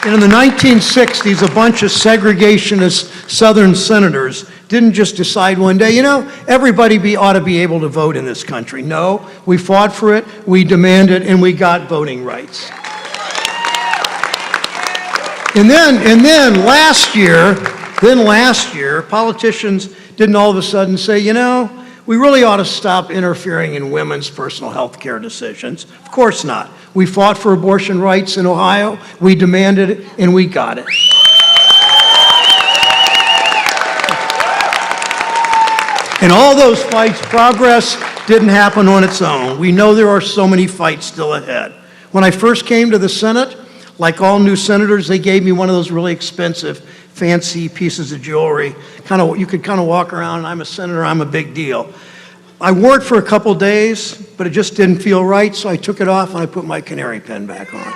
And in the 1960s, a bunch of segregationist Southern senators didn't just decide one day, you know, everybody ought to be able to vote in this country. No, we fought for it, we demanded, and we got voting rights. And then last year, politicians didn't all of a sudden say, you know, we really ought to stop interfering in women's personal health care decisions. Of course not. We fought for abortion rights in Ohio, we demanded it, and we got it. In all those fights, progress didn't happen on its own. We know there are so many fights still ahead. When I first came to the Senate, like all new senators, they gave me one of those really expensive, fancy pieces of jewelry. You could kind of walk around, and I'm a senator, I'm a big deal. I wore it for a couple days, but it just didn't feel right, so I took it off and I put my canary pin back on.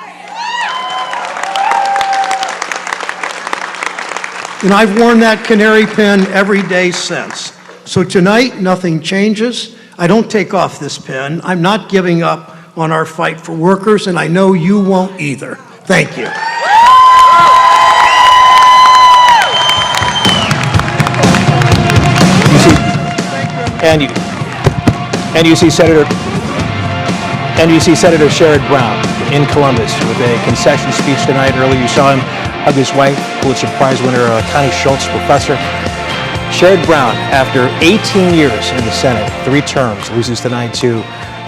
And I've worn that canary pin every day since. So tonight, nothing changes. I don't take off this pin. I'm not giving up on our fight for workers, and I know you won't either. Thank you. And you see Senator Sherrod Brown in Columbus with a concession speech tonight. Earlier you saw him hug his wife, Pulitzer Prize winner Connie Schultz, professor. Sherrod Brown, after 18 years in the Senate, 3 terms, loses tonight to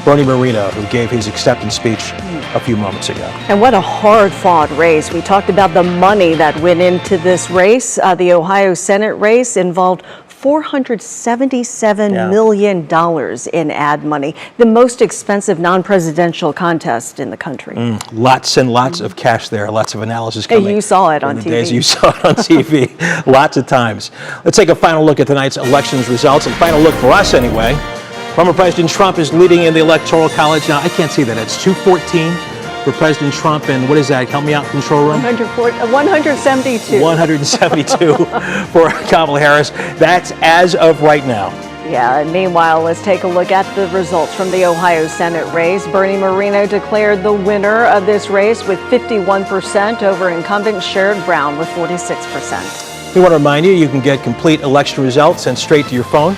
Bernie Moreno, who gave his acceptance speech a few moments ago. And what a hard-fought race. We talked about the money that went into this race. The Ohio Senate race involved $477 million in ad money, the most expensive non-presidential contest in the country. Lots and lots of cash there, lots of analysis coming. And you saw it on TV. Days you saw it on TV, lots of times. Let's take a final look at tonight's elections results, and final look for us anyway. Former President Trump is leading in the Electoral College. Now, I can't see that. It's 214 for President Trump, and what is that? Help me out, control room. 172. 172 for Kamala Harris. That's as of right now. Yeah, and meanwhile, let's take a look at the results from the Ohio Senate race. Bernie Moreno declared the winner of this race with 51% over incumbent Sherrod Brown with 46%. We want to remind you, you can get complete election results sent straight to your phone.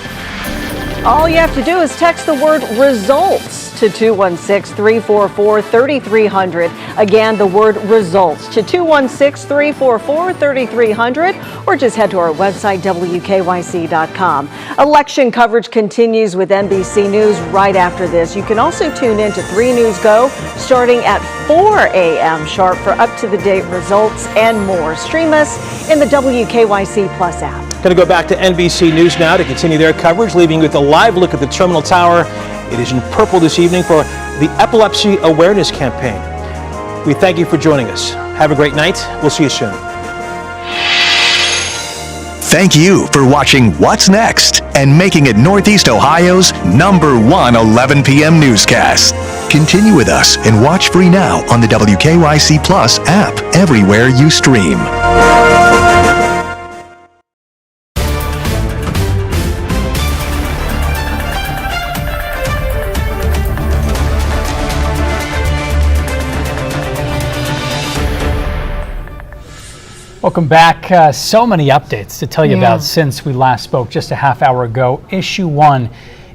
All you have to do is text the word results to 216-344-3300. Again, the word results to 216-344-3300, or just head to our website, WKYC.com. Election coverage continues with NBC News right after this. You can also tune in to 3 News Go starting at 4 a.m. sharp for up-to-the-date results and more. Stream us in the WKYC Plus app. Going to go back to NBC News now to continue their coverage, leaving you with a live look at the Terminal Tower. It is in purple this evening for the Epilepsy Awareness Campaign. We thank you for joining us. Have a great night. We'll see you soon. Thank you for watching What's Next and making it Northeast Ohio's #1 11 p.m. newscast. Continue with us and watch free now on the WKYC Plus app everywhere you stream. Welcome back. So many updates to tell you about since we last spoke just a half hour ago. Issue 1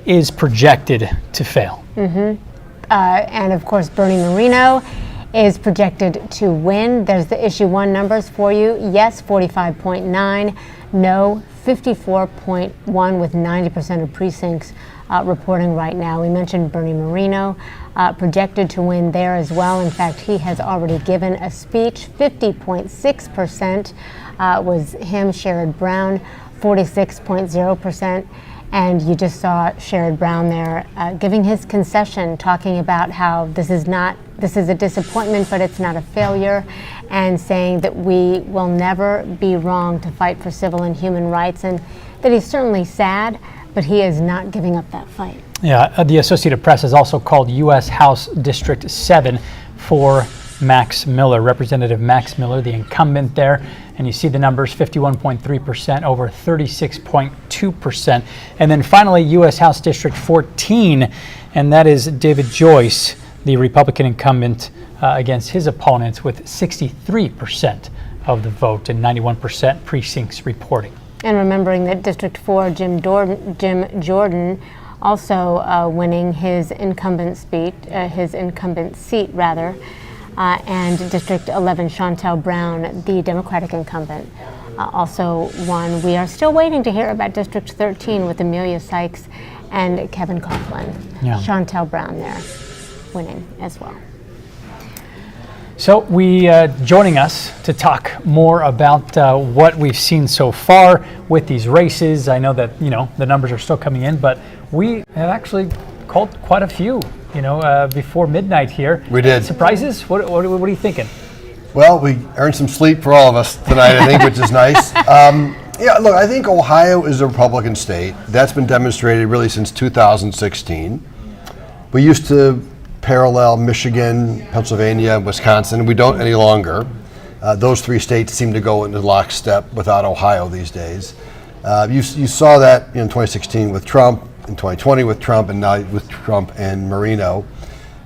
is projected to fail. And of course, Bernie Moreno is projected to win. There's the issue 1 numbers for you. Yes, 45.9. No, 54.1, with 90% of precincts reporting right now. We mentioned Bernie Moreno, projected to win there as well. In fact, he has already given a speech. 50.6% was him. Sherrod Brown, 46.0%. And you just saw Sherrod Brown there giving his concession, talking about how this is a disappointment, but it's not a failure, and saying that we will never be wrong to fight for civil and human rights, and that he's certainly sad, but he is not giving up that fight. Yeah, the Associated Press has also called U.S. House District 7 for Max Miller, Representative Max Miller, the incumbent there. And you see the numbers, 51.3% over 36.2%. And then finally, U.S. House District 14, and that is David Joyce, the Republican incumbent, against his opponents with 63% of the vote and 91% precincts reporting. And remembering that District 4, Jim Jordan, also winning his incumbent seat, and District 11, Chantel Brown, the Democratic incumbent, also won. We are still waiting to hear about District 13 with Amelia Sykes and Kevin Coughlin. Yeah. Chantel Brown there winning as well. So joining us to talk more about what we've seen so far with these races. I know that the numbers are still coming in, but we have actually called quite a few. Before midnight here. We did. Surprises? What are you thinking? Well, we earned some sleep for all of us tonight, I think, which is nice. Yeah, look, I think Ohio is a Republican state. That's been demonstrated really since 2016. We used to parallel Michigan, Pennsylvania, Wisconsin. We don't any longer. Those 3 states seem to go into lockstep without Ohio these days. You saw that in 2016 with Trump, in 2020 with Trump, and now with Trump and Moreno.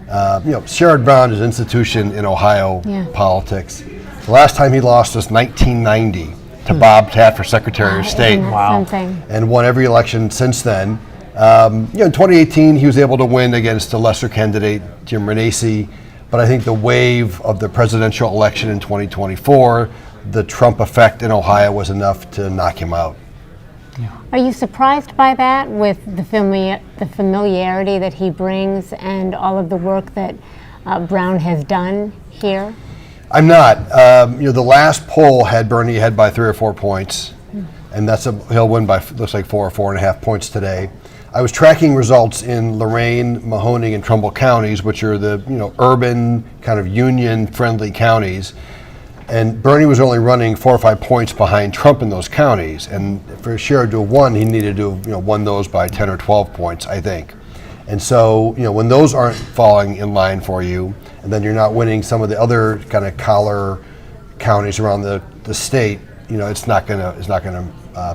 Sherrod Brown is an institution in Ohio politics. The last time he lost was 1990 to Bob Taft for Secretary of State. Wow. And won every election since then. In 2018, he was able to win against a lesser candidate, Jim Renacci. But I think the wave of the presidential election in 2024, the Trump effect in Ohio was enough to knock him out. Are you surprised by that, with the familiarity that he brings and all of the work that Brown has done here? I'm not. The last poll had Bernie ahead by 3 or 4 points, and he'll win by looks like 4 or 4.5 points today. I was tracking results in Lorain, Mahoning, and Trumbull counties, which are the urban kind of union-friendly counties. And Bernie was only running 4 or 5 points behind Trump in those counties. And for Sherrod to have won, he needed to have won those by 10 or 12 points, I think. And so, when those aren't falling in line for you, and then you're not winning some of the other kind of collar counties around the state, it's not gonna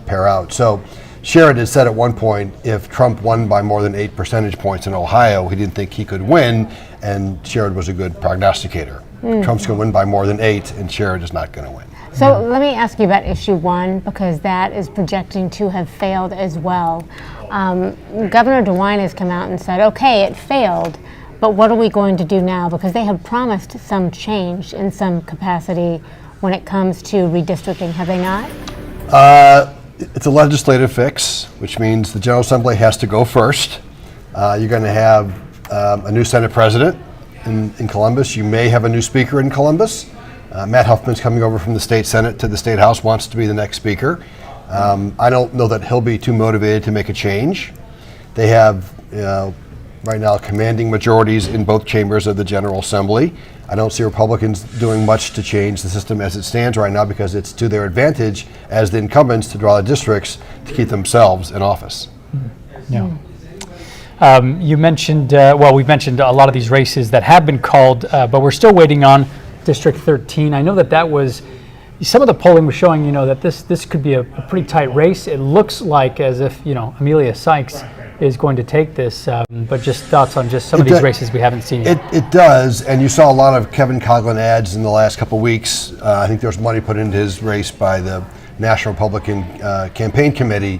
pair out. So Sherrod had said at one point, if Trump won by more than 8 percentage points in Ohio, he didn't think he could win, and Sherrod was a good prognosticator. Trump's going to win by more than 8, and Sherrod is not going to win. So let me ask you about issue 1, because that is projecting to have failed as well. Governor DeWine has come out and said, okay, it failed, but what are we going to do now? Because they have promised some change in some capacity when it comes to redistricting, have they not? It's a legislative fix, which means the General Assembly has to go first. You're going to have a new Senate president in Columbus. You may have a new speaker in Columbus. Matt Huffman's coming over from the state Senate to the state House, wants to be the next speaker. I don't know that he'll be too motivated to make a change. They have right now commanding majorities in both chambers of the General Assembly. I don't see Republicans doing much to change the system as it stands right now, because it's to their advantage as the incumbents to draw the districts to keep themselves in office. Yeah. You mentioned, we've mentioned a lot of these races that have been called, but we're still waiting on District 13. I know that was, some of the polling was showing, that this could be a pretty tight race. It looks like as if, Amelia Sykes is going to take this, but just thoughts on just some of these races we haven't seen yet. It does, and you saw a lot of Kevin Coughlin ads in the last couple of weeks. I think there was money put into his race by the National Republican Campaign Committee.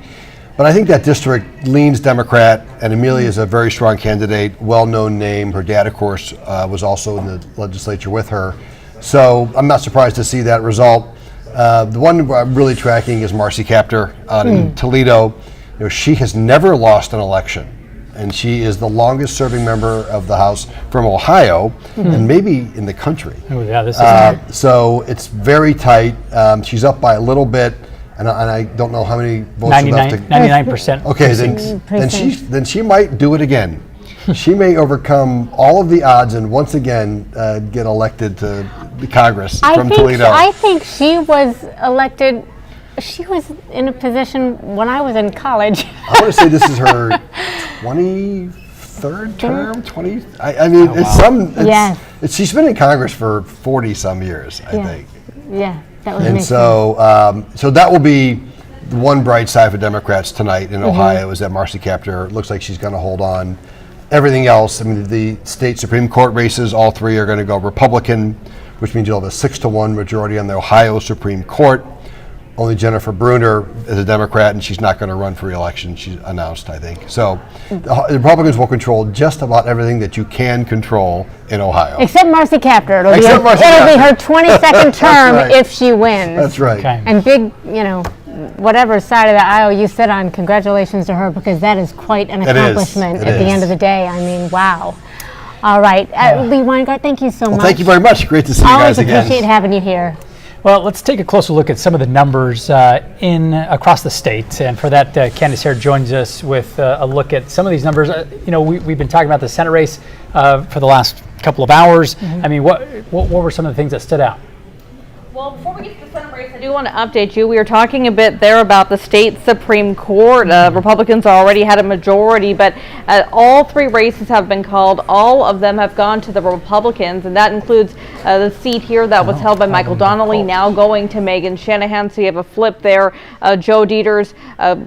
But I think that district leans Democrat, and Amelia is a very strong candidate, well-known name. Her dad, of course, was also in the legislature with her. So I'm not surprised to see that result. The one I'm really tracking is Marcy Kaptur out in Toledo. You know, she has never lost an election, and she is the longest-serving member of the House from Ohio, and maybe in the country. Oh yeah, this is so it's very tight. She's up by a little bit. And I don't know how many votes are left. 99%. Okay, then she might do it again. She may overcome all of the odds and once again get elected to the Congress from Toledo. I think she was elected. She was in a position when I was in college. I want to say this is her 23rd term. 20. I mean, she's been in Congress for 40 some years. I think. Yeah. That would and make so, so that will be the one bright side for Democrats tonight in Ohio is that Marcy Kaptur looks like she's going to hold on. Everything else, I mean, the state Supreme Court races, all three are going to go Republican, which means you'll have a 6-1 majority on the Ohio Supreme Court. Only Jennifer Brunner is a Democrat, and she's not going to run for re-election. She's announced, I think. So the Republicans will control just about everything that you can control in Ohio. Except Marcy Kaptur. It'll be her 22nd term if she wins. That's right. Okay. And big, whatever side of the aisle you sit on, congratulations to her, because that is quite an accomplishment at the end of the day. I mean, wow. All right. Lee Weingart, thank you so much. Thank you very much. Great to see you guys again. Always appreciate having you here. Well, let's take a closer look at some of the numbers across the state, and for that, Candace Hare joins us with a look at some of these numbers. We've been talking about the Senate race for the last couple of hours. I mean, what were some of the things that stood out? Well, before we get to the Senate race, I do want to update you. We were talking a bit there about the state Supreme Court. Republicans already had a majority, but all three races have been called. All of them have gone to the Republicans, and that includes the seat here that was held by Michael Donnelly, now going to Megan Shanahan. So you have a flip there. Joe Dieters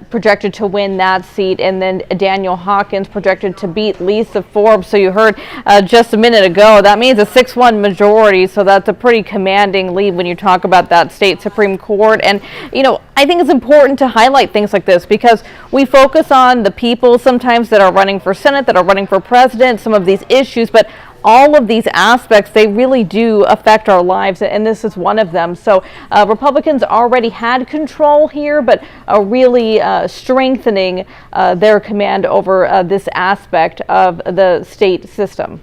projected to win that seat, and then Daniel Hawkins projected to beat Lisa Forbes. So you heard just a minute ago, that means a 6-1 majority, so that's a pretty commanding lead when you talk about that state Supreme Court. And I think it's important to highlight things like this because we focus on the people sometimes that are running for Senate, that are running for president, some of these issues, but all of these aspects, they really do affect our lives, and this is one of them. So Republicans already had control here, but really strengthening their command over this aspect of the state system.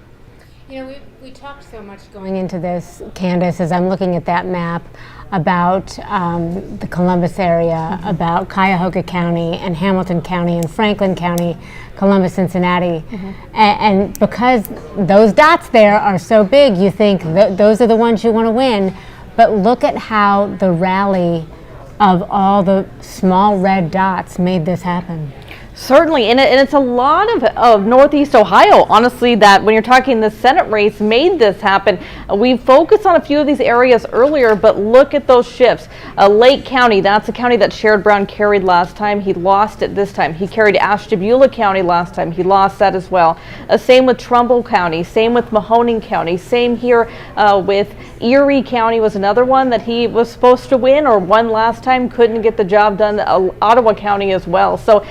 We talked so much going into this, Candace, as I'm looking at that map, about the Columbus area, about Cuyahoga County and Hamilton County and Franklin County, Columbus, Cincinnati. And because those dots there are so big, you think those are the ones you want to win. But look at how the rally of all the small red dots made this happen. Certainly, and it's a lot of Northeast Ohio, honestly, that when you're talking the Senate race made this happen. We focused on a few of these areas earlier, but look at those shifts. Lake County, that's a county that Sherrod Brown carried last time. He lost it this time. He carried Ashtabula County last time. He lost that as well. Same with Trumbull County, same with Mahoning County, same here with Erie County was another one that he was supposed to win or won last time, couldn't get the job done. Ottawa County as well. So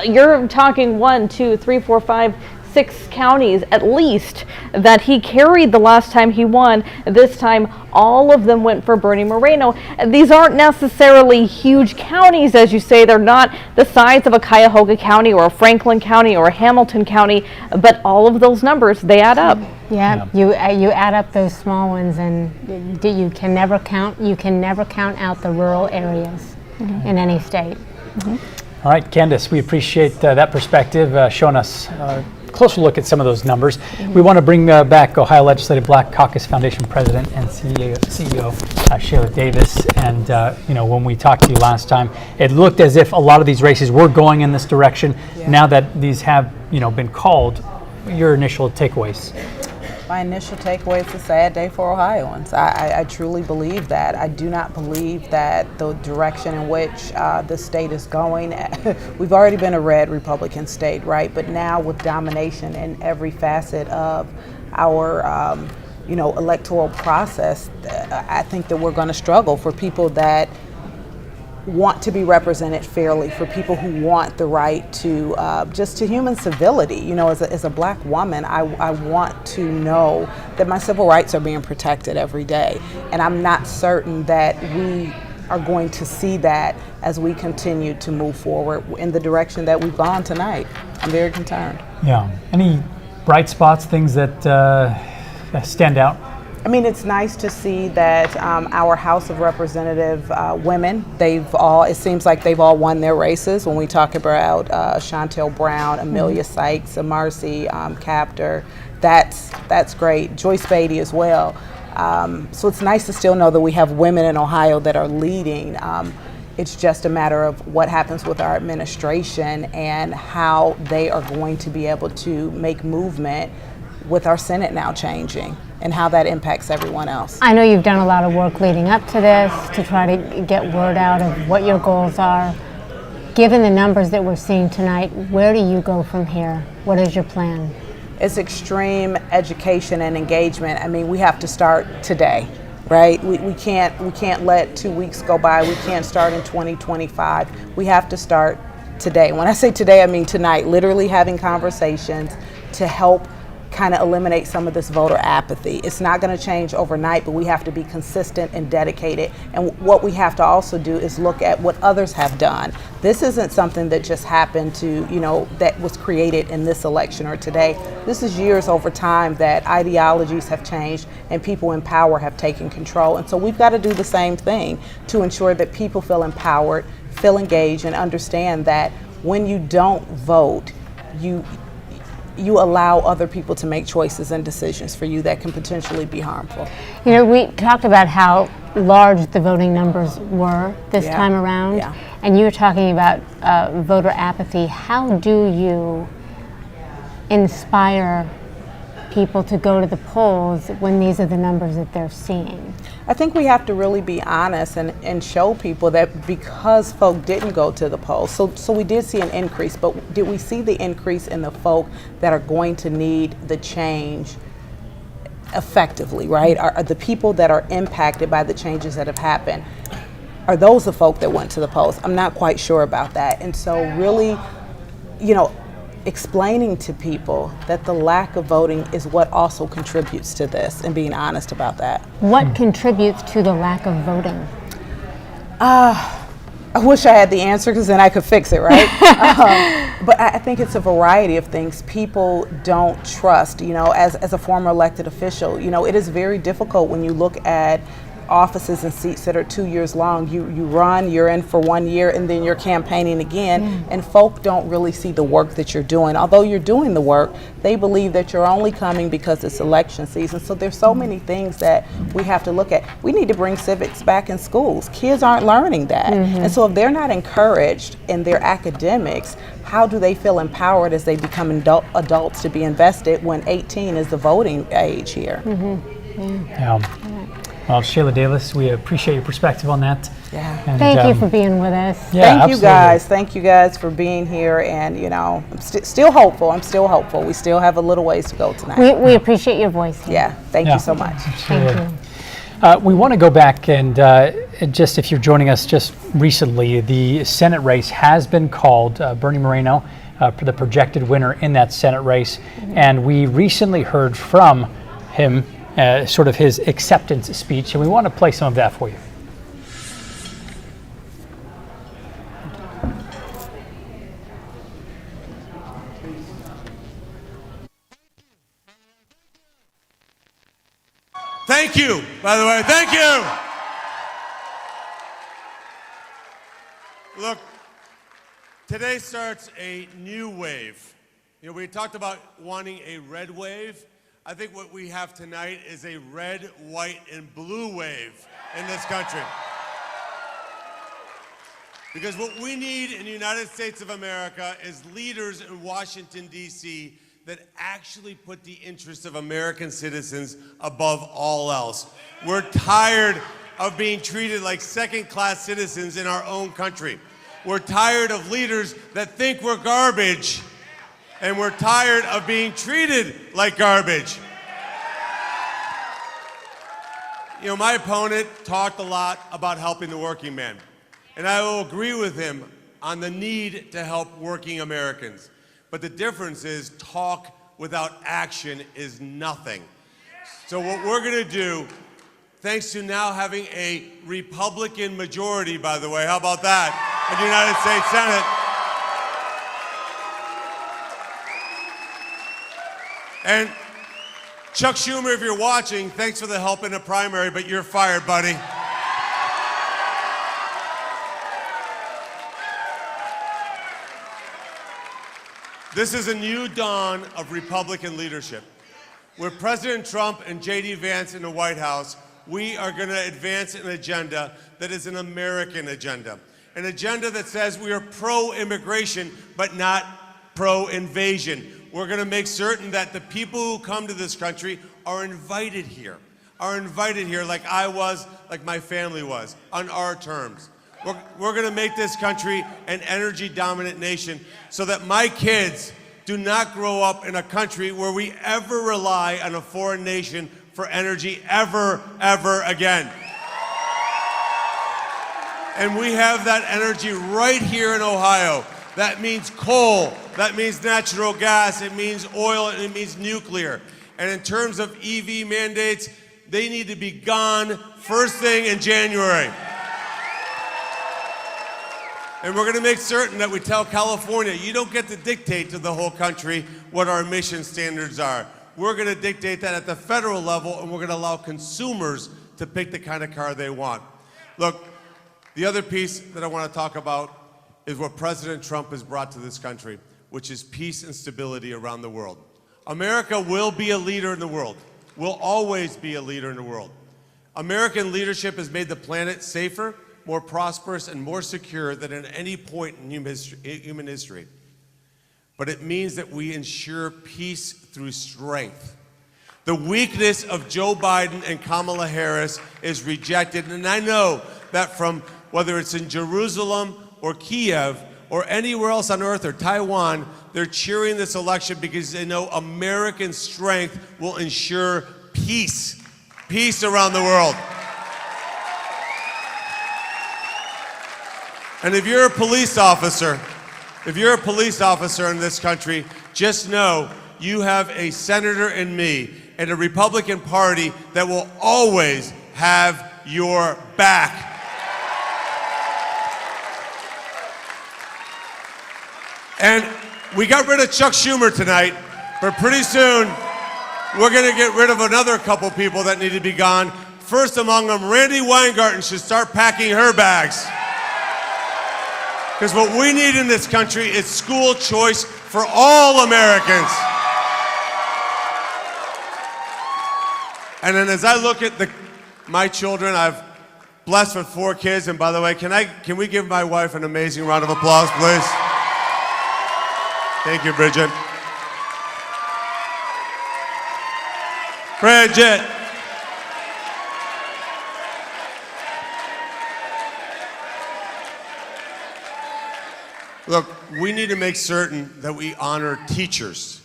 you're talking 1, 2, 3, 4, 5, 6 counties at least that he carried the last time he won. This time, all of them went for Bernie Moreno. These aren't necessarily huge counties, as you say. They're not the size of a Cuyahoga County or a Franklin County or a Hamilton County, but all of those numbers, they add up. Yeah, you add up those small ones, and you can never count. You can never count out the rural areas in any state. All right, Candace, we appreciate that perspective, showing us a closer look at some of those numbers. We want to bring back Ohio Legislative Black Caucus Foundation President and CEO Shayla Davis. And when we talked to you last time, it looked as if a lot of these races were going in this direction. Yeah. Now that these have been called, your initial takeaways? My initial takeaway is a sad day for Ohioans. I truly believe that. I do not believe that the direction in which the state is going, we've already been a red Republican state, right? But now with domination in every facet of our electoral process, I think that we're going to struggle for people that want to be represented fairly, for people who want the right to just to human civility. You know, as a black woman, I want to know that my civil rights are being protected every day. And I'm not certain that we are going to see that as we continue to move forward in the direction that we've gone tonight. I'm very concerned. Yeah. Any bright spots, things that stand out? I mean, it's nice to see that our House of Representative women, it seems like they've all won their races. When we talk about Chantel Brown, Amelia Sykes, Marcy Captor, that's great. Joyce Beatty as well. So it's nice to still know that we have women in Ohio that are leading. It's just a matter of what happens with our administration and how they are going to be able to make movement with our Senate now changing, and how that impacts everyone else. I know you've done a lot of work leading up to this to try to get word out of what your goals are. Given the numbers that we're seeing tonight, where do you go from here? What is your plan? It's extreme education and engagement. I mean, we have to start today, right? We can't let 2 weeks go by. We can't start in 2025. We have to start today. When I say today, I mean tonight. Literally having conversations to help kind of eliminate some of this voter apathy. It's not going to change overnight, but we have to be consistent and dedicated. And what we have to also do is look at what others have done. This isn't something that just happened to, that was created in this election or today. This is years over time that ideologies have changed and people in power have taken control. And so we've got to do the same thing to ensure that people feel empowered, feel engaged, and understand that when you don't vote, you allow other people to make choices and decisions for you that can potentially be harmful. We talked about how large the voting numbers were this time around, and you were talking about voter apathy. How do you inspire people to go to the polls when these are the numbers that they're seeing? I think we have to really be honest and show people that because folk didn't go to the polls, so we did see an increase, but did we see the increase in the folk that are going to need the change effectively, right? Are the people that are impacted by the changes that have happened, are those the folk that went to the polls? I'm not quite sure about that. And so really, explaining to people that the lack of voting is what also contributes to this, and being honest about that. What contributes to the lack of voting? I wish I had the answer, because then I could fix it, right? But I think it's a variety of things. People don't trust, as a former elected official, it is very difficult when you look at offices and seats that are 2 years long. You run, you're in for 1 year, and then you're campaigning again, and folk don't really see the work that you're doing. Although you're doing the work, they believe that you're only coming because it's election season. So there's so many things that we have to look at. We need to bring civics back in schools. Kids aren't learning that. And so if they're not encouraged in their academics, how do they feel empowered as they become adults to be invested when 18 is the voting age here? Well, Shayla Davis, we appreciate your perspective on that. Yeah. Thank you for being with us. Thank you guys. Thank you guys for being here. And, I'm still hopeful. I'm still hopeful. We still have a little ways to go tonight. We appreciate your voice here. Yeah. Thank you so much. Thank you. We want to go back and just, if you're joining us just recently, the Senate race has been called. Bernie Moreno, the projected winner in that Senate race. And we recently heard from him, sort of his acceptance speech, and we want to play some of that for you. Thank you, by the way, thank you. Look, today starts a new wave. We talked about wanting a red wave. I think what we have tonight is a red, white, and blue wave in this country. Because what we need in the United States of America is leaders in Washington, D.C. that actually put the interests of American citizens above all else. We're tired of being treated like second-class citizens in our own country. We're tired of leaders that think we're garbage, and we're tired of being treated like garbage. My opponent talked a lot about helping the working man. and I will agree with him on the need to help working Americans. But the difference is talk without action is nothing. So what we're going to do, thanks to now having a Republican majority, by the way, how about that, in the United States Senate, and Chuck Schumer, if you're watching, thanks for the help in the primary, but you're fired, buddy. This is a new dawn of Republican leadership. With President Trump and J.D. Vance in the White House, we are going to advance an agenda that is an American agenda. An agenda that says we are pro-immigration, but not pro-invasion. We're going to make certain that the people who come to this country are invited here like I was, like my family was, on our terms. We're going to make this country an energy-dominant nation so that my kids do not grow up in a country where we ever rely on a foreign nation for energy ever again. And we have that energy right here in Ohio. That means coal, that means natural gas, it means oil, and it means nuclear. And in terms of EV mandates, they need to be gone first thing in January. And we're going to make certain that we tell California, you don't get to dictate to the whole country what our emission standards are. We're going to dictate that at the federal level, and we're going to allow consumers to pick the kind of car they want. Look, the other piece that I want to talk about is what President Trump has brought to this country, which is peace and stability around the world. America will be a leader in the world, will always be a leader in the world. American leadership has made the planet safer, more prosperous, and more secure than at any point in human history. But it means that we ensure peace through strength. The weakness of Joe Biden and Kamala Harris is rejected, and I know that from whether it's in Jerusalem or Kiev or anywhere else on earth or Taiwan, they're cheering this election because they know American strength will ensure peace around the world. And if you're a police officer in this country, just know you have a senator in me and a Republican Party that will always have your back. And we got rid of Chuck Schumer tonight, but pretty soon we're going to get rid of another couple people that need to be gone. First among them, Randy Weingarten should start packing her bags. Because what we need in this country is school choice for all Americans. And then as I look at my children, I've blessed with 4 kids. And by the way, can we give my wife an amazing round of applause, please? Thank you, Bridget. Bridget. Look, we need to make certain that we honor teachers,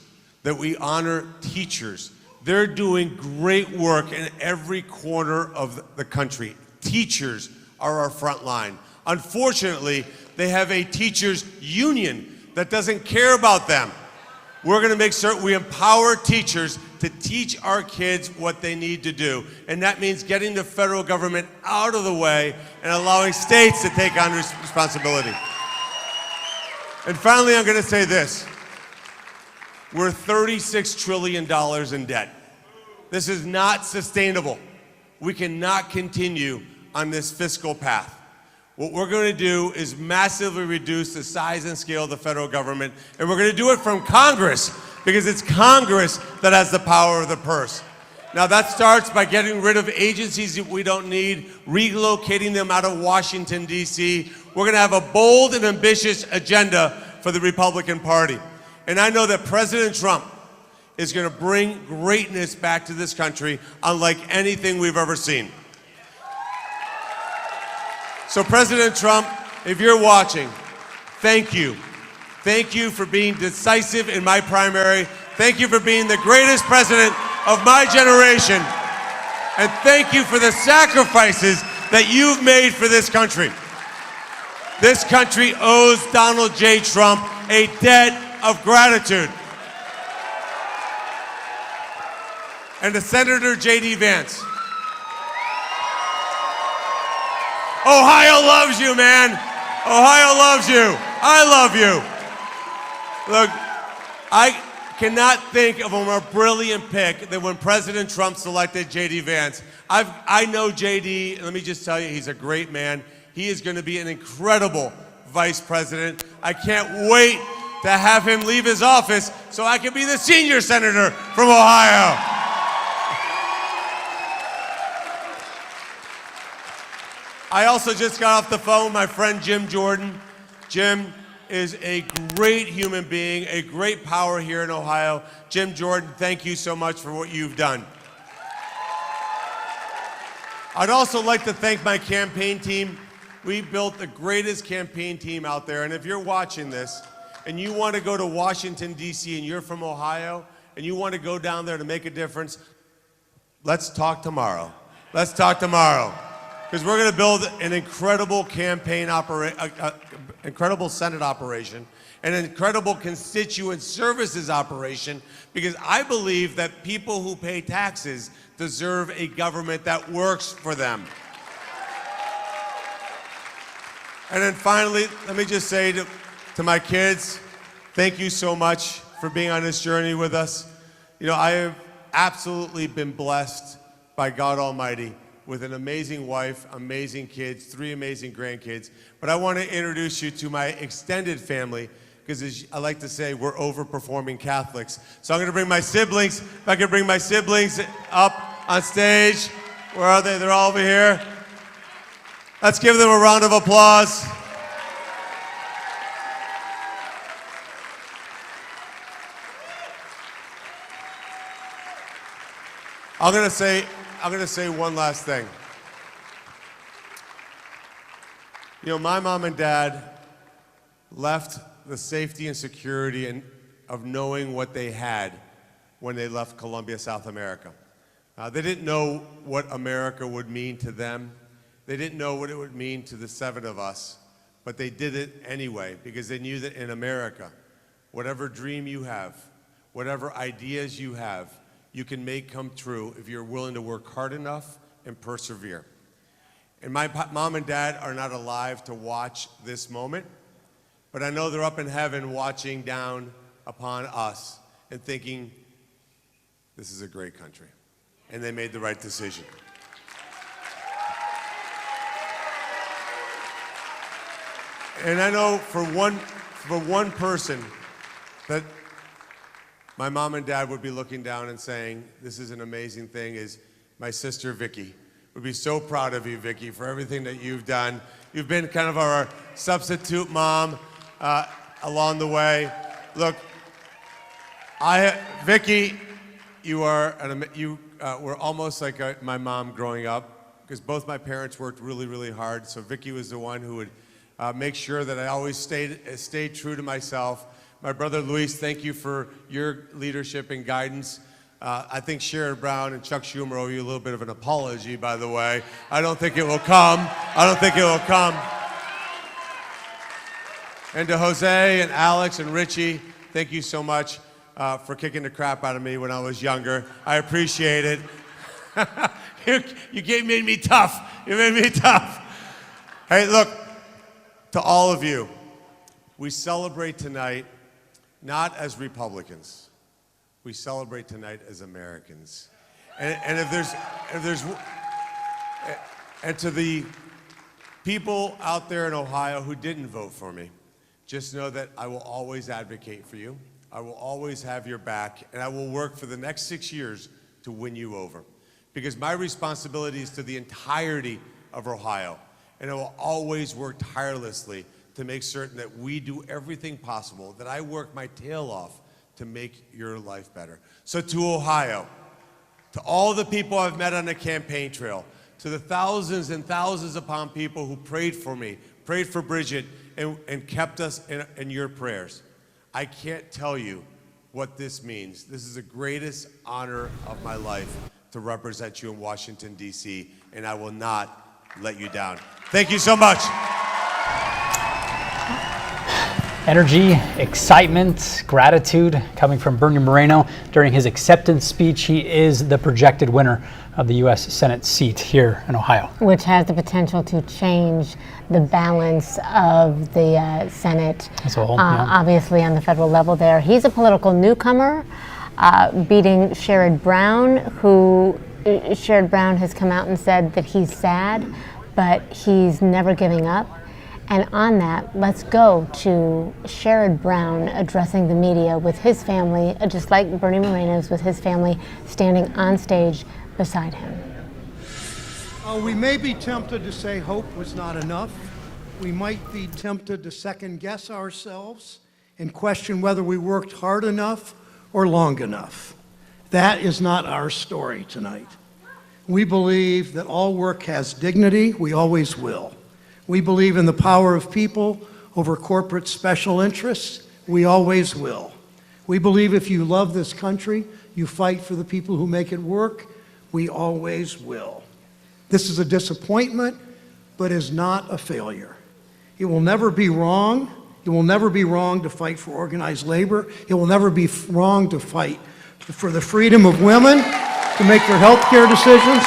They're doing great work in every corner of the country. Teachers are our front line. Unfortunately, they have a teachers union that doesn't care about them. We're going to make certain we empower teachers to teach our kids what they need to do. And that means getting the federal government out of the way and allowing states to take on responsibility. And finally, I'm going to say this. We're $36 trillion in debt. This is not sustainable. We cannot continue on this fiscal path. What we're going to do is massively reduce the size and scale of the federal government, and we're going to do it from Congress, because it's Congress that has the power of the purse. Now that starts by getting rid of agencies that we don't need, relocating them out of Washington, D.C. We're going to have a bold and ambitious agenda for the Republican Party. And I know that President Trump is going to bring greatness back to this country unlike anything we've ever seen. So President Trump, if you're watching, thank you. Thank you for being decisive in my primary. Thank you for being the greatest president of my generation. And thank you for the sacrifices that you've made for this country. This country owes Donald J. Trump a debt of gratitude. And to Senator J.D. Vance, Ohio loves you, man. Ohio loves you. I love you. Look, I cannot think of a more brilliant pick than when President Trump selected J.D. Vance. I know J.D., and let me just tell you, he's a great man. He is going to be an incredible vice president. I can't wait to have him leave his office so I can be the senior senator from Ohio. I also just got off the phone with my friend Jim Jordan. Jim is a great human being, a great power here in Ohio. Jim Jordan, thank you so much for what you've done. I'd also like to thank my campaign team. We built the greatest campaign team out there, and if you're watching this and you want to go to Washington, D.C., and you're from Ohio, and you want to go down there to make a difference, let's talk tomorrow. Let's talk tomorrow. Because we're going to build an incredible campaign incredible Senate operation, an incredible constituent services operation, because I believe that people who pay taxes deserve a government that works for them. And then finally, let me just say to my kids, thank you so much for being on this journey with us. You know, I have absolutely been blessed by God Almighty with an amazing wife, amazing kids, 3 amazing grandkids. But I want to introduce you to my extended family, because as I like to say, we're overperforming Catholics. So I'm going to bring my siblings, if I can bring my siblings up on stage. Where are they? They're all over here. Let's give them a round of applause. I'm going to say one last thing. You know, my mom and dad left the safety and security of knowing what they had when they left Colombia, South America. They didn't know what America would mean to them. They didn't know what it would mean to the 7 of us, but they did it anyway because they knew that in America, whatever dream you have, whatever ideas you have, you can make come true if you're willing to work hard enough and persevere. And my mom and dad are not alive to watch this moment, but I know they're up in heaven watching down upon us and thinking, this is a great country. And they made the right decision. And I know for one person that my mom and dad would be looking down and saying, this is an amazing thing, is my sister Vicky. We'd be so proud of you, Vicky, for everything that you've done. You've been kind of our substitute mom along the way. Look, Vicky, you were almost like my mom growing up, because both my parents worked really, really hard. So Vicky was the one who would make sure that I always stayed true to myself. My brother Luis, thank you for your leadership and guidance. I think Sherrod Brown and Chuck Schumer owe you a little bit of an apology, by the way. I don't think it will come. I don't think it will come. And to Jose and Alex and Richie, thank you so much for kicking the crap out of me when I was younger. I appreciate it. You made me tough. You made me tough. Hey, look, to all of you, we celebrate tonight not as Republicans. We celebrate tonight as Americans. And and to the people out there in Ohio who didn't vote for me, just know that I will always advocate for you. I will always have your back, and I will work for the next 6 years to win you over. Because my responsibility is to the entirety of Ohio, and I will always work tirelessly to make certain that we do everything possible, that I work my tail off to make your life better. So to Ohio, to all the people I've met on the campaign trail, to the thousands and thousands upon people who prayed for me, prayed for Bridget, and kept us in your prayers, I can't tell you what this means. This is the greatest honor of my life to represent you in Washington, D.C., and I will not let you down. Thank you so much. Energy, excitement, gratitude coming from Bernie Moreno during his acceptance speech. He is the projected winner of the U.S. Senate seat here in Ohio, which has the potential to change the balance of the Senate, as a whole, obviously on the federal level there. He's a political newcomer, beating Sherrod Brown, who Sherrod Brown has come out and said that he's sad, but he's never giving up. And on that, let's go to Sherrod Brown addressing the media with his family, just like Bernie Moreno's, with his family standing on stage beside him. We may be tempted to say hope was not enough. We might be tempted to second guess ourselves and question whether we worked hard enough or long enough. That is not our story tonight. We believe that all work has dignity. We always will. We believe in the power of people over corporate special interests. We always will. We believe if you love this country, you fight for the people who make it work. We always will. This is a disappointment, but is not a failure. It will never be wrong. It will never be wrong to fight for organized labor. It will never be wrong to fight for the freedom of women to make their health care decisions.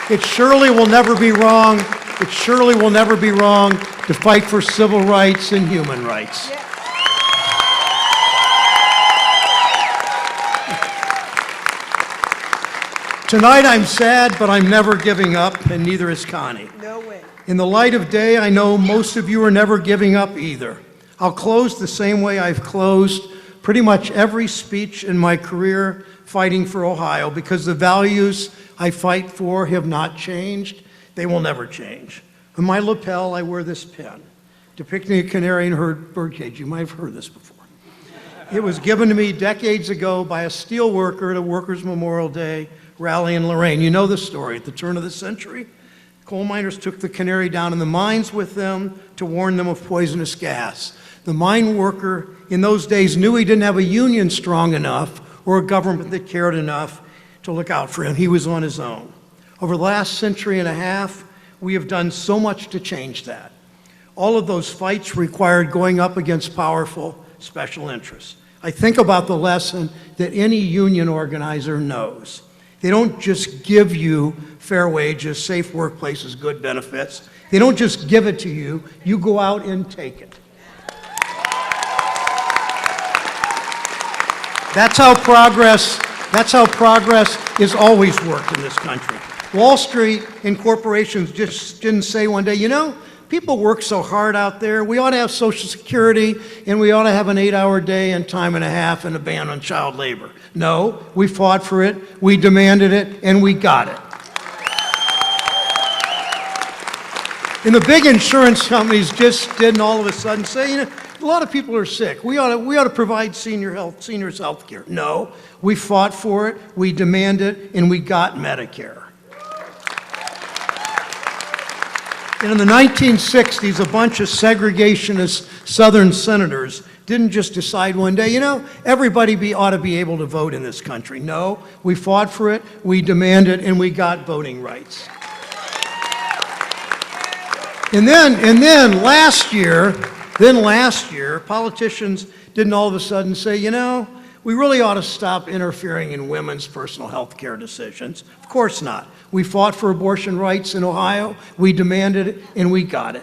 It surely will never be wrong. It surely will never be wrong to fight for civil rights and human rights. Tonight I'm sad, but I'm never giving up, and neither is Connie. No way. In the light of day, I know most of you are never giving up either. I'll close the same way I've closed pretty much every speech in my career fighting for Ohio, because the values I fight for have not changed. They will never change. On my lapel, I wear this pin, depicting a canary in her birdcage. You might have heard this before. It was given to me decades ago by a steel worker at a Workers' Memorial Day rally in Lorain. You know the story. At the turn of the century, coal miners took the canary down in the mines with them to warn them of poisonous gas. The mine worker in those days knew he didn't have a union strong enough or a government that cared enough to look out for him. He was on his own. Over the last century and a half, we have done so much to change that. All of those fights required going up against powerful special interests. I think about the lesson that any union organizer knows. They don't just give you fair wages, safe workplaces, good benefits. They don't just give it to you. You go out and take it. That's how progress is always worked in this country. Wall Street and corporations just didn't say one day, you know, people work so hard out there, we ought to have Social Security and we ought to have an 8-hour day and time and a half and a ban on child labor. No, we fought for it, we demanded it, and we got it. And the big insurance companies just didn't all of a sudden say, you know, a lot of people are sick. We ought to provide seniors health care. No, we fought for it, we demanded, and we got Medicare. And in the 1960s, a bunch of segregationist Southern senators didn't just decide one day, you know, everybody ought to be able to vote in this country. No, we fought for it, we demanded, and we got voting rights. And then last year, politicians didn't all of a sudden say, you know, we really ought to stop interfering in women's personal health care decisions. Of course not. We fought for abortion rights in Ohio, we demanded it, and we got it.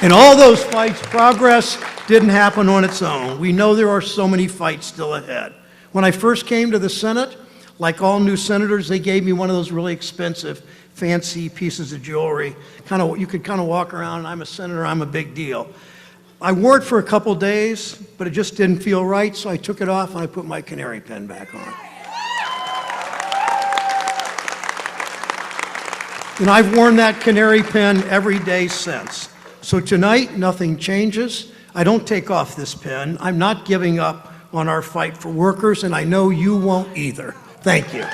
In all those fights, progress didn't happen on its own. We know there are so many fights still ahead. When I first came to the Senate, like all new senators, they gave me one of those really expensive, fancy pieces of jewelry. You could kind of walk around, I'm a senator, I'm a big deal. I wore it for a couple days, but it just didn't feel right, so I took it off and I put my canary pin back on. And I've worn that canary pin every day since. So tonight, nothing changes. I don't take off this pin. I'm not giving up on our fight for workers, and I know you won't either. Thank you.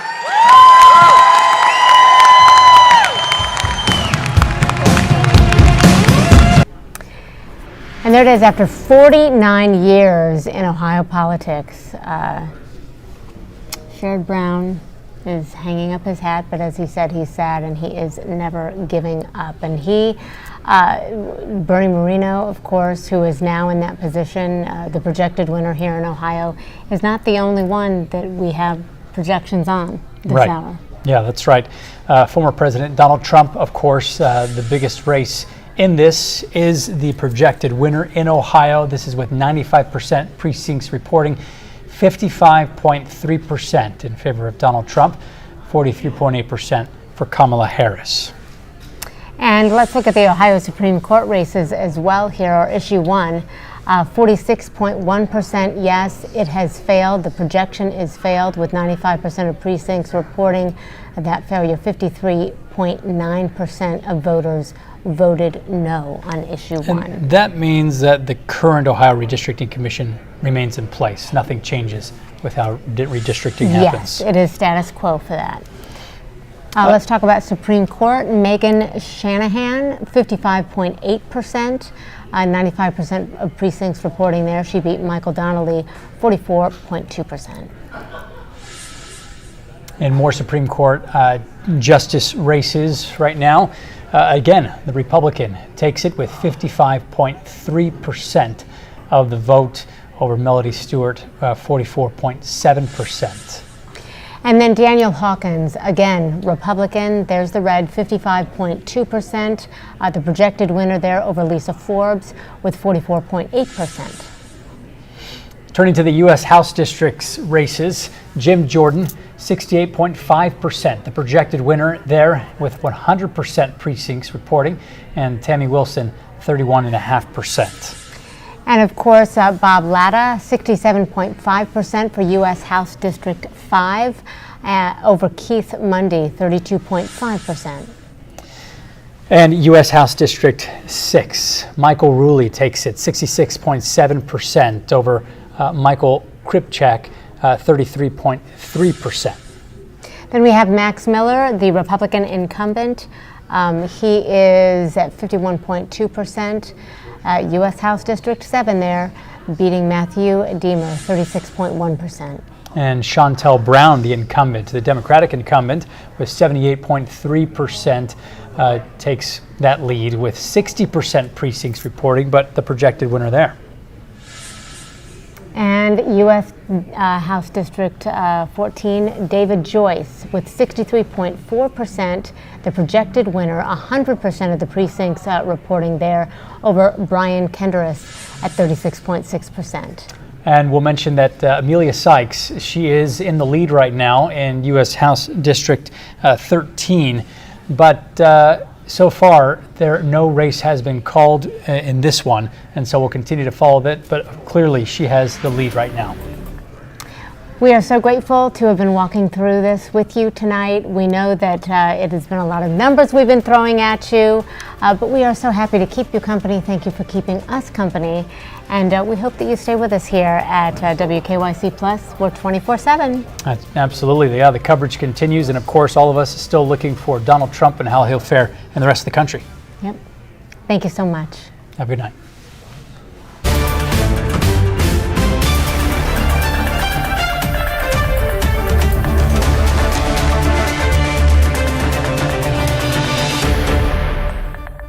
And there it is, after 49 years in Ohio politics, Sherrod Brown is hanging up his hat, but as he said, he's sad and he is never giving up. And Bernie Moreno, of course, who is now in that position, the projected winner here in Ohio, is not the only one that we have projections on this hour. Yeah, that's right. Former President Donald Trump, of course, the biggest race in this is the projected winner in Ohio. This is with 95% precincts reporting, 55.3% in favor of Donald Trump, 43.8% for Kamala Harris. And let's look at the Ohio Supreme Court races as well here, or issue 1. 46.1% yes, it has failed. The projection is failed with 95% of precincts reporting that failure. 53.9% of voters voted no on issue 1. And that means that the current Ohio Redistricting Commission remains in place. Nothing changes with how redistricting happens. Yes, it is status quo for that. Let's talk about Supreme Court. Megan Shanahan, 55.8%, 95% of precincts reporting there. She beat Michael Donnelly, 44.2%. And more Supreme Court justice races right now. Again, the Republican takes it with 55.3% of the vote over Melody Stewart, 44.7%. And then Daniel Hawkins, again, Republican, there's the red, 55.2%. The projected winner there over Lisa Forbes with 44.8%. Turning to the U.S. House Districts races, Jim Jordan, 68.5%. The projected winner there with 100% precincts reporting, and Tammy Wilson, 31.5%. And of course, Bob Latta, 67.5% for U.S. House District 5, over Keith Mundy, 32.5%. And U.S. House District 6, Michael Rulli takes it, 66.7% over Michael Kripchak, 33.3%. Then we have Max Miller, the Republican incumbent. He is at 51.2%. U.S. House District 7 there, beating Matthew Deemer, 36.1%. And Chantel Brown, the incumbent, the Democratic incumbent, with 78.3%, takes that lead with 60% precincts reporting, but the projected winner there. And U.S. House District 14, David Joyce with 63.4%, the projected winner, 100% of the precincts reporting there over Brian Kenderis at 36.6%. And we'll mention that Amelia Sykes, she is in the lead right now in U.S. House District 13, but so far, no race has been called in this one, and so we'll continue to follow that, but clearly she has the lead right now. We are so grateful to have been walking through this with you tonight. We know that it has been a lot of numbers we've been throwing at you, but we are so happy to keep you company. Thank you for keeping us company, and we hope that you stay with us here at WKYC Plus. We're 24/7. Absolutely, yeah, the coverage continues, and of course all of us are still looking for Donald Trump and how he'll fare in the rest of the country. Yep. Thank you so much. Have a good night.